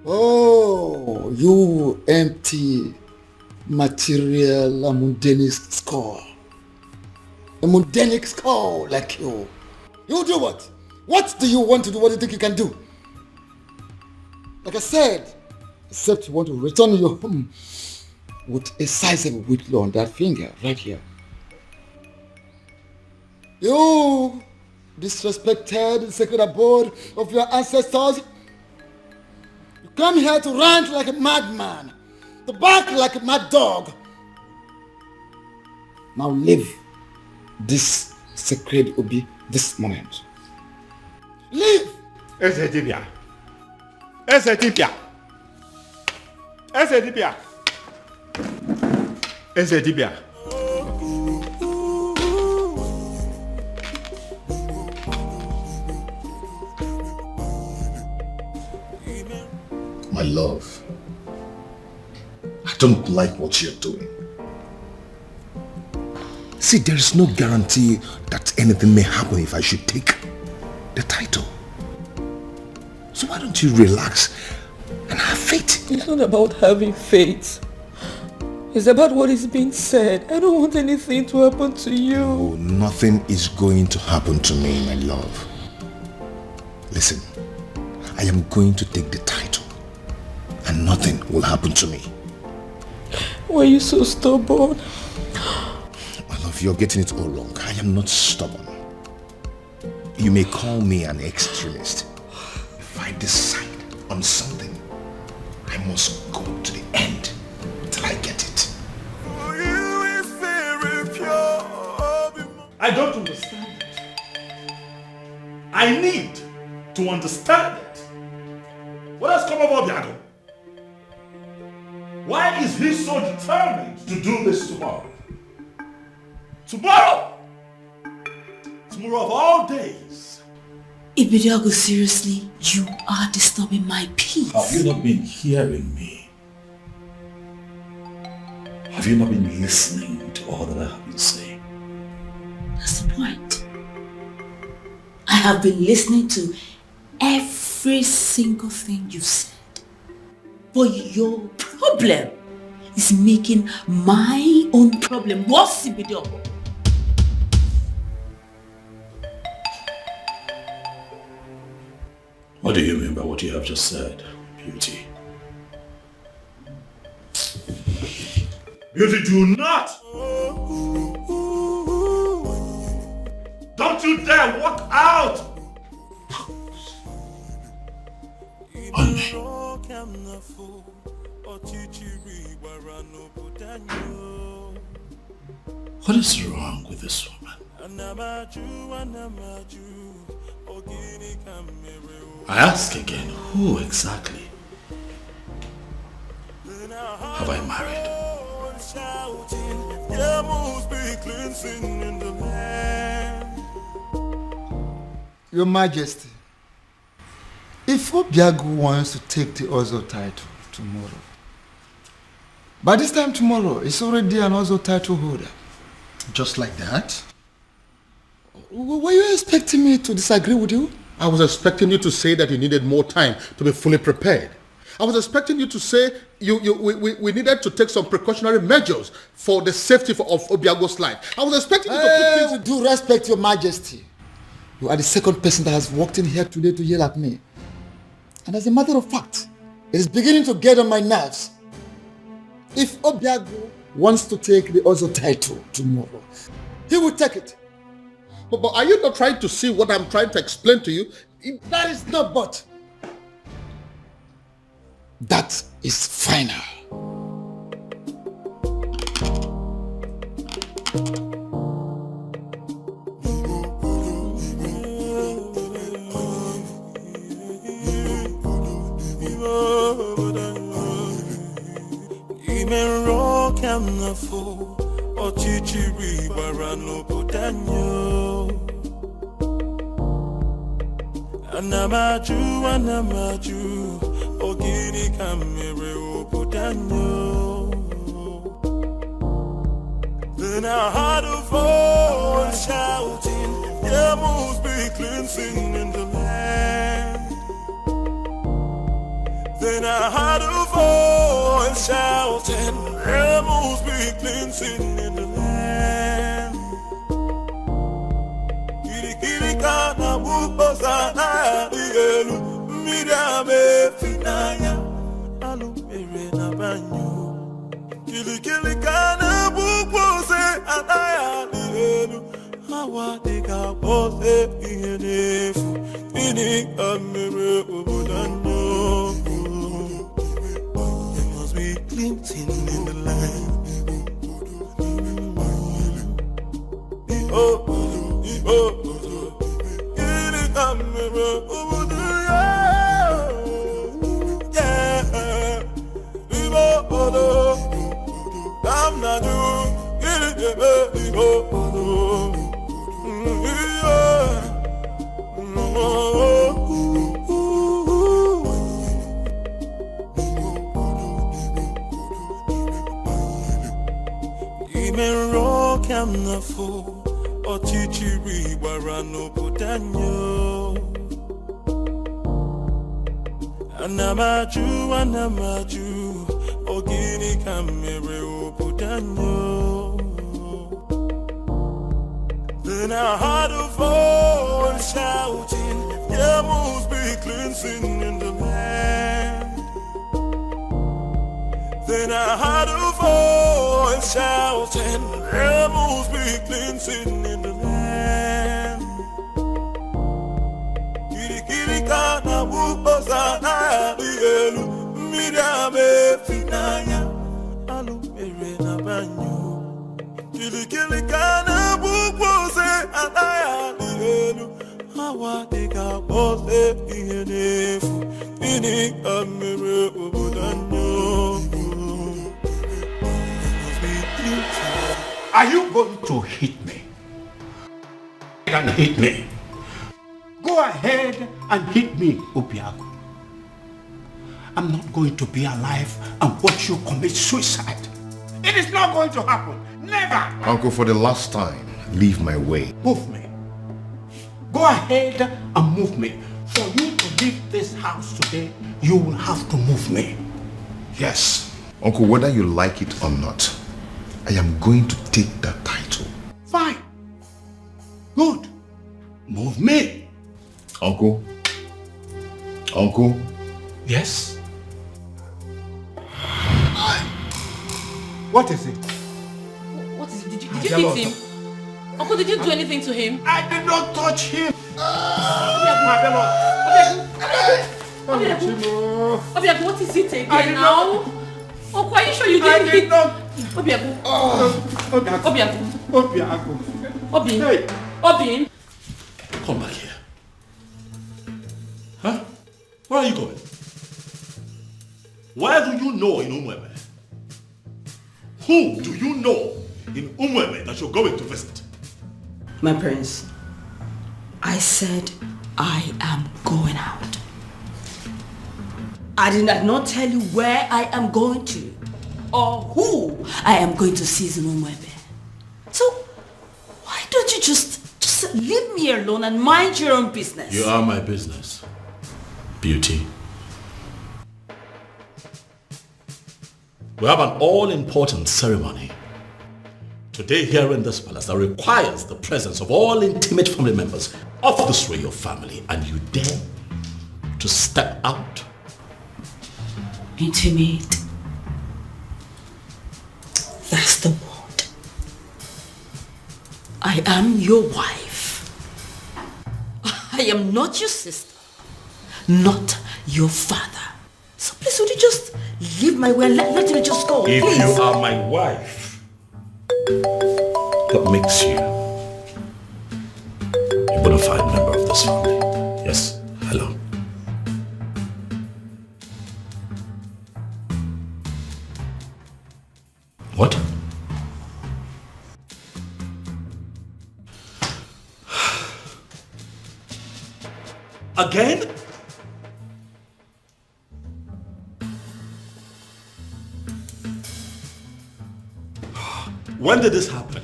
Oh, you empty material, a mundane skull. A mundane skull like you. You do what? What do you want to do? What do you think you can do? Like I said, except you want to return your home with a sizable whitlow on that finger right here. You disrespected the sacred abode of your ancestors. You come here to rant like a madman, to bark like a mad dog. Now leave this sacred Obi this moment. Leave! Esedibia. Esedibia. Esedibia. Esedibia. My love, I don't like what you're doing. See, there is no guarantee that anything may happen if I should take the title. So why don't you relax and have faith? It's not about having faith. It's about what is being said. I don't want anything to happen to you. Oh, nothing is going to happen to me, my love. Listen, I am going to take the title and nothing will happen to me. Why are you so stubborn? My love, you're getting it all wrong. I am not stubborn. You may call me an extremist. If I decide on something, I must go to the end till I get it. I don't understand it. I need to understand it. What has come over Biago? Why is he so determined to do this tomorrow? Tomorrow! Tomorrow of all days. Ibiago, seriously, you are disturbing my peace. Have you not been hearing me? Have you not been listening to all that I have been saying? That's the point. I have been listening to every single thing you said. But your problem is making my own problem worse, Ibiago. What do you mean by what you have just said, Beauty? Beauty, do not! Don't you dare walk out! Onny. What is wrong with this woman? I ask again, who exactly have I married? Your Majesty, if Obiago wants to take the Ozo title tomorrow, by this time tomorrow, it's already an Ozo title holder. Just like that? Were you expecting me to disagree with you? I was expecting you to say that you needed more time to be fully prepared. I was expecting you to say we needed to take some precautionary measures for the safety of Obiago's life. I was expecting you to put things... With due respect, Your Majesty, you are the second person that has walked in here today to yell at me. And as a matter of fact, it is beginning to get on my nerves. If Obiago wants to take the Ozo title tomorrow, he will take it. But are you not trying to see what I'm trying to explain to you? That is not but. That is final. Anamaju, ogini kamere obudanyo. Then I heard a voice shouting, there must be cleansing in the land. Then I heard a voice shouting, there must be cleansing in the land. Kana buposa na dielu midame finaya alu mere na banyo kili kana bupose anaya dielu hawa deka pose ihenefu ini amere obodanyo. There must be cleansing in the land. Ochichiri warano budanyo. Anamaju, ogini kamere obudanyo. Then I heard a voice shouting, there must be cleansing in the land. Then I heard a voice shouting, there must be cleansing in the land. Kiri kana buposa na dielu midame finaya alu mere na banyo. Kiri kana bupose anaya dielu hawa deka pose ihenefu ini amere obodanyo. Are you going to hit me? And hit me. Go ahead and hit me, Obiago. I'm not going to be alive and watch you commit suicide. It is not going to happen. Never. Uncle, for the last time, leave my way. Move me. Go ahead and move me. For you to leave this house today, you will have to move me. Yes. Uncle, whether you like it or not, I am going to take that title. Fine. Good. Move me. Uncle? Uncle? Yes? What is it? What is it? Did you hit him? Uncle, did you do anything to him? I did not touch him. Obiago, what is it again now? Uncle, are you sure you didn't hit? Obiago. Obiago. Come back here. Huh? Where are you going? Where do you know in Umweme? Who do you know in Umweme that you're going to visit? My prince, I said I am going out. I did not tell you where I am going to or who I am going to see in Umweme. So why don't you just leave me alone and mind your own business? You are my business, Beauty. We have an all-important ceremony today here in this palace that requires the presence of all intimate family members of this royal family, and you dare to step out? Intimate. That's the word. I am your wife. I am not your sister, not your father. So please, would you just leave my way and let me just go, If please? you are my wife, that makes you a bona fide member of this family. Yes, hello. What? Again? When did this happen?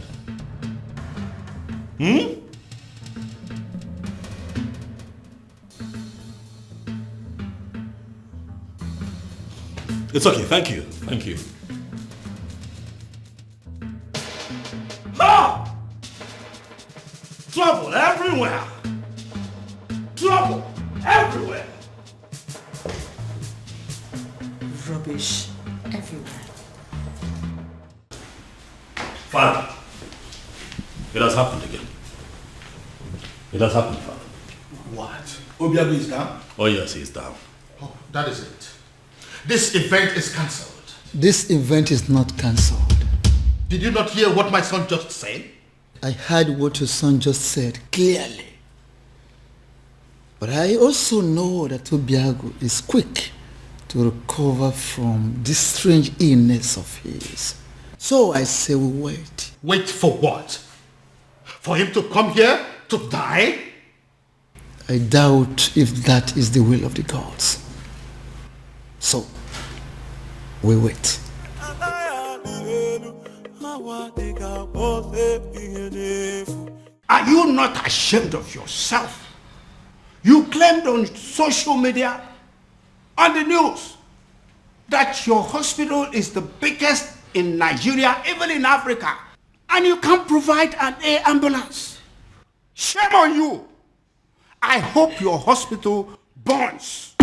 It's okay, thank you. Thank you. Ah! Trouble everywhere! Trouble everywhere! Rubbish everywhere. Father, it has happened again. It has happened, Father. What? Obiago is down? Oh yes, he's down. Oh, that is it. This event is cancelled. This event is not cancelled. Did you not hear what my son just said? I heard what your son just said clearly. But I also know that Obiago is quick to recover from this strange illness of his. So I say we wait. Wait for what? For him to come here to die? I doubt if that is the will of the gods. So, we wait. Are you not ashamed of yourself? You claimed on social media, on the news, that your hospital is the biggest in Nigeria, even in Africa, and you can't provide an air ambulance. Shame on you. I hope your hospital burns.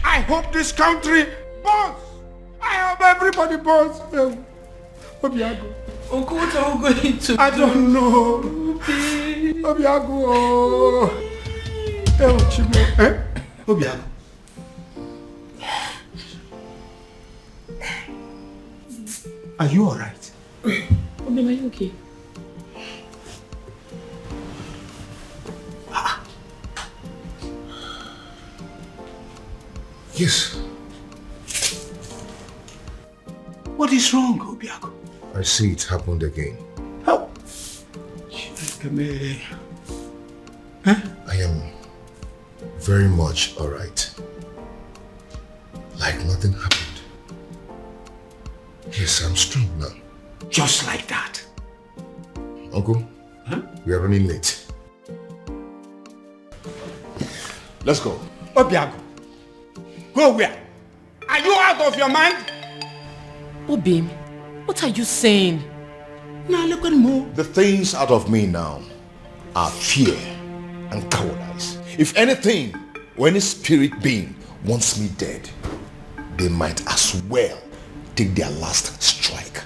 I hope this country burns. I hope everybody burns. Obiago. Uncle, what are we going to I don't know. Obiago. Obiago. Are you alright? Obi, are you okay? Yes. What is wrong, Obiago? I see it happened again. How? I am very much alright. Like nothing happened. Yes, I'm strong now. Just like that. Uncle, we are running late. Let's go. Obiago. Go where? Are you out of your mind? Obim, what are you saying? Now look at me. The things out of me now are fear and cowardice. If anything, or any spirit being wants me dead, they might as well take their last strike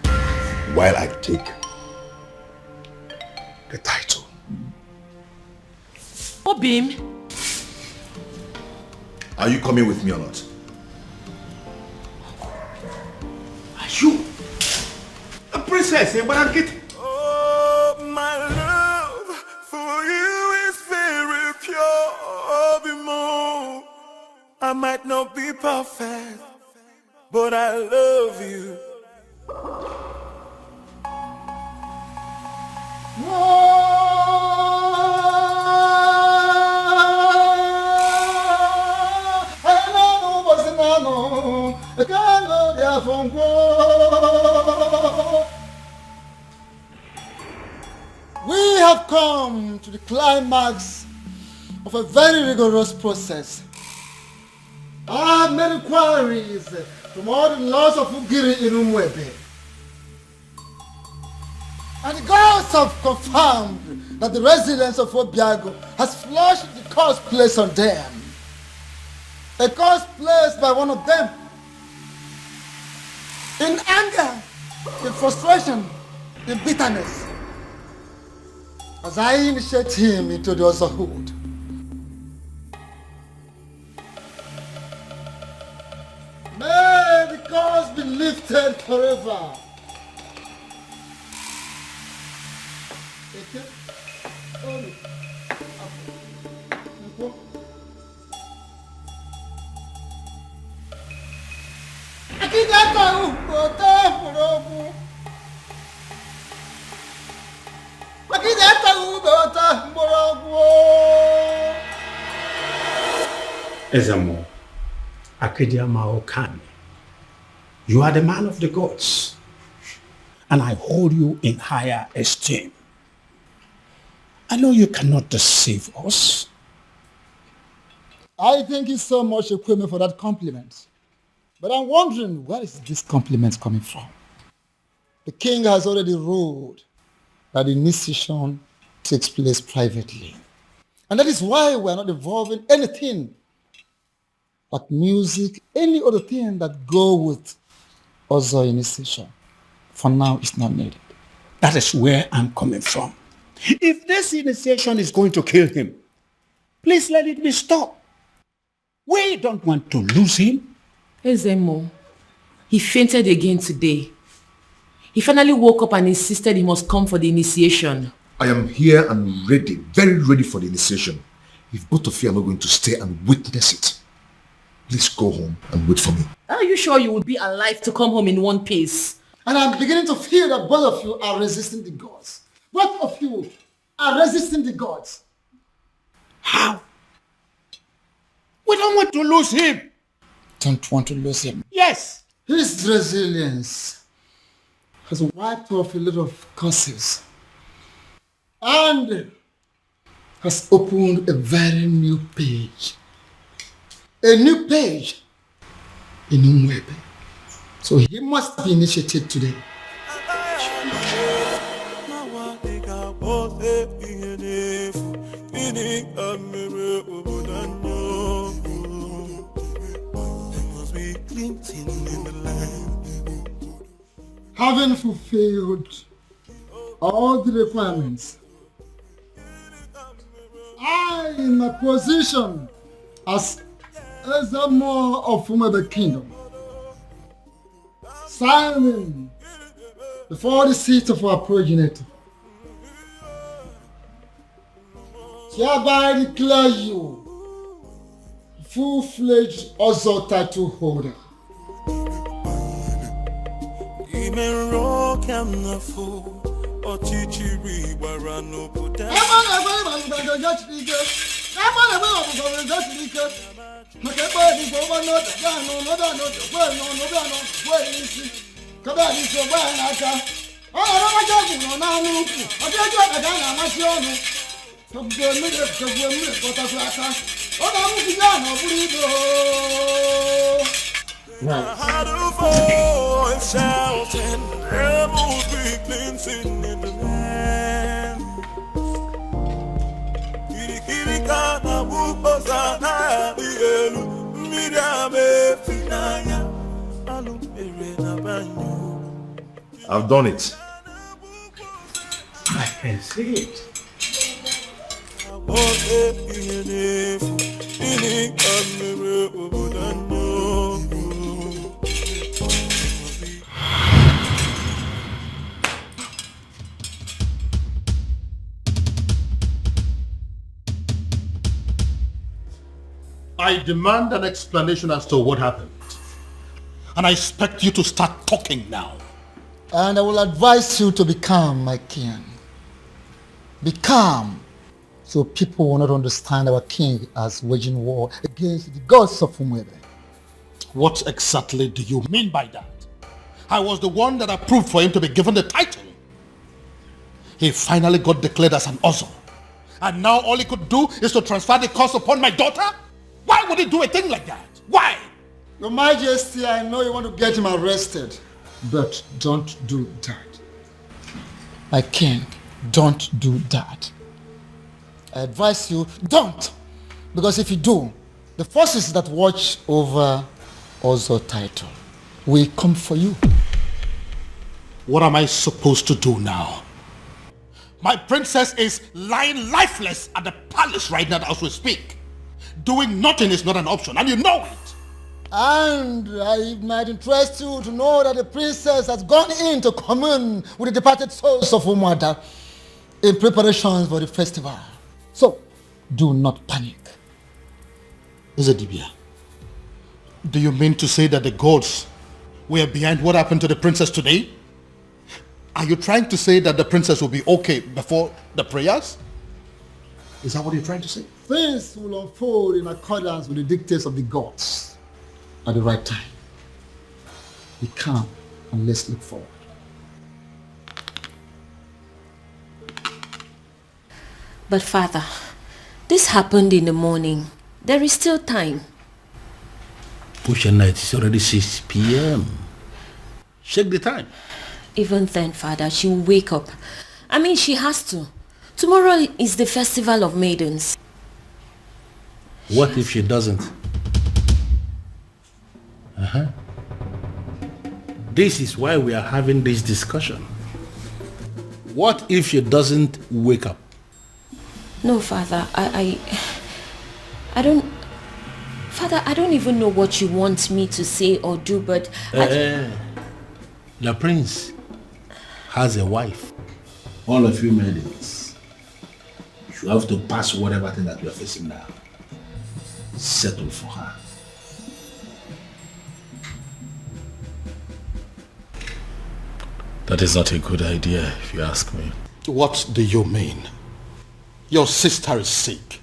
while I take the title. Obim. Are you coming with me or not? Are you a princess? Oh, my love for you is very pure. Bimo. I might not be perfect, but I love you. We have come to the climax of a very rigorous process. I have made inquiries from all the laws of Ugiri in Umwebe. And the gods have confirmed that the residents of Obiago has flushed the curse placed on them. A curse placed by one of them. In anger, in frustration, in bitterness. As I initiate him into the otherhood. May the curse be lifted forever. Ezamo, Akedia Maokani, you are the man of the gods, and I hold you in higher esteem. I know you cannot deceive us. I thank you so much, Ekweme, for that compliment. But I'm wondering, where is this compliment coming from? The king has already ruled that the initiation takes place privately. And that is why we are not involving anything but music, any other thing that go with other initiation. For now, it's not needed. That is where I'm coming from. If this initiation is going to kill him, please let it be stopped. We don't want to lose him. Ezemo, he fainted again today. He finally woke up and insisted he must come for the initiation. I am here and ready, very ready for the initiation. If both of you are not going to stay and witness it, please go home and wait for me. Are you sure you will be alive to come home in one piece? And I'm beginning to feel that both of you are resisting the gods. Both of you are resisting the gods. How? We don't want to lose him. Don't want to lose him. Yes. His resilience has wiped off a lot of curses and has opened a very new page. A new page in Umwebe. So he must be initiated today. Having fulfilled all the requirements, I, in my position as Ezamo of Umwebe Kingdom, signing before the seat of our progenitor, hereby declare you full-fledged Ozo title holder. Had a voice shouting, rebels be cleansing in the land. Kirikana bukosa na dielu, midame finaya, alumere na banyo. I've done it. I can see it. I demand an explanation as to what happened. And I expect you to start talking now. And I will advise you to be calm, my king. Be calm, so people will not understand our king as waging war against the gods of Umwebe. What exactly do you mean by that? I was the one that approved for him to be given the title. He finally got declared as an Ozo. And now all he could do is to transfer the curse upon my daughter? Why would he do a thing like that? Why? Your Majesty, I know you want to get him arrested, but don't do that. My king, don't do that. I advise you, don't. Because if you do, the forces that watch over Ozo title will come for you. What am I supposed to do now? My princess is lying lifeless at the palace right now as we speak. Doing nothing is not an option, and you know it. And it might interest you to know that the princess has gone in to commune with the departed souls of Umwada in preparations for the festival. So, do not panic. Ezedibia, do you mean to say that the gods were behind what happened to the princess today? Are you trying to say that the princess will be okay before the prayers? Is that what you're trying to say? things will unfold in accordance with the dictates of the gods at the right time. Be calm and let's look forward. But Father, this happened in the morning. There is still time. Push night, it's already 6 p.m. Check the time. Even then, Father, she will wake up. I mean, she has to. Tomorrow is the festival of maidens. What if she doesn't? This is why we are having this discussion. What if she doesn't wake up? No, Father, I don't... Father, I don't even know what you want me to say or do, but... The prince has a wife. All of you maidens, you have to pass whatever thing that you are facing now. Settle for her. That is not a good idea, if you ask me. What do you mean? Your sister is sick.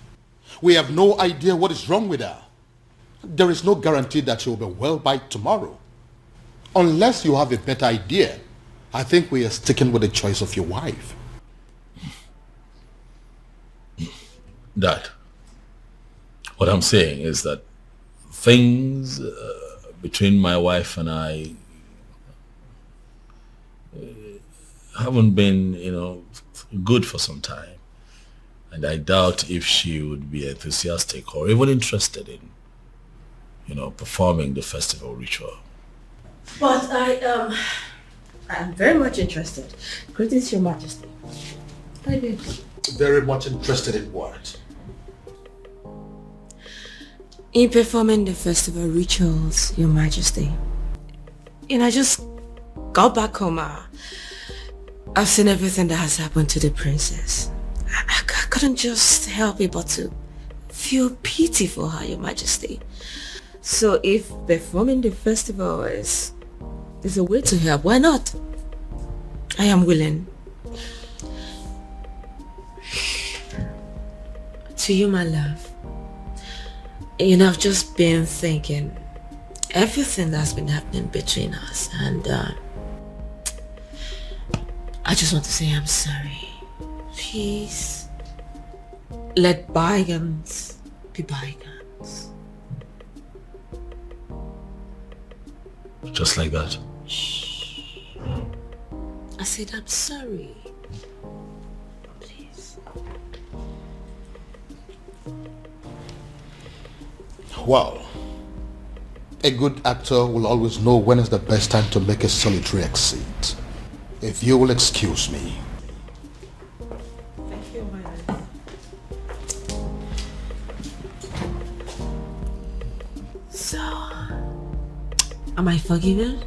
We have no idea what is wrong with her. There is no guarantee that she will be well by tomorrow. Unless you have a better idea, I think we are sticking with the choice of your wife. Dad, what I'm saying is that things between my wife and I haven't been, good for some time. And I doubt if she would be enthusiastic or even interested in, performing the festival ritual. But I'm very much interested. Greetings, Your Majesty. I did. Very much interested in what? In performing the festival rituals, Your Majesty. I just got back home. I've seen everything that has happened to the princess. I couldn't just help it but to feel pity for her, Your Majesty. So if performing the festival is a way to help, why not? I am willing. To you, my love. I've just been thinking everything that's been happening between us, and I just want to say I'm sorry. Please, let bygones be bygones. Just like that. I said I'm sorry. Please. Well, a good actor will always know when is the best time to make a solitary exit. If you will excuse me. Thank you, my love. So, am I forgiven?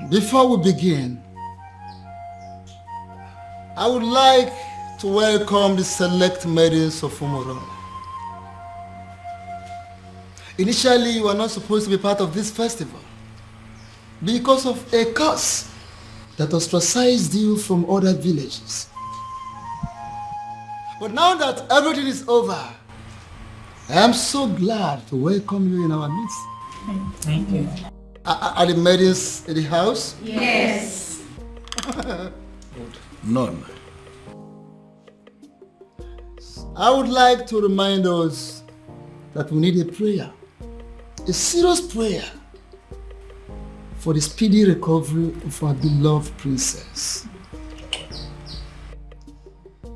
Before we begin, I would like to welcome the select maidens of Umoro. Initially, you were not supposed to be part of this festival because of a curse that ostracized you from other villages. But now that everything is over, I am so glad to welcome you in our midst. Thank you. Are the maidens in the house? Yes. None. I would like to remind us that we need a prayer, a serious prayer for the speedy recovery of our beloved princess.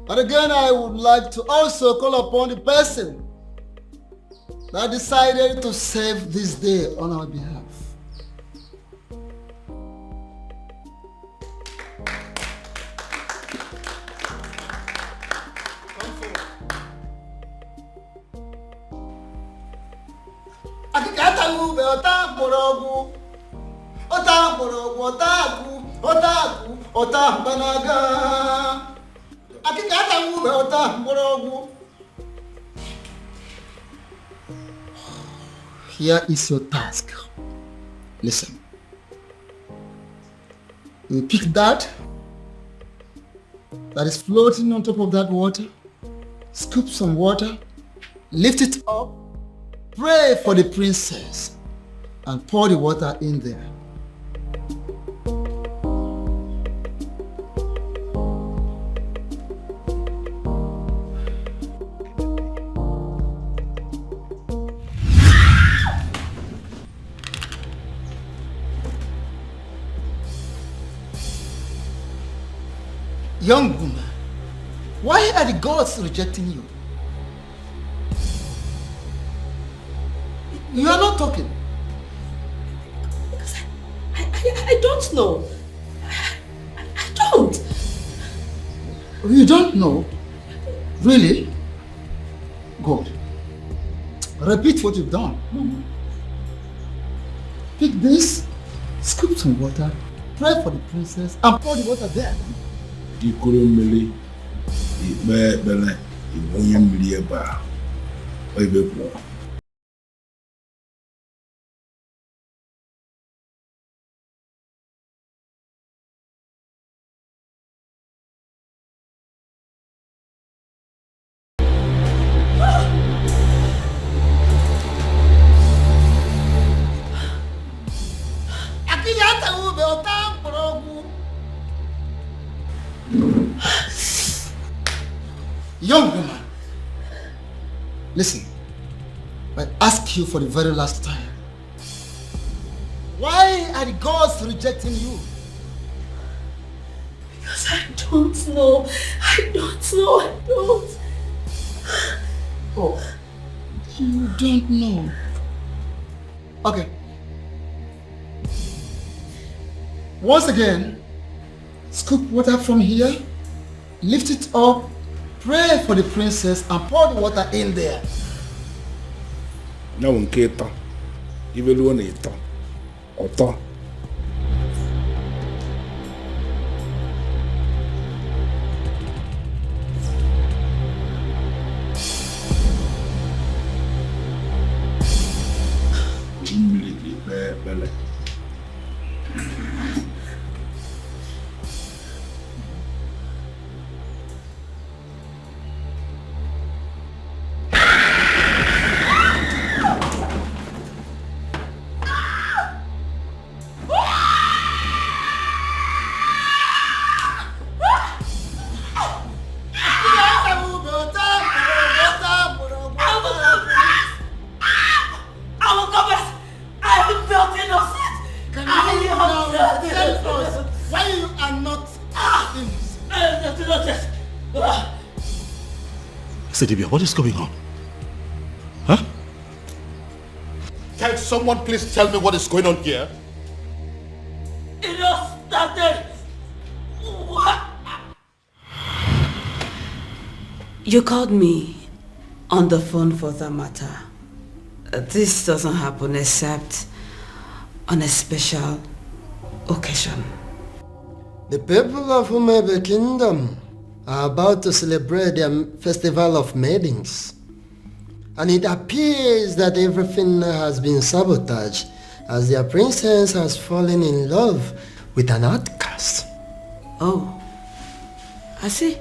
And again, I would like to also call upon the person that decided to save this day on our behalf. Akikata ube ota morogu. Ota morogu ota banaga. Akikata ube ota morogu. Here is your task. Listen. You pick that is floating on top of that water, scoop some water, lift it up, pray for the princess, and pour the water in there. Young woman, why are the gods rejecting you? You are not talking. Because I don't know. I don't. You don't know? Really? Good. Repeat what you've done. Pick this, scoop some water, pray for the princess, and pour the water there. Ikurumili, Ibele, Ibonyam Lieba, Oibepo. Young woman, listen, I ask you for the very last time. Why are the gods rejecting you? Because I don't know. I don't. Oh, you don't know. Okay. Once again, scoop water from here, lift it up, pray for the princess, and pour the water in there. Now, Nketa, even one eater, Oto. Bele. Sedibia, what is going on? Huh? Can someone please tell me what is going on here? It all started. What? You called me on the phone for that matter. This doesn't happen except on a special occasion. The people of Umebe Kingdom are about to celebrate their festival of maidens. And it appears that everything has been sabotaged as their princess has fallen in love with an outcast. Oh, I see.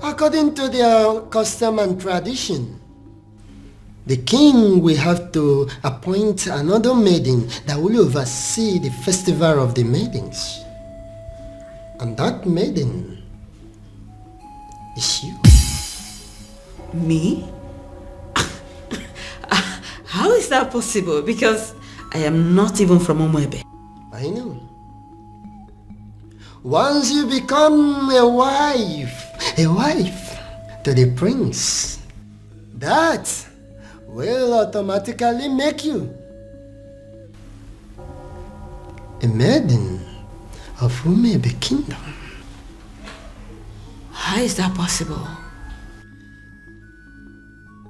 According to their custom and tradition, the king will have to appoint another maiden that will oversee the festival of the maidens. And that maiden is you. Me? How is that possible? Because I am not even from Umwebe. I know. Once you become a wife to the prince, that will automatically make you a maiden of Umebe Kingdom. How is that possible?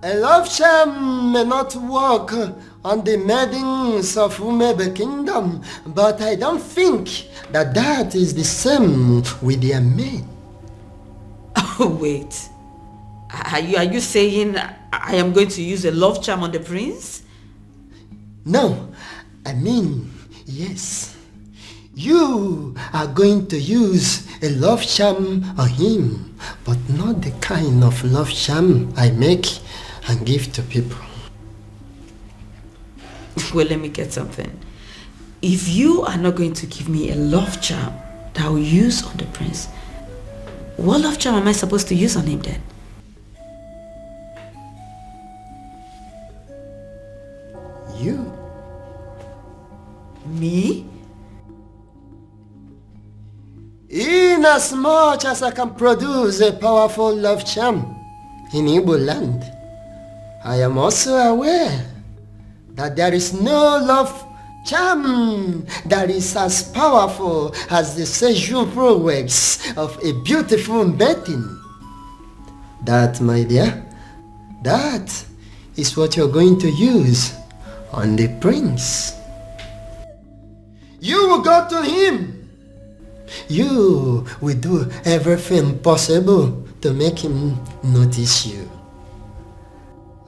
A love charm may not work on the maidens of Umebe Kingdom, but I don't think that is the same with their men. Oh, wait. Are you saying I am going to use a love charm on the prince? No, I mean, yes. You are going to use a love charm on him, but not the kind of love charm I make and give to people. Well, let me get something. If you are not going to give me a love charm that I will use on the prince, what love charm am I supposed to use on him then? You? Me? Inasmuch as I can produce a powerful love charm in Igbo land, I am also aware that there is no love charm that is as powerful as the sexual prowess of a beautiful maiden. That, my dear, that is what you're going to use on the prince. You will go to him. You will do everything possible to make him notice you.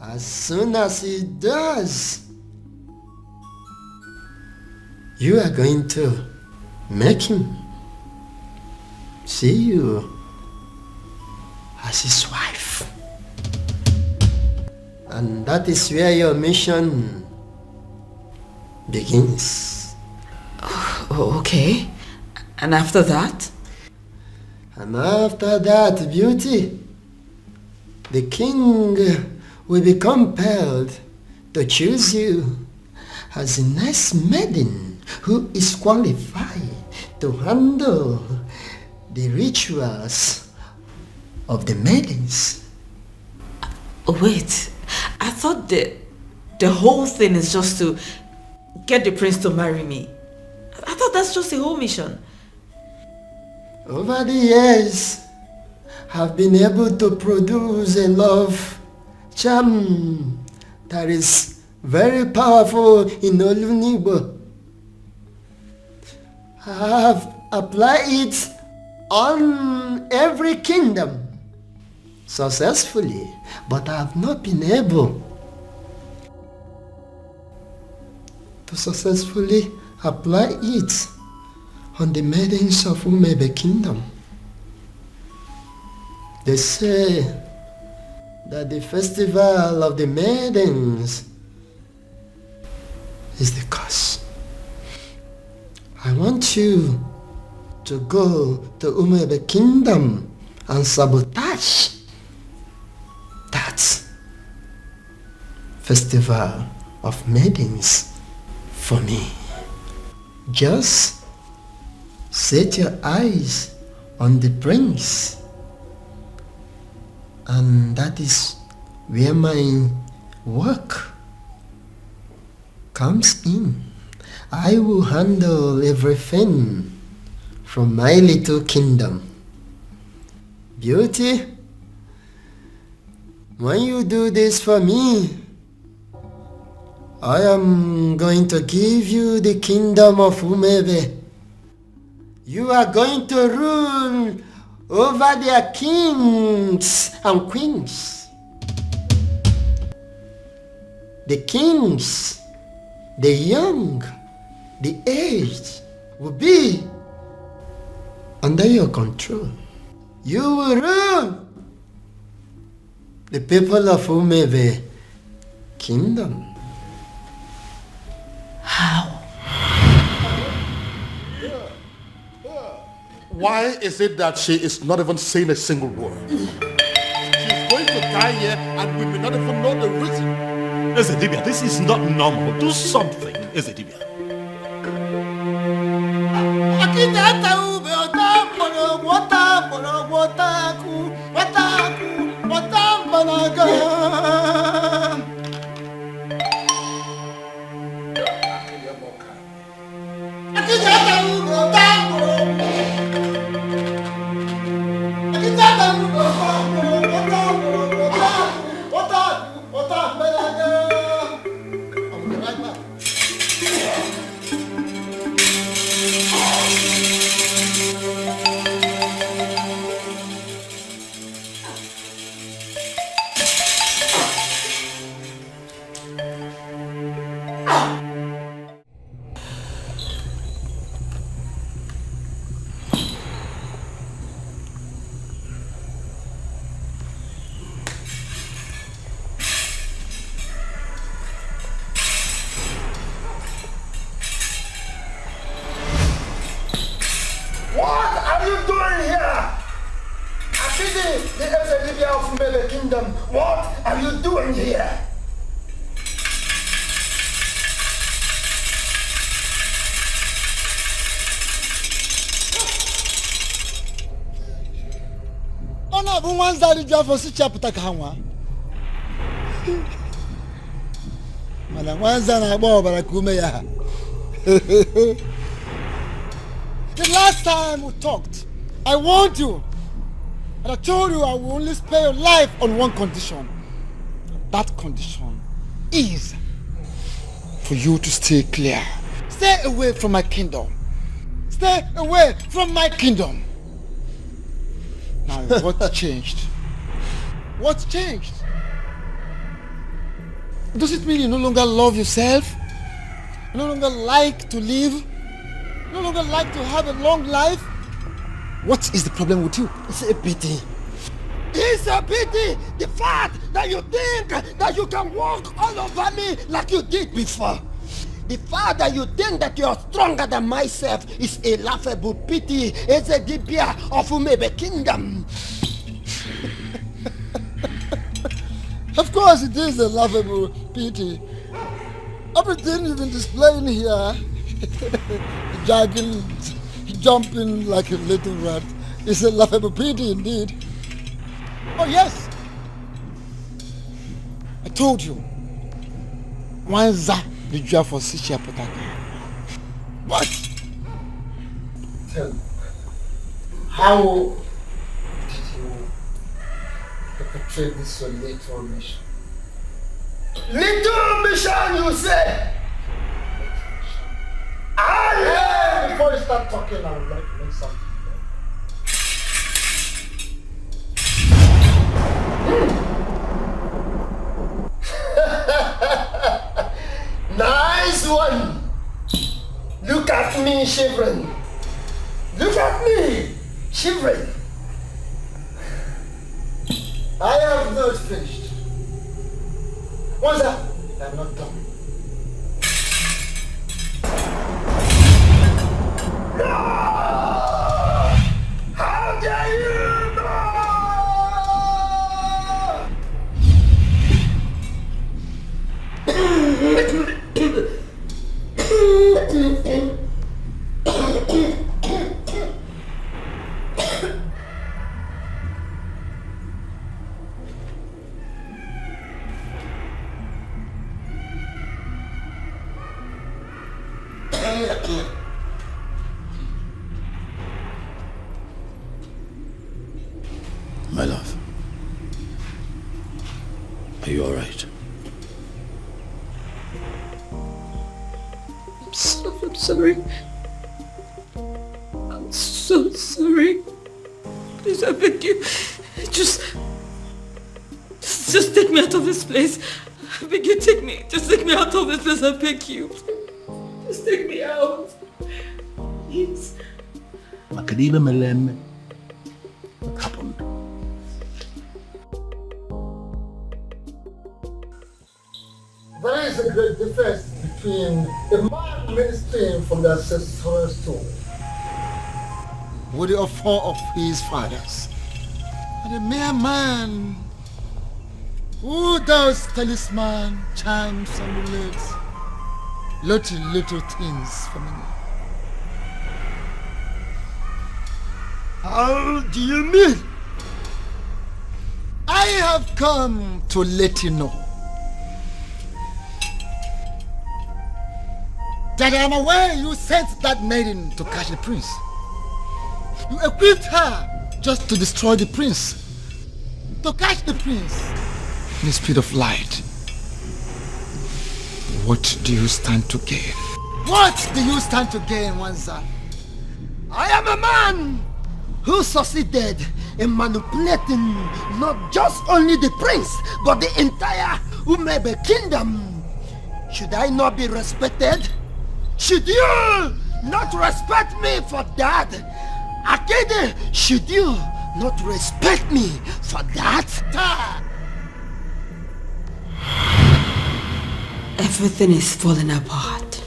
As soon as he does, you are going to make him see you as his wife. And that is where your mission begins. Oh, okay. And after that? And after that, beauty, the king will be compelled to choose you as a nice maiden who is qualified to handle the rituals of the maidens. Wait, I thought the whole thing is just to get the prince to marry me. I thought that's just the whole mission. Over the years, I've been able to produce a love charm that is very powerful in Olunibo. I have applied it on every kingdom successfully, but I have not been able to successfully apply it on the maidens of Umebe Kingdom. They say that the festival of the maidens is the cause. I want you to go to Umebe Kingdom and sabotage that festival of maidens for me. Just set your eyes on the prince, and that is where my work comes in. I will handle everything from my little kingdom. Beauty, when you do this for me, I am going to give you the kingdom of Umebe. You are going to rule over their kings and queens. The kings, the young, the aged will be under your control. You will rule the people of Umebe Kingdom. How? Why is it that she is not even saying a single word? She's going to die here and we may not even know the reason. Ezedibia, this is not normal. Do something, Ezedibia. Kingdom, what are you doing here? Ona bu manzari jafo si chapta kanwa. Mala mwanza na bo barakume ya. The last time we talked, I warned you. And I told you I will only spare your life on one condition. That condition is for you to stay clear. Stay away from my kingdom. Stay away from my kingdom. Now, what changed? What changed? Does it mean you no longer love yourself? You no longer like to live? You no longer like to have a long life? What is the problem with you? It's a pity. It's a pity! The fact that you think that you can walk all over me like you did before. The fact that you think that you're stronger than myself is a laughable pity. It's a dibia of Umebe Kingdom. Of course it is a laughable pity. Everything you've been displaying here, jogging, jumping like a little rat, is a laughable pity indeed. Oh yes, I told you. Wanza the job for Sicha Potaka. What? Tell me, how did you perpetrate this your little mission? Little mission, you say? Before you start talking, I would like to make something. Nice one! Look at me shivering. Look at me shivering. I have not finished. What's that? I'm not done. No! How dare you! My love, are you all right? I'm sorry. I'm so sorry. Please, I beg you. Just take me out of this place. I beg you, take me. Just take me out of this place, I beg you. Just take me out. Please. Makadiba Melem. What happened? There is a great difference between a man ministering from the ancestral stone with the offer of his fathers, and a mere man who does talisman, charms, amulets, little things for me. How do you mean? I have come to let you know that I am aware you sent that maiden to catch the prince. You equipped her just to destroy the prince, to catch the prince in the speed of light. What do you stand to gain? What do you stand to gain, Wanza? I am a man who succeeded in manipulating not just only the prince, but the entire Umebe Kingdom. Should I not be respected? Should you not respect me for that? Akede, should you not respect me for that? Everything is falling apart.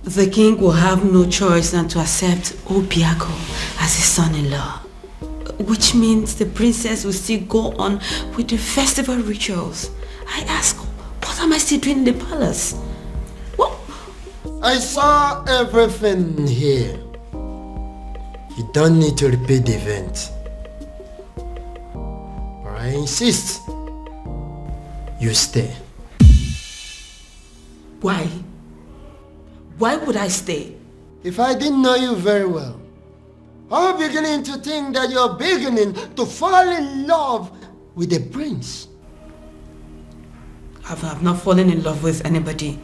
The king will have no choice than to accept Obiako as his son-in-law. which means the princess will still go on with the festival rituals. I ask, what am I still doing in the palace? What? I saw everything here. You don't need to repeat the event. But I insist you stay. Why? Why would I stay? If I didn't know you very well, I'm beginning to think that you're beginning to fall in love with the prince. I've not fallen in love with anybody.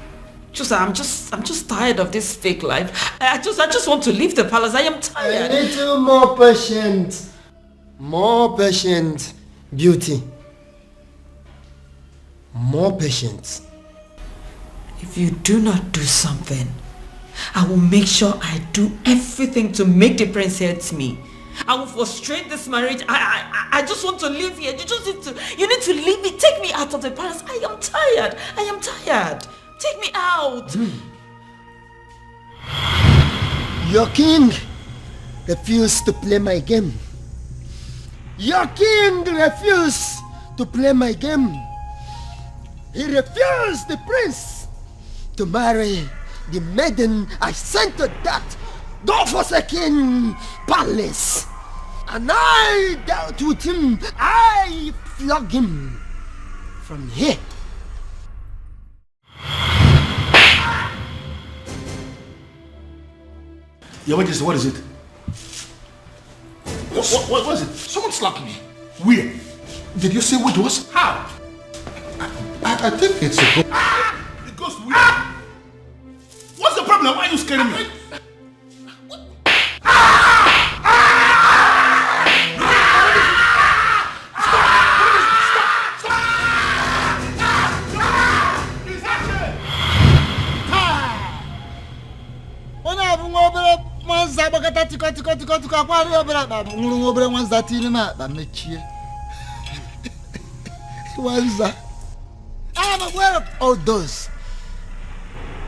I'm just tired of this fake life. I just want to leave the palace. I am tired. A little more patient. More patient, beauty. More patient. If you do not do something, I will make sure I do everything to make the prince hate me. I will frustrate this marriage. I just want to live here. You need to leave me. Take me out of the palace. I am tired. I am tired. Take me out. Your king refused to play my game. Your king refused to play my game. He refused the prince to marry the maiden I sent to that God-forsaken palace. And I dealt with him. I flogged him from here. Your Majesty, what is it? What was it? Someone slapped me. Where? Did you say what it was? How? I think it's a ghost. The ghost where? What's the problem? Why are you scaring me? I am aware of all those.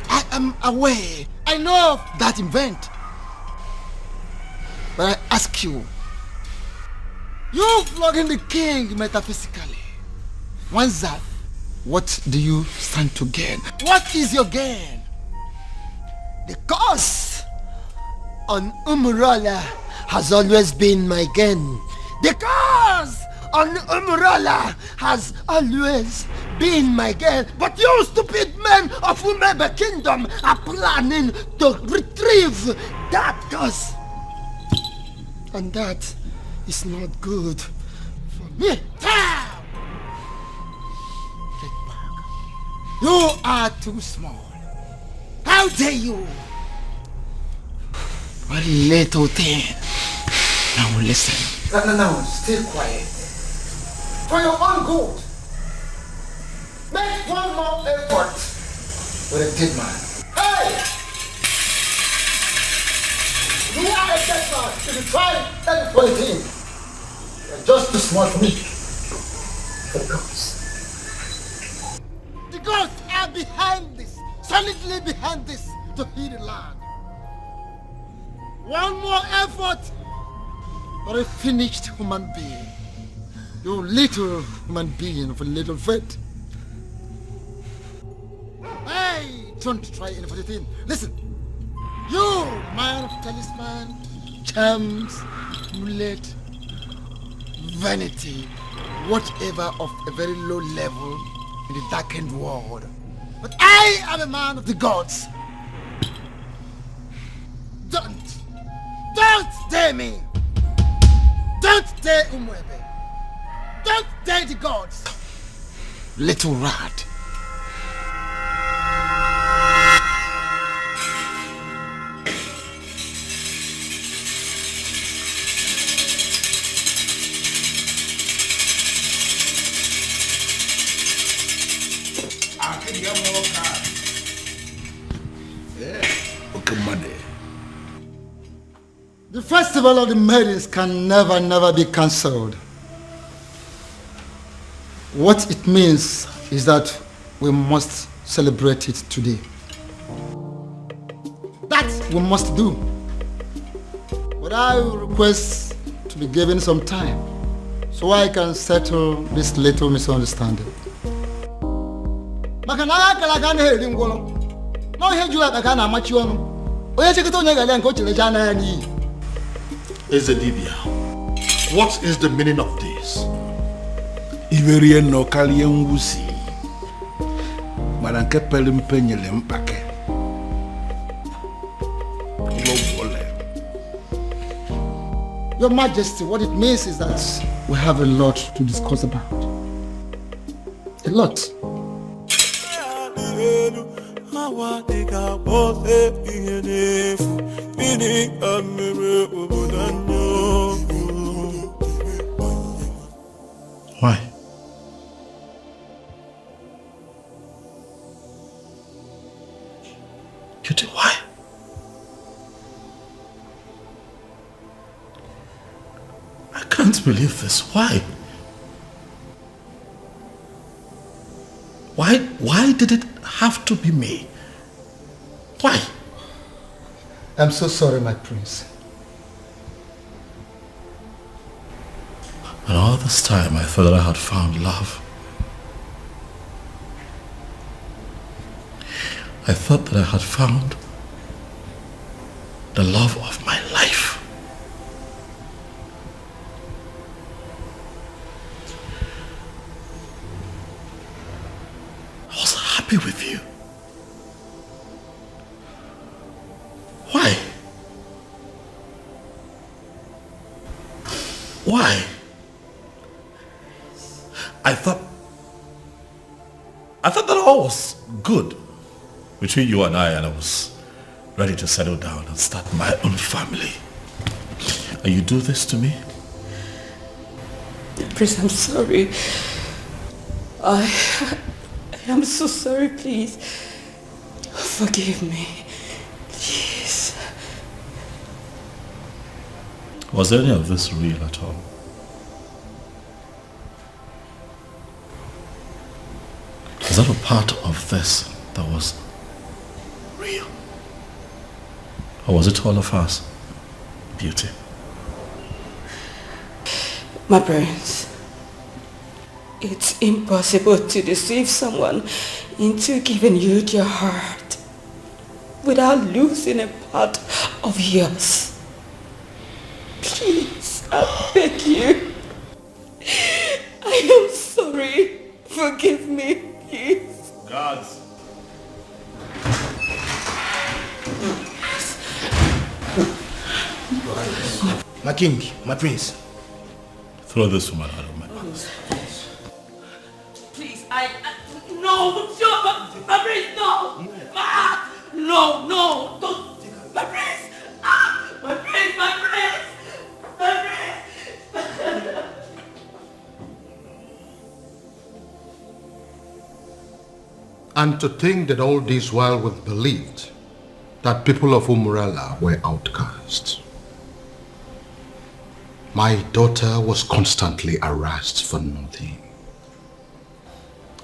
I am aware. I know of that event. But I ask you, you flogging the king metaphysically. Once that, what do you stand to gain? What is your gain? The curse on Umurala has always been my gain. The curse on Umurala has always been my gain. But you stupid men of Umebe Kingdom are planning to retrieve that curse. And that is not good for me. You are too small. How dare you? What little thing. Now listen. No, stay quiet. For your own good. Make one more effort with a dead man. Hey! You are a dead man. If you try anything, you're just too small for me. For gods. The gods are behind this, solidly behind this, to heal the land. One more effort for a finished human being. You little human being of a little faith. Hey, don't try anything. Listen, you man of talisman, charms, amulet, vanity, whatever of a very low level in the darkened world. But I am a man of the gods. Don't dare me. Don't dare Umwebe. Don't dare the gods. Little rat. The festival of the maidens can never be cancelled. What it means is that we must celebrate it today. That we must do. But I will request to be given some time so I can settle this little misunderstanding. Ezedibia, what is the meaning of this? Iverie no kalien wusi. Maranke pelimpe nyele mpake. Your Majesty, what it means is that we have a lot to discuss about. A lot. Why? Uche, why? I can't believe this. Why? Why did it have to be me? Why? I'm so sorry, my prince. And all this time I thought that I had found love. I thought that I had found the love of my life. I was happy with you. Why? Why? I thought that all was good between you and I was ready to settle down and start my own family. And you do this to me? Prince, I'm sorry. I am so sorry, please. Forgive me. Please. Was any of this real at all? Is that a part of this that was real? Or was it all of us? Beauty. My prince, it's impossible to deceive someone into giving you their heart without losing a part of yours. Please, I beg you. I am sorry. Forgive me, please. Guards. My king, my prince. Throw this woman out of my house. Please, no, my prince, no. No, don't. My prince, my prince, my prince. And to think that all this while we believed that people of Umbrella were outcasts. My daughter was constantly harassed for nothing.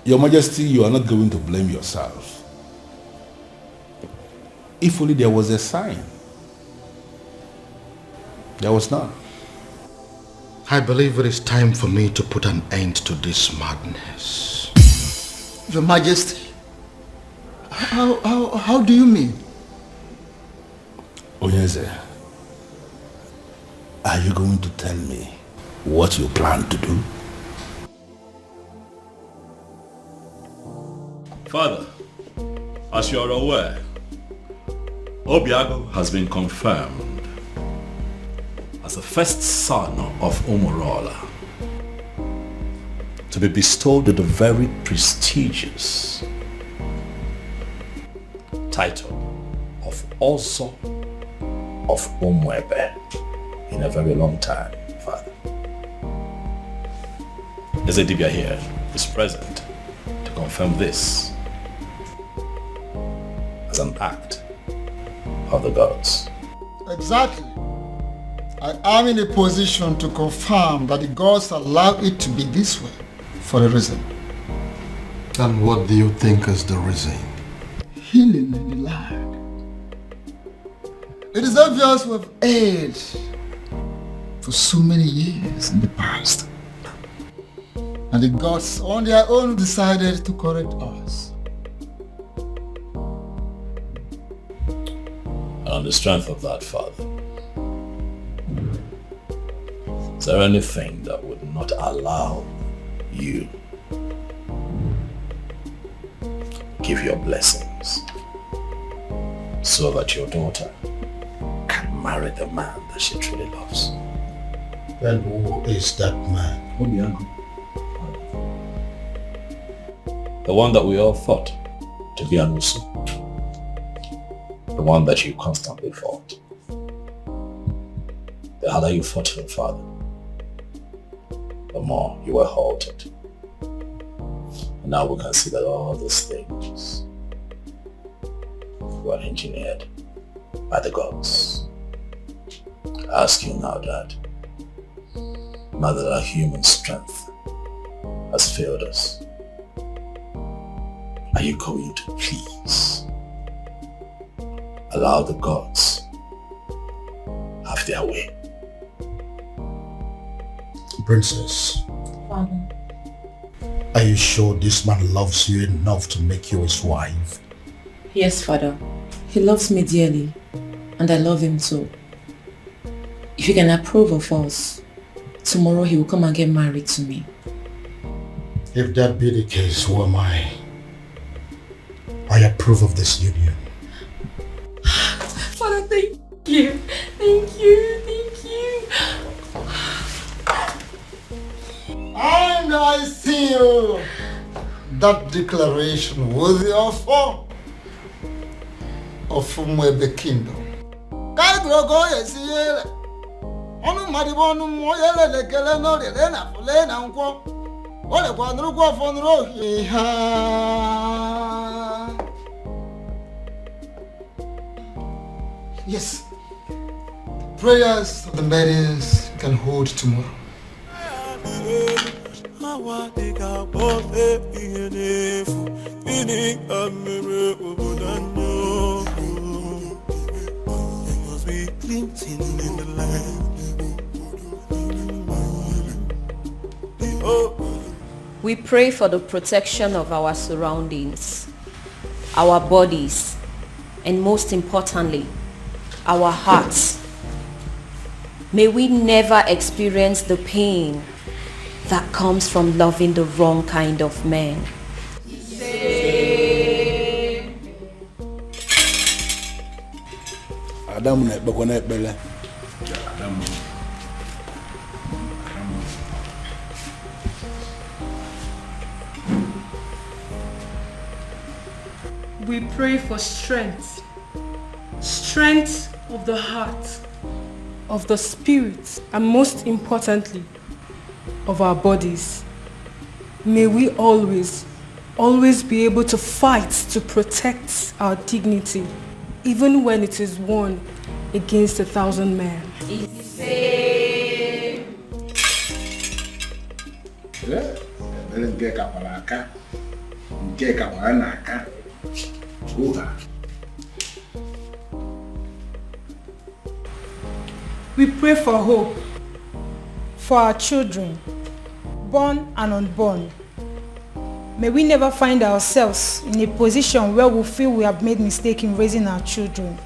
Your Majesty, you are not going to blame yourself. If only there was a sign. There was none. I believe it is time for me to put an end to this madness. Your Majesty, how do you mean? Onyeze, are you going to tell me what you plan to do? Father, as you are aware, Obiago has been confirmed as the first son of Umurola to be bestowed with the very prestigious title of Ozo of Umwebe in a very long time, Father. Ezedibia here is present to confirm this as an act of the gods. Exactly. I am in a position to confirm that the gods allow it to be this way for a reason. And what do you think is the reason? Healing in the land. It is obvious we have erred for so many years in the past. And the gods on their own decided to correct us. And on the strength of that, Father, is there anything that would not allow you give your blessings so that your daughter can marry the man that she truly loves? Then who is that man? The one that we all thought to be Anusu. The one that you constantly fought. The harder you fought him, Father, the more you were halted. And now we can see that all these things were engineered by the gods. I ask you now, Dad, now that our human strength has failed us, are you going to please allow the gods have their way? Princess. Father. Are you sure this man loves you enough to make you his wife? Yes, Father. He loves me dearly, and I love him too. If you can approve of us, tomorrow he will come and get married to me. If that be the case, who am I? I approve of this union. Father, thank you. Thank you. Thank you. And I seal that declaration with the offer of Umwebe Kingdom. Yes, prayers of the maidens can hold tomorrow. We pray for the protection of our surroundings, our bodies, and most importantly, our hearts. May we never experience the pain that comes from loving the wrong kind of man. We pray for strength. Strength of the heart, of the spirit, and most importantly, of our bodies. May we always be able to fight to protect our dignity, even when it is won against 1,000 men. We pray for hope for our children, born and unborn. May we never find ourselves in a position where we feel we have made mistake in raising our children.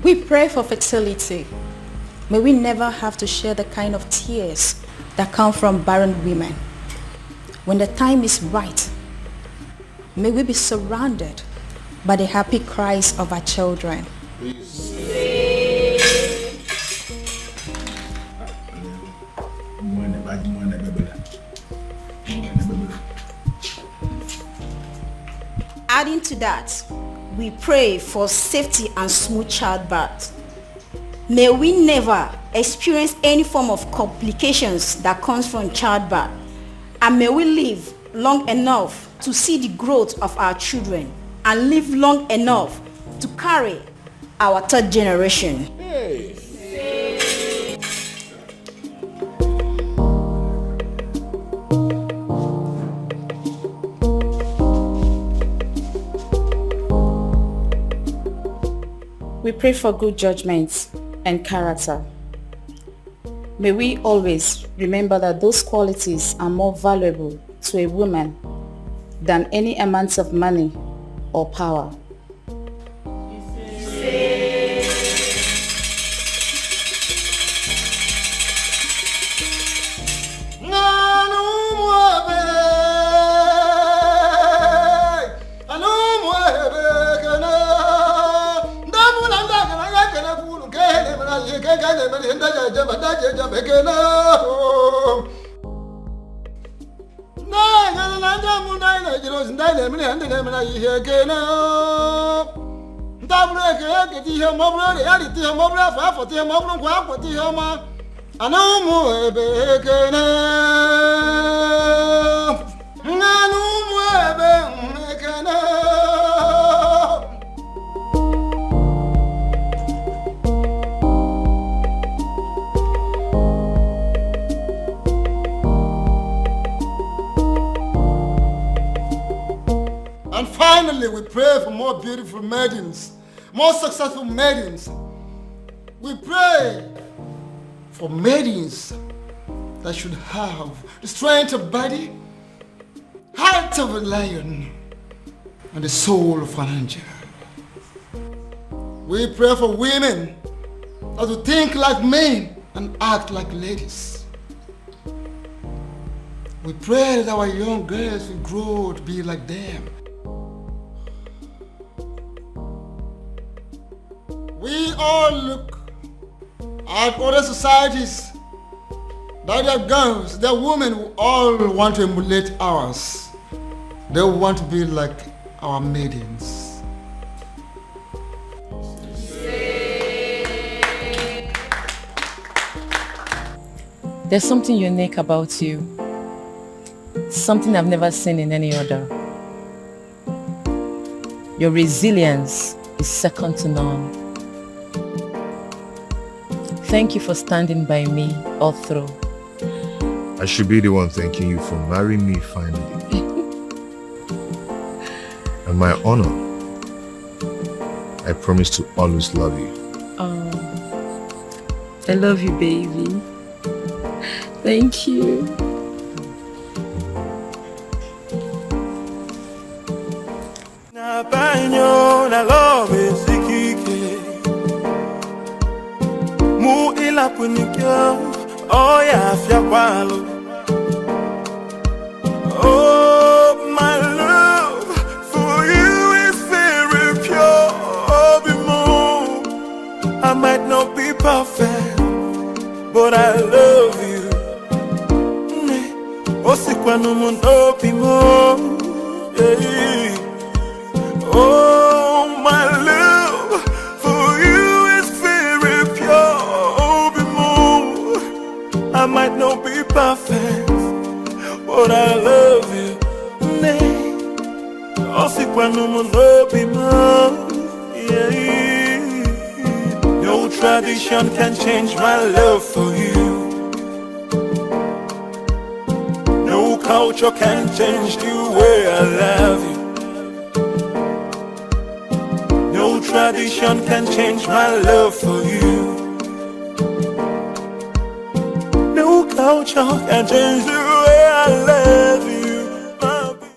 We pray for fertility. May we never have to share the kind of tears that come from barren women. When the time is right, may we be surrounded by the happy cries of our children. Adding to that, we pray for safety and smooth childbirth. May we never experience any form of complications that comes from childbirth, and may we live long enough to see the growth of our children and live long enough to carry our third generation. We pray for good judgment and character. May we always remember that those qualities are more valuable to a woman than any amount of money or power. And finally, we pray for more beautiful maidens, more successful maidens. We pray for maidens that should have the strength of body, heart of a lion, and the soul of an angel. We pray for women that will think like men and act like ladies. We pray that our young girls will grow to be like them. We all look at other societies that their girls, their women who all want to emulate ours. They want to be like our maidens. There's something unique about you. Something I've never seen in any other. Your resilience is second to none. Thank you for standing by me all through. I should be the one thanking you for marrying me finally. And my honor, I promise to always love you. Oh, I love you, baby. Thank you. Na banyo na love sikike mu ila punikyo oh ya afya kwalo. Oh, my love for you is very pure. Oh, be more. I might not be perfect, but I love you. Osikwa no mundo be more. Yeah. Oh, my love for you is very pure. Oh, be more. I might not be perfect, but I love you. Osikwa no mundo be more. Yeah. No tradition can change my love for you. No culture can change the way I love you. No tradition can change my love for you. No culture can change the way I love you.